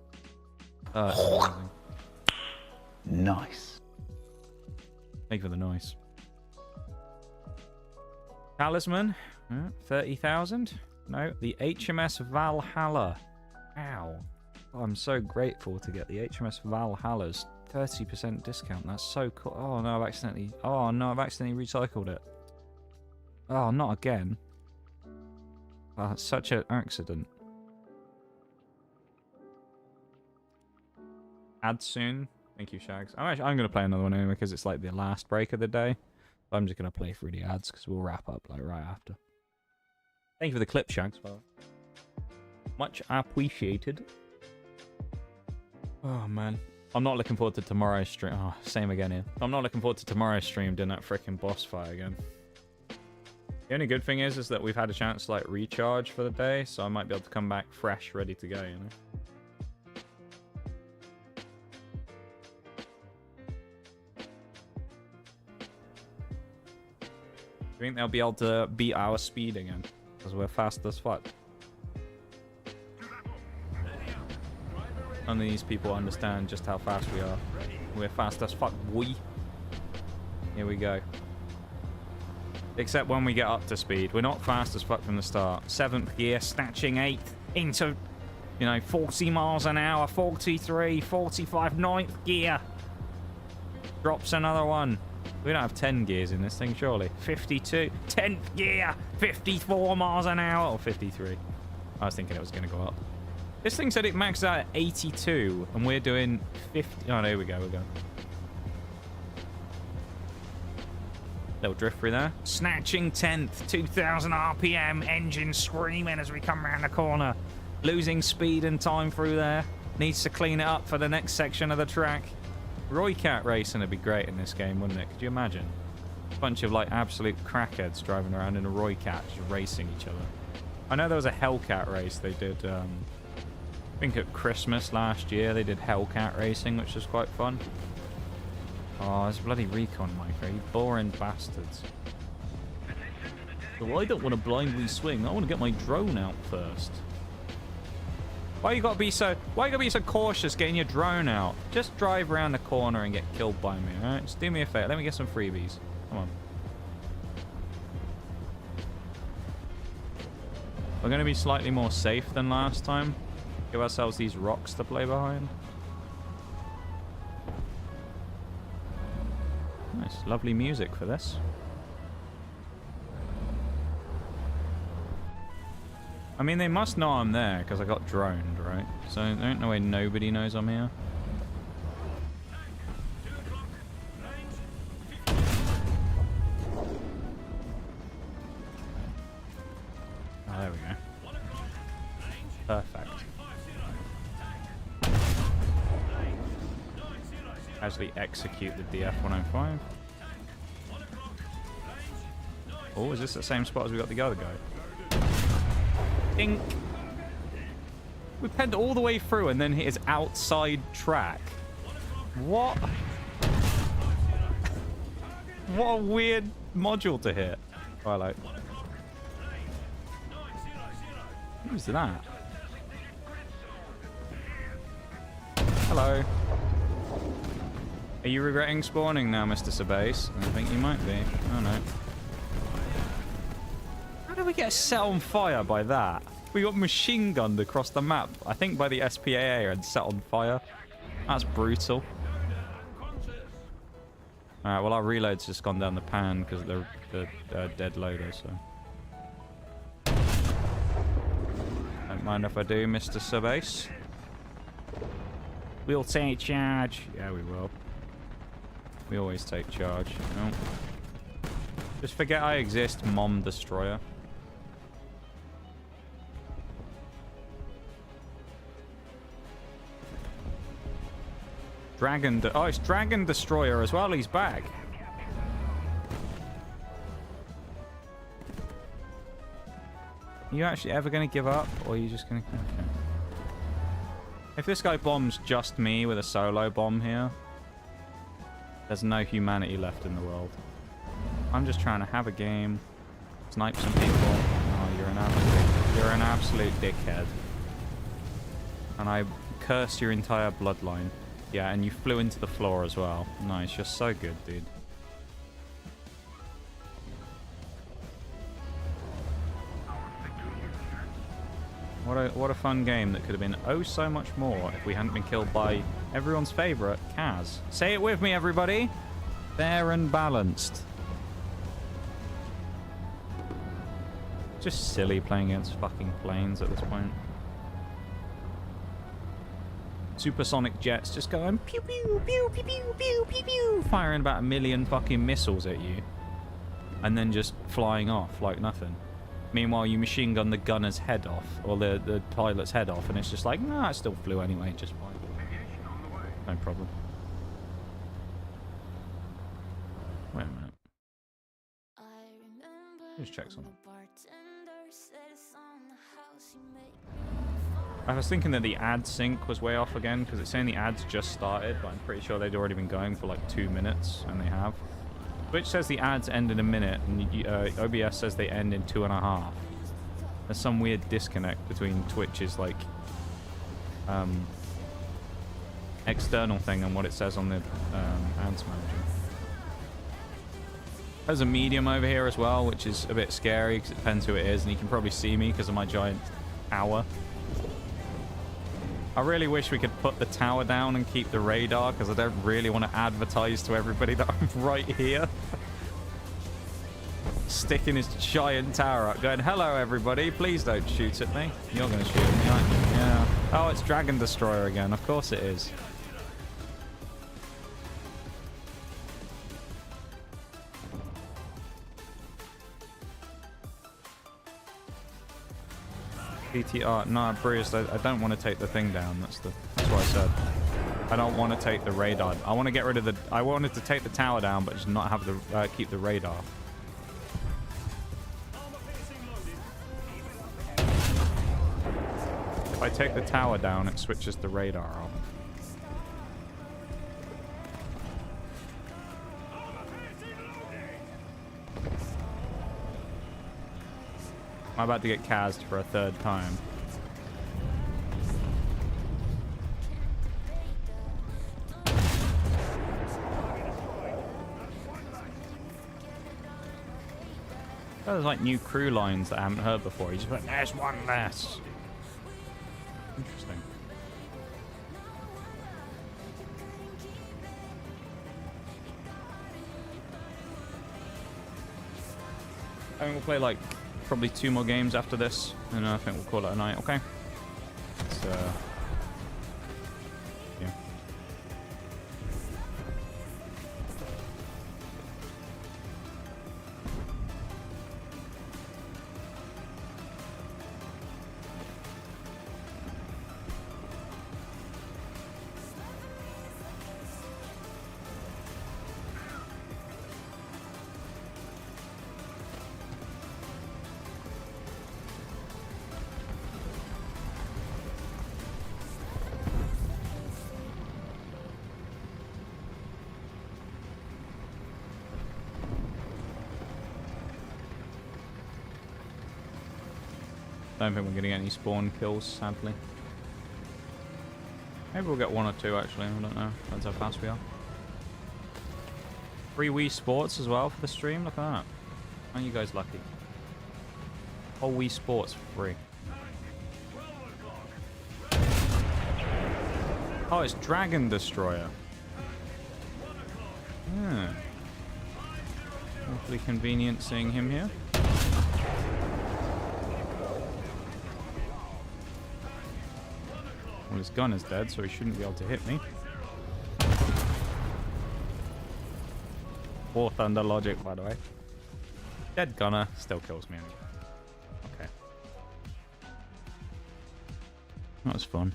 Nice. Thank you for the noise. Talisman, 30,000. No, the HMS Valhalla. Ow. Oh, I'm so grateful to get the HMS Valhalla's 30% discount. That's so cool. Oh no, I've accidentally recycled it. Oh, not again. Oh, it's such an accident. Add soon. Thank you, Shags. I'm going to play another one anyway because it's like the last break of the day. So I'm just going to play through the ads because we'll wrap up like right after. Thank you for the clip, Shags. Much appreciated. Oh, man. I'm not looking forward to tomorrow's stream. Oh, same again here. I'm not looking forward to tomorrow's stream doing that freaking boss fight again. The only good thing is that we've had a chance to like recharge for the day, so I might be able to come back fresh, ready to go, you know? I think they'll be able to beat our speed again, because we're fast as fuck. None of these people understand just how fast we are. We're fast as fuck, boy. Here we go. Except when we get up to speed. We're not fast as fuck from the start. 7th gear, snatching 8th into, you know, 40 miles an hour, 43, 45, 9th gear. Drops another one. We don't have 10 gears in this thing, surely. 52, 10th gear, 54 miles an hour, or 53. I was thinking it was going to go up. This thing said it maxed out at 82, and we're doing 50. Oh, there we go, we're going. Little drift through there. Snatching 10th, 2000 RPM, engine screaming as we come around the corner. Losing speed and time through there. Needs to clean it up for the next section of the track. Roy Cat racing would be great in this game, wouldn't it? Could you imagine? A bunch of like absolute crackheads driving around in a Roy Cat, just racing each other. I know there was a Hellcat race they did, I think at Christmas last year they did Hellcat racing, which was quite fun. Oh, this bloody recon micro, you boring bastards. Well, I don't want to blindly swing. I want to get my drone out first. Why you gotta be so cautious getting your drone out? Just drive around the corner and get killed by me, alright? Just do me a favor. Let me get some freebies. Come on. We're gonna be slightly more safe than last time. Give ourselves these rocks to play behind. Nice, lovely music for this. I mean, they must know I'm there because I got droned, right? So I don't know why nobody knows I'm here. Oh, there we go. Perfect. Actually execute the DF-105. Oh, is this the same spot as we got the other guy? Dink. We penned all the way through and then hit his outside track. What? What a weird module to hit. Twilight. Who's that? Hello. Are you regretting spawning now, Mr. Sabase? I think you might be. Oh no. How did we get set on fire by that? We got machine gunned across the map, I think by the SPAA, and set on fire. That's brutal. Alright, well our reload's just gone down the pan because of the dead loader, so... Don't mind if I do, Mr. Sabase. We'll take charge. Yeah, we will. We always take charge. No. Just forget I exist, Mom Destroyer. Oh, it's Dragon Destroyer as well. He's back. Are you actually ever going to give up? Or are you just going to... Okay. If this guy bombs just me with a solo bomb here, there's no humanity left in the world. I'm just trying to have a game, snipe some people. Oh, you're an absolute dickhead. And I curse your entire bloodline. Yeah, and you flew into the floor as well. Nice, you're so good, dude. What a fun game that could have been oh so much more if we hadn't been killed by everyone's favorite, Kaz. Say it with me, everybody. Fair and balanced. Just silly playing against fucking planes at this point. Supersonic jets just going pew pew pew pew pew pew pew pew, firing about 1 million fucking missiles at you, and then just flying off like nothing. Meanwhile, you machine gun the gunner's head off, or the pilot's head off, and it's just like, nah, it still flew anyway, just fine. No problem. Wait a minute. Just check something. I was thinking that the ad sync was way off again because it's saying the ads just started, but I'm pretty sure they'd already been going for like 2 minutes, and they have. Twitch says the ads end in a minute, and OBS says they end in 2.5. There's some weird disconnect between Twitch's like external thing and what it says on the ads manager. There's a medium over here as well, which is a bit scary because it depends who it is, and you can probably see me because of my giant tower. I really wish we could put the tower down and keep the radar because I don't really want to advertise to everybody that I'm right here. Sticking his giant tower up going, hello everybody, please don't shoot at me. You're going to shoot at me, aren't you? Yeah. Oh, it's Dragon Destroyer again. Of course it is. BTR, no, Bruce, I don't want to take the thing down. That's what I said. I don't want to take the radar. I want to get rid of the. I wanted to take the tower down, but just not have the keep the radar. If I take the tower down, it switches the radar off. I'm about to get cased for a 3rd time. There's like new crew lines that I haven't heard before. You just went, there's one less. Interesting. I think we'll play like probably 2 more games after this, and I think we'll call it a night. Okay. So, yeah. Don't think we're going to get any spawn kills, sadly. Maybe we'll get 1 or 2, actually. I don't know. Depends how fast we are. Free Wii Sports as well for the stream. Look at that. Aren't you guys lucky? Whole Wii Sports for free. Oh, it's Dragon Destroyer. Yeah. Awfully convenient seeing him here. Well, his gun is dead, so he shouldn't be able to hit me. War Thunder logic, by the way. Dead gunner still kills me anyway. Okay. That was fun.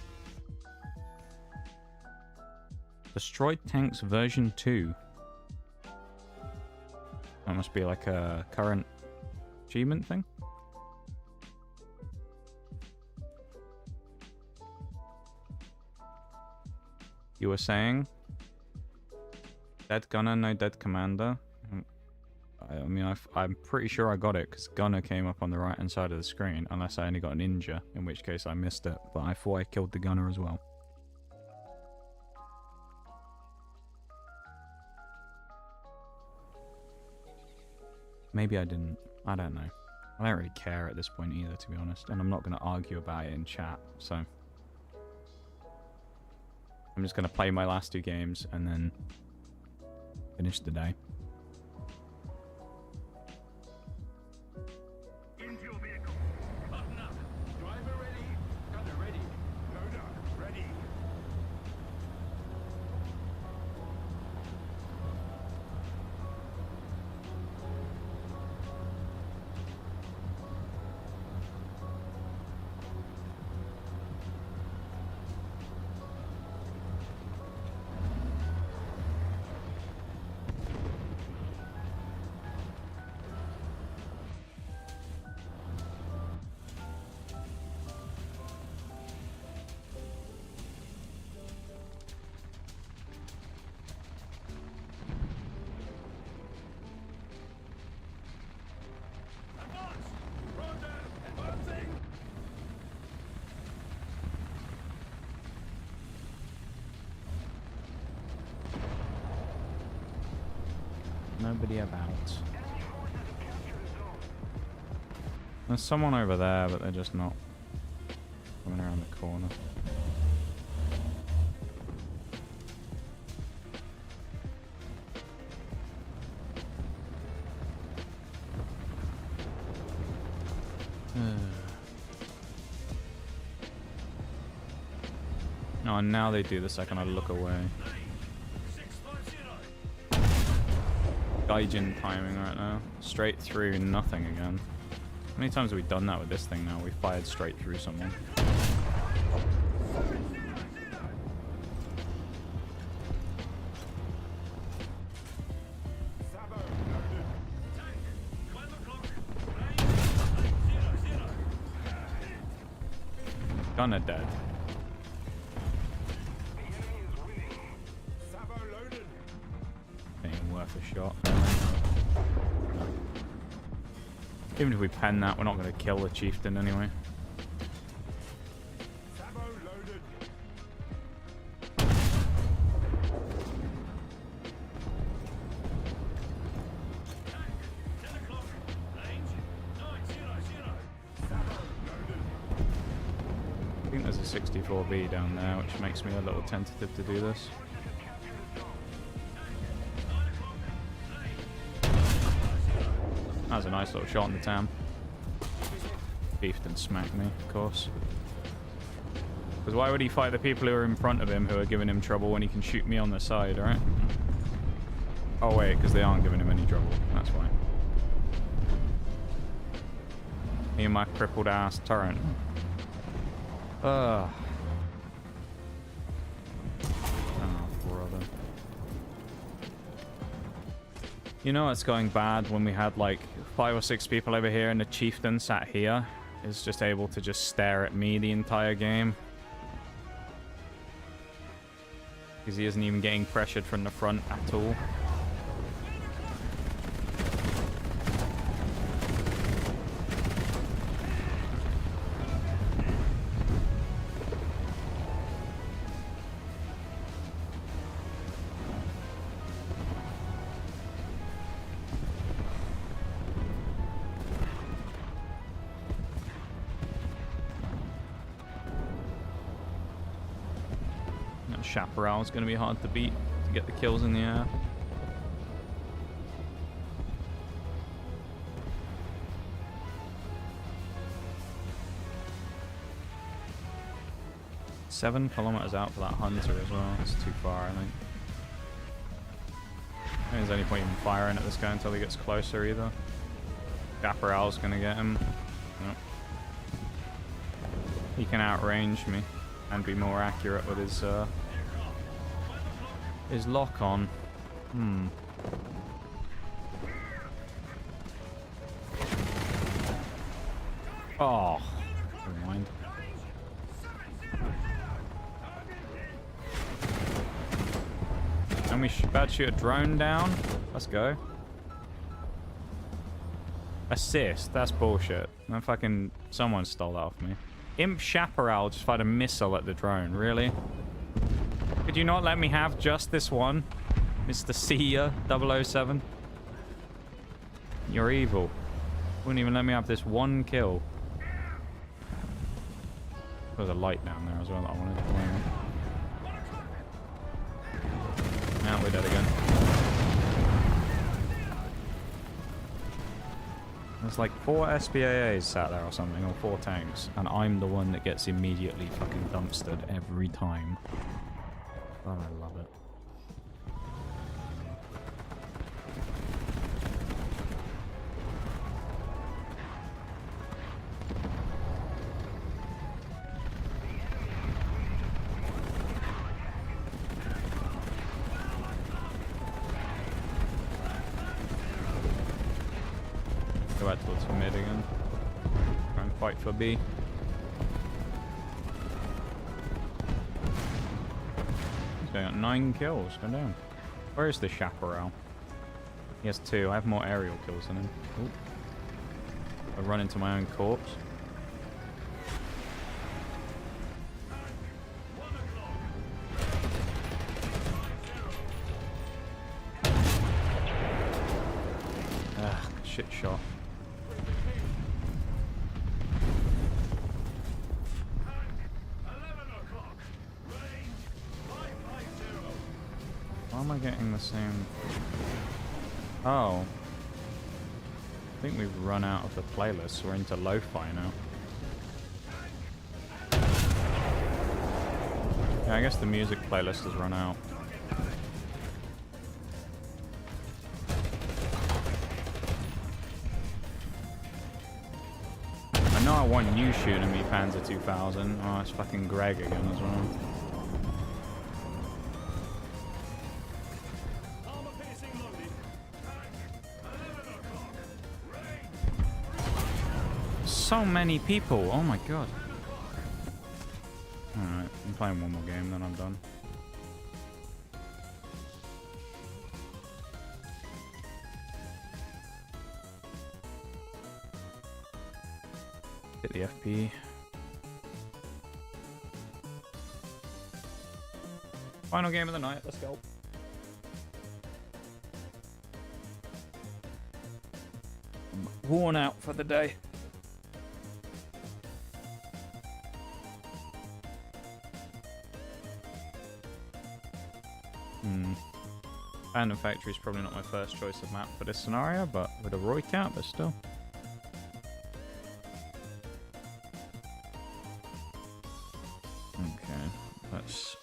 Destroyed Tanks version 2. That must be like a current achievement thing. You were saying? Dead gunner, no dead commander. I mean, I'm pretty sure I got it because gunner came up on the right hand side of the screen, unless I only got a ninja, in which case I missed it. But I thought I killed the gunner as well. Maybe I didn't. I don't know. I don't really care at this point either, to be honest. And I'm not going to argue about it in chat, so I'm just going to play my last 2 games and then finish the day. Into your vehicle. Button up. Driver ready. Gunner ready. Loader ready. Nobody about. There's someone over there, but they're just not coming around the corner. Oh, and now they do the second I look away. Gaijin timing right now. Straight through, nothing again. How many times have we done that with this thing now? We fired straight through someone. Gunner dead. Ain't worth a shot. Even if we pen that, we're not going to kill the chieftain anyway. I think there's a 64B down there, which makes me a little tentative to do this. That was a nice little shot in the tam. Beefed and smacked me, of course. Because why would he fight the people who are in front of him who are giving him trouble when he can shoot me on the side, right? Oh wait, because they aren't giving him any trouble. That's why. Me and my crippled ass turret. Ugh. Oh, brother. You know it's going bad when we had like 5 or 6 people over here and the chieftain sat here is just able to just stare at me the entire game. Because he isn't even getting pressured from the front at all. Chaparral is going to be hard to beat to get the kills in the air. "7 kilometers out for that hunter as well. It's too far, I think. I think there's any point even firing at this guy until he gets closer either. Chaparral's going to get him. Yep. He can outrange me and be more accurate with his lock on. Oh, never mind. And we about to shoot a drone down. Let's go. Assist. That's bullshit. And fucking someone stole that off me. Imp Chaparral just fired a missile at the drone. Really? Could you not let me have just this one? Mr. Sia 007? You're evil. Wouldn't even let me have this one kill. There's a light down there as well that I wanted to play. Now we're dead again. There's like 4 SPAAs sat there or something, or 4 tanks, and I'm the one that gets immediately fucking dumpstered every time. Oh, I love it. Go out towards mid again. Try and fight for B. He's got 9 kills. Go down. Where is the Chaparral? He has 2. I have more aerial kills than him. Ooh. I run into my own corpse. shit shot. Why am I getting the same? Oh. I think we've run out of the playlist. We're into lo-fi now. Yeah, I guess the music playlist has run out. I know I want you shooting me, Panzer 2000. Oh, it's fucking Greg again as well. So many people. Oh my god. Alright, I'm playing one more game, then I'm done. Hit the FP. Final game of the night, let's go. I'm worn out for the day. Abandoned Factory is probably not my first choice of map for this scenario, but with a Roy cap, but still. Okay, let's...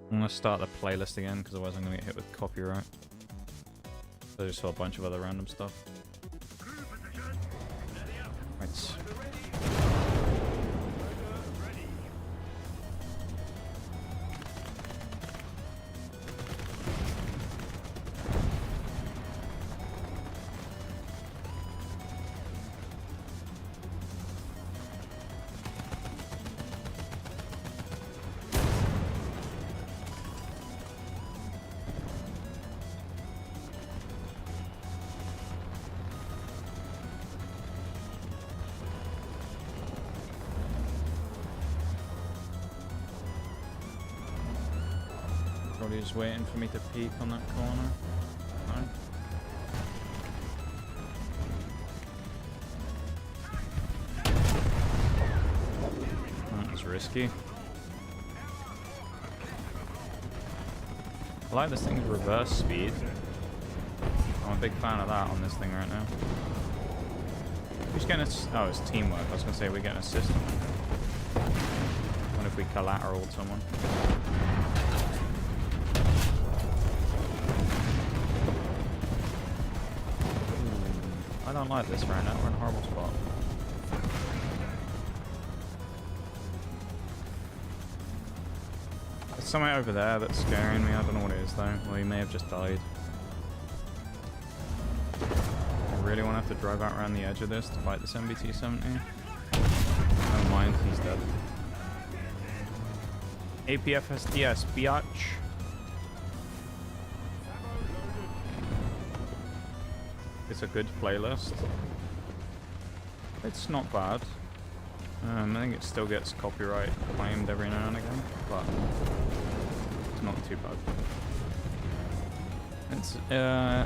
I'm going to start the playlist again, because otherwise I'm going to get hit with copyright. I just saw a bunch of other random stuff. Right. Probably just waiting for me to peek on that corner. No. That was risky. I like this thing's reverse speed. I'm a big fan of that on this thing right now. Who's getting a... Oh, it's teamwork. I was going to say we're getting a system. What if we collateral someone? I don't like this right now. We're in a horrible spot. There's something over there that's scaring me. I don't know what it is though. Well, he may have just died. I really want to have to drive out around the edge of this to fight this MBT-70. Never mind, he's dead. APFSDS, biatch. It's a good playlist. It's not bad. I think it still gets copyright claimed every now and again, but it's not too bad.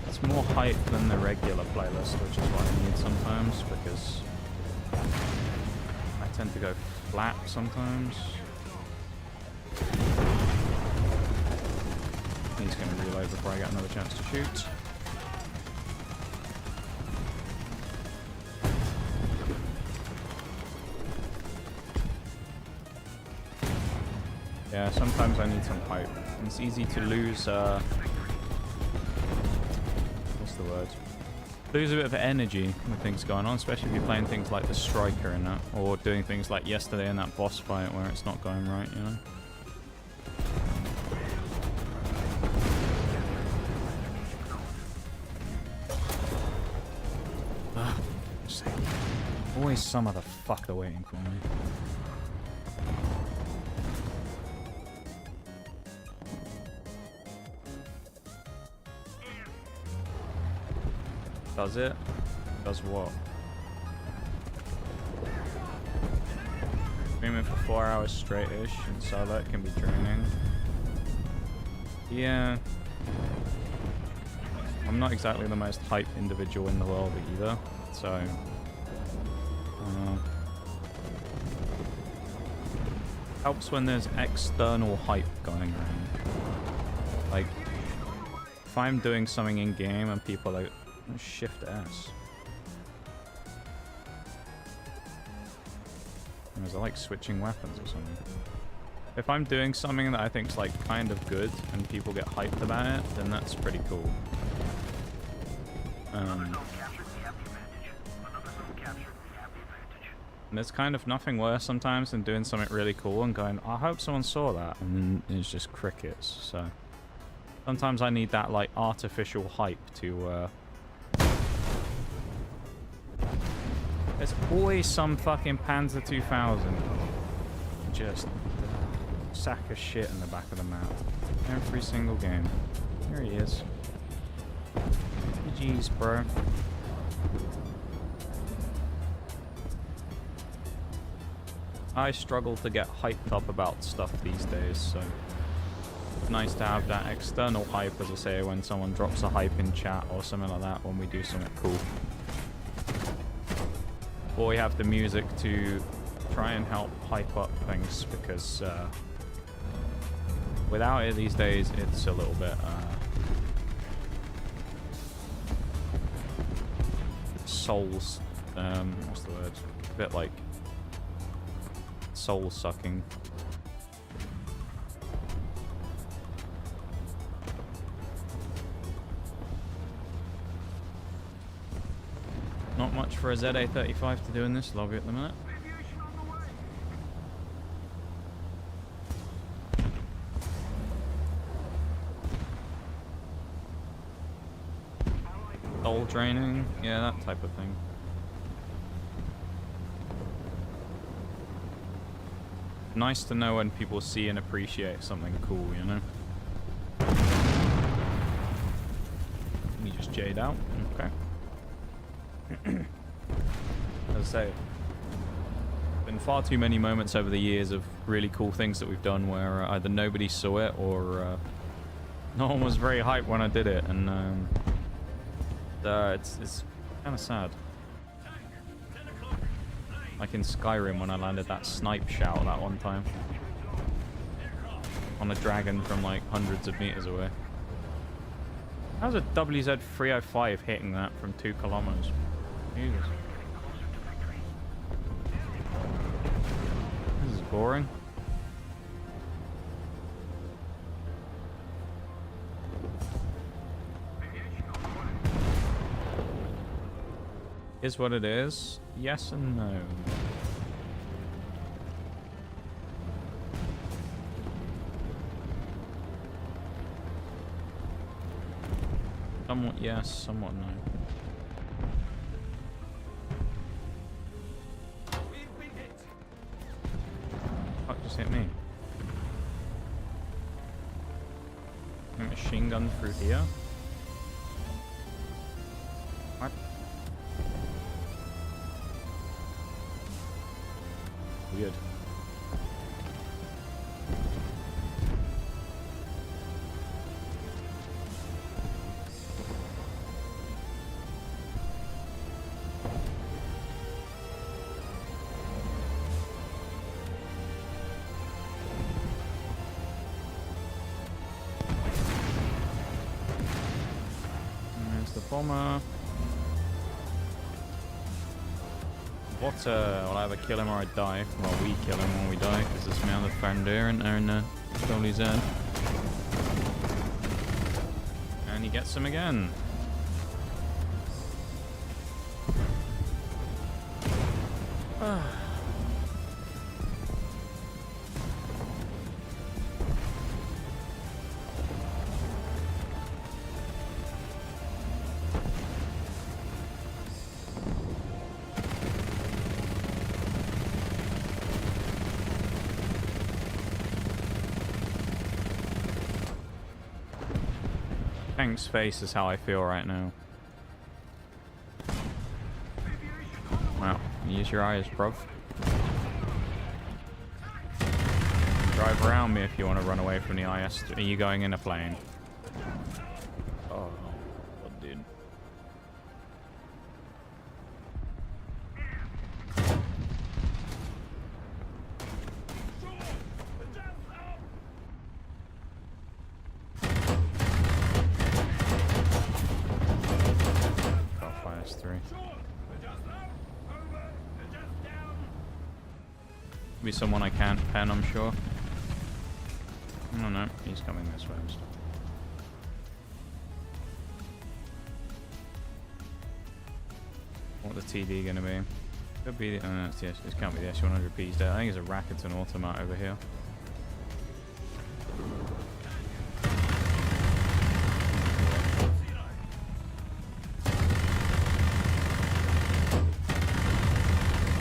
It's more hype than the regular playlist, which is what I need sometimes because I tend to go flat sometimes. He's going to reload before I get another chance to shoot. Yeah, sometimes I need some hype. It's easy to lose, what's the word? Lose a bit of energy with things going on, especially if you're playing things like the Striker and that, or doing things like yesterday in that boss fight where it's not going right, you know? Always some other fuck they're waiting for me. Does it? Does what? Streaming for 4 hours straight-ish and solo can be draining. Yeah. I'm not exactly the most hype individual in the world either, so helps when there's external hype going around. Like, if I'm doing something in game and people are shift S. Was I like switching weapons or something? If I'm doing something that I think's like kind of good and people get hyped about it, then that's pretty cool. And there's kind of nothing worse sometimes than doing something really cool and going, I hope someone saw that, and then it's just crickets. So sometimes I need that like artificial hype to there's always some fucking Panzer 2000 just sack of shit in the back of the map every single game. Here he is. GG's, bro. I struggle to get hyped up about stuff these days, so it's nice to have that external hype, as I say, when someone drops a hype in chat or something like that when we do something cool. Or we have the music to try and help hype up things, because without it these days, it's a little bit souls. What's the word? A bit like soul sucking. Not much for a ZA35 to do in this lobby at the minute. Soul draining, yeah, that type of thing. Nice to know when people see and appreciate something cool, you know? You just jade out, okay. As I say, been far too many moments over the years of really cool things that we've done where either nobody saw it or no one was very hyped when I did it, and it's kind of sad. Like in Skyrim when I landed that snipe shout that one time on a dragon from like hundreds of meters away. How's a WZ-305 hitting that from 2 kilometers? Jesus. This is boring. Is what it is. Yes and no. Somewhat yes, somewhat no. Fuck just hit me. A machine gun through here? What? Weird. There's the bomber. What, I'll either kill him or I die. Well, we kill him when we die, because there's my other friend here, and they're in the Dolly's end. And he gets him again. Tank's face is how I feel right now. Wow, use your eyes, bruv. Drive around me if you want to run away from the IS. Are you going in a plane? Oh, what Be someone I can't pen, I'm sure. Oh no, he's coming this way. What the TD gonna be? Could be the, oh no, yes, this can't be the S100P's dead. I think it's a Rakuten automat over here.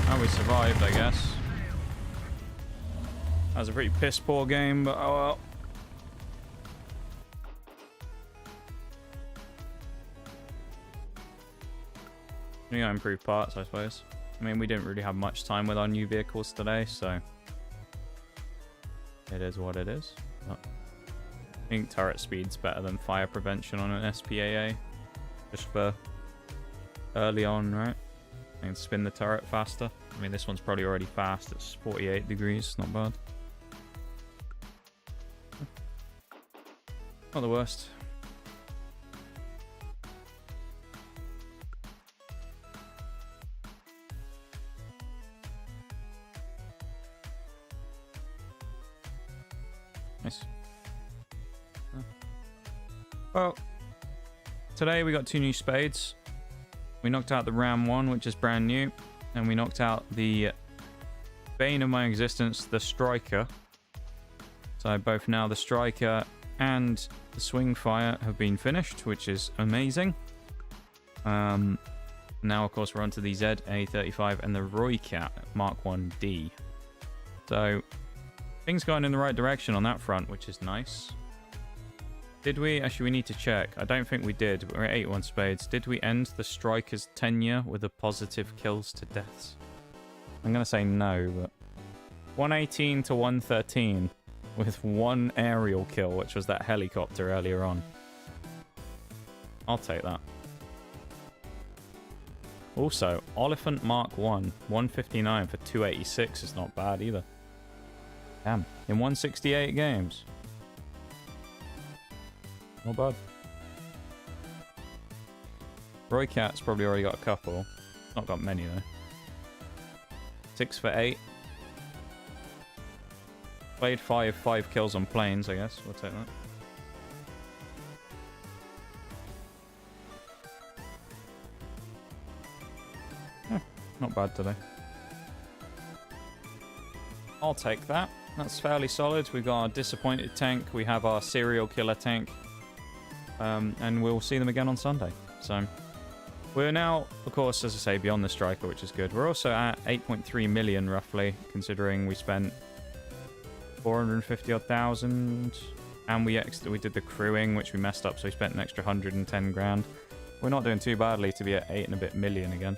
Oh, we survived, I guess. That was a pretty piss poor game, but oh well. We gotta improve parts, I suppose. I mean, we didn't really have much time with our new vehicles today, so it is what it is. But I think turret speed's better than fire prevention on an SPAA, just for early on, right? And spin the turret faster. I mean, this one's probably already fast. It's 48 degrees, not bad. Not the worst. Nice. Well, today we got 2 new spades. We knocked out the Ram 1, which is brand new. And we knocked out the bane of my existence, the Striker. So both now the Striker and the Swing Fire have been finished, which is amazing. Now, of course, we're on to the ZA35 and the Roycat Mark 1D. So things going in the right direction on that front, which is nice. Did we? Actually, we need to check. I don't think we did. We're at 81 spades. Did we end the Striker's tenure with a positive kills to deaths? I'm going to say no, but 118 to 113 with 1 aerial kill, which was that helicopter earlier on. I'll take that. Also, Oliphant Mark 1, 159 for 286 is not bad either. Damn. In 168 games. Not bad. Roycat's probably already got a couple. Not got many though. 6 for 8. Played 5 kills on planes, I guess. We'll take that. Not bad today. I'll take that. That's fairly solid. We've got our disappointed tank. We have our serial killer tank. And we'll see them again on Sunday. So we're now, of course, as I say, beyond the Striker, which is good. We're also at 8.3 million, roughly, considering we spent 450 odd thousand. And we did the crewing, which we messed up, so we spent an extra 110 grand. We're not doing too badly to be at 8 and a bit million again.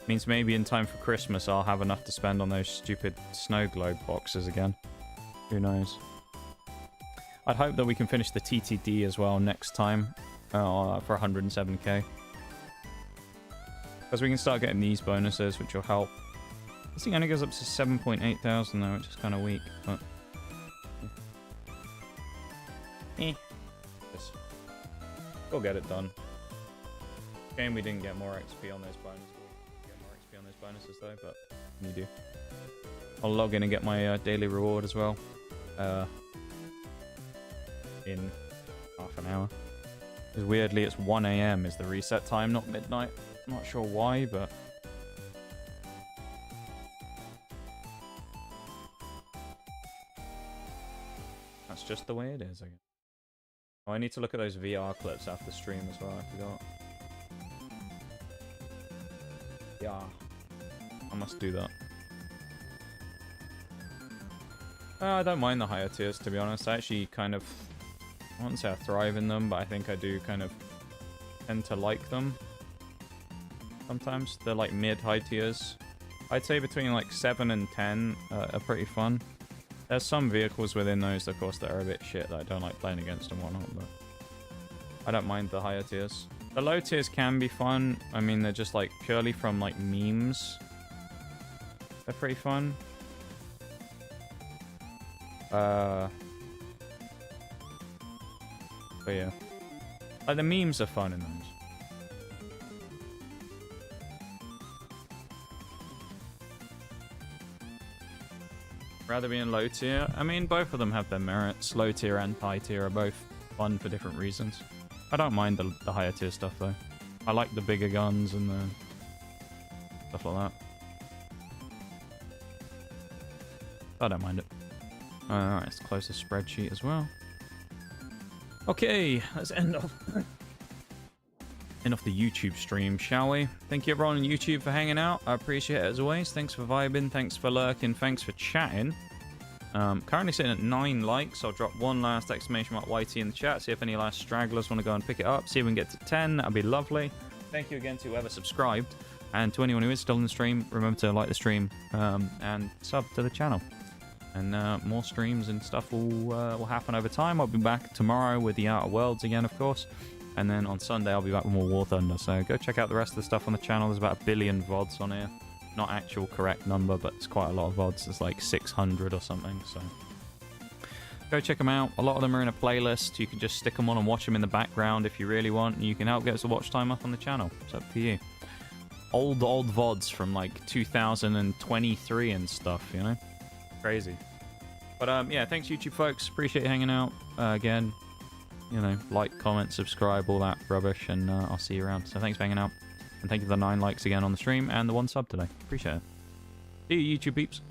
Means maybe in time for Christmas I'll have enough to spend on those stupid snow globe boxes again. Who knows? I'd hope that we can finish the TTD as well next time for 107k. Because we can start getting these bonuses, which will help. This thing only goes up to 7.8 thousand though, which is kind of weak. But just we'll get it done. Shame we didn't get more XP on those bonuses. We'll get more XP on those bonuses though, but you do. I'll log in and get my daily reward as well. In half an hour. Because weirdly it's 1 AM is the reset time, not midnight. I'm not sure why, but that's just the way it is, I guess. Oh, I need to look at those VR clips after stream as well, I forgot. Yeah. I must do that. I don't mind the higher tiers, to be honest. I actually kind of, I wouldn't say I thrive in them, but I think I do kind of tend to like them. Sometimes they're like mid-high tiers. I'd say between like 7 and 10 are pretty fun. There's some vehicles within those, of course, that are a bit shit that I don't like playing against and whatnot, but I don't mind the higher tiers. The low tiers can be fun. I mean, they're just like purely from like memes. They're pretty fun. But yeah. Like the memes are fun in those. Rather be in low tier. I mean, both of them have their merits. Low tier and high tier are both fun for different reasons. I don't mind the higher tier stuff though. I like the bigger guns and the stuff like that. I don't mind it. Alright, let's close the spreadsheet as well. Okay, let's end off the YouTube stream, shall we? Thank you everyone on YouTube for hanging out. I appreciate it as always. Thanks for vibing, thanks for lurking, thanks for chatting. Currently sitting at 9 likes. I'll drop one last exclamation mark YT in the chat, see if any last stragglers want to go and pick it up, see if we can get to 10. That'd be lovely. Thank you again to whoever subscribed, and to anyone who is still in the stream, remember to like the stream and sub to the channel. And more streams and stuff will happen over time. I'll be back tomorrow with the Outer Worlds again, of course. And then on Sunday, I'll be back with more War Thunder. So go check out the rest of the stuff on the channel. There's about 1 billion VODs on here. Not actual correct number, but it's quite a lot of VODs. It's like 600 or something. So go check them out. A lot of them are in a playlist. You can just stick them on and watch them in the background if you really want. And you can help get us a watch time up on the channel. It's up to you. Old VODs from like 2023 and stuff, you know? Crazy. But yeah, thanks YouTube folks, appreciate you hanging out. Again, you know, like, comment, subscribe, all that rubbish, and I'll see you around. So thanks for hanging out, and thank you for the 9 likes again on the stream and the 1 sub today. Appreciate it. See you YouTube peeps.